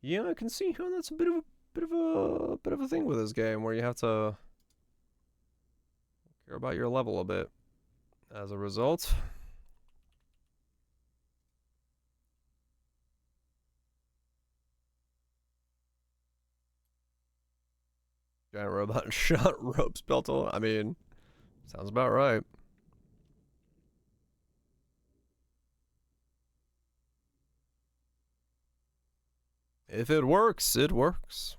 Yeah, I can see how that's a bit of a thing with this game where you have to care about your level a bit. As a result, giant robot shot ropes built on. I mean, sounds about right. If it works, it works.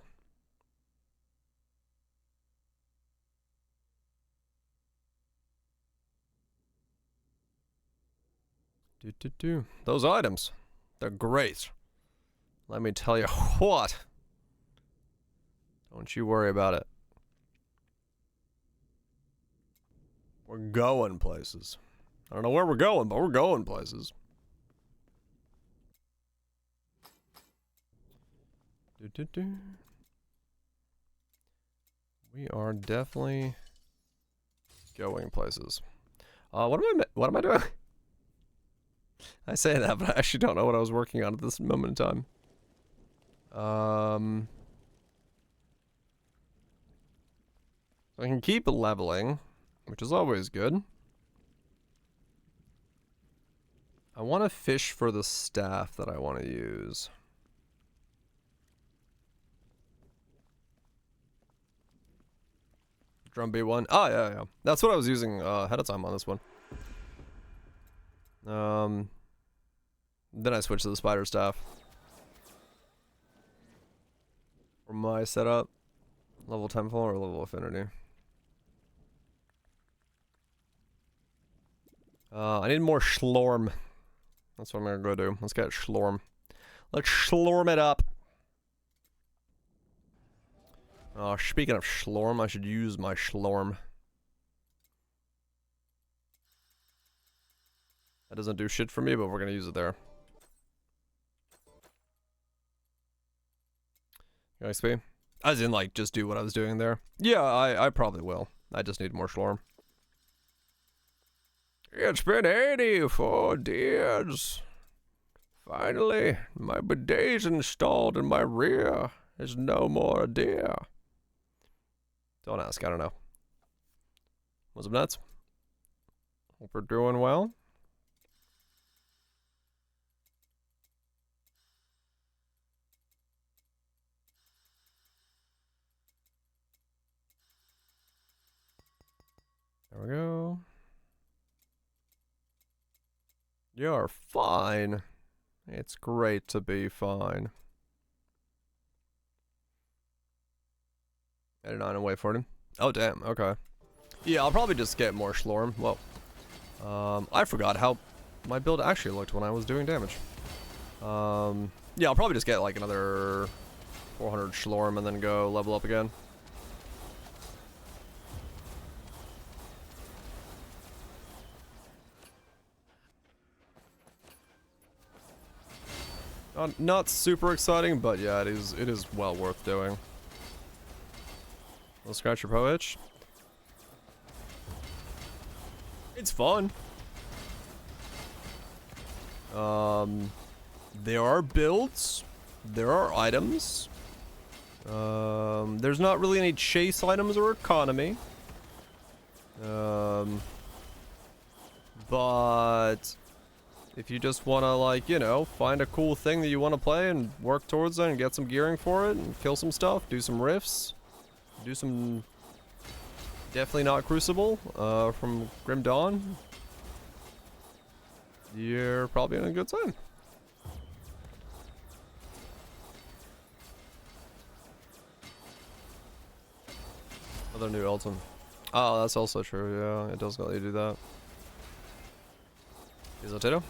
Those items, they're great. Let me tell you what. Don't you worry about it. We're going places. I don't know where we're going, but we're going places. We are definitely going places. What am I doing? I say that, but I actually don't know what I was working on at this moment in time. So I can keep leveling, which is always good. I want to fish for the staff that I want to use. Drum B1. Oh, yeah. That's what I was using ahead of time on this one. Then I switched to the spider staff. For my setup. Level temple or level affinity. I need more Slorm. That's what I'm gonna go do. Let's get Slorm. Let's Slorm it up. Speaking of Slorm, I should use my Slorm. That doesn't do shit for me, but we're gonna use it there. XP? As in, like, just do what I was doing there. Yeah, I probably will. I just need more Slorm. It's been 84 days. Finally, my bidet's installed in my rear. There's no more a deer. Don't ask, I don't know. What's up, nuts? Hope we're doing well. There we go. You're fine. It's great to be fine. 89 and wait for him. Oh, damn. Okay. Yeah, I'll probably just get more Slorm. Whoa. I forgot how my build actually looked when I was doing damage. Yeah, I'll probably just get like another 400 Slorm and then go level up again. Not super exciting, but yeah, it is well worth doing. Let's scratch your Poe itch. It's fun. There are builds. There are items. There's not really any chase items or economy. But if you just want to, like, you know, find a cool thing that you want to play and work towards it and get some gearing for it and kill some stuff, do some rifts, do some definitely not Crucible from Grim Dawn, you're probably in a good time. Other new Elton. Oh, that's also true, yeah, it does let you do that. Is that Tato?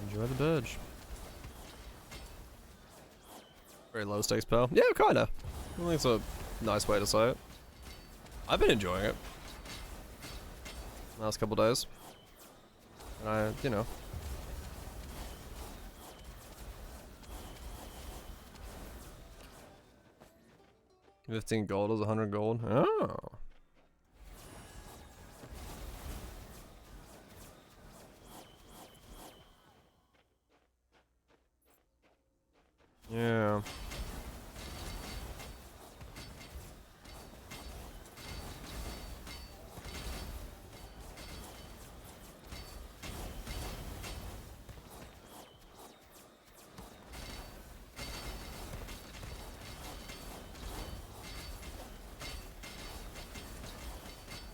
Enjoy the badge. Very low stakes pal. Yeah, kinda. I think it's a nice way to say it. I've been enjoying it. Last couple days. And you know. $15 gold is 100 gold. Oh. Yeah.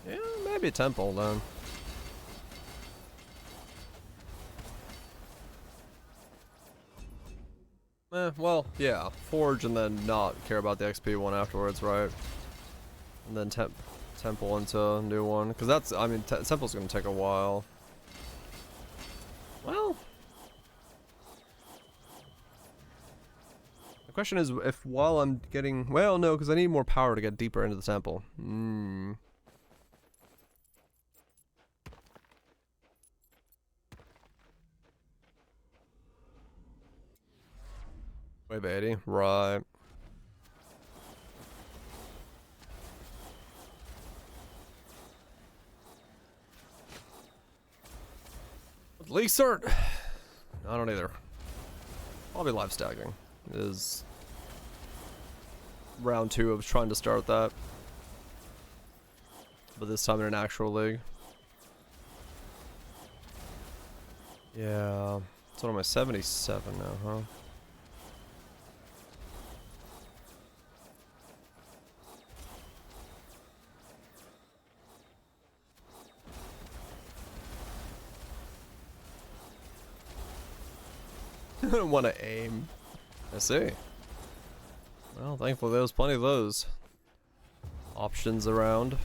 Yeah, maybe a temple then. Well, yeah. Forge and then not care about the XP one afterwards, right? And then temple into a new one. Because that's, I mean, temple's gonna take a while. Well. The question is if while I'm getting, well, no, because I need more power to get deeper into the temple. Wave 80, right. League cert? I don't either. Probably live stacking is round 2 of trying to start that. But this time in an actual league. Yeah. So what am I, 77 now, huh? I don't want to aim. I see. Well, thankfully there's plenty of those options around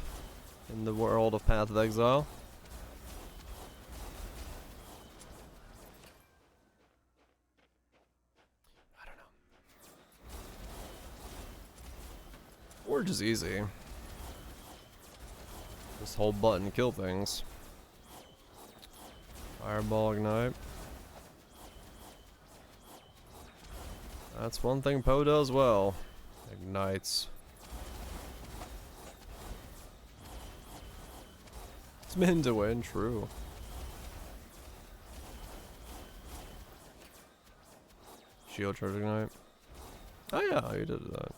in the world of Path of Exile. I don't know. Forge is easy. Just hold button, kill things. Fireball, ignite. That's one thing Poe does well. Ignites. It's meant to win, true. Shield charge ignite. Oh yeah, you did that.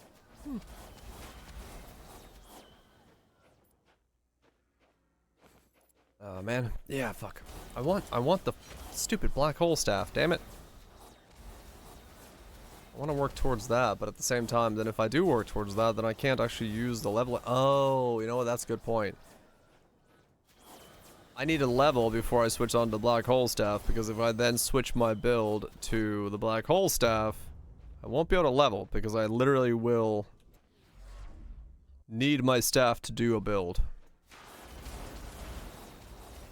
Oh man, yeah, fuck. I want the stupid black hole staff, damn it. I want to work towards that, but at the same time, then if I do work towards that, then I can't actually use the level. Oh, you know what? That's a good point. I need a level before I switch on to black hole staff, because if I then switch my build to the black hole staff, I won't be able to level, because I literally will need my staff to do a build.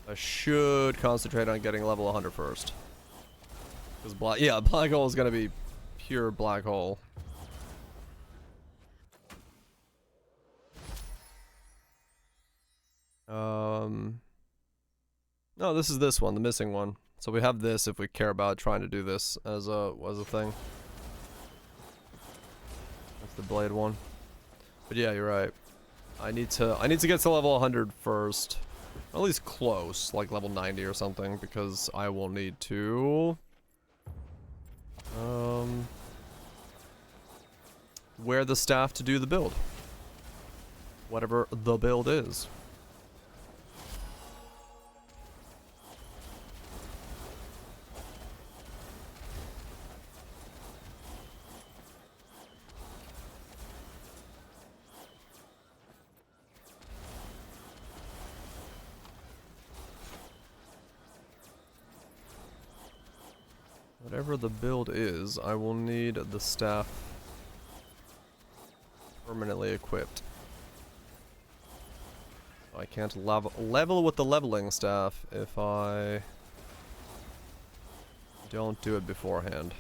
I should concentrate on getting level 100 first. Because black hole is going to be pure black hole. No, this is this one, the missing one. So we have this if we care about trying to do this as a thing. That's the blade one. But yeah, you're right. I need to get to level 100 first. At least close, like level 90 or something, because I will need to wear the staff to do the build. Whatever the build is. Whatever the build is, I will need the staff permanently equipped. I can't level with the leveling staff if I don't do it beforehand.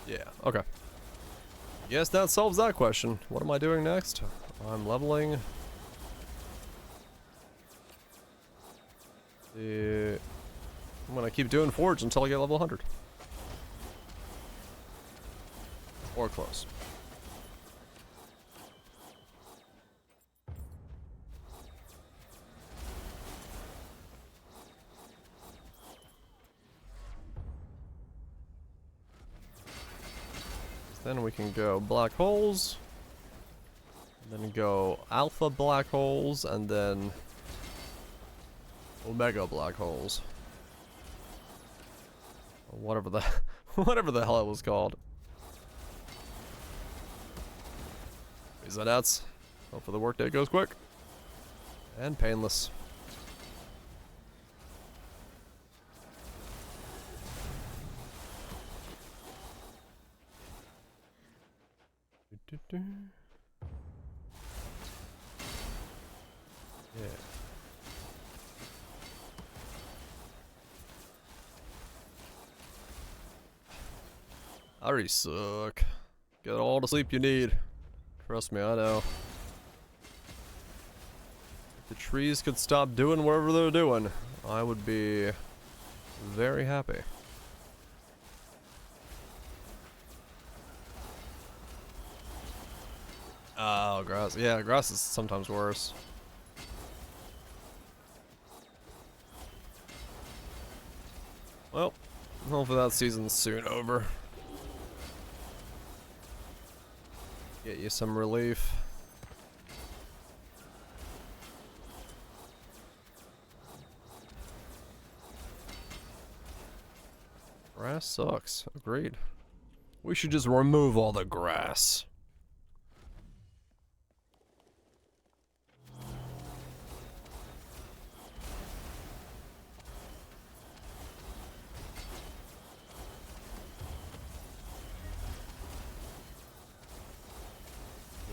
Yeah, okay. Yes, that solves that question. What am I doing next? I'm leveling the... I'm gonna keep doing Forge until I get level 100. Or close. Then we can go black holes. Then go alpha black holes, and then omega black holes. Or whatever the whatever the hell it was called. Is that nuts? Hope for the workday goes quick. And painless. Yeah. I already suck. Get all the sleep you need. Trust me, I know. If the trees could stop doing whatever they're doing, I would be very happy. Oh, grass. Yeah, grass is sometimes worse. Well, hopefully that season's soon over. Get you some relief. Grass sucks. Agreed. We should just remove all the grass.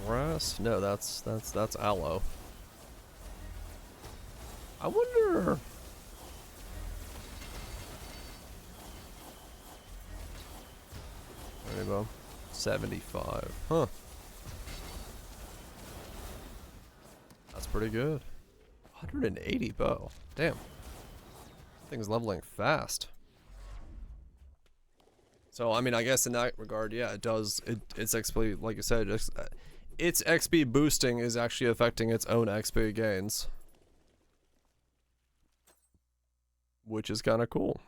Grass? No, that's aloe. I wonder. There you go. 75. Huh. That's pretty good. 180 bow. Damn. Thing's leveling fast. So, I mean, I guess in that regard, yeah, it does. It's XP, like you said, its XP boosting is actually affecting its own XP gains. Which is kind of cool.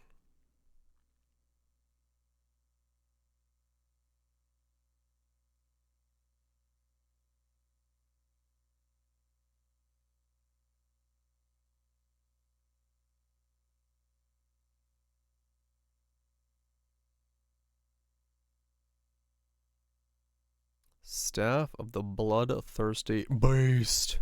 Staff of the Bloodthirsty Beast.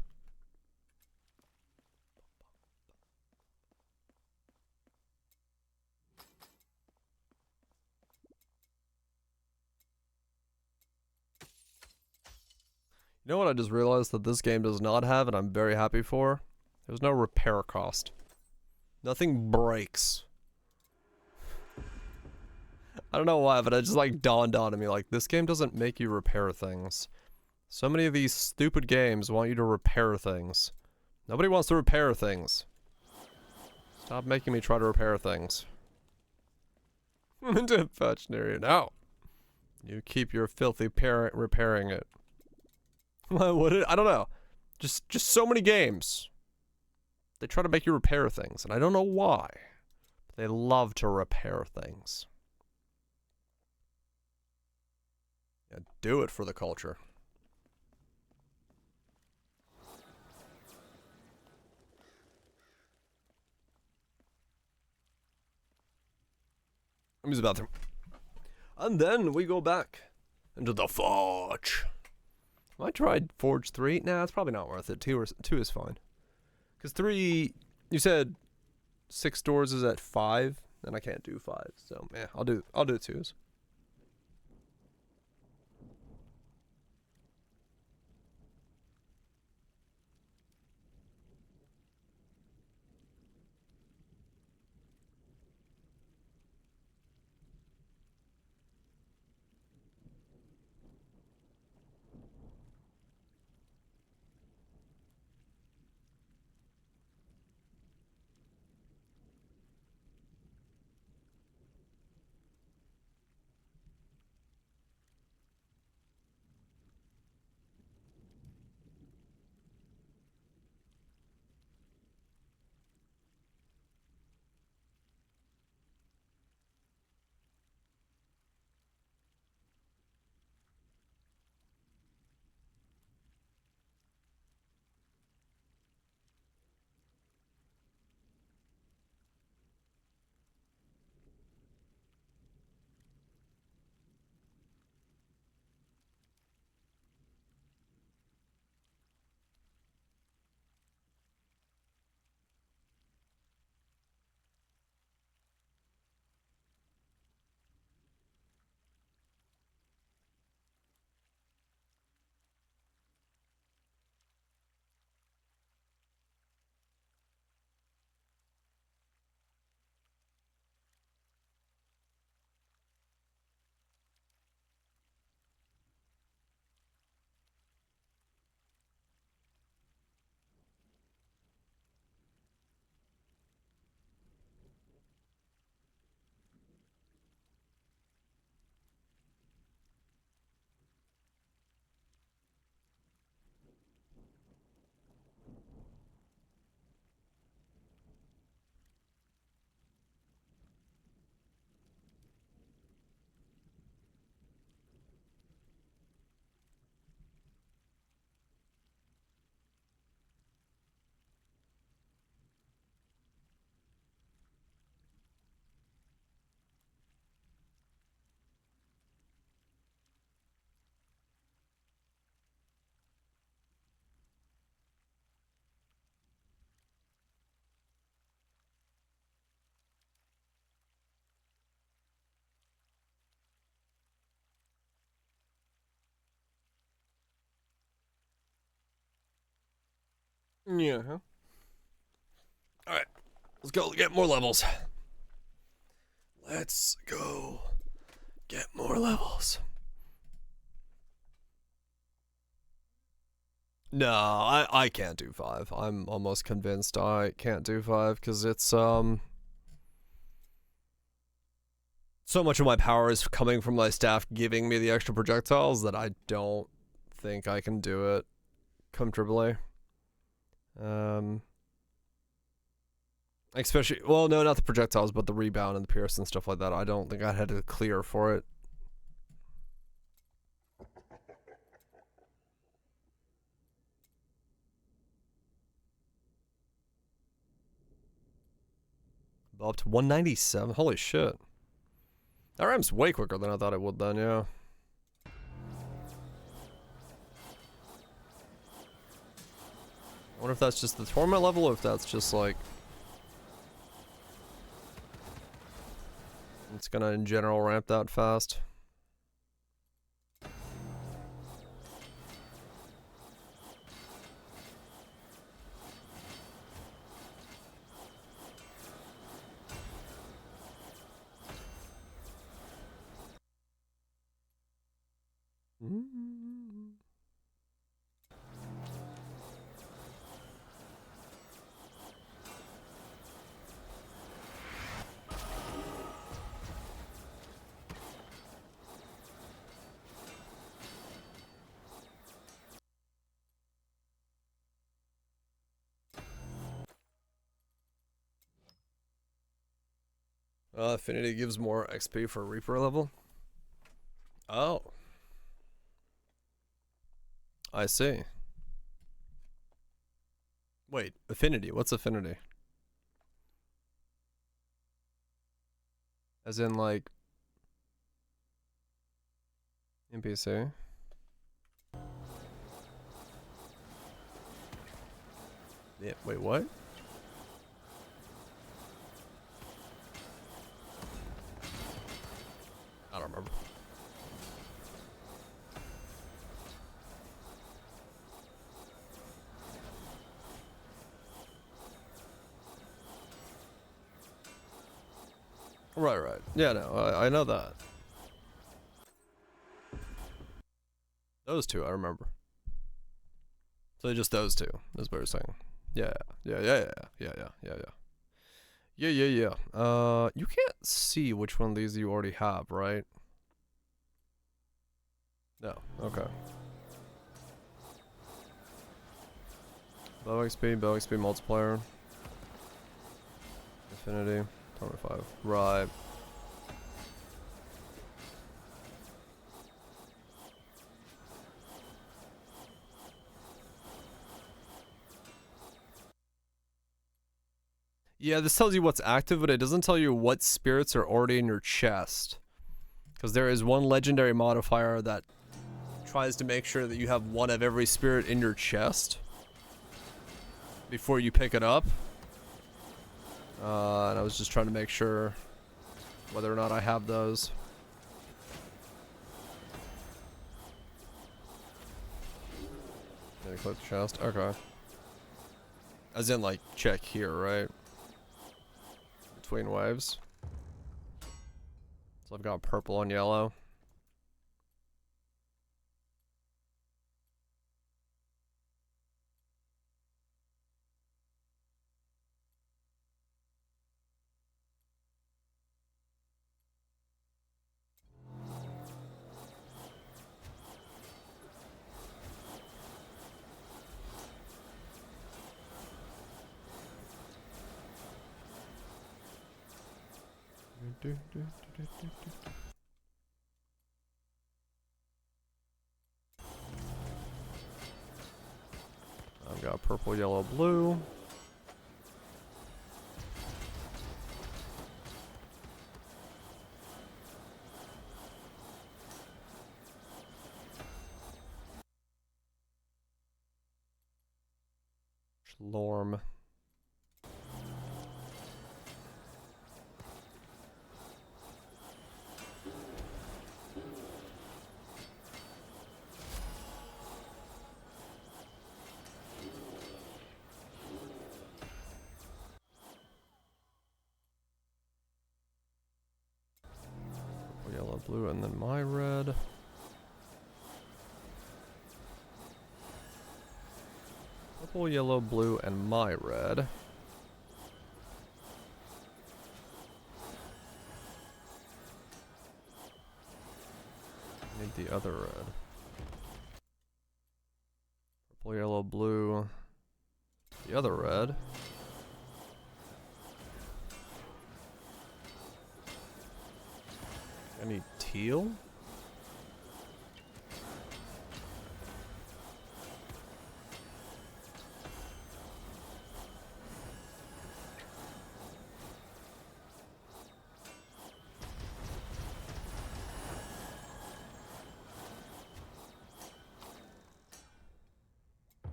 You know what I just realized that this game does not have, and I'm very happy for? There's no repair cost. Nothing breaks. I don't know why, but it just like dawned on me, like, this game doesn't make you repair things. So many of these stupid games want you to repair things. Nobody wants to repair things. Stop making me try to repair things. I'm into fetch near you now. You keep your filthy parent repairing it. Why would it? I don't know. Just so many games. They try to make you repair things, and I don't know why. But they love to repair things. Yeah, do it for the culture. Let me use the bathroom. And then we go back into the forge. I tried Forge 3. Nah, it's probably not worth it. 2 is fine. Because 3, you said 6 doors is at 5, and I can't do 5. So yeah, I'll do 2s. Yeah. Alright. Let's go get more levels. Let's go get more levels. No, I can't do 5. I'm almost convinced I can't do 5 because it's so much of my power is coming from my staff giving me the extra projectiles that I don't think I can do it comfortably. Especially, well, no, not the projectiles, but the rebound and the pierce and stuff like that. I don't think I had to clear for it. Up to 197. Holy shit. That ramps way quicker than I thought it would then, yeah. I wonder if that's just the torment level or if that's just like... It's gonna in general ramp that fast. Affinity gives more XP for Reaper level. Oh. I see. Wait, affinity. What's affinity? As in, like... NPC? Yeah, wait, what? I don't remember. Right, right. Yeah, no, I know that. Those two, I remember. So just those two, is what you're saying. Yeah. You can't see which one of these you already have, right? No, okay. Bow XP multiplier. Affinity, 25. Right. Yeah, this tells you what's active, but it doesn't tell you what spirits are already in your chest. Because there is one legendary modifier that tries to make sure that you have one of every spirit in your chest before you pick it up. And I was just trying to make sure whether or not I have those. Did I click the chest? Okay. As in, like, check here, right? Between waves. So I've got purple and yellow. I've got purple, yellow, blue. Slorm. blue, and then my red. Purple, yellow, blue, and my red. I need the other red. Purple, yellow, blue. The other red. I need teal?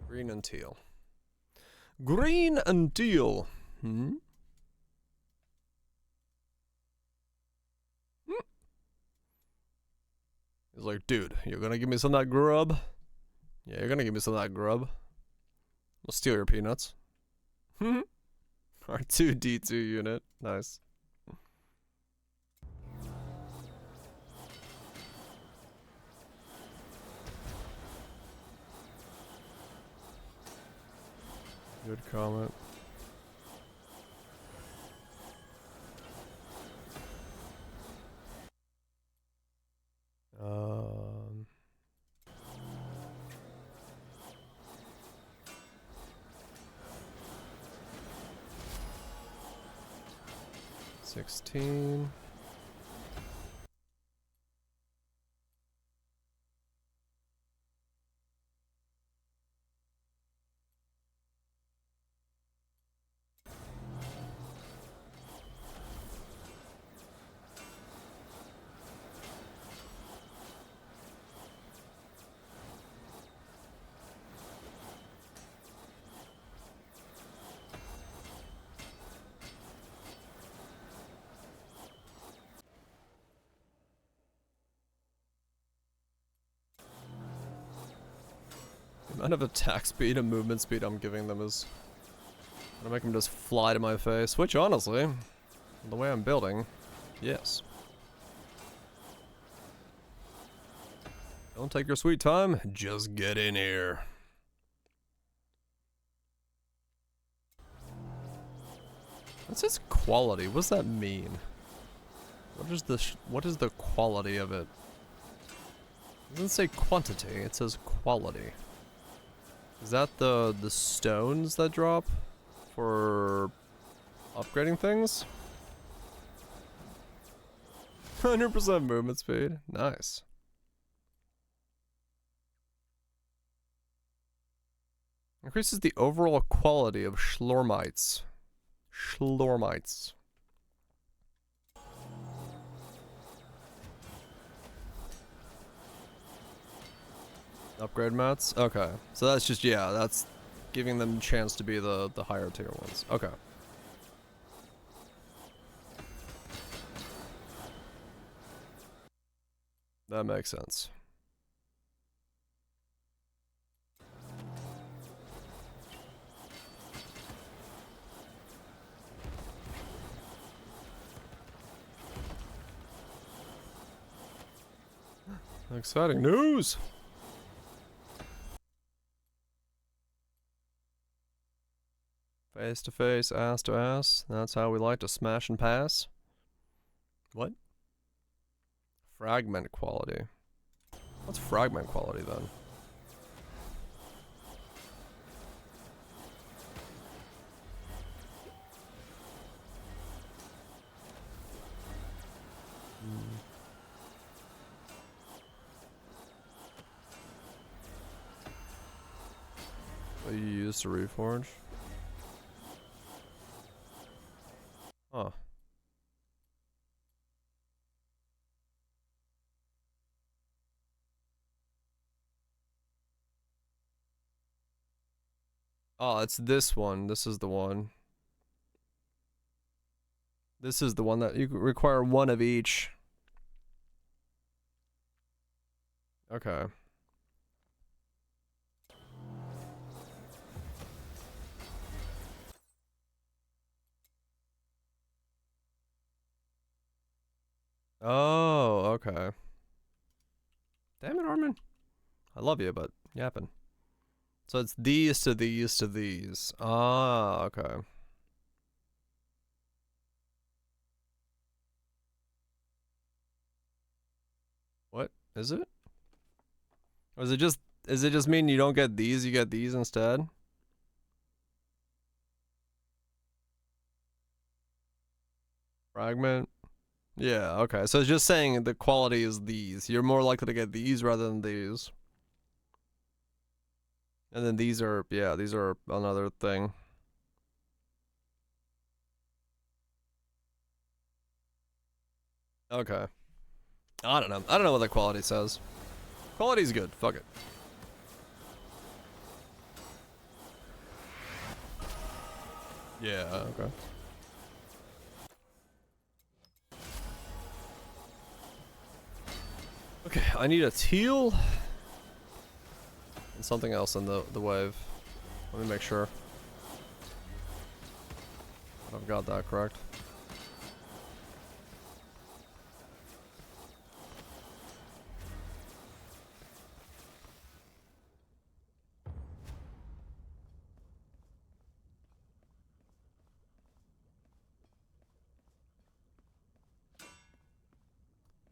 Green and teal. Green and teal. Hmm? He's like, dude, you're gonna give me some of that grub? Yeah, you're gonna give me some of that grub. I'll steal your peanuts. R2D2 unit. Nice. Good comment. Um, 16. The amount of attack speed and movement speed I'm giving them is gonna make them just fly to my face, which honestly, the way I'm building, yes. Don't take your sweet time, just get in here. What's its quality? What does that mean? What is the quality of it? It doesn't say quantity, it says quality. Is that the stones that drop for upgrading things? 100% movement speed. Nice. Increases the overall quality of Slormites. Slormites. Upgrade mats? Okay. So that's just, yeah, that's giving them a chance to be the higher tier ones. Okay. That makes sense. Exciting news! Face to face, ass to ass. That's how we like to smash and pass. What? Fragment quality. What's fragment quality then? What you use to reforge? Huh. Oh, it's this one. This is the one. This is the one that you require one of each. Okay. Oh, okay. Damn it, Armin. I love you, but yapping. So it's these to these to these. Ah, okay. What is it? Or is it just mean you don't get these, you get these instead? Fragment. Yeah, okay. So it's just saying the quality is these. You're more likely to get these rather than these. And then these are, yeah, these are another thing. Okay. I don't know. I don't know what the quality says. Quality's good. Fuck it. Yeah, okay. Okay, I need a teal and something else in the wave. Let me make sure I've got that correct.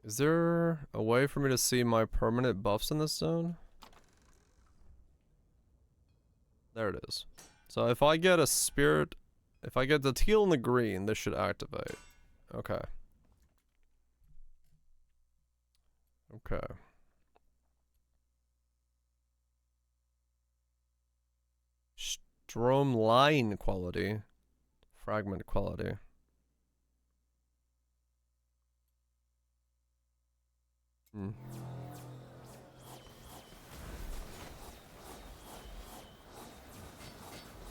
Is there a way for me to see my permanent buffs in this zone? There it is. So if I get a spirit, if I get the teal and the green, this should activate. Okay. Okay. Stromline quality. Fragment quality. Hmm.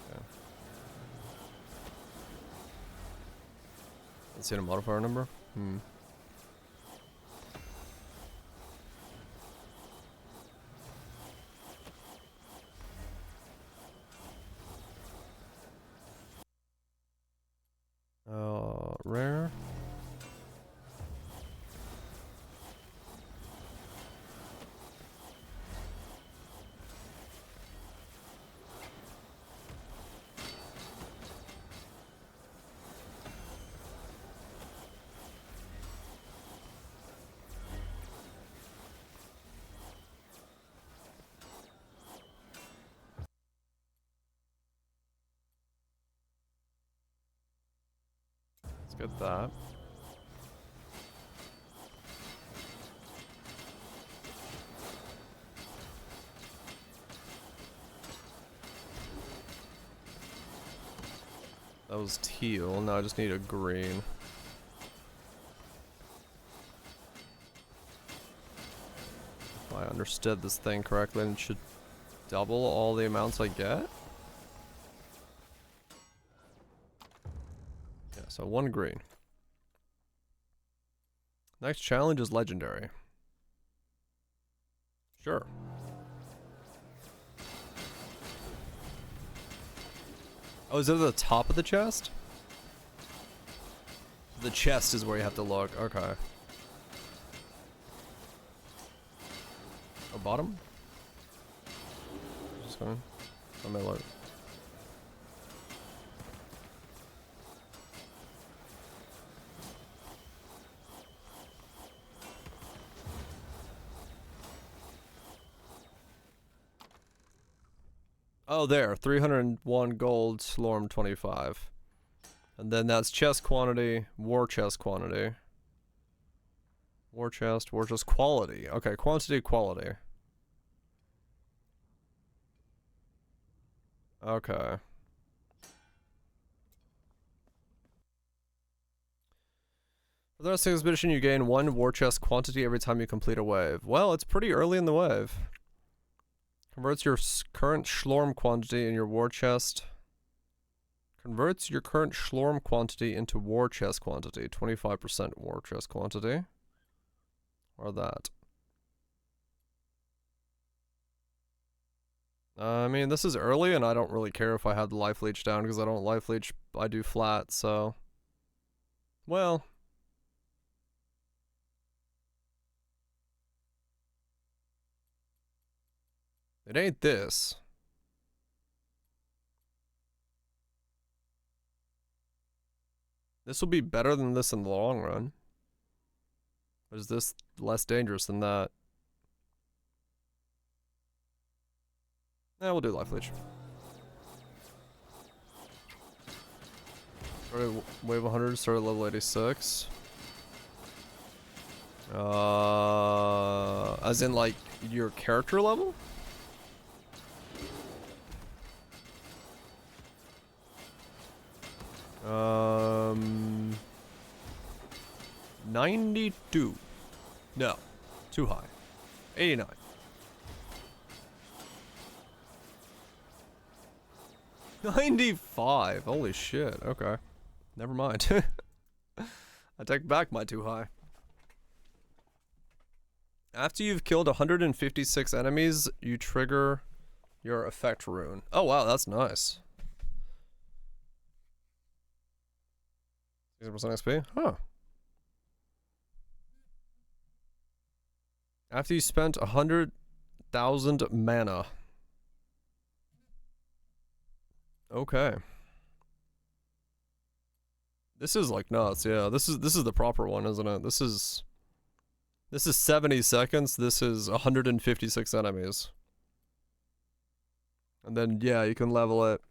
Okay. Let's see the modifier number. Hmm. Rare. Let's get that. That was teal. Now I just need a green. If I understood this thing correctly, it should double all the amounts I get. Yeah, so one green. Next challenge is legendary. Sure. Oh, is it at the top of the chest? The chest is where you have to look. Okay. Oh, bottom? Just going. I may look. Oh, there. 301 gold, Slorm 25. And then that's chest quantity, war chest quantity. War chest quality. Okay, quantity, quality. Okay. For the rest of the expedition, you gain 1 war chest quantity every time you complete a wave. Well, it's pretty early in the wave. Converts your current Schlorm quantity in your war chest. Converts your current Schlorm quantity into war chest quantity. 25% war chest quantity. Or that. I mean, this is early, and I don't really care if I have the life leech down, because I don't life leech, I do flat, so... Well... It ain't this. This will be better than this in the long run. But is this less dangerous than that? We'll do life leech. Started wave 100, started level 86. As in like your character level? Um, 92. No, too high. 89. $95. Holy shit. Okay. Never mind. I take back my too high. After you've killed 156 enemies, you trigger your effect rune. Oh wow, that's nice. 60% XP? Huh. After you spent 100,000 mana. Okay. This is like nuts, yeah. This is the proper one, isn't it? This is 70 seconds. This is 156 enemies. And then yeah, you can level it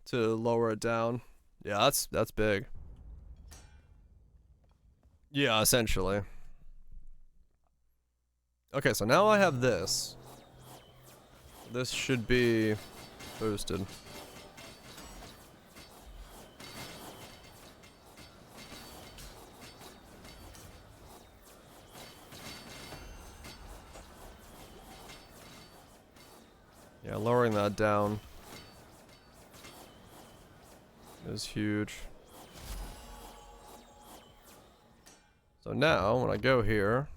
to lower it down. Yeah, that's big. Yeah, essentially. Okay, so now I have this. This should be boosted. Yeah, lowering that down is huge. So now, when I go here,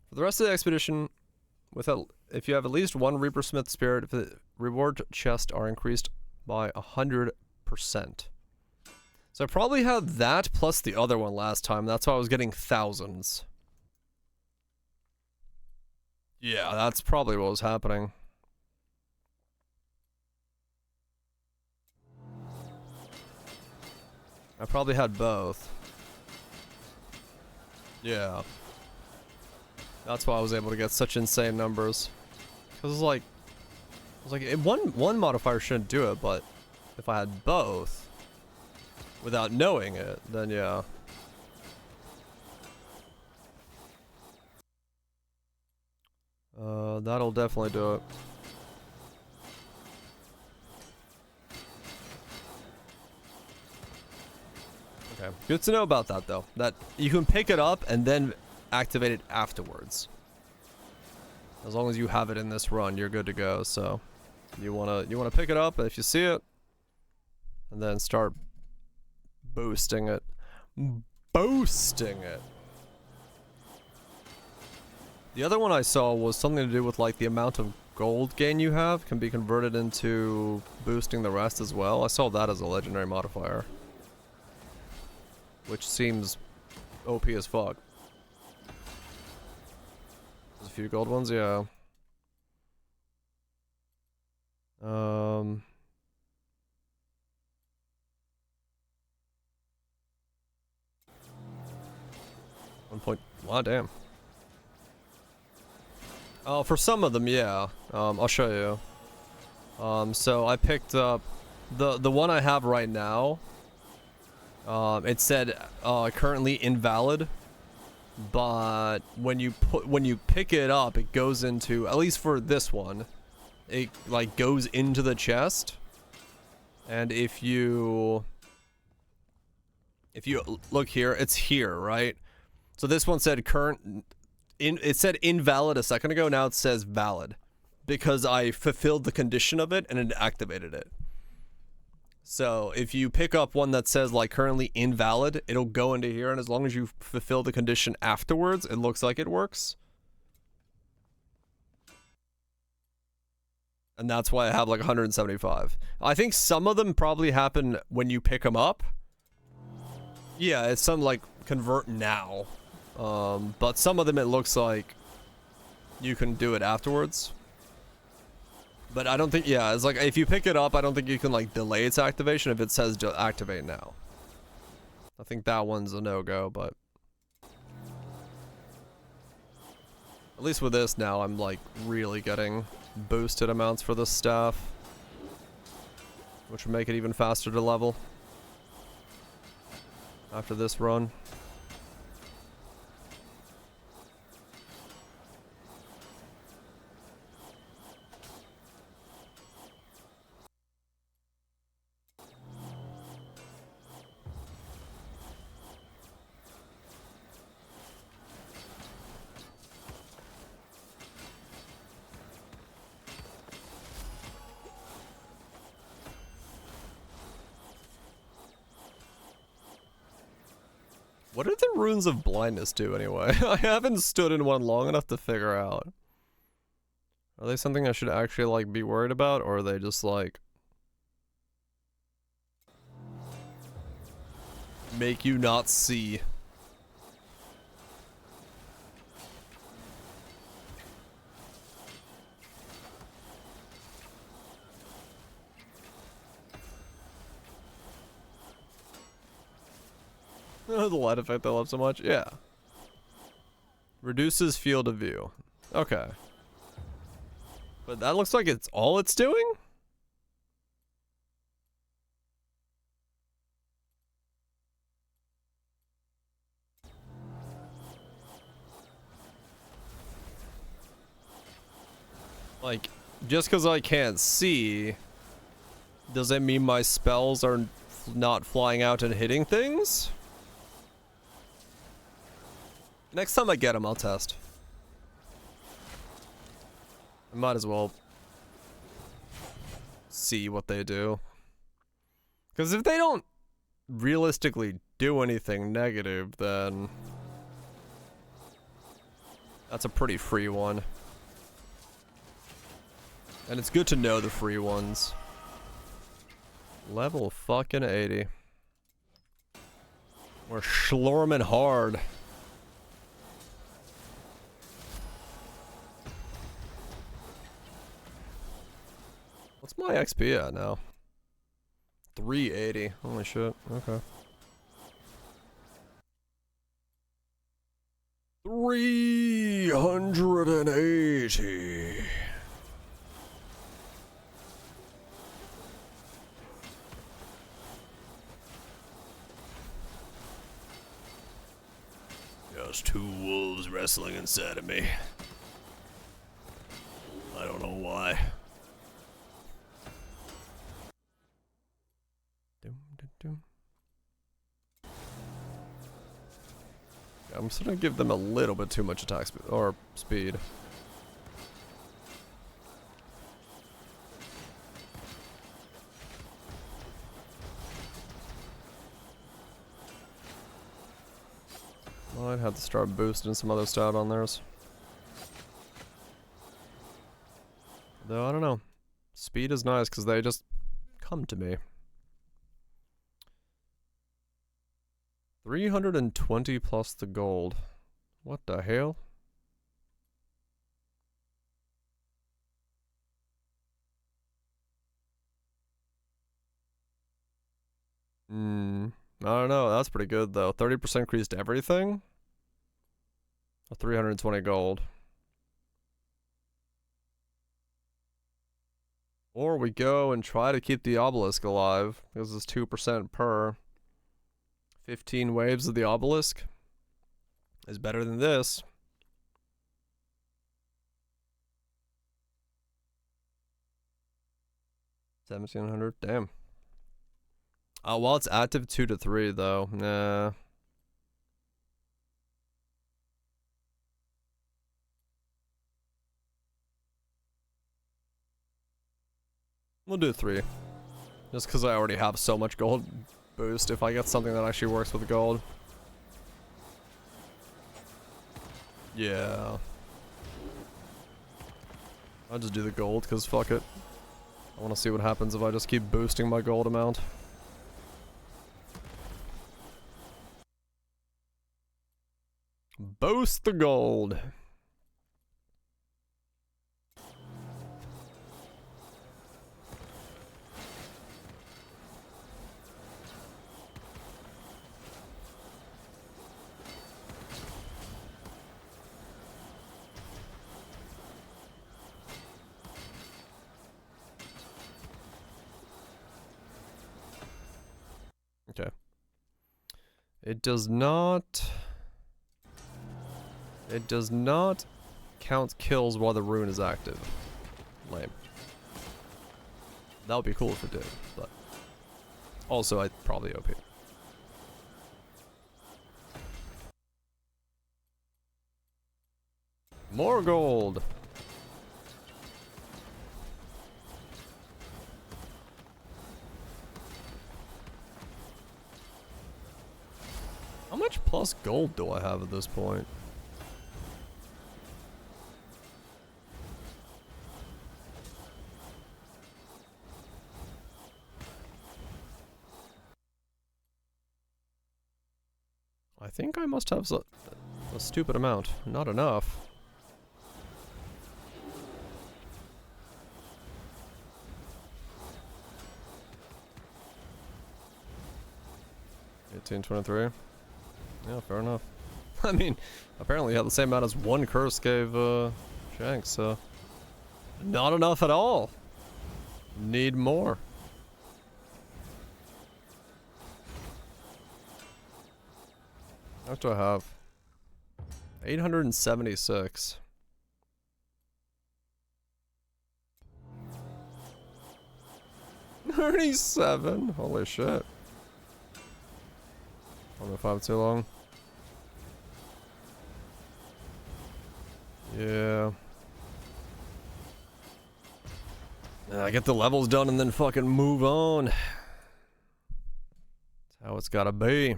for the rest of the expedition, if you have at least one Reaper Smith Spirit, the reward chests are increased by 100%. So I probably had that plus the other one last time. That's why I was getting thousands. Yeah, that's probably what was happening. I probably had both. Yeah. That's why I was able to get such insane numbers. Cause one modifier shouldn't do it, but if I had both without knowing it, then yeah. That'll definitely do it. Okay, good to know about that though. That you can pick it up and then activate it afterwards. As long as you have it in this run, you're good to go. So you wanna pick it up if you see it, and then start boosting it. Boosting it. The other one I saw was something to do with like the amount of gold gain you have can be converted into boosting the rest as well. I saw that as a legendary modifier, which seems OP as fuck. There's a few gold ones, yeah. 1 point. Wow, damn. Oh, for some of them, yeah. I'll show you. So I picked up the one I have right now. It said currently invalid, but when you pick it up, it goes into, at least for this one, it like goes into the chest. And if you look here, it's here, right? So this one said it said invalid a second ago. Now it says valid because I fulfilled the condition of it and it activated it. So if you pick up one that says like currently invalid, it'll go into here, and as long as you fulfill the condition afterwards, it looks like it works. And that's why I have like 175. I think some of them probably happen when you pick them up. Yeah, it's some like convert now. But some of them it looks like you can do it afterwards. But I don't think, yeah, it's like if you pick it up, I don't think you can like delay its activation if it says to activate now. I think that one's a no-go, but at least with this now, I'm like really getting boosted amounts for this stuff, which would make it even faster to level after this run. What do the runes of blindness do anyway? I haven't stood in one long enough to figure out. Are they something I should actually like be worried about, or are they just like make you not see? The light effect I love so much. Yeah. Reduces field of view. Okay. But that looks like it's all it's doing? Like, just because I can't see, does it mean my spells are not flying out and hitting things? Next time I get them, I'll test. I might as well see what they do. Because if they don't realistically do anything negative, then that's a pretty free one. And it's good to know the free ones. Level fucking 80. We're Slorming hard. What's my XP at now? 380. Holy shit. Okay. 380. There's two wolves wrestling inside of me. I don't know why. I'm just gonna give them a little bit too much attack speed, or speed. Might have to start boosting some other stat on theirs. Though, I don't know. Speed is nice because they just come to me. 320 plus the gold. What the hell? I don't know. That's pretty good though. 30% increase to everything? Or 320 gold. Or we go and try to keep the obelisk alive, because it's 2% per. 15 waves of the obelisk is better than this. $1,700, damn. While it's active 2 to 3 though, nah. We'll do 3. Just because I already have so much gold boost if I get something that actually works with gold. Yeah. I'll just do the gold because fuck it. I want to see what happens if I just keep boosting my gold amount. Boost the gold. Okay. It does not... It does not count kills while the rune is active. Lame. That would be cool if it did, but... Also, I'd probably OP. More gold! How much plus gold do I have at this point? I think I must have a stupid amount. Not enough. $18.23. Yeah, fair enough. I mean, apparently had the same amount as one curse gave Shanks, so not enough at all. Need more. How much do I have? 876. $37? Holy shit. I don't know if I have too long. Yeah. I get the levels done and then fucking move on. That's how it's gotta be.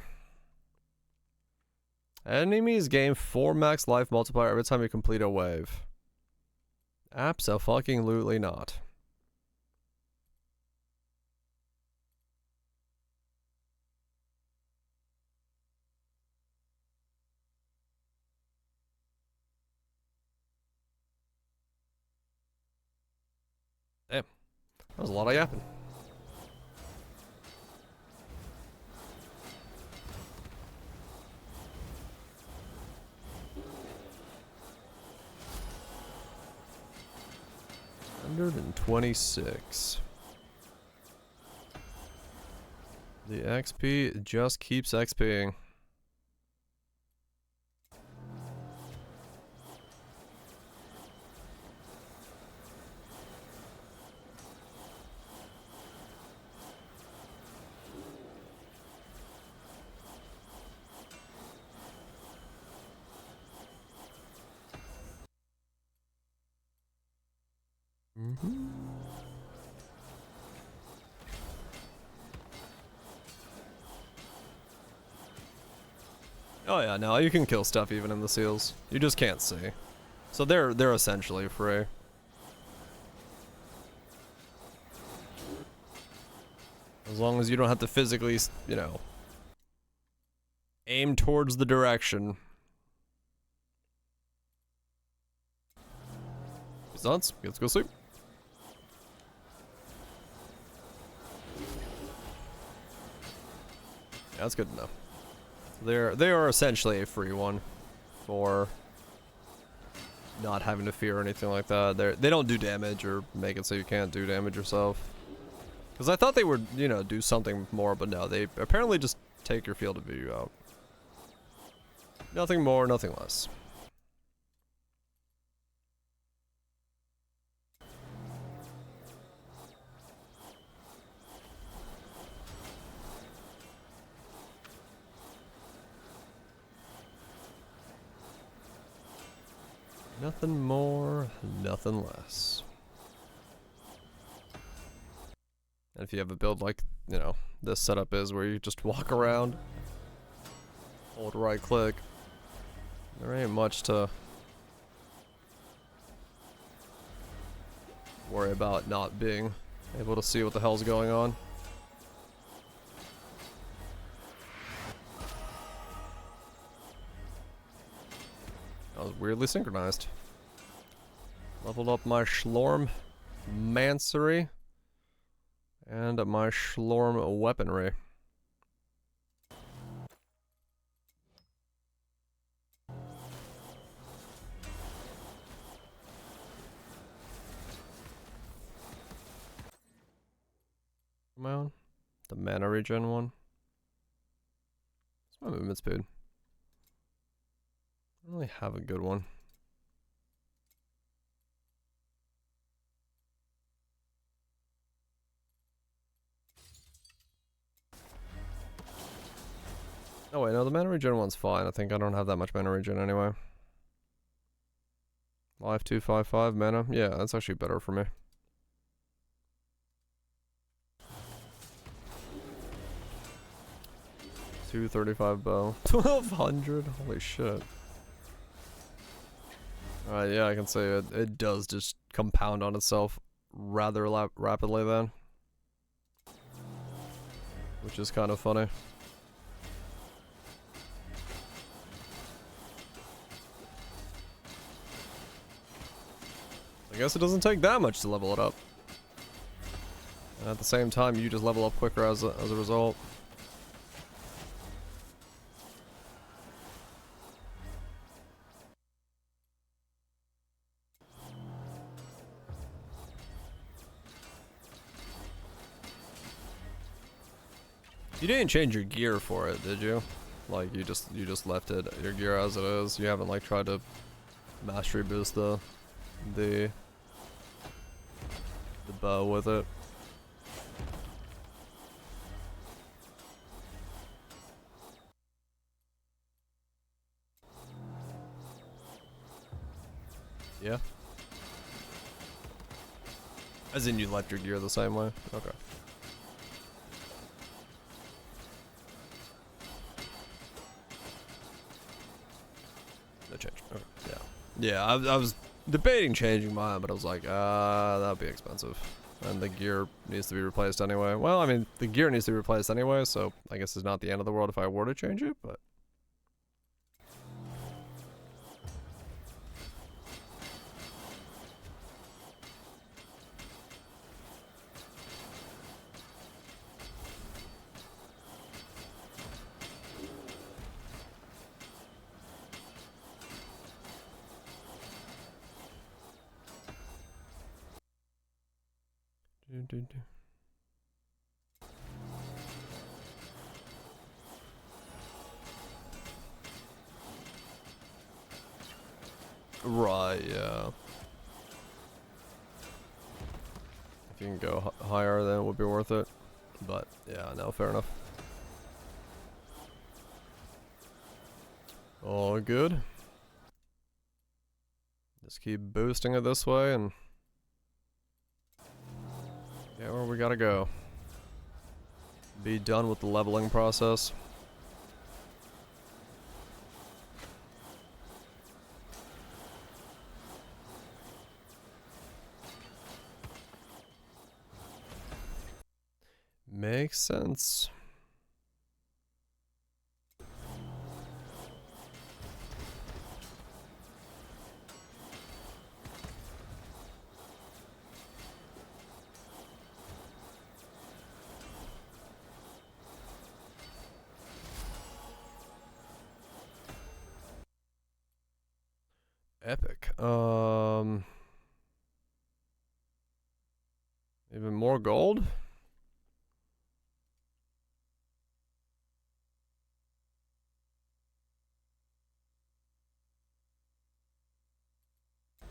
Enemies gain 4 max life multiplier every time you complete a wave. Abso-fucking-lutely not. Damn. That was a lot of yapping. $126. The XP just keeps XPing. Oh yeah, no, you can kill stuff even in the seals. You just can't see. So they're essentially free. As long as you don't have to physically, you know, aim towards the direction. It's nuts. Let's go sleep. Yeah, that's good to know. They are essentially a free one for not having to fear anything like that. They don't do damage or make it so you can't do damage yourself. Because I thought they would, you know, do something more, but no, they apparently just take your field of view out. Nothing more, nothing less. Nothing more, nothing less. And if you have a build like, you know, this setup is where you just walk around, hold right click, there ain't much to worry about not being able to see what the hell's going on. That was weirdly synchronized. Leveled up my Slormancering and my Slorm weaponry. Come on. The mana regen one. Oh, movement speed. I don't really have a good one. Oh wait, no, the mana regen one's fine. I think I don't have that much mana regen anyway. Life 255 mana. Yeah, that's actually better for me. 235 bow. 1200. Holy shit. Alright, yeah, I can say it does just compound on itself rather rapidly then. Which is kind of funny. I guess it doesn't take that much to level it up. And at the same time, you just level up quicker as a result. You didn't change your gear for it, did you? Like you just left it your gear as it is. You haven't like tried to mastery boost the bow with it. Yeah. As in you left your gear the same way? Okay. No change. Okay. Yeah. Yeah, I was debating changing mine, but I was like, that'd be expensive. And the gear needs to be replaced anyway. Well, I mean, the gear needs to be replaced anyway, so I guess it's not the end of the world if I were to change it, but... Right, yeah. If you can go higher, then it would be worth it. But, yeah, no, fair enough. All good. Just keep boosting it this way and... yeah, where we gotta go. Be done with the leveling process. Makes sense. Epic. Even more gold?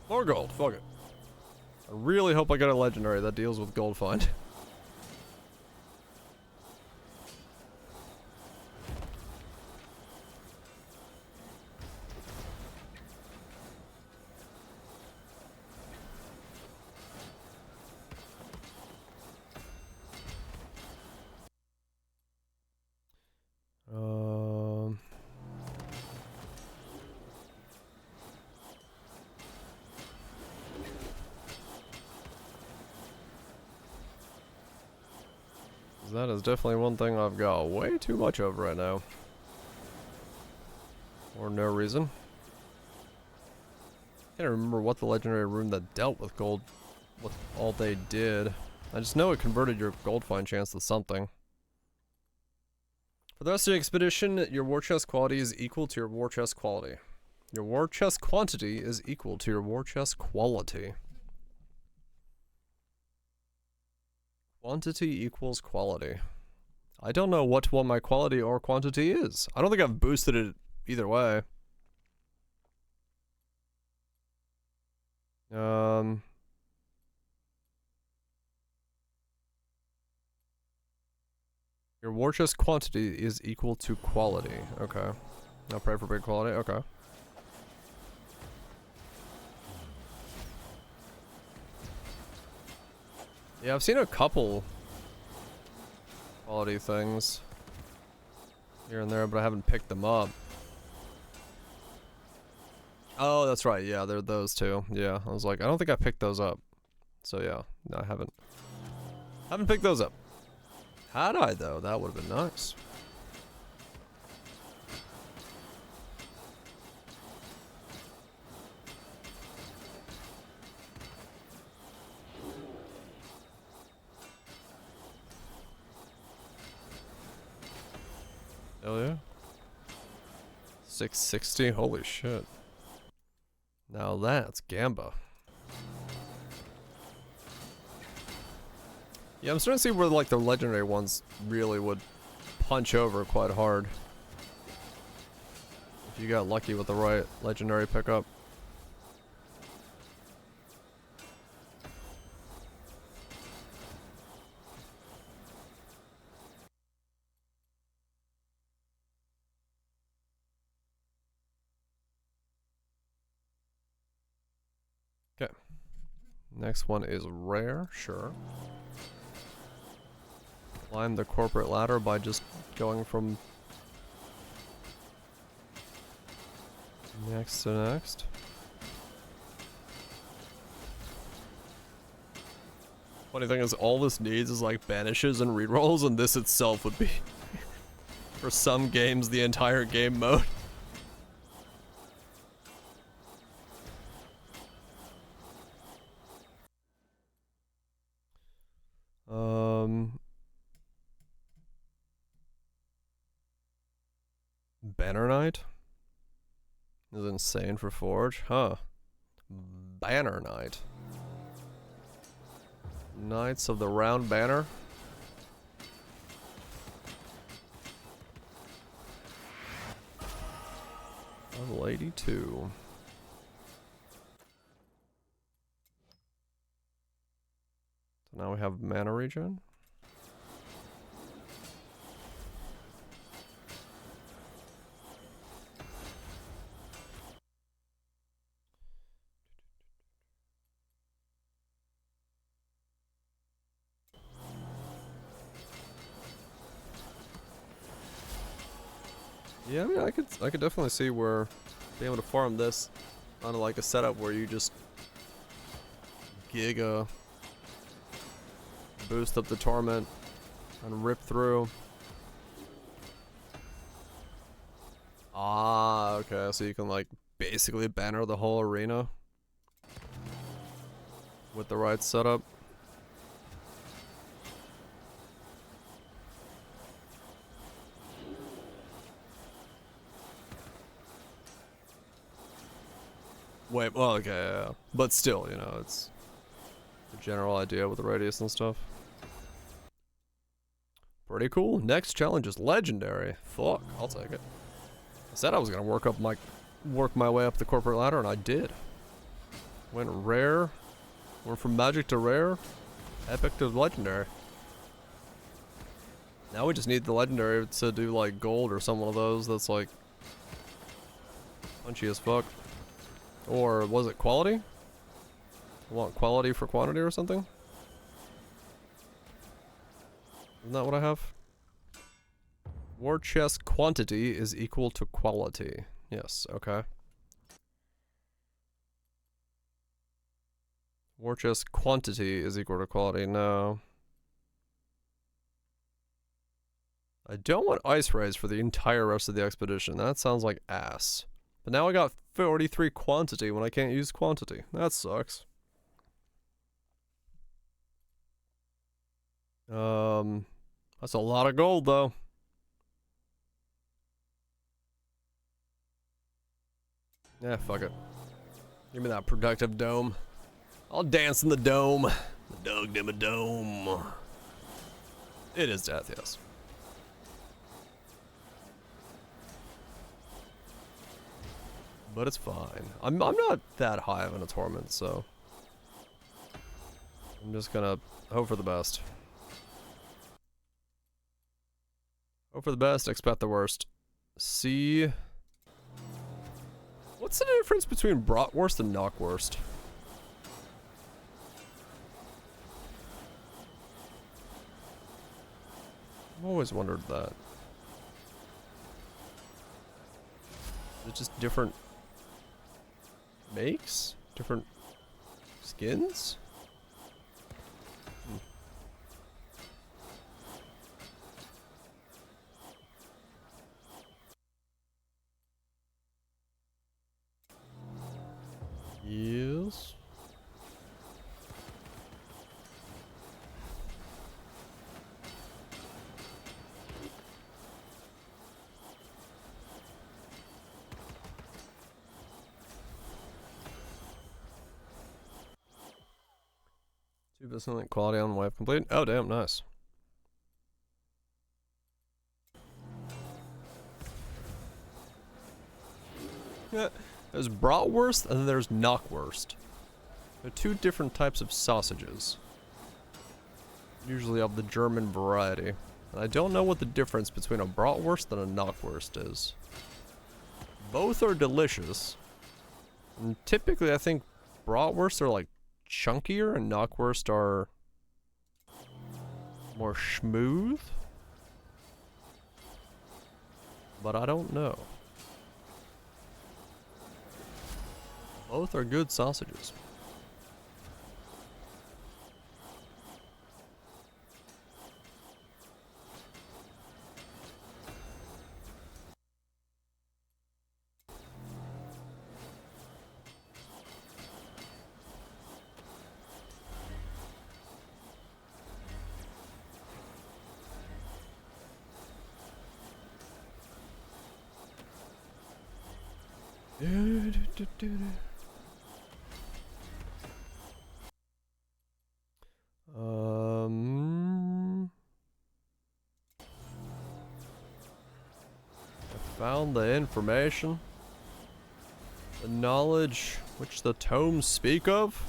More gold, fuck it. I really hope I get a legendary that deals with gold find. That is definitely one thing I've got way too much of right now. For no reason. Can't remember what the legendary rune that dealt with gold, what all they did. I just know it converted your gold find chance to something. For the rest of the expedition, your war chest quality is equal to your war chest quality. Your war chest quantity is equal to your war chest quality. Quantity equals quality. I don't know what my quality or quantity is. I don't think I've boosted it either way. Your war chest quantity is equal to quality. Okay. Now pray for big quality. Okay. Yeah, I've seen a couple quality things here and there, but I haven't picked them up. Oh, that's right. Yeah, they're those two. Yeah, I was like, I don't think I picked those up. So yeah, no, I haven't. Haven't picked those up. Had I though, that would have been nice. Hell yeah. 660, holy shit. Now that's Gamba. Yeah, I'm starting to see where like the legendary ones really would punch over quite hard. If you got lucky with the right legendary pickup. Okay. Next one is rare, sure. Climb the corporate ladder by just going from next to next. Funny thing is, all this needs is like banishes and rerolls, and this itself would be, for some games, the entire game mode. Banner Knight is insane for Forge, huh? Banner Knight. Knights of the Round Banner. Level 82. So now we have mana regen. Yeah, I mean, I could definitely see where being able to farm this on like a setup where you just giga boost up the torment and rip through. Ah, okay, so you can like basically banner the whole arena with the right setup. Wait, well, okay, yeah. But still, you know, it's the general idea with the radius and stuff. Pretty cool. Next challenge is legendary. Fuck, I'll take it. I said I was gonna work my way up the corporate ladder, and I did. Went rare. Went from magic to rare. Epic to legendary. Now we just need the legendary to do like gold or some one of those that's like punchy as fuck. Or was it quality? I want quality for quantity or something? Isn't that what I have? War chest quantity is equal to quality. Yes, okay. War chest quantity is equal to quality. No. I don't want ice rays for the entire rest of the expedition. That sounds like ass. But now I got 43 quantity when I can't use quantity. That sucks. That's a lot of gold though. Yeah, fuck it. Give me that productive dome. I'll dance in the dome. The dog in a dome. It is death, yes. But it's fine. I'm not that high of in a torment, so I'm just gonna hope for the best. Hope for the best, expect the worst. See. What's the difference between bratwurst and knockwurst? I've always wondered that. Is it just different makes? Different skins? Yes. 2% quality on wipe complete. Oh damn, nice. Yeah, there's bratwurst and then there's knockwurst. They're two different types of sausages. Usually of the German variety. And I don't know what the difference between a bratwurst and a knockwurst is. Both are delicious. And typically I think bratwurst are like chunkier and knockwurst are more smooth. But I don't know. Both are good sausages. I found the information, the knowledge which the tomes speak of.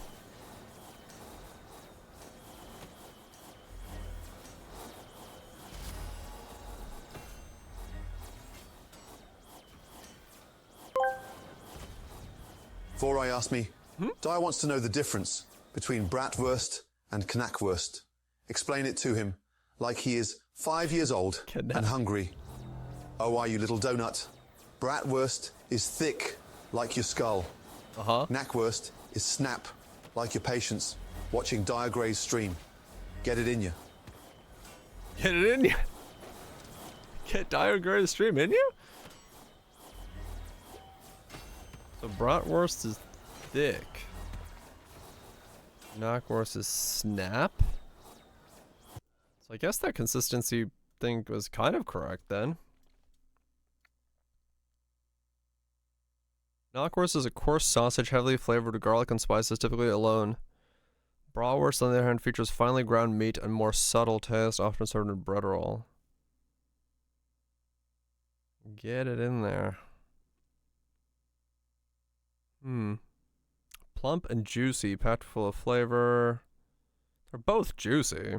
Before I ask me, Dyer wants to know the difference between bratwurst and knackwurst. Explain it to him, like he is 5 years old and hungry. Oh, are you little donut? Bratwurst is thick, like your skull. Knackwurst is snap, like your patience, watching Dyer Gray's stream. Get it in you. Get it in you. Get Dyer Gray's stream in you? So bratwurst is thick. Knockwurst is snap. So I guess that consistency thing was kind of correct then. Knockwurst is a coarse sausage heavily flavored with garlic and spices, typically alone. Bratwurst, on the other hand, features finely ground meat and more subtle taste, often served in bread roll. Get it in there. Plump and juicy, packed full of flavor. They're both juicy.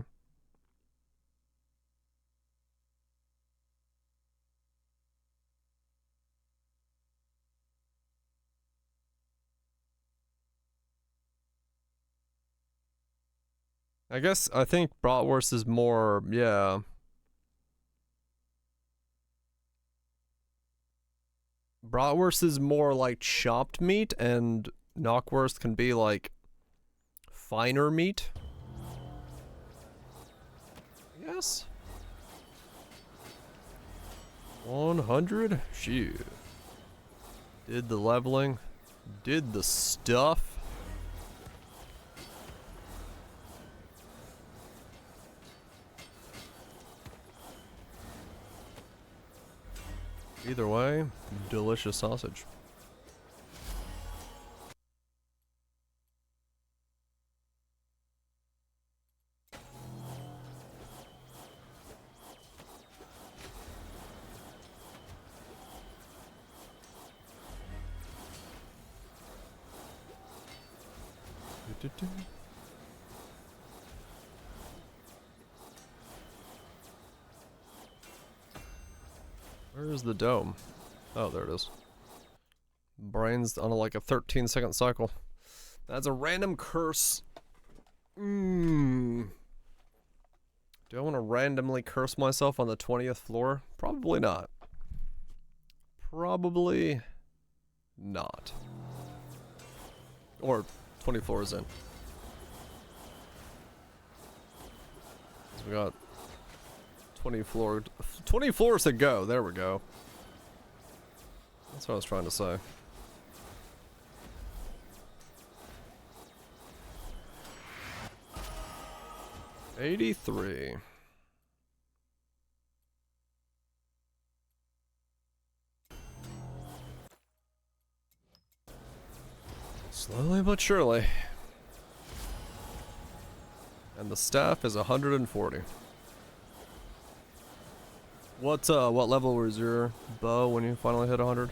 I think bratwurst is more, yeah. Bratwurst is more like chopped meat, and knockwurst can be like finer meat. I guess. 100? Shit. Did the leveling. Did the stuff. Either way, delicious sausage. Where is the dome? Oh, there it is. Brains on like a 13-second cycle. That's a random curse. Do I want to randomly curse myself on the 20th floor? Probably not. Probably not. Or 20 floors in. So we got 20 floors to go. There we go. That's what I was trying to say. $83. Slowly but surely. And the staff is 140. What level was your bow when you finally hit 100?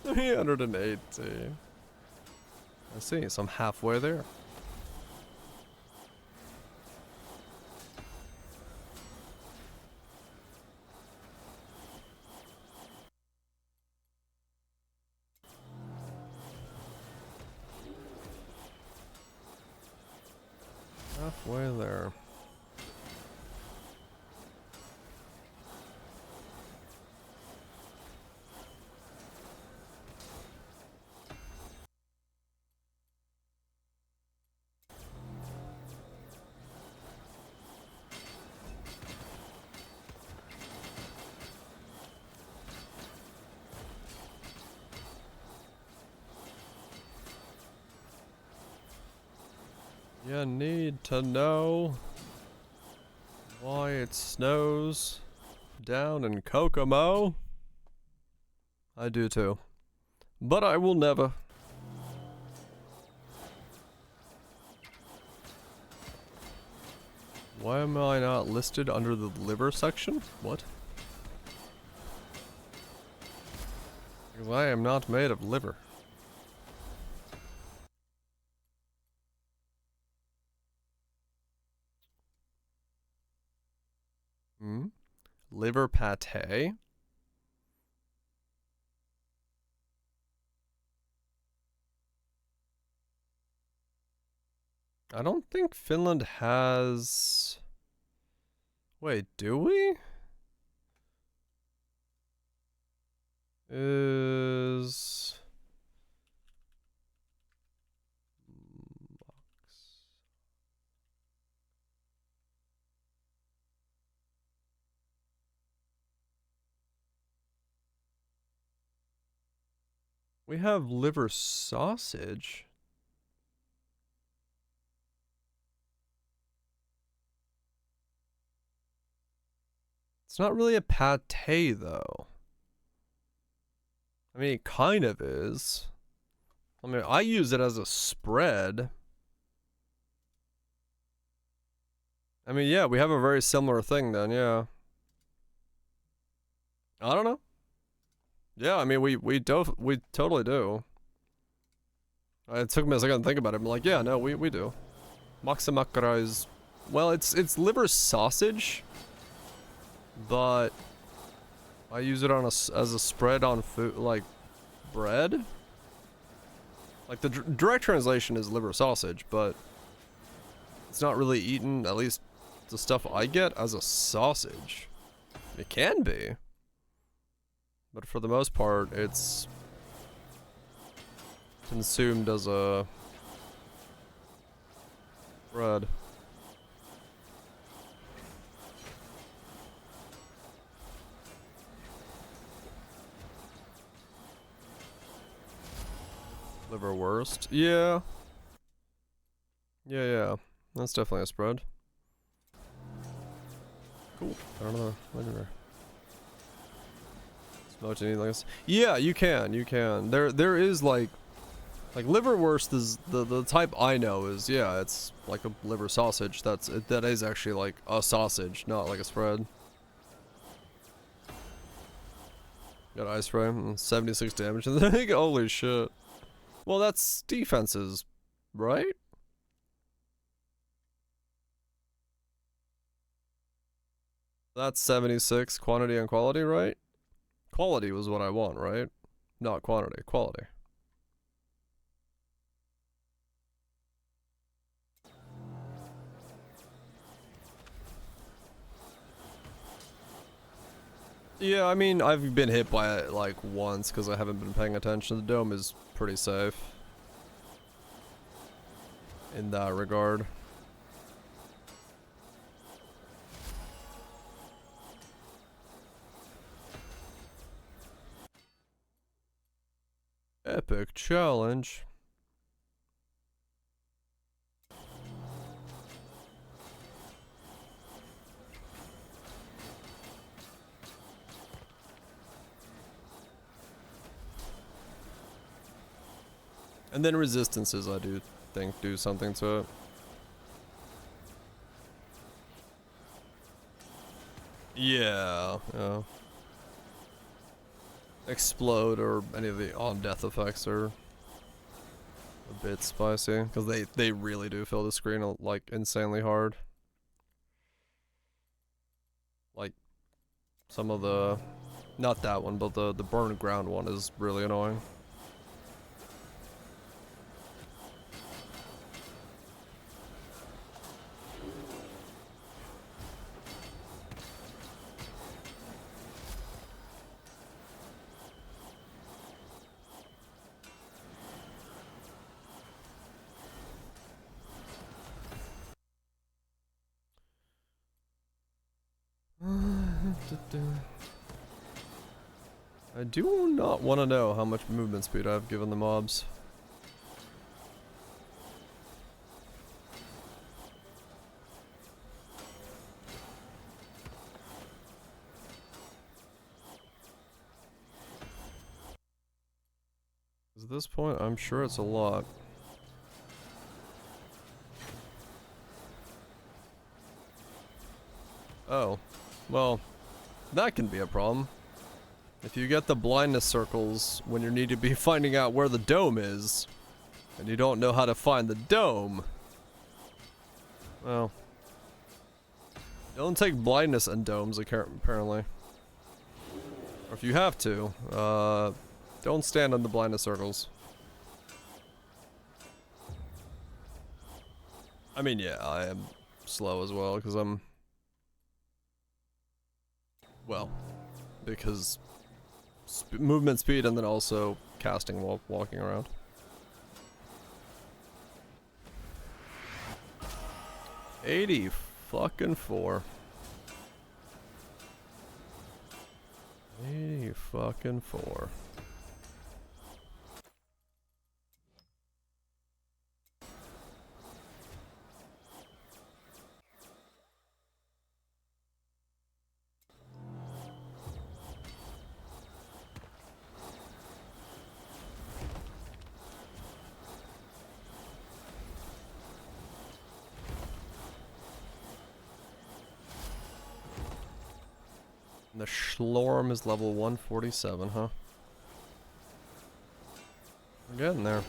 $318. I see, so I'm halfway there. Halfway there. You need to know why it snows down in Kokomo? I do too. But I will never. Why am I not listed under the liver section? What? Because I am not made of liver. Liver pate. I don't think Finland has... Wait, do we? Is... We have liver sausage. It's not really a pate, though. I mean, it kind of is. I mean, I use it as a spread. I mean, yeah, we have a very similar thing then, yeah. I don't know. Yeah, I mean, we totally do. It took me a second to think about it. I'm like, yeah, no, we do. Maksimakara is, well, it's liver sausage, but I use it on as a spread on food, like bread. Like the direct translation is liver sausage, but it's not really eaten. At least the stuff I get as a sausage. It can be. But for the most part, it's consumed as a bread. Liverwurst. Yeah. Yeah. That's definitely a spread. Cool. I don't know. Legendary. What you need, like, yeah, you can. There is like liverwurst is the type I know is, yeah, it's like a liver sausage. That is actually like a sausage, not like a spread. Got ice spray, 76 damage in the thing. Holy shit. Well, that's defenses, right? That's 76 quantity and quality, right? Quality was what I want, right? Not quantity, quality. Yeah, I mean, I've been hit by it like once because I haven't been paying attention. The dome is pretty safe in that regard. Epic challenge. And then resistances, I do think, do something to it. Yeah, yeah. Explode or any of the on-death effects are a bit spicy, because they really do fill the screen like insanely hard. Like some of the, not that one, but the burn ground one is really annoying. I do not want to know how much movement speed I've given the mobs. At this point, I'm sure it's a lot. Oh, well, that can be a problem. If you get the blindness circles when you need to be finding out where the dome is, and you don't know how to find the dome, well, don't take blindness and domes apparently. Or if you have to, don't stand on the blindness circles. I mean, yeah, I am slow as well, because I'm... Well, because... movement speed and then also casting while walking around. $84. 84. The Slorm is level 147, huh? We're getting there.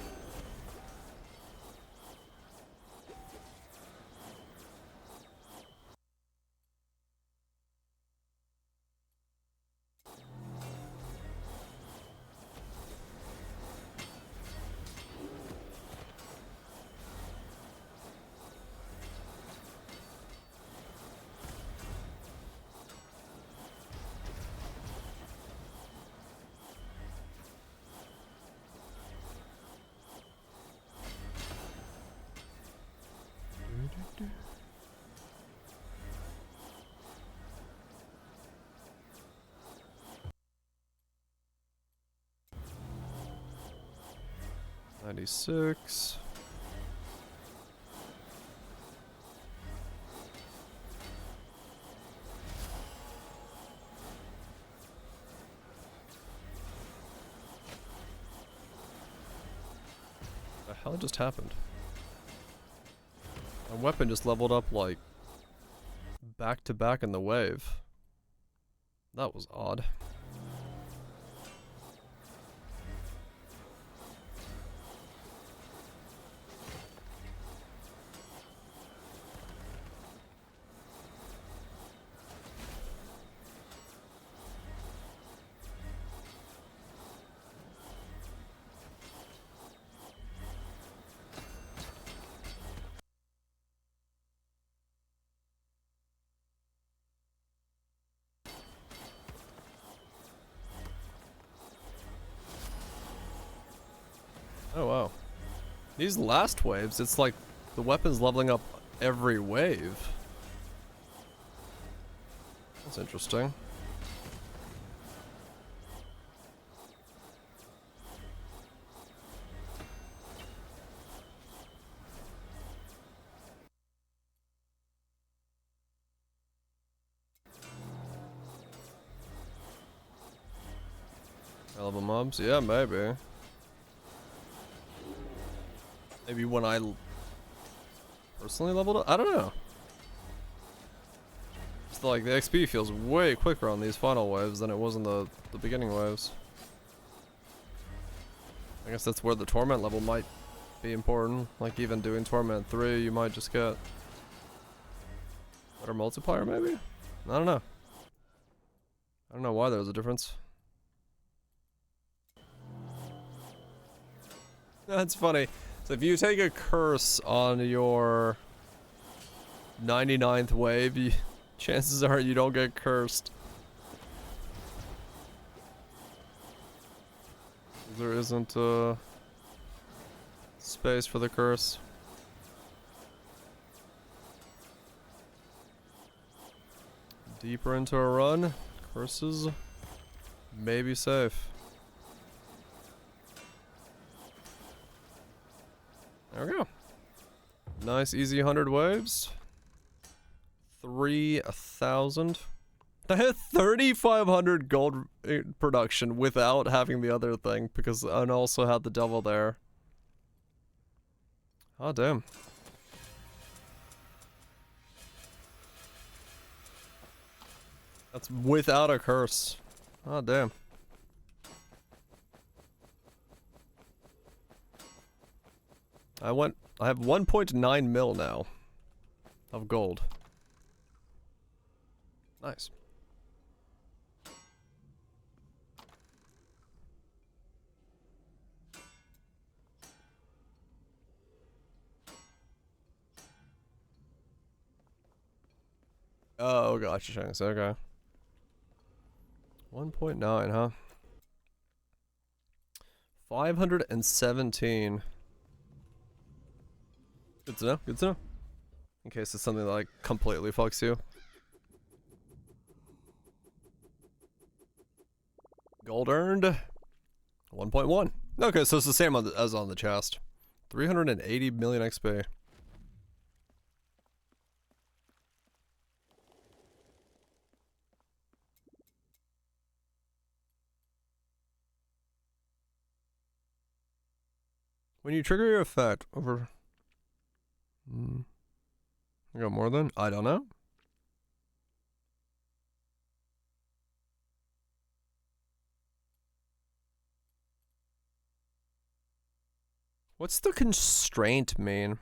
$96. hell just happened? My weapon just leveled up like back to back in the wave. That was odd. Oh wow. These last waves, it's like the weapon's leveling up every wave. That's interesting. Hell of a mobs? Yeah, maybe. Maybe when I personally leveled up? I don't know. It's like the XP feels way quicker on these final waves than it was in the beginning waves. I guess that's where the Torment level might be important. Like even doing Torment 3, you might just get better multiplier maybe? I don't know. I don't know why there's a difference. That's funny. So if you take a curse on your 99th wave, chances are you don't get cursed. There isn't space for the curse. Deeper into a run, curses may be safe. There we go. Nice, easy 100 waves. 3,000. I had 3,500 gold production without having the other thing because I also had the devil there. Oh, damn. That's without a curse. Oh, damn. I have 1.9 mil now of gold. Nice. Oh, gotcha, Shanks. Okay. 1.9, huh? 517. Good to know, good to know. In case it's something that like completely fucks you. Gold earned 1.1. Okay, so it's the same as on the chest. 380 million XP. When you trigger your effect over... I got more than? I don't know. What's the constraint mean?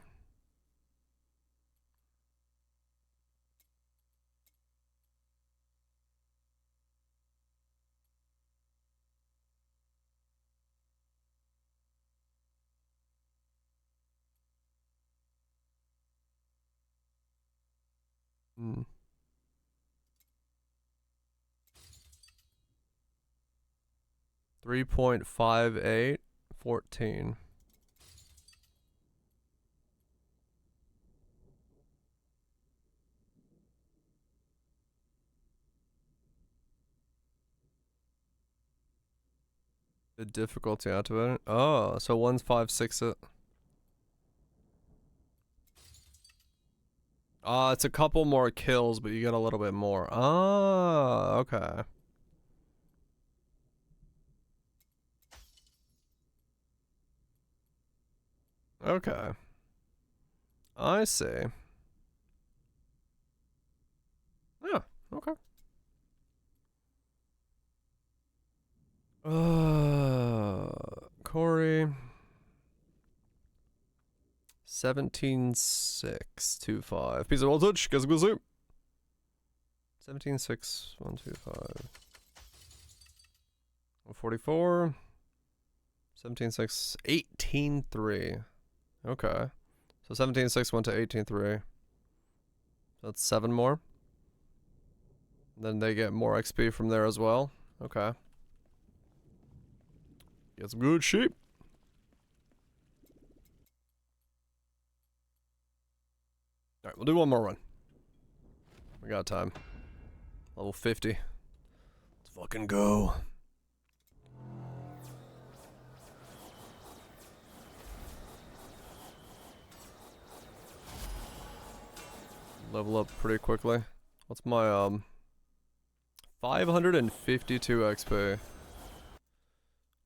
Hmm. 3.58, 14. The difficulty activated. Oh, so 156 it. It's a couple more kills, but you get a little bit more. Ah, okay. Okay. I see. Yeah, okay. Corey. 17,625. Piece of voltage. Guess we'll see. 17,6,125. 144. 17,6. 18,3. Okay. So 17,6 went to 18,3. That's 7 more. Then they get more XP from there as well. Okay. Get some good sheep. Alright, we'll do one more run. We got time. Level 50. Let's fucking go. Level up pretty quickly. What's my 552 XP.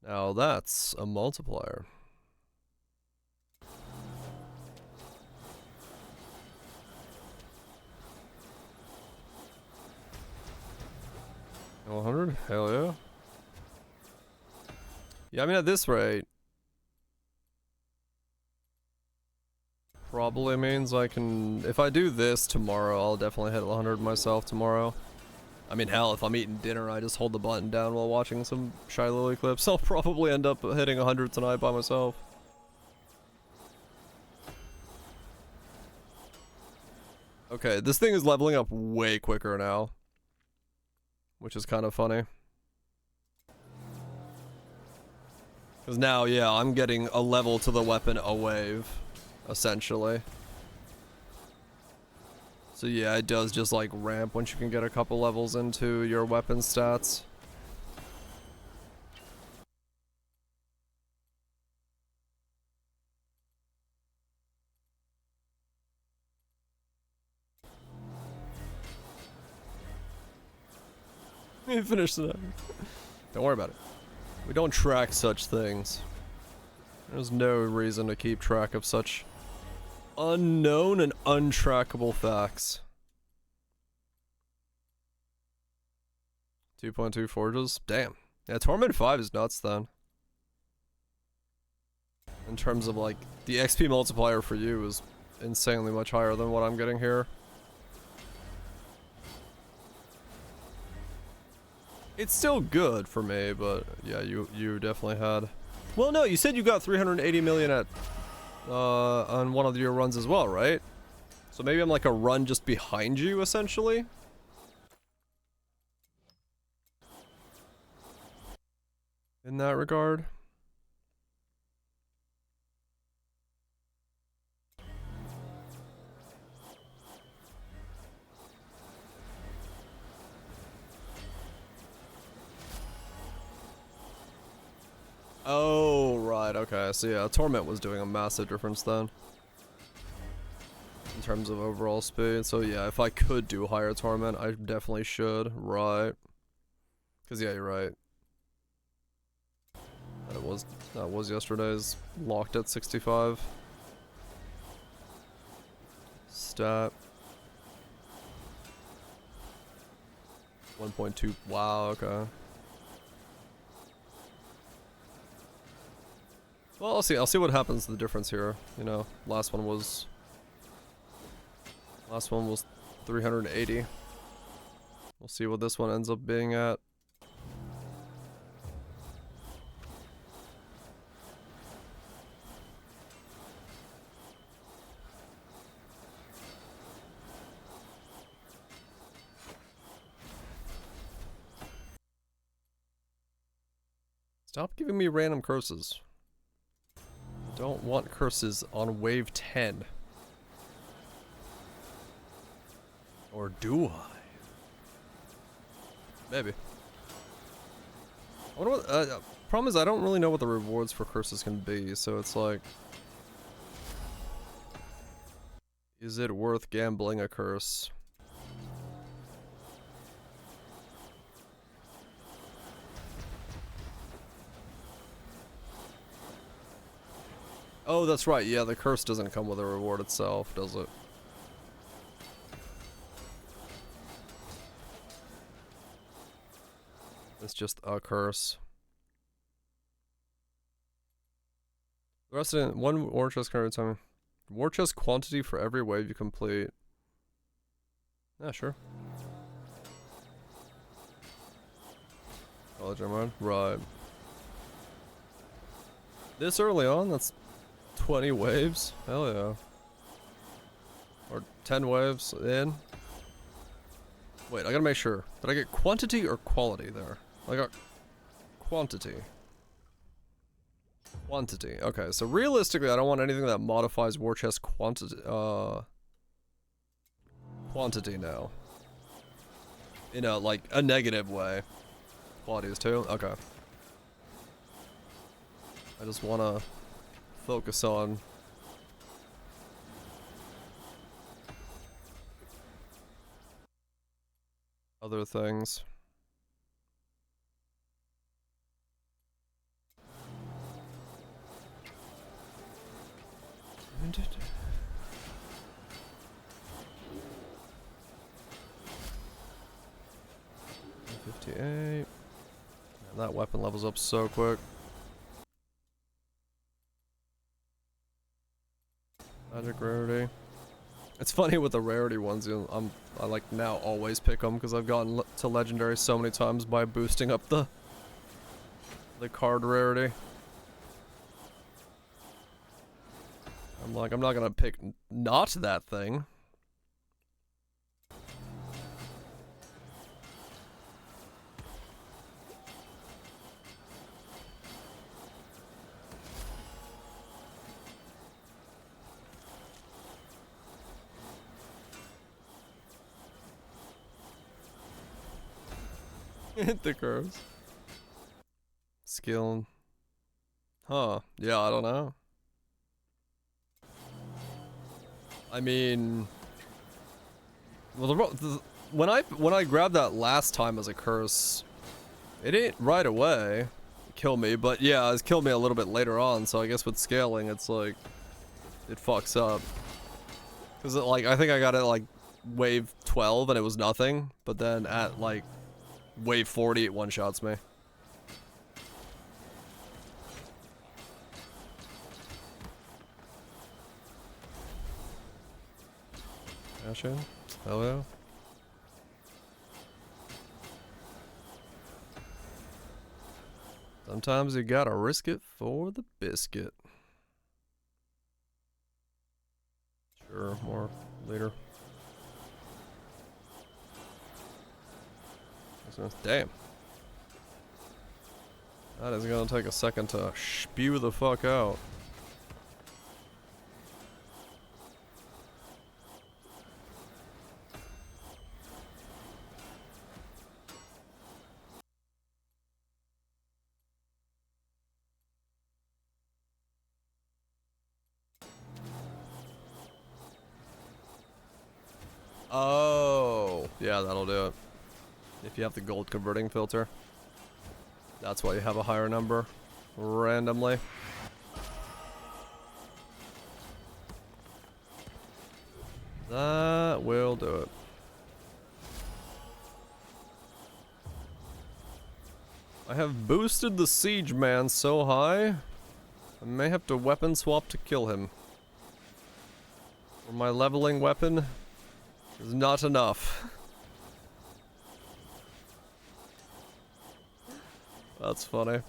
Now that's a multiplier. $100? Hell yeah. Yeah, I mean at this rate, probably means I can, if I do this tomorrow, I'll definitely hit 100 myself tomorrow. I mean, hell, if I'm eating dinner, I just hold the button down while watching some Shy Lily clips. I'll probably end up hitting 100 tonight by myself. Okay, this thing is leveling up way quicker now, which is kind of funny. Because now, yeah, I'm getting a level to the weapon a wave, essentially. So yeah, it does just like ramp once you can get a couple levels into your weapon stats. You finished it. Don't worry about it. We don't track such things. There's no reason to keep track of such unknown and untrackable facts. 2.2 forges? Damn. Yeah, Torment 5 is nuts then. In terms of like, the XP multiplier for you is insanely much higher than what I'm getting here. It's still good for me, but yeah, you definitely had. Well, no, you said you got 380 million at on one of your runs as well, right? So maybe I'm like a run just behind you, essentially. In that regard. Oh, right, okay. So yeah, Torment was doing a massive difference then. In terms of overall speed. So yeah, if I could do higher Torment, I definitely should. Right. Because yeah, you're right. That was yesterday's locked at 65. Stat. 1.2. Wow, okay. Well, I'll see what happens, the difference here. You know, last one was 380. We'll see what this one ends up being at. Stop giving me random curses. I don't want curses on wave 10. Or do I? Maybe. I wonder what, problem is I don't really know what the rewards for curses can be, so it's like... Is it worth gambling a curse? Oh, that's right. Yeah, the curse doesn't come with a reward itself, does it? It's just a curse. The rest of it, one war chest card at a time. War chest quantity for every wave you complete. Yeah, sure. College Armor. Right. This early on, that's 20 waves. Hell yeah. Or 10 waves in. Wait, I gotta make sure. Did I get quantity or quality there? I got quantity. Quantity. Okay, so realistically, I don't want anything that modifies war chest quantity. Quantity now. In a, like, a negative way. Quality is too? Okay. I just wanna focus on other things. $58. And that weapon levels up so quick. Magic rarity. It's funny with the rarity ones. You know, I like now always pick them because I've gotten to legendary so many times by boosting up the card rarity. I'm like, I'm not gonna pick not that thing. Hit the curves. Skill. Huh. Yeah, I don't know. I mean, well, when I grabbed that last time as a curse, it didn't right away kill me, but yeah, it's killed me a little bit later on. So I guess with scaling, it's like it fucks up. Cause like I think I got it like wave 12 and it was nothing, but then at like wave 40 it one-shots me. Ashen? Hell yeah. Sometimes you gotta risk it for the biscuit. Sure, more later. Damn. That is gonna take a second to spew the fuck out. Oh, yeah, that'll do it. If you have the gold converting filter, that's why you have a higher number randomly. That will do it. I have boosted the siege man so high, I may have to weapon swap to kill him. Or my leveling weapon is not enough. That's funny.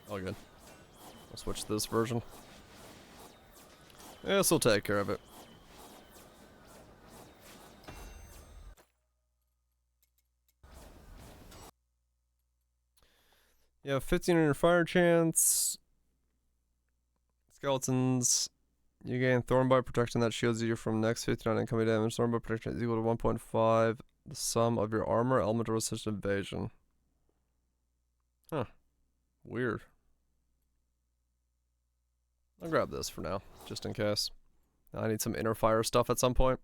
All good. I'll switch to this version. Yeah, this will take care of it. You have 15 on your fire chance. Skeletons. You gain Thornbite protection that shields you from next 15 on incoming damage. Thornbite protection is equal to 1.5 the sum of your armor, element, or resistant evasion. Huh. Weird. I'll grab this for now, just in case. I need some inner fire stuff at some point.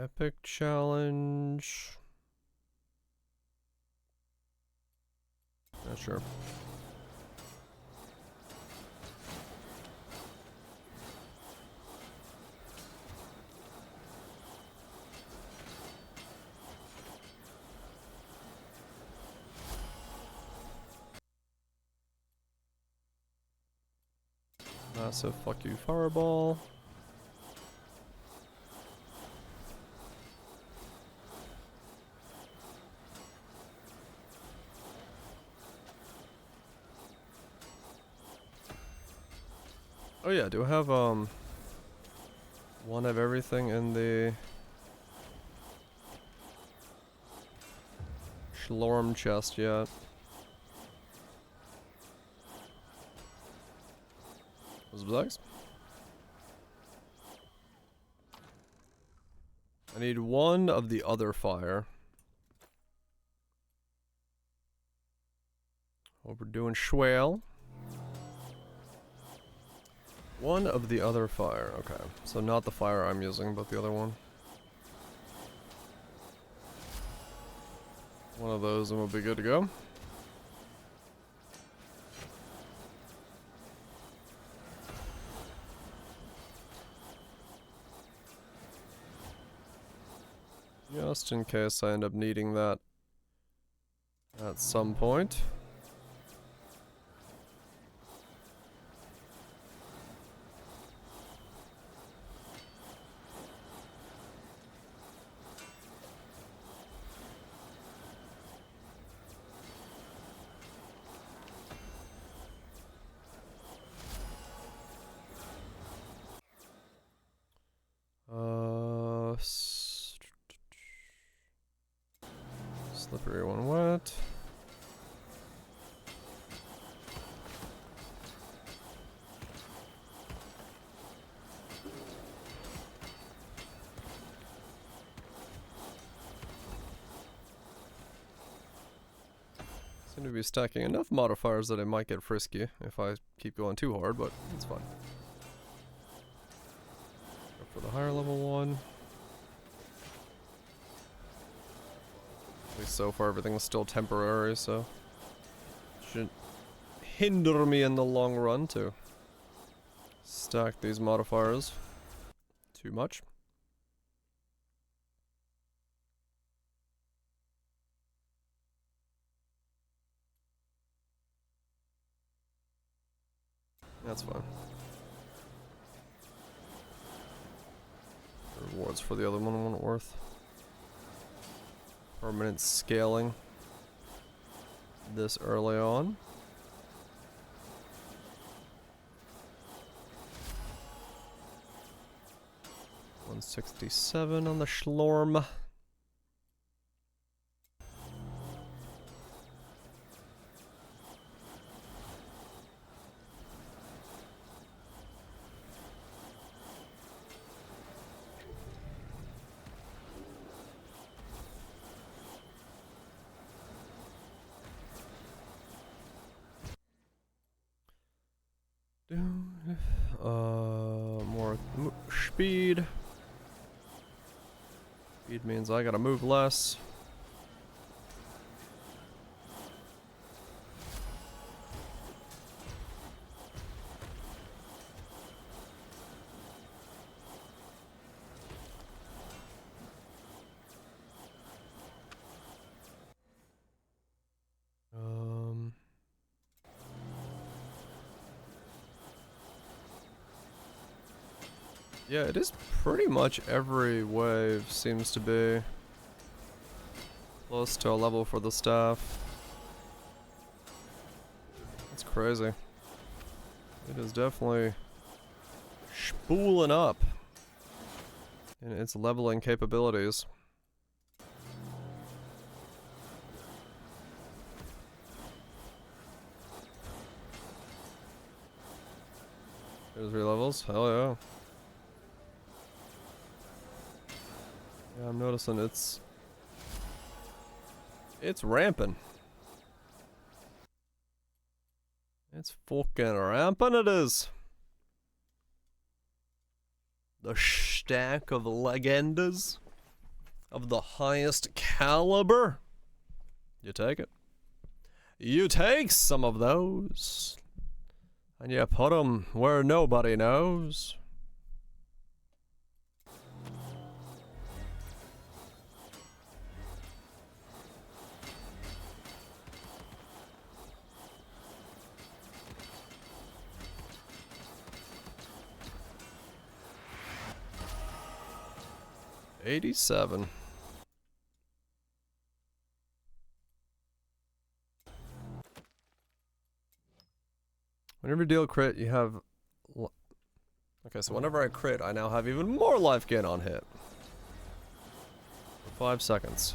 Epic challenge. Not sure. Massive fuck you fireball. Oh yeah, do I have one of everything in the Slorm chest yet? What's up, Zax? I need one of the other fire. Hope we're doing swell. One of the other fire, okay. So not the fire I'm using, but the other one. One of those and we'll be good to go. Just in case I end up needing that at some point. Slippery one wet. Seem to be stacking enough modifiers that I might get frisky if I keep going too hard, but it's fine. Go for the higher level one. At least so far everything is still temporary, so shouldn't hinder me in the long run to stack these modifiers too much. That's fine. Rewards for the other one weren't worth permanent scaling this early on. $167 on the Slorm. More speed. Speed means I gotta move less. Yeah, it is pretty much every wave seems to be close to a level for the staff. It's crazy. It is definitely spooling up in its leveling capabilities. 3 levels. Hell yeah. Yeah, I'm noticing it's ramping. It's fucking ramping, it is. The stack of legendas of the highest caliber. You take it. You take some of those. And you put them where nobody knows. $87. Whenever you deal crit, you have... Okay, so whenever I crit, I now have even more life gain on hit. For 5 seconds.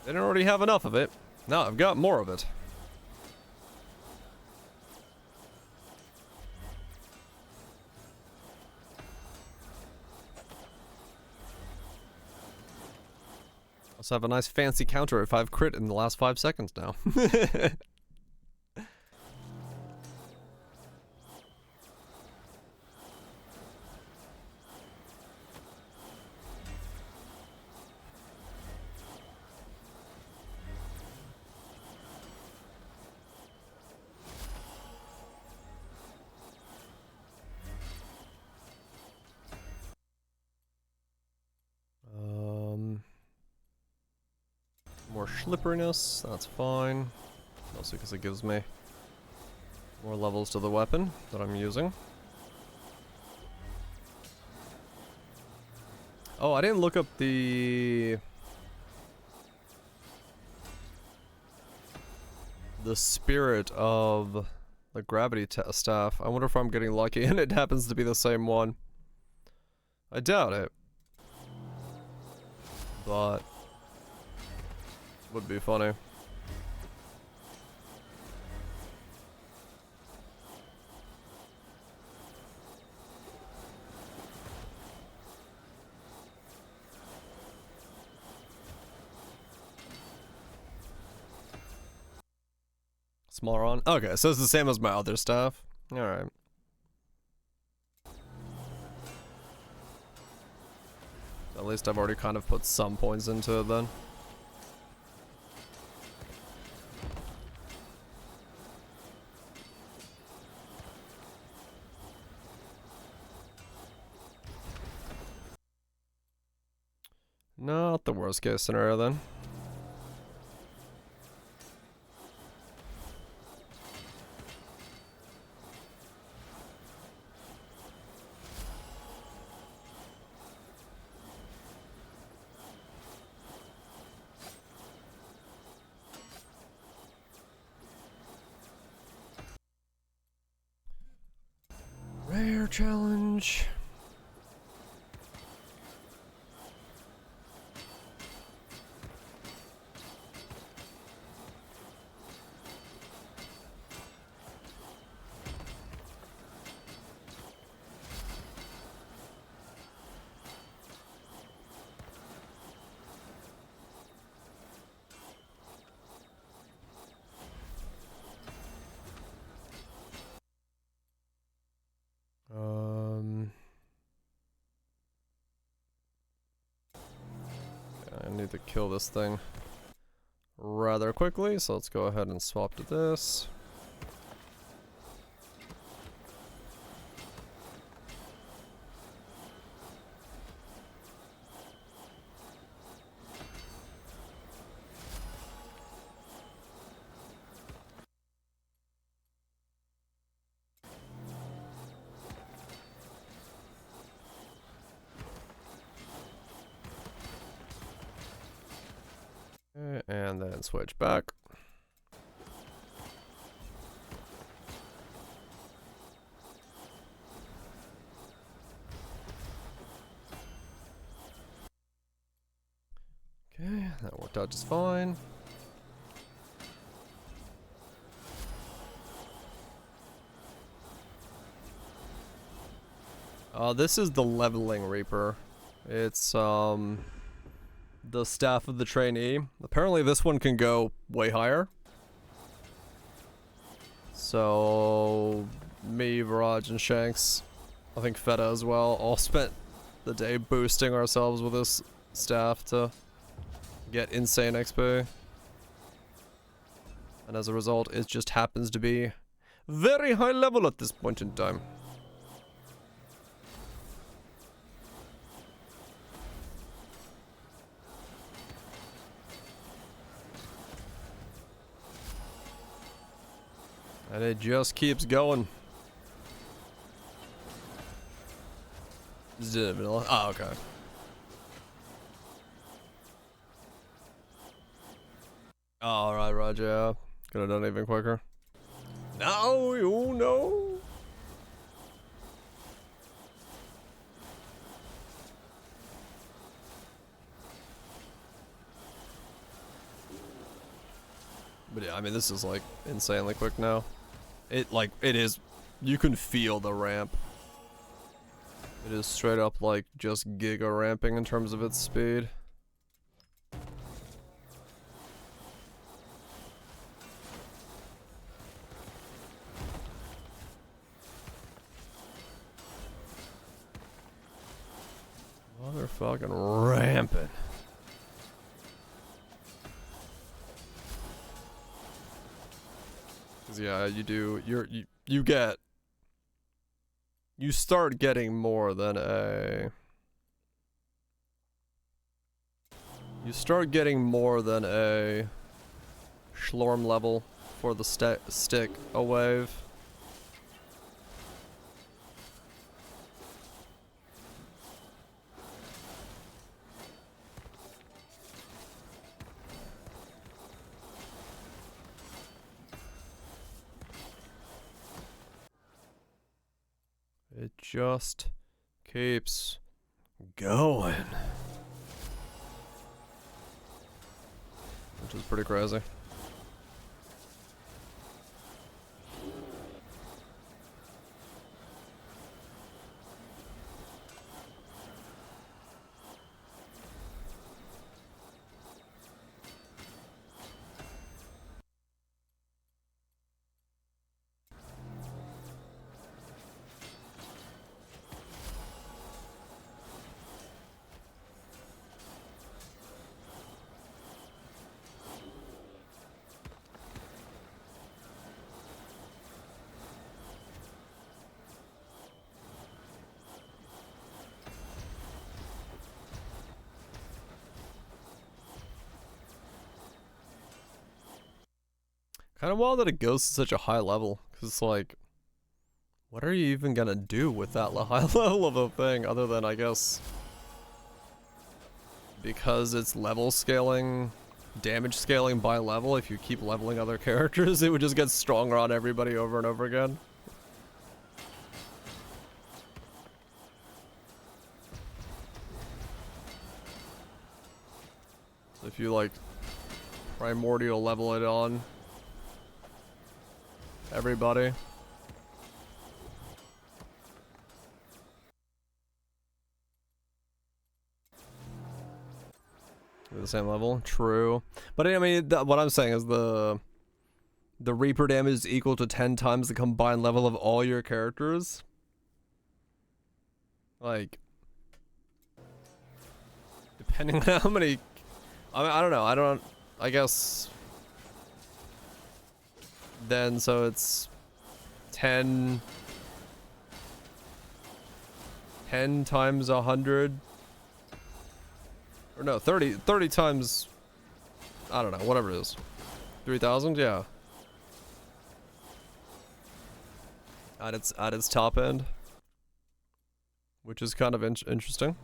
Didn't already have enough of it. Now I've got more of it. Also have a nice fancy counter if I've crit in the last 5 seconds now. More slipperiness, that's fine. Mostly because it gives me more levels to the weapon that I'm using. Oh, I didn't look up the spirit of the gravity staff. I wonder if I'm getting lucky and it happens to be the same one. I doubt it. But would be funny. Smaller on? Okay, so it's the same as my other stuff. Alright. At least I've already kind of put some points into it then. Not the worst case scenario then. Rare challenge. I need to kill this thing rather quickly, so let's go ahead and swap to this. And then switch back. Okay, that worked out just fine. This is the leveling Reaper. It's the staff of the trainee. Apparently this one can go way higher. So me, Viraj, and Shanks, I think Feta as well, all spent the day boosting ourselves with this staff to get insane XP. And as a result, it just happens to be very high level at this point in time. And it just keeps going. Is it vanilla? Oh, okay. Alright, Roger. Yeah. Could have done it even quicker. Now you know. But yeah, I mean, this is like insanely quick now. It is, you can feel the ramp. It is straight up like just giga ramping in terms of its speed. Motherfucking ramping. Yeah, you start getting more than a Slorm level for the stick a wave. It just keeps going. Which is pretty crazy. Kind of wild that it goes to such a high level, because it's like, what are you even gonna do with that high level of a thing, other than, I guess, because it's level scaling, damage scaling by level, if you keep leveling other characters, it would just get stronger on everybody over and over again. So if you, like, primordial level it on everybody. The same level, true. But I mean, what I'm saying is the Reaper damage is equal to 10 times the combined level of all your characters. Like, depending on how many, I mean, I don't know. I guess. Then so it's 10 times 100, or no, 30 times, I don't know, whatever it is, 3,000, yeah, at its top end, which is kind of interesting.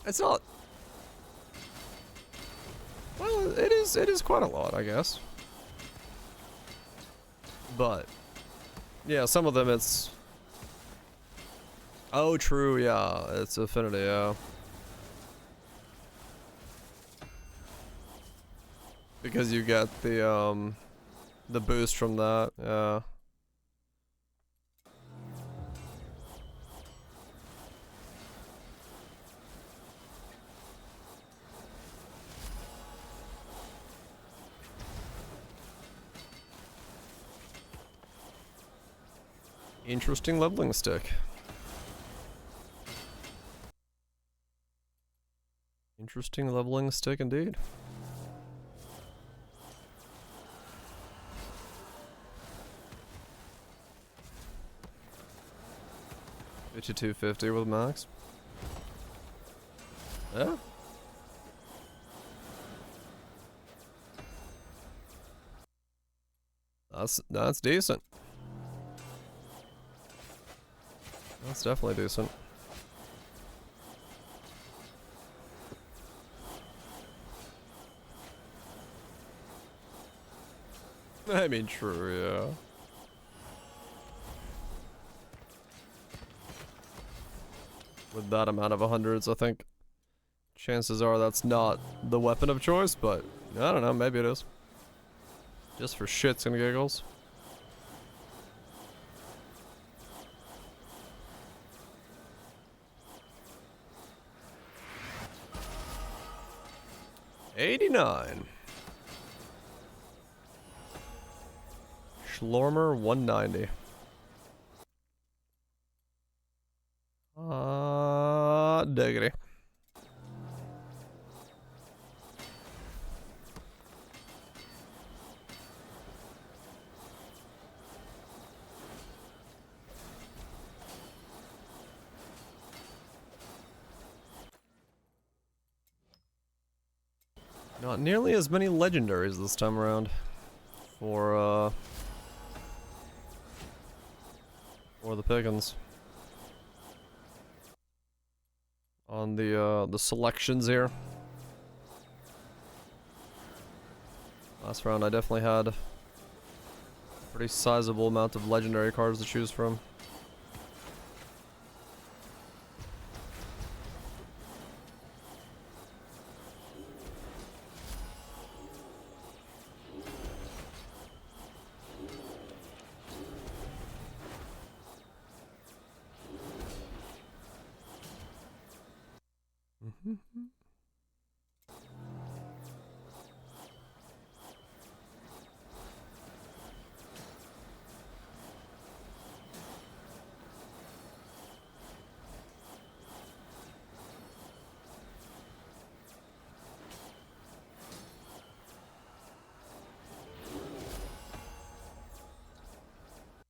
It's not, well, it is quite a lot, I guess. But yeah, some of them it's, oh true, yeah, it's affinity, yeah. Because you get the boost from that, yeah. Interesting leveling stick. Interesting leveling stick indeed. $52.50 with max. Yeah. That's decent. That's definitely decent. I mean, true, yeah. With that amount of hundreds, I think chances are that's not the weapon of choice, but I don't know, maybe it is. Just for shits and giggles. $89. Slormer 190. Diggity. Not nearly as many legendaries this time around for the pickings. On the selections here. Last round I definitely had a pretty sizable amount of legendary cards to choose from.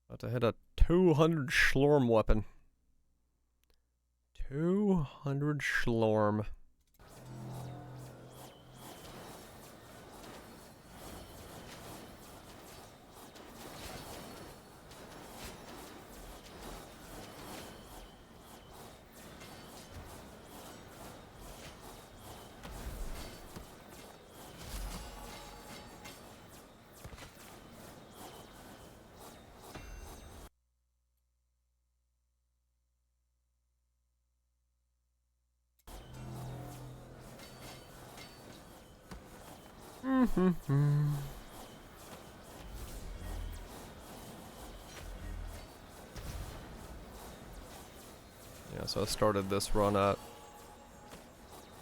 About to hit a 200 Slorm weapon. 200 Slorm. Yeah, so I started this run at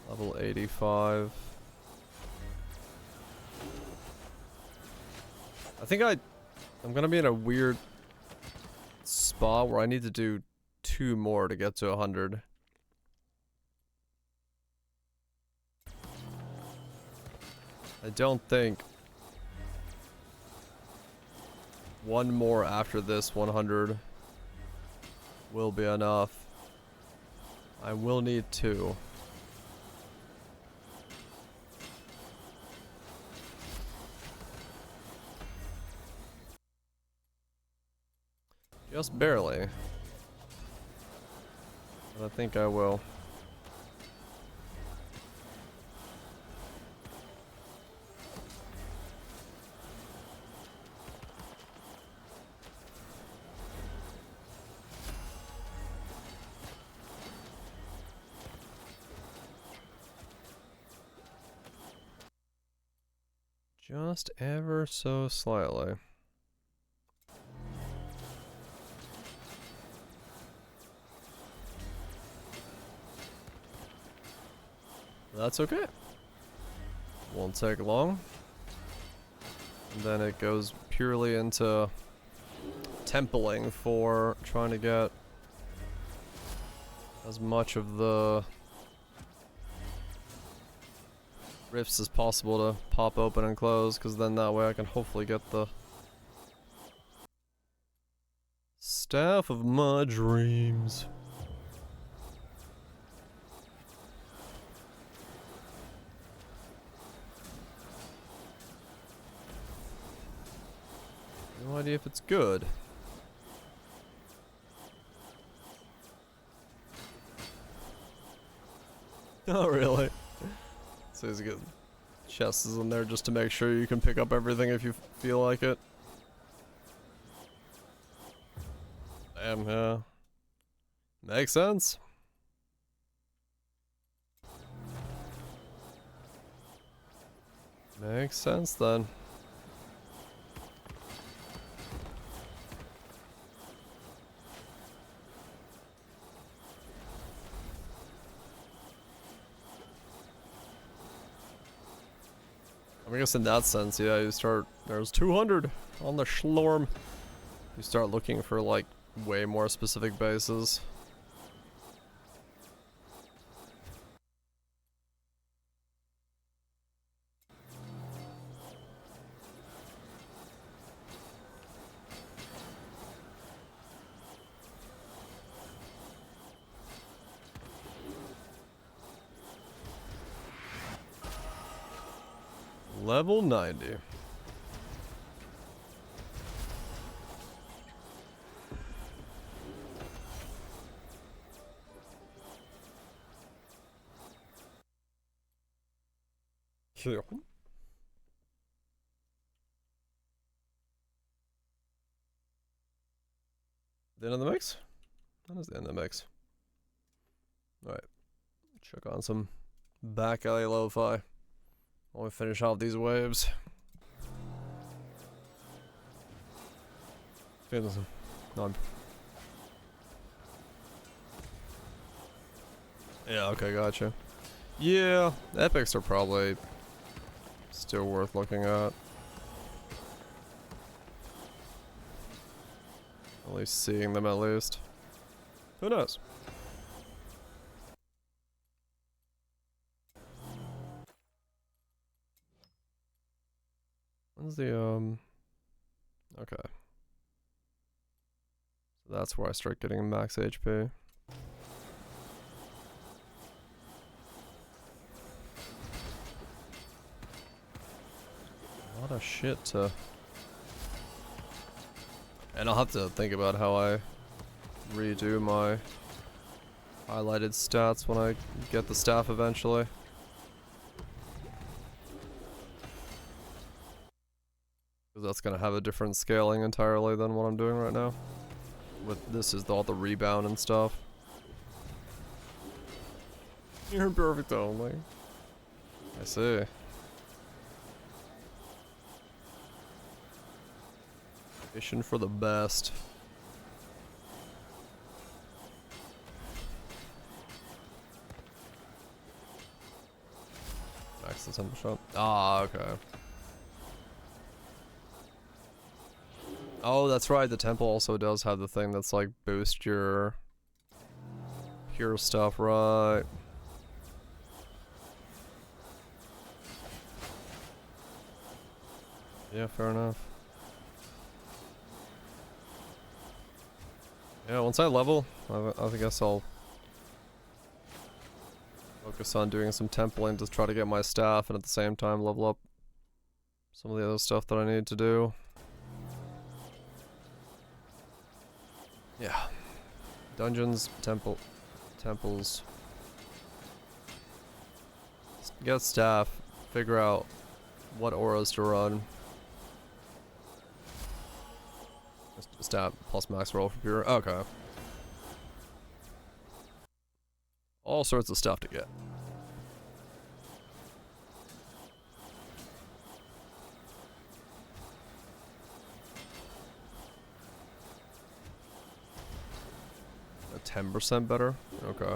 level 85. I think I'm gonna be in a weird spot where I need to do 2 more to get to 100. I don't think 1 more after this 100 will be enough. I will need 2. Just barely. But I think I will. Just ever so slightly. That's okay. Won't take long. And then it goes purely into templing for trying to get as much of the rifts as possible to pop open and close, because then that way I can hopefully get the staff of my dreams. No idea if it's good. Oh, really? So he's got chests in there just to make sure you can pick up everything if you feel like it. Damn, yeah. Makes sense. Makes sense then. I guess in that sense, yeah, you start, there's 200 on the Slorm. You start looking for like way more specific bases. Level 90. Sure. The end of the mix? That is the end of the mix. Alright. Check on some back alley lo-fi while we finish off these waves. Okay, listen. No, yeah, okay, gotcha. Yeah, epics are probably still worth looking at. At least seeing them at least. Who knows? When's the, okay. So that's where I start getting max HP. A lot of shit to... And I'll have to think about how I redo my highlighted stats when I get the staff eventually. Because that's going to have a different scaling entirely than what I'm doing right now. With this is all the rebound and stuff. You're perfect only. I see. Fishing for the best. Max the temple shot. Ah, okay. Oh, that's right. The temple also does have the thing that's like boost your pure stuff, right? Yeah, fair enough. Yeah, once I level, I guess I'll focus on doing some templing to try to get my staff and at the same time level up some of the other stuff that I need to do. Yeah. Dungeons, temples. Get staff, figure out what auras to run. Stat plus max roll for pure. Okay. All sorts of stuff to get. A 10% better? Okay.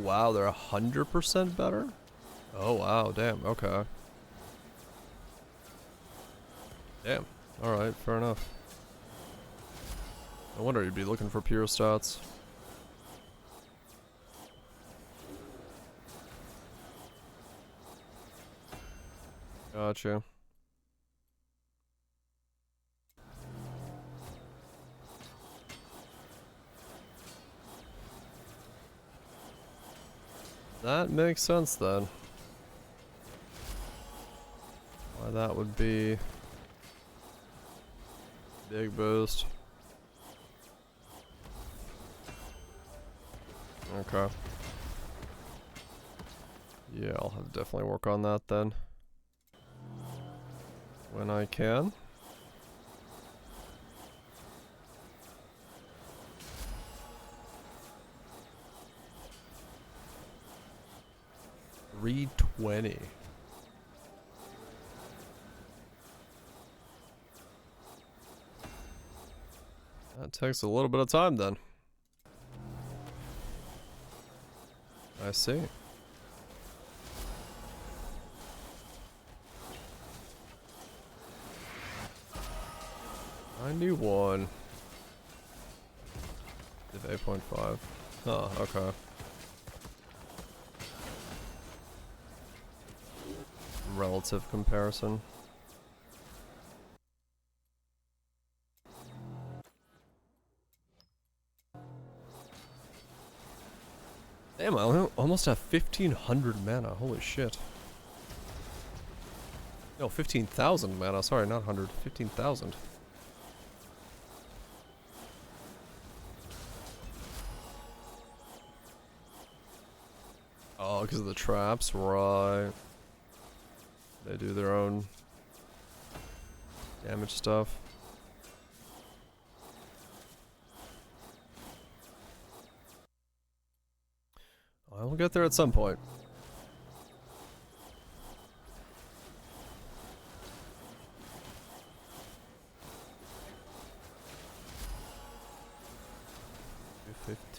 wow, they're 100% better? Oh wow, damn, okay. Damn, alright, fair enough. No wonder you'd be looking for pure stats. Gotcha. That makes sense then. Why that would be big boost. Okay. Yeah, I'll have to definitely work on that then. When I can. $320. That takes a little bit of time then. I see. 91. Div 8.5. Oh, okay. Relative comparison. Damn, I almost have 1,500 mana. Holy shit. No, 15,000 mana. Sorry, not 100. 15,000. Oh, because of the traps, right. They do their own damage stuff. I will get there at some point.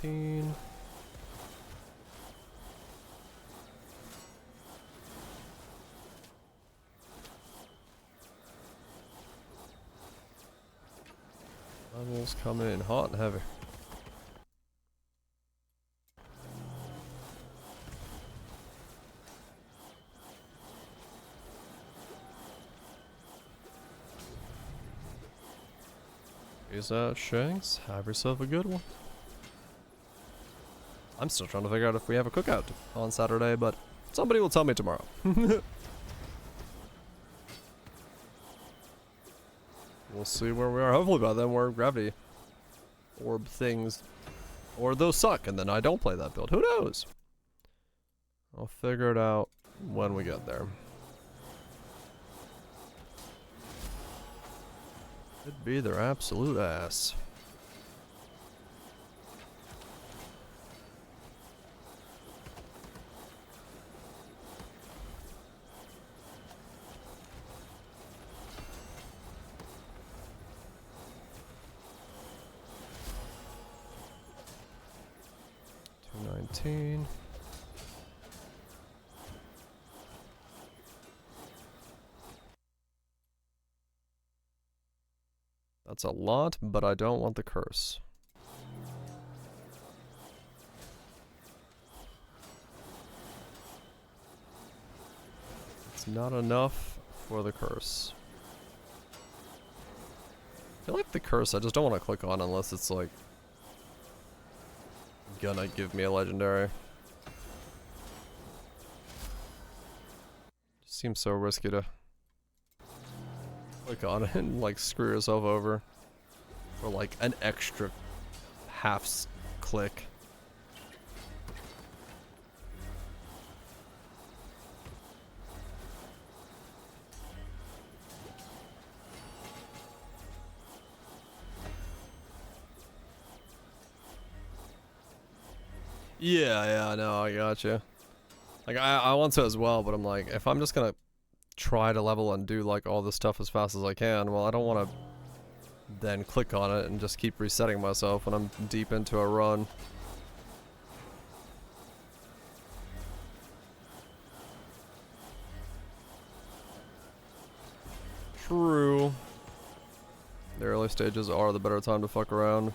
$15. Levels coming in hot and heavy. Peace out, Shanks. Have yourself a good one. I'm still trying to figure out if we have a cookout on Saturday, but somebody will tell me tomorrow. We'll see where we are. Hopefully by then we're gravity orb things. Or those suck and then I don't play that build. Who knows? I'll figure it out when we get there. Could be their absolute ass. $219. That's a lot, but I don't want the curse. It's not enough for the curse. I feel like the curse I just don't want to click on unless it's like gonna give me a legendary. Seems so risky to click on it and like screw yourself over for like an extra half click. Yeah, no, I gotcha. Like, I want to as well, but I'm like, if I'm just gonna try to level and do, like, all this stuff as fast as I can, well, I don't want to then click on it and just keep resetting myself when I'm deep into a run. True. The early stages are the better time to fuck around.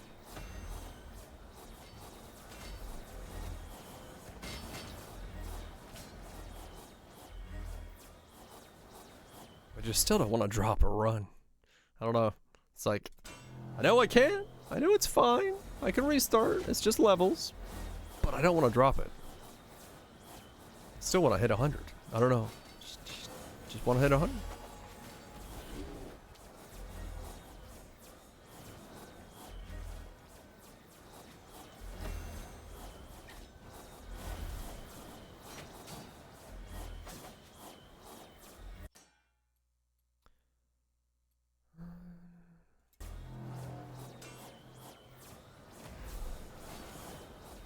I just still don't want to drop a run. I don't know. It's like, I know I can. I know it's fine. I can restart. It's just levels. But I don't want to drop it. Still want to hit 100. I don't know. Just want to hit 100.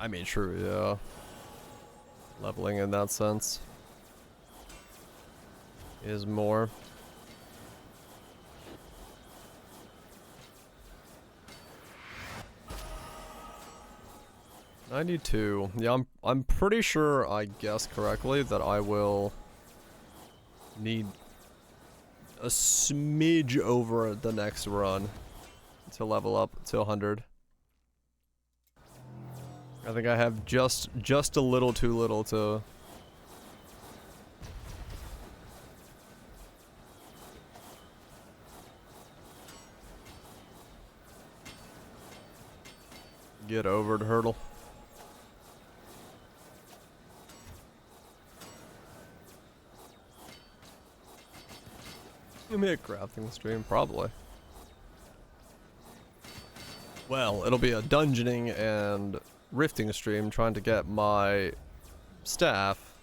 I mean, true, yeah. Leveling in that sense is more. $92. Yeah, I'm pretty sure I guessed correctly that I will need a smidge over the next run to level up to 100. I think I have just a little too little to get over the hurdle. Give me a crafting stream, probably. Well, it'll be a dungeoning and rifting stream trying to get my staff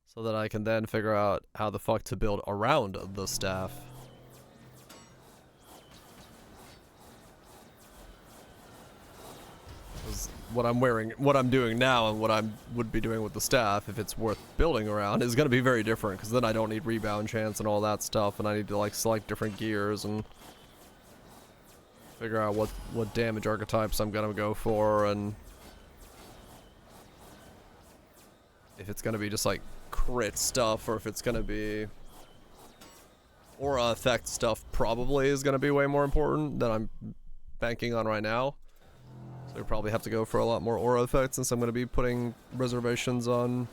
so that I can then figure out how the fuck to build around the staff. What I'm doing now and what I would be doing with the staff, if it's worth building around, is going to be very different, because then I don't need rebound chance and all that stuff, and I need to like select different gears and figure out what damage archetypes I'm going to go for, and if it's going to be just like crit stuff, or if it's going to be aura effect stuff, probably is going to be way more important than I'm banking on right now. So we probably have to go for a lot more aura effects, since I'm going to be putting reservations on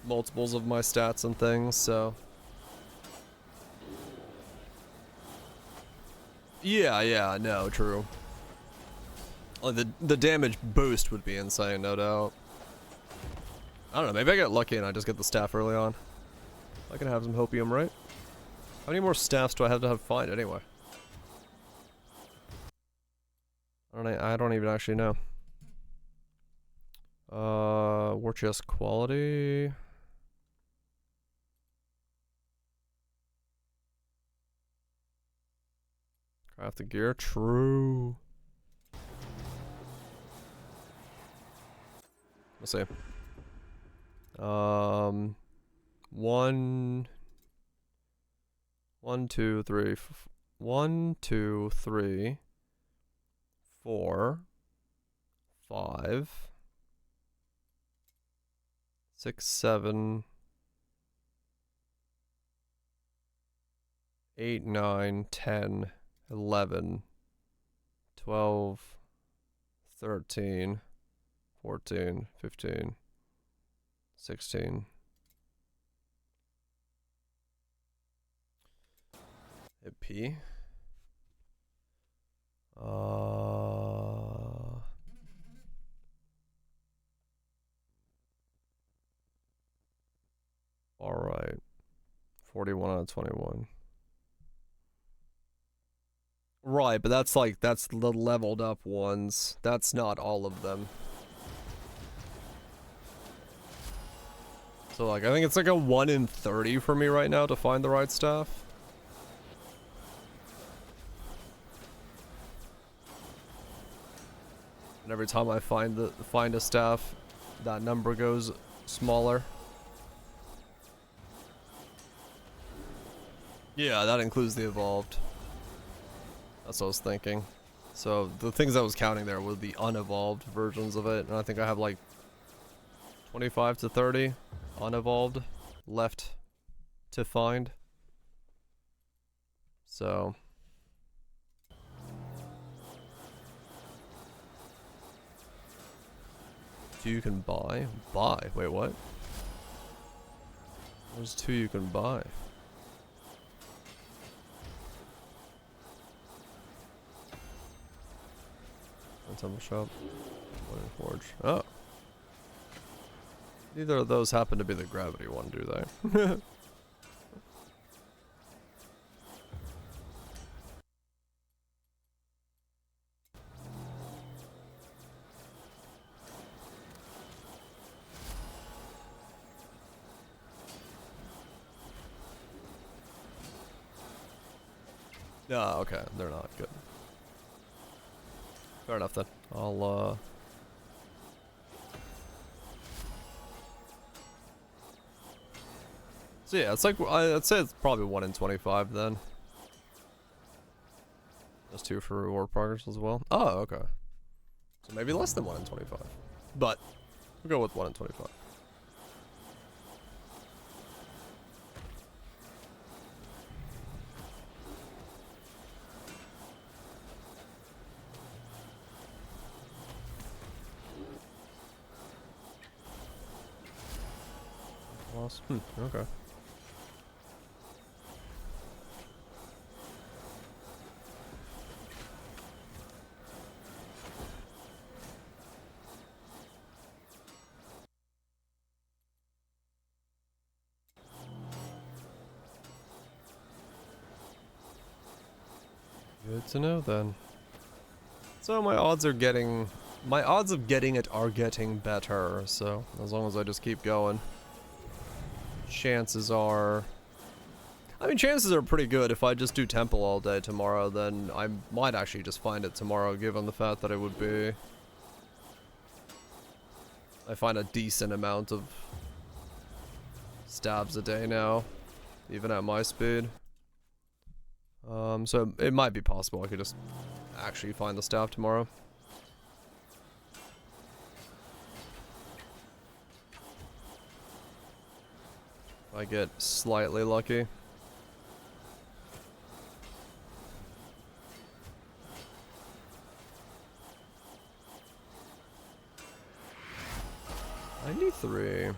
multiples of my stats and things, so. Yeah, no, true. Like the damage boost would be insane, no doubt. I don't know, maybe I get lucky and I just get the staff early on. I can have some hopium, right? How many more staffs do I have to find anyway? I don't even actually know. War chest quality. Craft the gear, true. Let's see. 1, 2, 3, 1, 2, 3, 4, 5, 6, 7, 8, 9, 10, 11, 12, 13, 14, 15, 16. Hit P. Alright. 41 out of 21. Right, but that's the leveled up ones. That's not all of them. So like, I think it's like a 1 in 30 for me right now to find the right staff. And every time I find a staff, that number goes smaller. Yeah, that includes the evolved. That's what I was thinking. So the things I was counting there were the unevolved versions of it, and I think I have like 25 to 30 unevolved left to find. So. Two you can buy? Buy? Wait, what? There's two you can buy. One temple shop. One in forge. Oh. Neither of those happen to be the gravity one, do they? No, okay, they're not good. Fair enough then. I'll So yeah, it's like I'd say it's probably 1 in 25 then. There's 2 for reward progress as well. Oh, okay. So maybe less than 1 in 25. But we'll go with 1 in 25. Okay. Good to know then. So my odds of getting it are getting better, so as long as I just keep going. Chances are pretty good. If I just do temple all day tomorrow, then I might actually just find it tomorrow, given the fact that it would be I find a decent amount of stabs a day now, even at my speed. So it might be possible I could just actually find the staff tomorrow. I get slightly lucky. $93.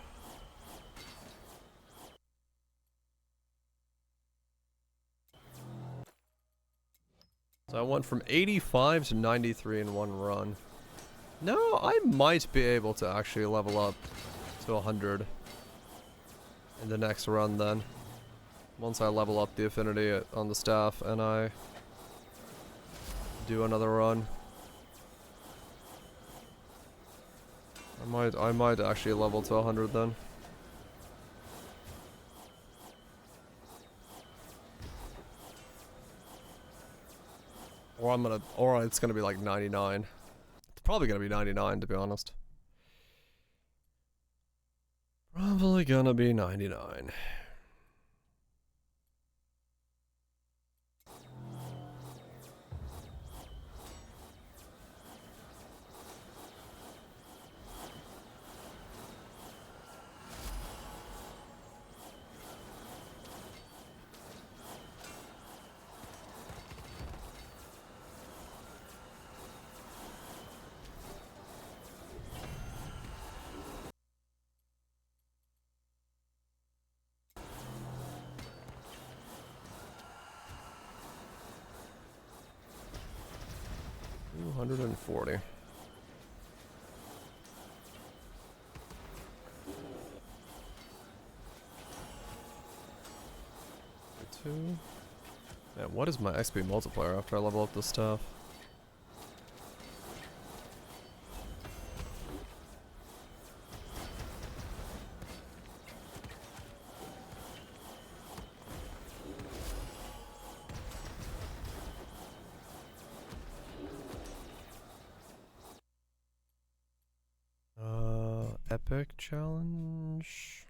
So I went from 85 to 93 in one run. No, I might be able to actually level up to 100 in the next run then. Once I level up the affinity on the staff and I do another run. I might actually level to 100 then. Or it's gonna be like 99. It's probably gonna be 99 to be honest. Probably gonna be 99. $240. Man, what is my XP multiplier after I level up this stuff? Epic challenge.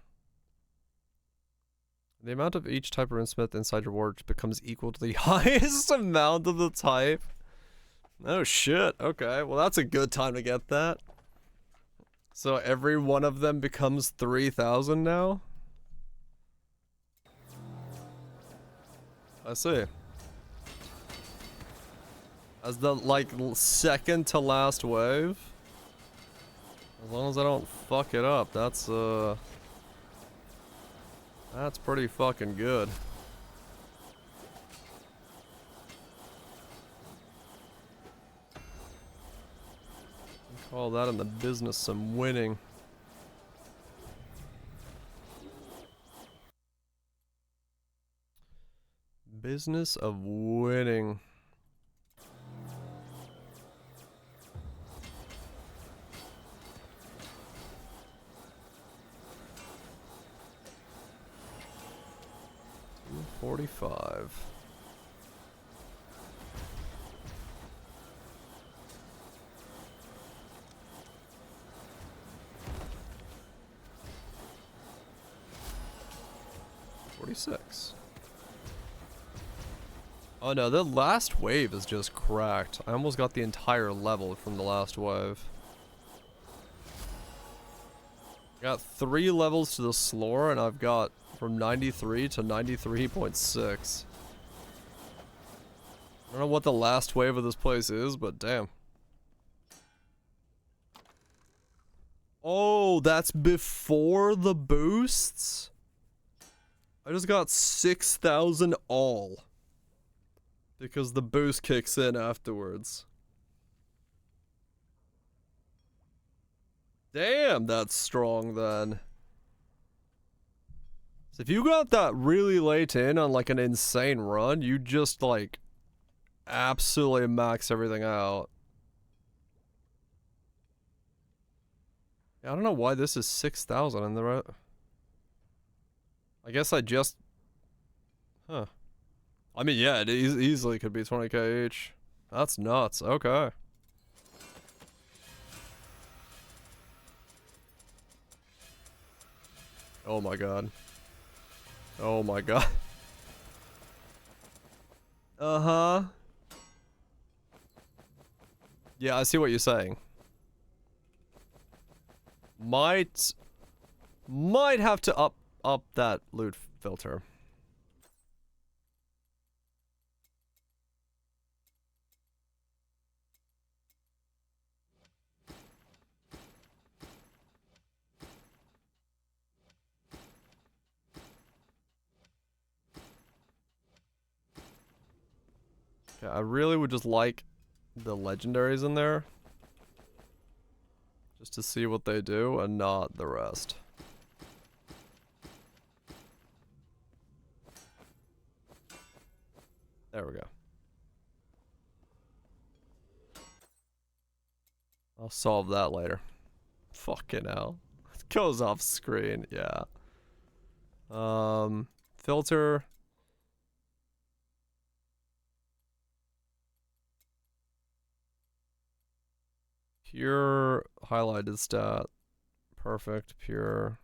The amount of each type of runesmith inside your ward becomes equal to the highest amount of the type. Oh shit, okay. Well, that's a good time to get that. So every one of them becomes 3,000 now? I see. As the, like, second to last wave. As long as I don't fuck it up, that's pretty fucking good. Call that in the business some winning. Business of winning. $45. $46. Oh no, the last wave is just cracked. I almost got the entire level from the last wave. Got 3 levels to the Slor, and I've got from 93 to 93.6. I don't know what the last wave of this place is, but damn. Oh, that's before the boosts? I just got 6,000 all. Because the boost kicks in afterwards. Damn, that's strong then. So if you got that really late in on like an insane run, you just like absolutely max everything out. Yeah, I don't know why this is 6,000 in the right. I guess I just... Huh. I mean, yeah, it easily could be 20k each. That's nuts. Okay. Oh my god. Oh my god. Uh-huh. Yeah, I see what you're saying. Might have to up that loot filter. Yeah, I really would just like the legendaries in there. Just to see what they do and not the rest. There we go. I'll solve that later. Fucking hell. It goes off screen, yeah. Filter. Pure highlighted stat. Perfect, pure.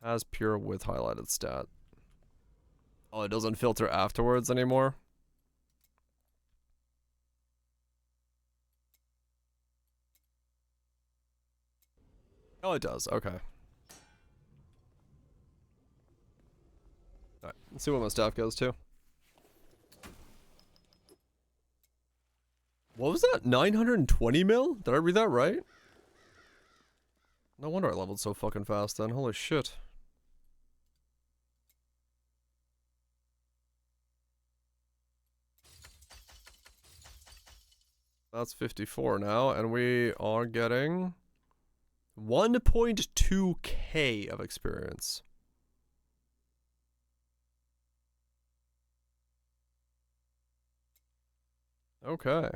Has pure with highlighted stat. Oh, it doesn't filter afterwards anymore? Oh, it does. Okay. Alright, let's see what my staff goes to. What was that? 920 mil? Did I read that right? No wonder I leveled so fucking fast then. Holy shit. That's 54 now, and we are getting 1.2k of experience. Okay.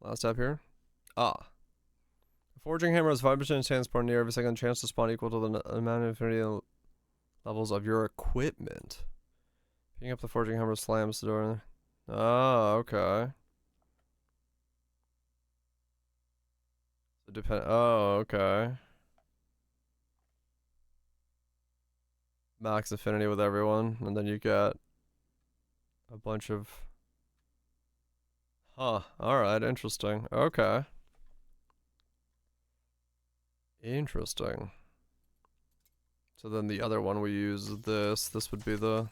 Last step here. Ah. A forging hammer has 5% chance spawn near every second, chance to spawn equal to the amount of infinity levels of your equipment. Picking up the forging hammer slams the door. Oh, okay. Oh, okay. Max affinity with everyone, and then you get a bunch of... Huh, alright, interesting. Okay. Interesting. So then the other one we use this. This would be the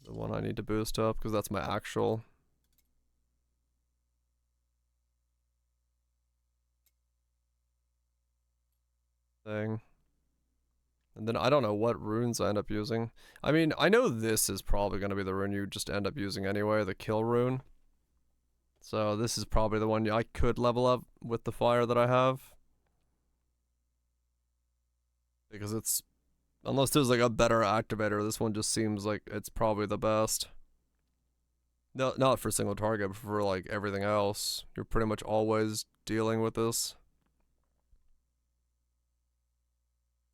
the one I need to boost up, because that's my actual. Thing. And then I don't know what runes I end up using. I mean, I know this is probably going to be the rune you just end up using anyway, the kill rune. So this is probably the one I could level up with the fire that I have. Because it's, unless there's like a better activator, this one just seems like it's probably the best. No, not for single target, but for like everything else. You're pretty much always dealing with this.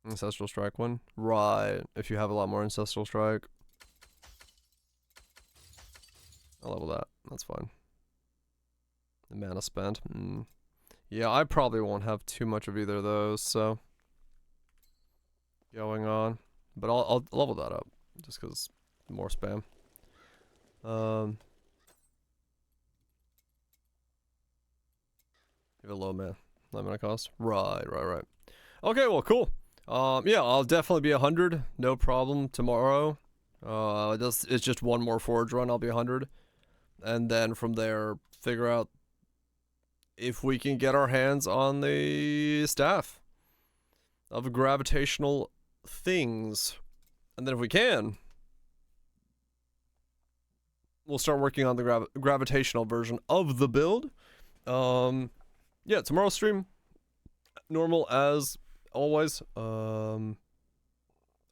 Ancestral Strike one? Right, if you have a lot more Ancestral Strike. I'll level that, that's fine. The mana spent. Yeah, I probably won't have too much of either of those, so. Going on. But I'll level that up, just because more spam. You have a low mana cost? Right. Okay, well, cool. Yeah, I'll definitely be 100, no problem, tomorrow. It's just one more forge run, I'll be 100. And then from there, figure out if we can get our hands on the staff of gravitational things. And then if we can, we'll start working on the gravitational version of the build. Yeah, tomorrow's stream, normal as always. I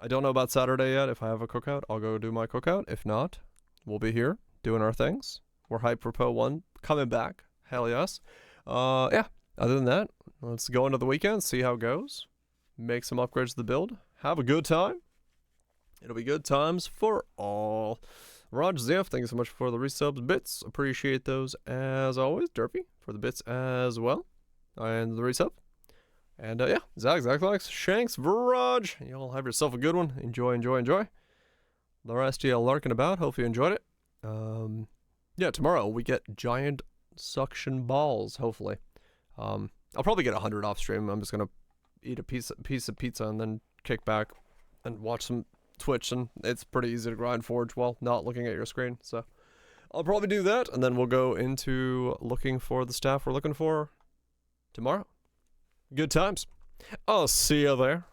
don't know about Saturday yet. If I have a cookout, I'll go do my cookout. If not, we'll be here doing our things. We're hyped for Po 1 coming back. Hell yes. Yeah, other than that, let's go into the weekend, see how it goes. Make some upgrades to the build. Have a good time. It'll be good times for all. Raj Zef, thank you so much for the resubs, bits. Appreciate those as always. Derpy for the bits as well. And the resub. And yeah, Zach, Shanks, Viraj. Y'all have yourself a good one. Enjoy. The rest of you lurking about. Hope you enjoyed it. Yeah, tomorrow we get giant suction balls, hopefully. I'll probably get 100 off stream. I'm just gonna eat a piece of pizza and then kick back and watch some Twitch, and it's pretty easy to grind Forge while not looking at your screen. So I'll probably do that, and then we'll go into looking for the staff we're looking for tomorrow. Good times. I'll see you there.